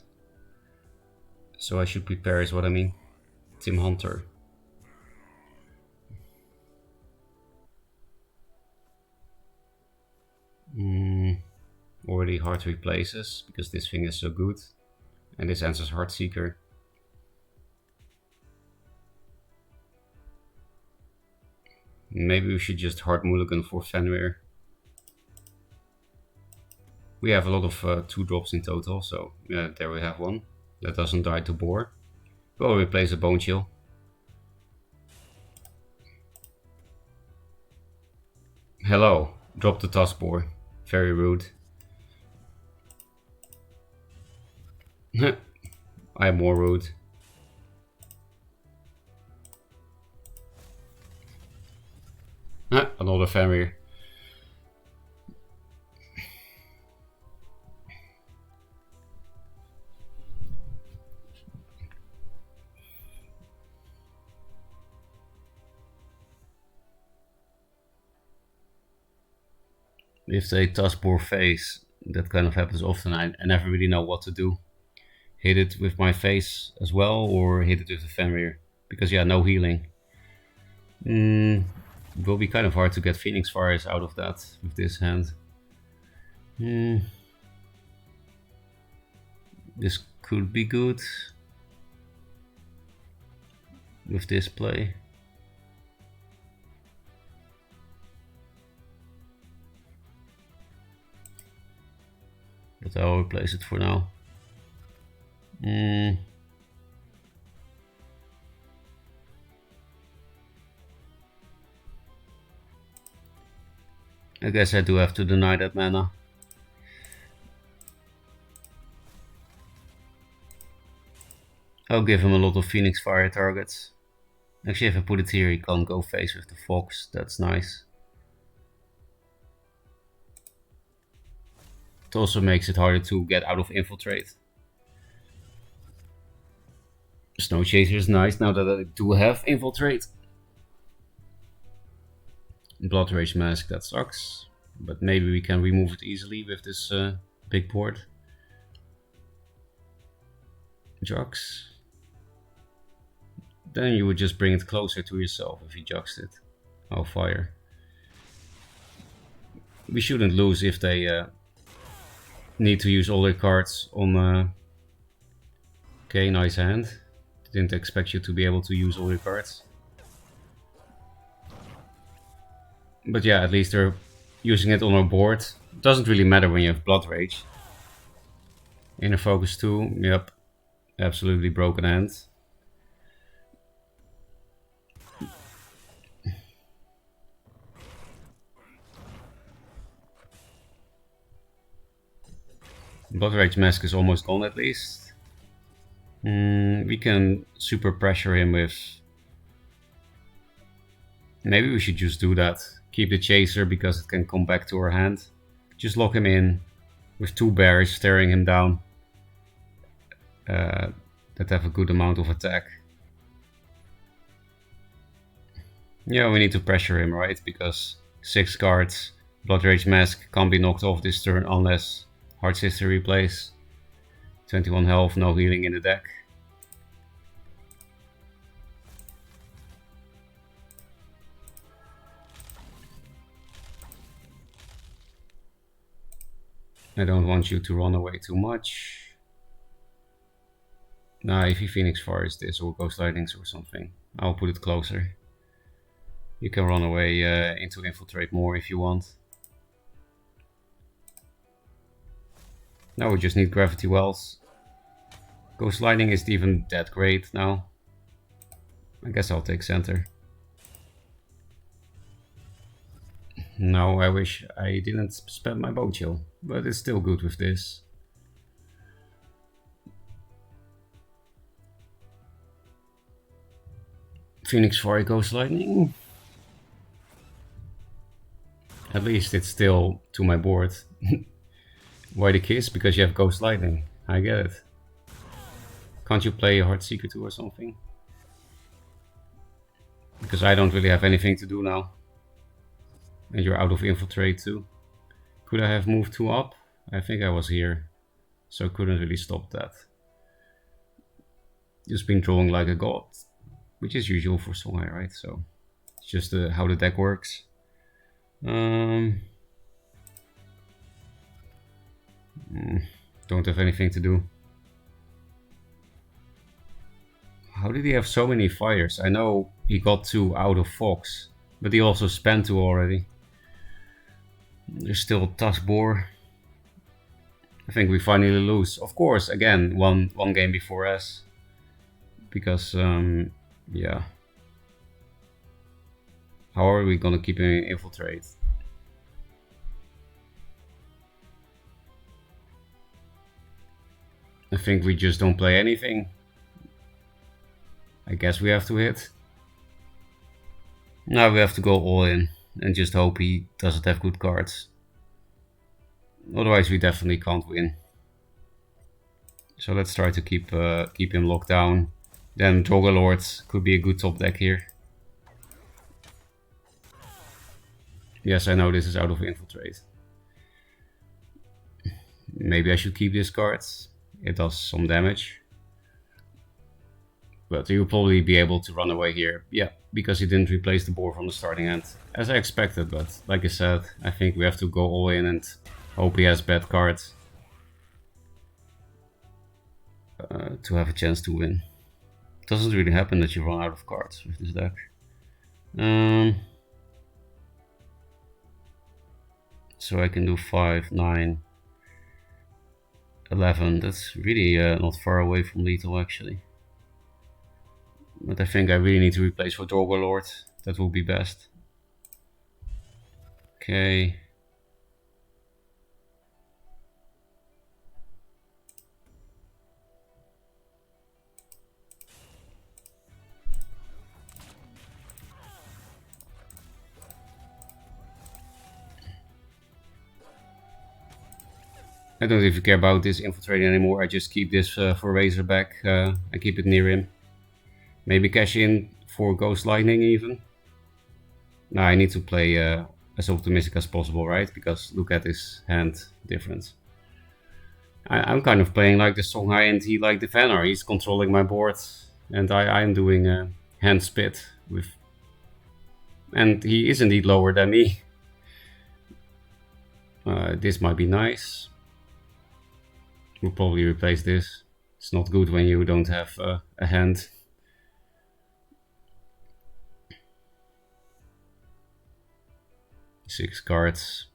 Speaker 1: So I should prepare is what I mean. Tim Hunter. Already hard replaces because this thing is so good. And this answers Heartseeker. Maybe we should just hard mulligan for Fenrir. We have a lot of 2-drops in total, so yeah, there we have one. That doesn't die to Boar. We'll replace a Bone Chill. Hello, drop the Tusk Boar. Very rude. I am more rude. Another Fenrir. If they Tusk Boar face, that kind of happens often. I never really know what to do. Hit it with my face as well, or hit it with the Fenrir. Because yeah, no healing. It will be kind of hard to get Phoenix Fires out of that with this hand. This could be good with this play. But I'll replace it for now. I guess I do have to deny that mana. I'll give him a lot of Phoenix Fire targets. Actually, if I put it here, he can't go face with the Fox. That's nice. It also makes it harder to get out of Infiltrate. Snow Chaser is nice now that I do have Infiltrate. Blood Rage Mask, that sucks. But maybe we can remove it easily with this big board. Jux. Then you would just bring it closer to yourself if you juxed it. Oh, fire. We shouldn't lose if they need to use all their cards on... Okay, nice hand. Didn't expect you to be able to use all your cards. But yeah, at least they're using it on our board. It doesn't really matter when you have Blood Rage. Inner Focus 2, yep. Absolutely broken hand. Blood Rage Mask is almost gone at least. We can super pressure him with... Maybe we should just do that. Keep the Chaser because it can come back to our hand. Just lock him in with 2 bears staring him down. That have a good amount of attack. Yeah, we need to pressure him, right? Because 6 cards, Blood Rage Mask can't be knocked off this turn unless Heart Sister replays. 21 health, no healing in the deck. I don't want you to run away too much. Nah, if he Phoenix Forest this or Ghost Lightnings or something, I'll put it closer. You can run away into Infiltrate more if you want. Now we just need gravity wells. Ghost lightning isn't even that great now. I guess I'll take center. No, I wish I didn't spend my bow chill, but it's still good with this. Phoenix Fire Ghost Lightning. At least it's still to my board. Why the kiss? Because you have Ghost Lightning. I get it. Can't you play Heartseeker 2 or something? Because I don't really have anything to do now. And you're out of infiltrate too. Could I have moved 2 up? I think I was here, so I couldn't really stop that. Just been drawing like a god, which is usual for Songhai, right? So it's just how the deck works. Don't have anything to do. How did he have so many fires? I know he got 2 out of Fox, but he also spent 2 already. There's still Tusk Boar. I think we finally lose. Of course, again, one game before S. Because, yeah. How are we gonna keep him infiltrate? I think we just don't play anything. I guess we have to hit. Now we have to go all in and just hope he doesn't have good cards. Otherwise we definitely can't win. So let's try to keep him locked down. Then Drogalord could be a good top deck here. Yes, I know this is out of infiltrate. Maybe I should keep this card. It does some damage. But you'll probably be able to run away here. Yeah, because he didn't replace the board from the starting hand. As I expected, but like I said, I think we have to go all in and hope he has bad cards. To have a chance to win. It doesn't really happen that you run out of cards with this deck. So I can do 5, 9, 11. That's really not far away from lethal actually. But I think I really need to replace for Drogalord. That will be best. Okay. I don't even care about this infiltrating anymore. I just keep this for Razorback. I keep it near him. Maybe cash in for Ghost Lightning even. Now I need to play as optimistic as possible, right? Because look at his hand difference. I'm kind of playing like the Songhai and he like the Vanar. He's controlling my board and I'm doing a hand spit with... And he is indeed lower than me. This might be nice. We'll probably replace this. It's not good when you don't have a hand. Six cards.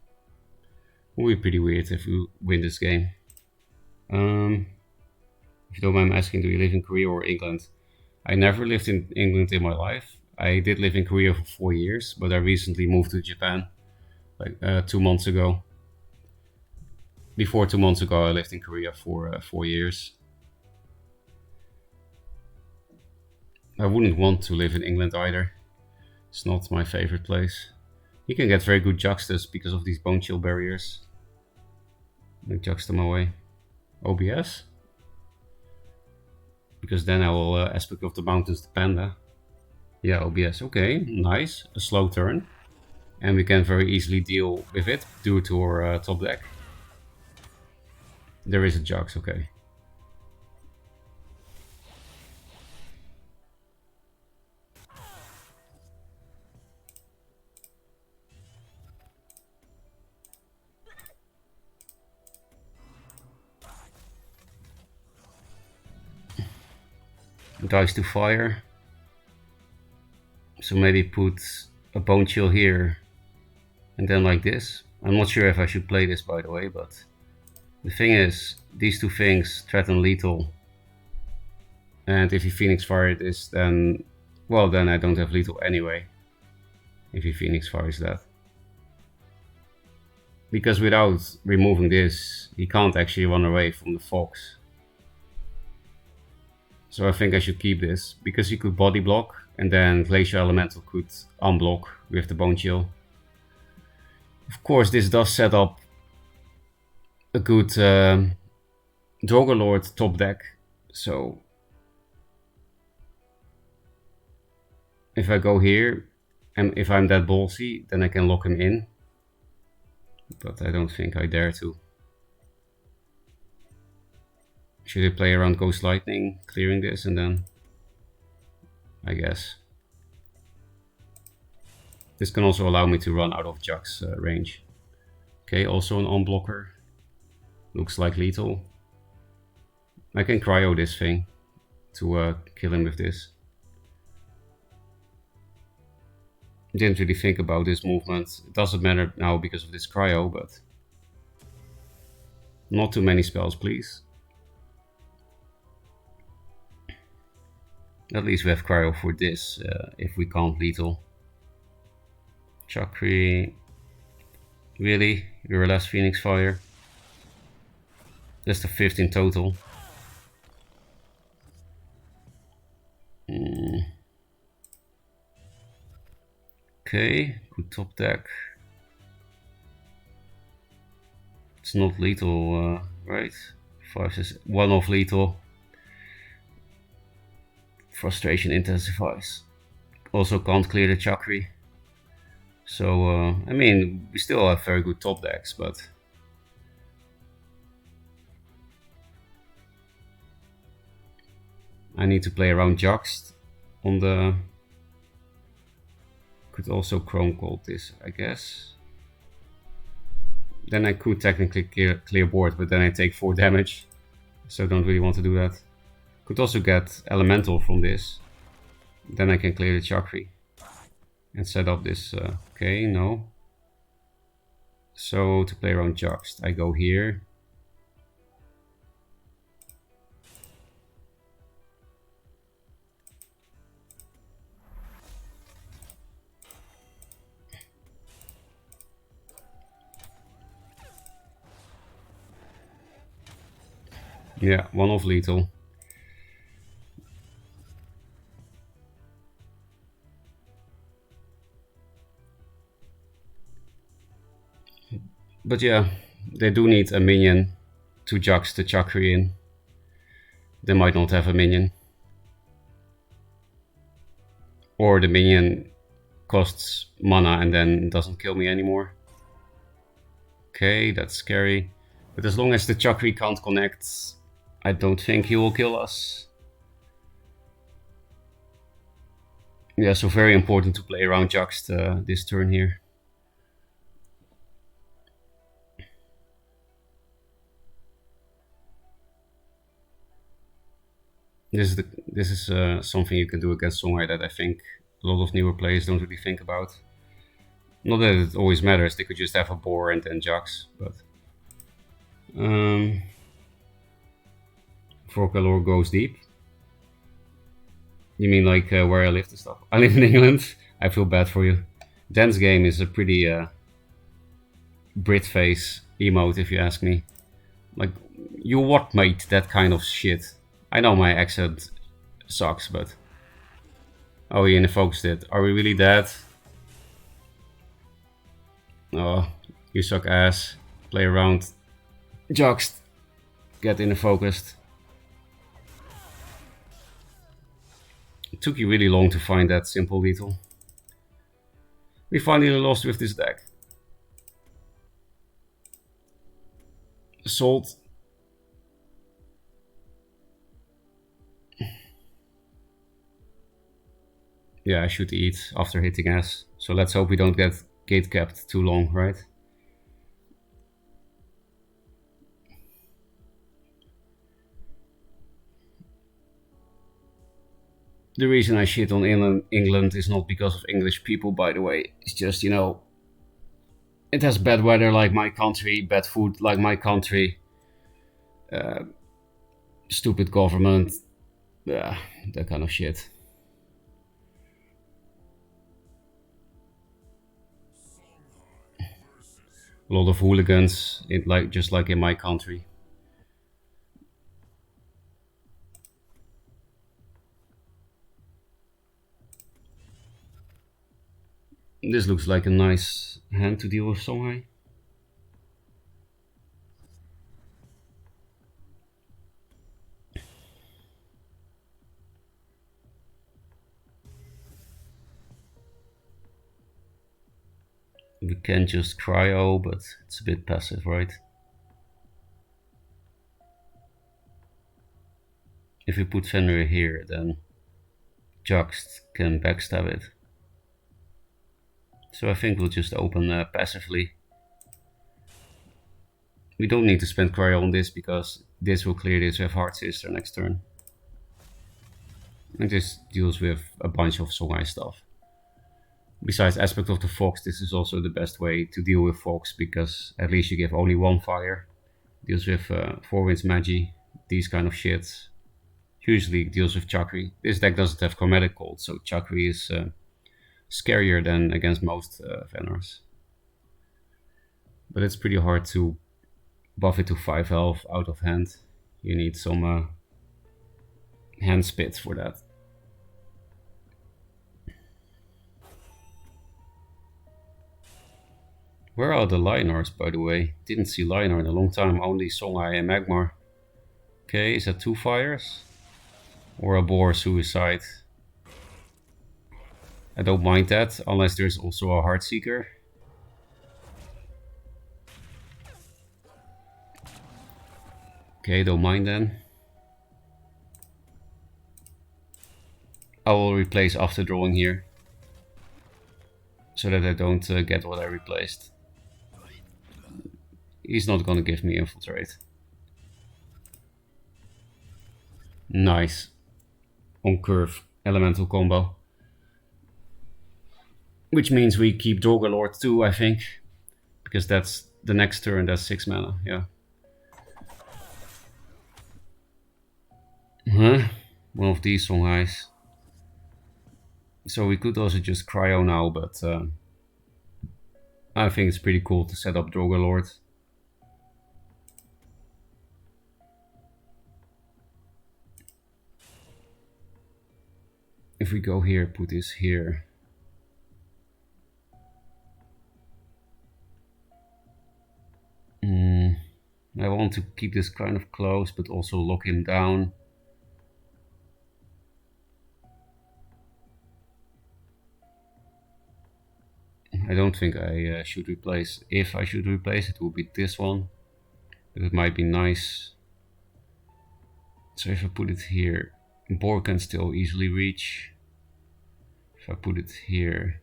Speaker 1: Will be pretty weird if we win this game. If you don't mind asking, do you live in Korea or England? I never lived in England in my life. I did live in Korea for 4 years, but I recently moved to Japan, like 2 months ago. Before 2 months ago, I lived in Korea for 4 years. I wouldn't want to live in England either. It's not my favorite place. You can get very good juxtas because of these bone chill barriers. I juxt them away. OBS? Because then I will aspect of the mountains to panda. Yeah, OBS. Okay, nice. A slow turn. And we can very easily deal with it due to our top deck. There is a jux, okay. Dice to fire. So maybe put a bone chill here and then like this. I'm not sure if I should play this by the way, but The thing is, these two things threaten lethal. And if he Phoenix Fire this, then... well, then I don't have lethal anyway. If he Phoenix Fires that. Because without removing this, he can't actually run away from the fox. So I think I should keep this, because he could body block, and then Glacial Elemental could unblock with the Bone Chill. Of course, this does set up a good Drogalord top deck, so if I go here, and if I'm that ballsy, then I can lock him in. But I don't think I dare to. Should I play around Ghost Lightning, clearing this, and then... I guess. This can also allow me to run out of Jack's range. Okay, also an unblocker. Looks like lethal. I can cryo this thing to kill him with this. Didn't really think about this movement. It doesn't matter now because of this cryo, but... not too many spells, please. At least we have cryo for this, if we can't lethal. Chakri... really? You're a last Phoenix Fire? That's the 15 total. Okay, good top deck. It's not lethal, right? 5 says 1 off lethal. Frustration intensifies. Also can't clear the Chakri. So, I mean, we still have very good top decks, but... I need to play around Juxt on the... Could also Chrome Cold this, I guess. Then I could technically clear board, but then I take 4 damage. So I don't really want to do that. Could also get Elemental from this. Then I can clear the Chakri. And set up this, okay, no. So to play around Juxt, I go here. Yeah, 1 off lethal. But yeah, they do need a minion to Juxt the Chakri in. They might not have a minion. Or the minion costs mana and then doesn't kill me anymore. Okay, that's scary. But as long as the Chakri can't connect, I don't think he will kill us. Yeah, so very important to play around Juxt this turn here. This is something you can do against Songhai that I think a lot of newer players don't really think about. Not that it always matters, they could just have a boar and then Jux, but... Ferocca lore goes deep. You mean like where I live and stuff? I live in England. I feel bad for you. Dan's game is a pretty Brit face emote, if you ask me. Like, you what, mate? That kind of shit. I know my accent sucks, but... Oh, he focused it. Are we really dead? Oh, you suck ass. Play around. Juxt. Get in focused. It took you really long to find that simple lethal. We finally lost with this deck. Assault. Yeah, I should eat after hitting S. So let's hope we don't get gate capped too long, right? The reason I shit on England is not because of English people, by the way. It's just, you know, it has bad weather like my country, bad food like my country. stupid government, yeah, that kind of shit. A lot of hooligans, just like in my country. This looks like a nice hand to deal with Songhai. We can just cryo, but it's a bit passive, right? If we put Fenrir here, then Juxt can backstab it. So I think we'll just open passively. We don't need to spend cryo on this because this will clear this with Hard Sister next turn. And this deals with a bunch of Songhai stuff. Besides Aspect of the Fox, this is also the best way to deal with Fox because at least you give only one fire. Deals with 4 Winds Magi, these kind of shits. Usually deals with Chakri. This deck doesn't have Chromatic Cold, so Chakri is scarier than against most Venars. But it's pretty hard to buff it to 5 health out of hand. You need some hand spits for that. Where are the Lionars, by the way? Didn't see Lionar in a long time, only Songhai and Magmar. Okay, is that 2 fires? Or a Boar Suicide? I don't mind that, unless there's also a Heartseeker. Okay, don't mind then. I will replace after drawing here, so that I don't get what I replaced. He's not gonna give me Infiltrate. Nice. On curve, elemental combo. Which means we keep Duelyst too, I think. Because that's the next turn, that's 6 mana, yeah. Huh? One of these Songhais. So we could also just cryo now, but I think it's pretty cool to set up Duelyst. If we go here, put this here. I want to keep this kind of close, but also lock him down. I don't think I should replace. If I should replace, it would be this one. But it might be nice. So if I put it here, Boar can still easily reach. If I put it here,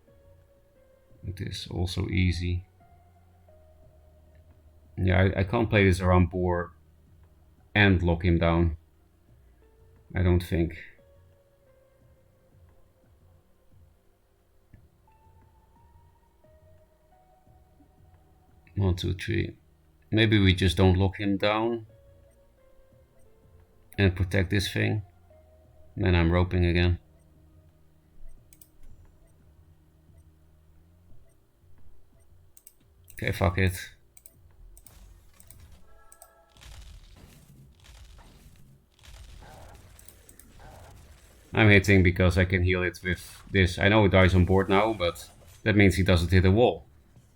Speaker 1: it is also easy. Yeah, I can't play this around Boar and lock him down. I don't think. One, two, three. Maybe we just don't lock him down and protect this thing. Then I'm roping again. Okay, fuck it. I'm hitting because I can heal it with this. I know it dies on board now, but that means he doesn't hit a wall,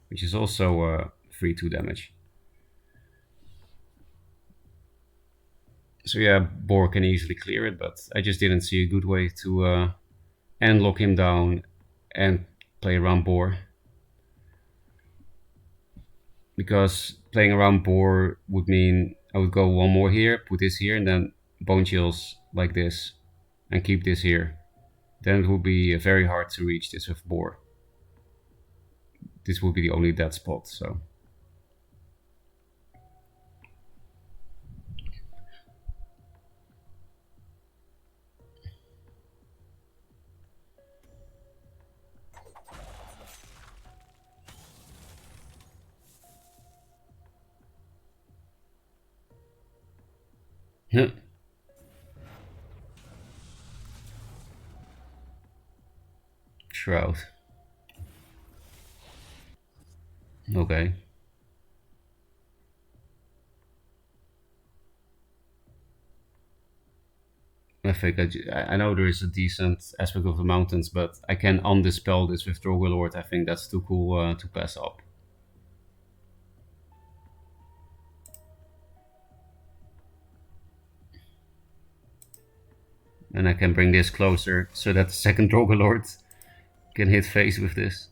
Speaker 1: which is also 3/2 damage. So yeah, Boar can easily clear it, but I just didn't see a good way to and lock him down and play around Boar. Because playing around Boar would mean I would go one more here, put this here, and then Bone Chills like this, and keep this here. Then it would be very hard to reach this with Boar. This would be the only dead spot, so. Shroud. Okay. I think I know there is a decent aspect of the mountains, but I can undispel this with Drogo. I think that's too cool to pass up. And I can bring this closer so that the second Drogo can hit face with this.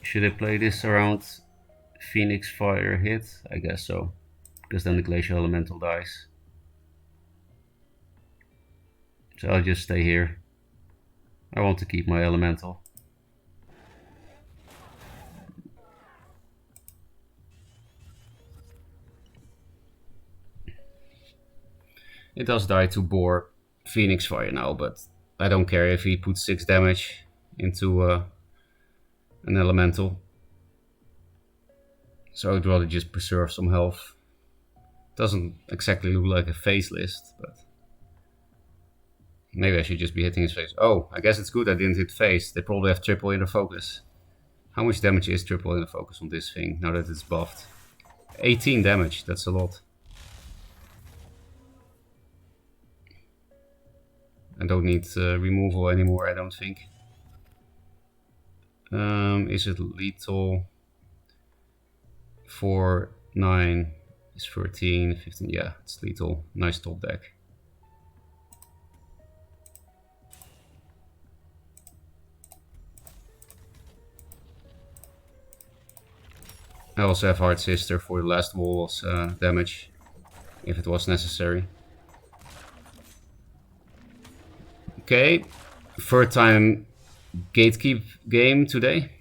Speaker 1: Should I play this around Phoenix Fire hit? I guess so. Because then the Glacial Elemental dies. So I'll just stay here. I want to keep my Elemental. It does die to bore Phoenix Fire now, but I don't care if he puts 6 damage into an Elemental. So I'd rather just preserve some health. Doesn't exactly look like a face list, but maybe I should just be hitting his face. Oh, I guess it's good I didn't hit face. They probably have triple inner focus. How much damage is triple inner focus on this thing now that it's buffed? 18 damage, that's a lot. I don't need removal anymore, I don't think. Is it lethal? 4, 9, is 13, 15, yeah, it's lethal. Nice top deck. I also have Hard Sister for the last wall's damage, if it was necessary. Okay, third time gatekeep game today.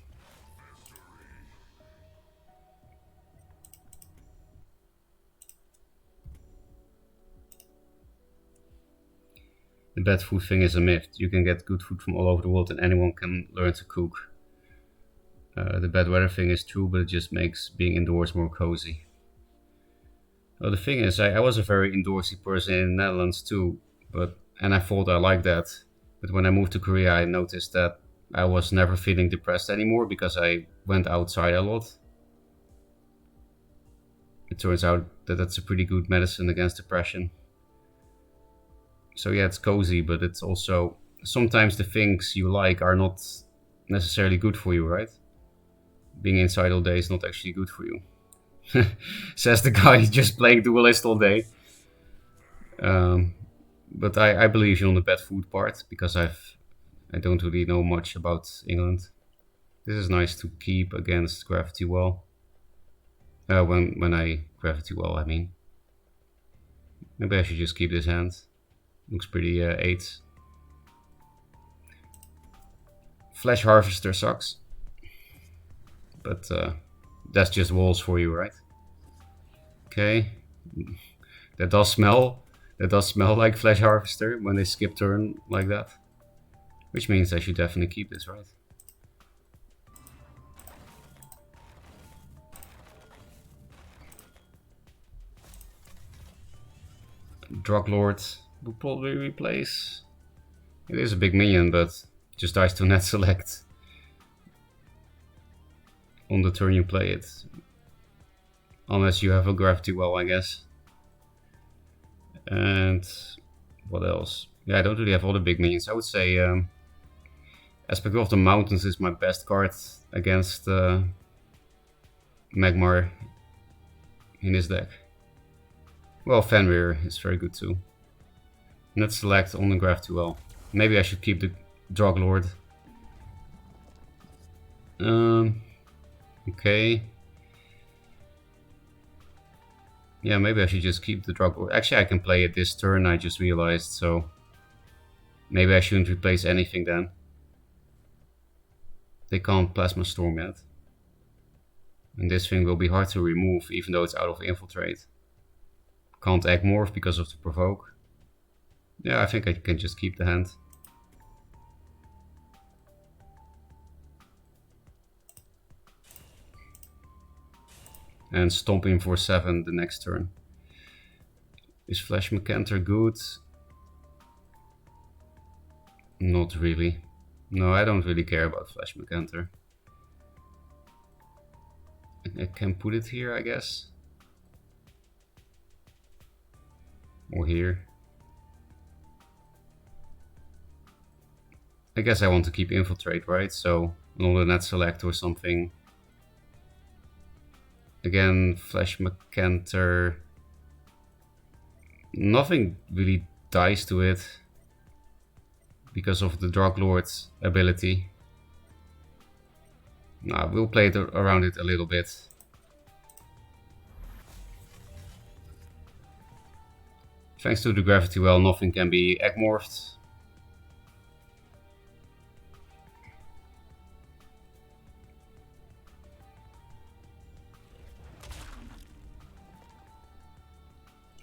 Speaker 1: The bad food thing is a myth. You can get good food from all over the world and anyone can learn to cook. The bad weather thing is true, but it just makes being indoors more cozy. Well, the thing is, I was a very indoorsy person in the Netherlands too, and I thought I liked that. But when I moved to Korea, I noticed that I was never feeling depressed anymore because I went outside a lot. It turns out that that's a pretty good medicine against depression. So yeah, it's cozy, but it's also sometimes the things you like are not necessarily good for you, right? Being inside all day is not actually good for you. Says the guy just playing Duelyst all day. But I believe you on the bad food part because I don't really know much about England. This is nice to keep against Gravity Well. When I Gravity Well, I mean. Maybe I should just keep this hand. Looks pretty 8. Flash Harvester sucks. But that's just walls for you, right? Okay. That does smell like Flash Harvester when they skip turn like that. Which means I should definitely keep this, right? Druglord will probably replace. It is a big minion, but just dies to net select on the turn you play it. Unless you have a Gravity Well, I guess. And what else? Yeah, I don't really have all the big minions. I would say Aspect of the Mountains is my best card against Magmar in his deck. Well, Fenrir is very good too. Net select on the Gravity Well. Maybe I should keep the Druglord. Okay. Yeah, maybe I should just keep the Druglord. Actually, I can play it this turn, I just realized, so maybe I shouldn't replace anything then. They can't Plasma Storm yet. And this thing will be hard to remove, even though it's out of infiltrate. Can't Egg-morph because of the provoke. Yeah, I think I can just keep the hand. And stomp him for 7 the next turn. Is Flash Mecanter good? Not really. No, I don't really care about Flash Mecanter. I can put it here, I guess. Or here. I guess I want to keep infiltrate, right? So not a net select or something. Again, Flash Mecanter. Nothing really dies to it because of the Dark Lord's ability. Nah, we'll play it around it a little bit. Thanks to the Gravity Well, nothing can be Egg-morphed.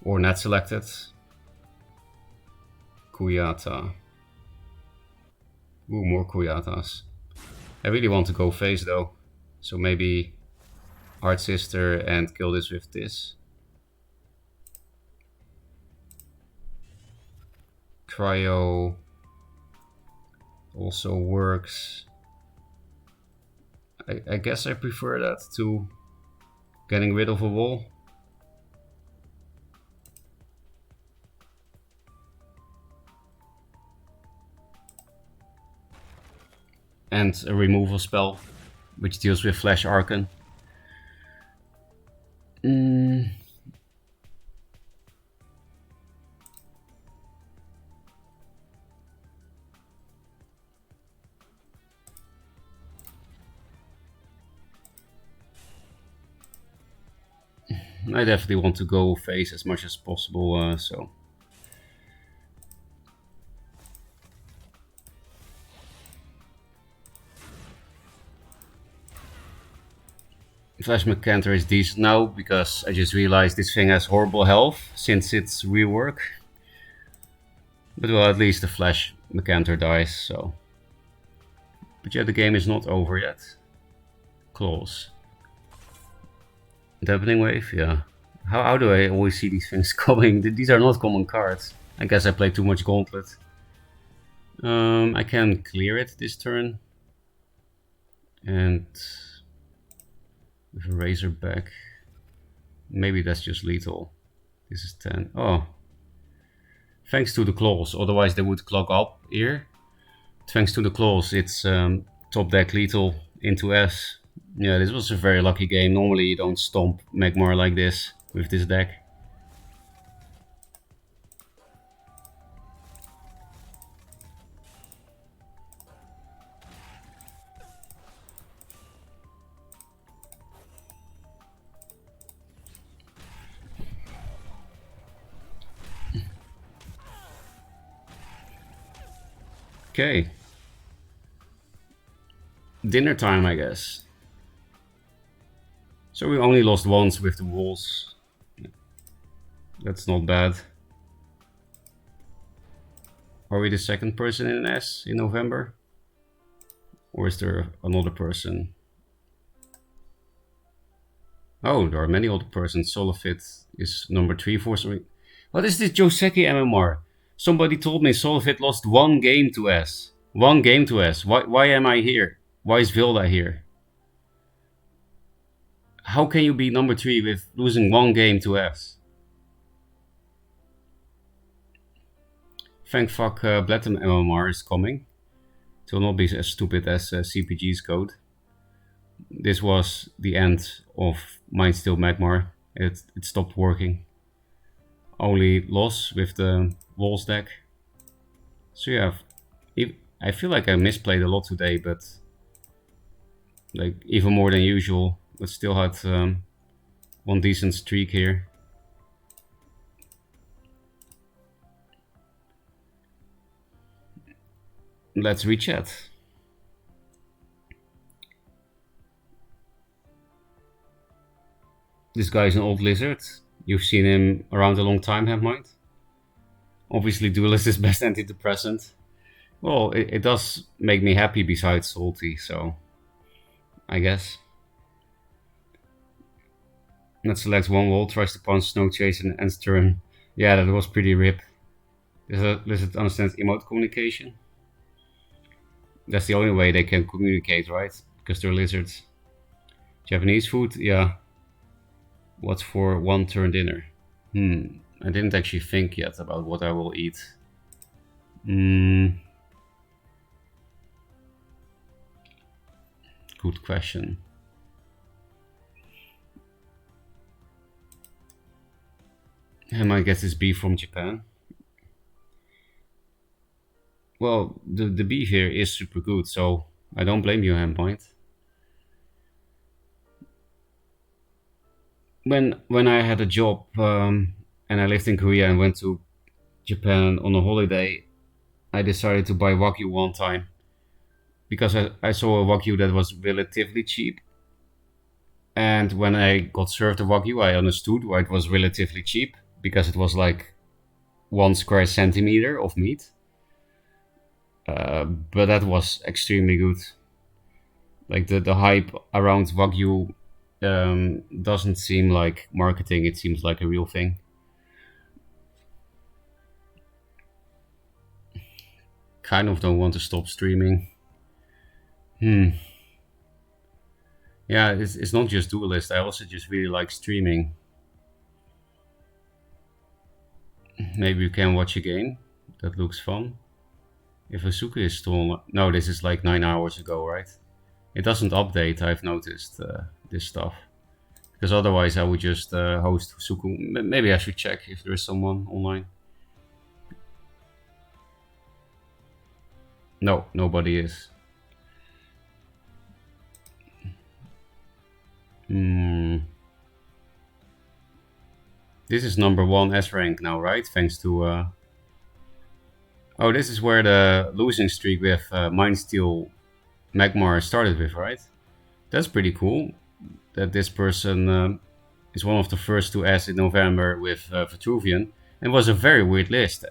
Speaker 1: Or net selected. Kuyata. Ooh, more Kuyatas. I really want to go face though. So maybe Hard Sister and kill this with this. Cryo also works. I guess I prefer that to getting rid of a wall. And a removal spell, which deals with Flash Archon. I definitely want to go face as much as possible, so. Flash Mecanter is decent now, because I just realized this thing has horrible health since its rework. But well, at least the Flash Mecanter dies, so. But yeah, the game is not over yet. Claws. Dampening Wave, yeah. How do I always see these things coming? These are not common cards. I guess I play too much Gauntlet. I can clear it this turn. And with a Razorback. Maybe that's just lethal. This is 10. Oh. Thanks to the claws, otherwise they would clog up here. Thanks to the claws, it's top deck lethal into S. Yeah, this was a very lucky game. Normally you don't stomp Magmar like this with this deck. Okay. Dinner time, I guess. So we only lost once with the walls. That's not bad. Are we the second person in S in November? Or is there another person? Oh, there are many other persons. Solofit is number 3 for some. What is this Joseki MMR? Somebody told me Solofit lost 1 game to S. 1 game to S. Why am I here? Why is Vilda here? How can you be number 3 with losing 1 game to S? Thank fuck Blatham MMR is coming. It will not be as stupid as CPG's code. This was the end of Mindsteel Magmar. It stopped working. Only loss with the Walls deck. So yeah, I feel like I misplayed a lot today, but like even more than usual. But still had 1 decent streak here. Let's rechat. This guy's an old lizard. You've seen him around a long time, have mind? Obviously, Duelyst is best antidepressant. Well, it does make me happy besides salty, so I guess. Let's select one wall, tries to punch Snow Chase and ends turn. Yeah, that was pretty rip. Does a lizard understand emote communication? That's the only way they can communicate, right? Because they're lizards. Japanese food, yeah. What's for one turn dinner? I didn't actually think yet about what I will eat. Good question. I might get this beef from Japan. Well, the beef here is super good, so I don't blame you, Handpoint. When I had a job and I lived in Korea and went to Japan on a holiday, I decided to buy Wagyu one time because I saw a Wagyu that was relatively cheap. And when I got served the Wagyu, I understood why it was relatively cheap because it was like 1 square centimeter of meat. But that was extremely good. Like the hype around Wagyu doesn't seem like marketing, it seems like a real thing. Kind of don't want to stop streaming. Yeah, it's not just Duelyst, I also just really like streaming. Maybe we can watch again. That looks fun. If Asuka is still... No, this is like 9 hours ago, right? It doesn't update, I've noticed this stuff. Because otherwise I would just host Suku. Maybe I should check if there is someone online. No, nobody is. This is number 1 S rank now, right? Thanks to... Oh, this is where the losing streak with Mindsteel Magmar started with, right? That's pretty cool. That this person is one of the first to S in November with Vitruvian. And was a very weird list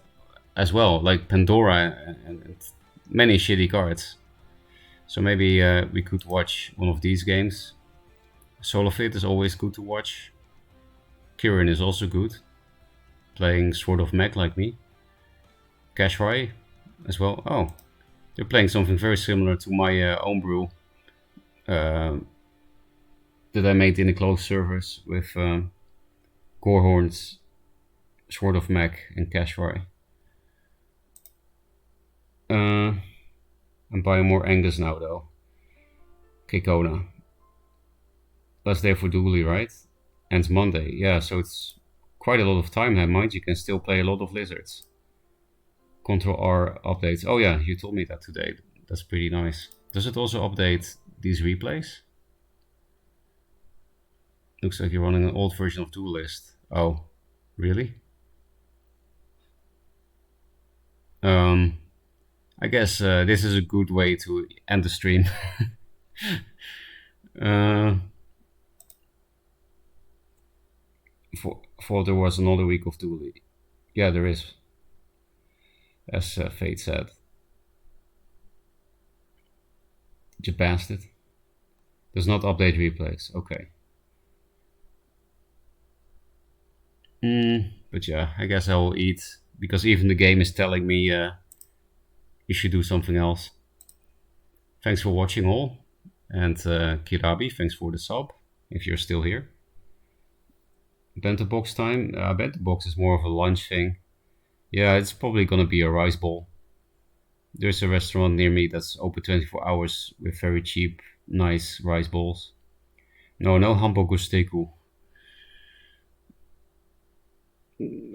Speaker 1: as well, like Pandora and many shitty cards. So maybe we could watch one of these games. Solofit is always good to watch. Kirin is also good, playing Sword of Mech like me. Cashrai as well. Oh, they're playing something very similar to my homebrew that I made in the closed servers with Gorehorns, Sword of Mech, and Cashrai. I'm buying more Angus now though. Kekona. Last day for Duely, right? Ends Monday. Yeah, so it's quite a lot of time, have mind. You can still play a lot of lizards. Control R updates. Oh yeah, you told me that today. That's pretty nice. Does it also update these replays? Looks like you're running an old version of Duelyst. Oh, really? I guess this is a good way to end the stream. For there was another week of Duely. Yeah, there is. As Fate said. You bastard. Does not update replays. Okay. But yeah, I guess I will eat. Because even the game is telling me you should do something else. Thanks for watching all. And Kirabi, thanks for the sub. If you're still here. Bento box time. Bento box is more of a lunch thing. Yeah, it's probably gonna be a rice bowl. There's a restaurant near me that's open 24 hours with very cheap, nice rice bowls. No hamburger steaku.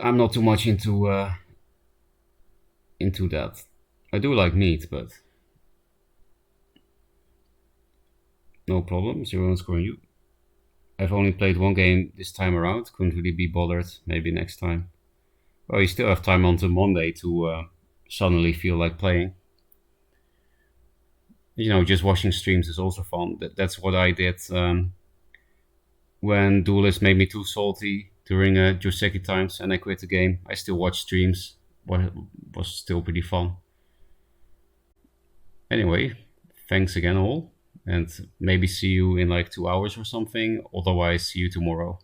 Speaker 1: I'm not too much into that. I do like meat, but no problem. 0 you. I've only played one game this time around. Couldn't really be bothered. Maybe next time. Well, you still have time until Monday to suddenly feel like playing. You know, just watching streams is also fun. That's what I did when Duelist made me too salty during Joseki times and I quit the game. I still watch streams. What was still pretty fun. Anyway, thanks again all, and maybe see you in like 2 hours or something. Otherwise, see you tomorrow.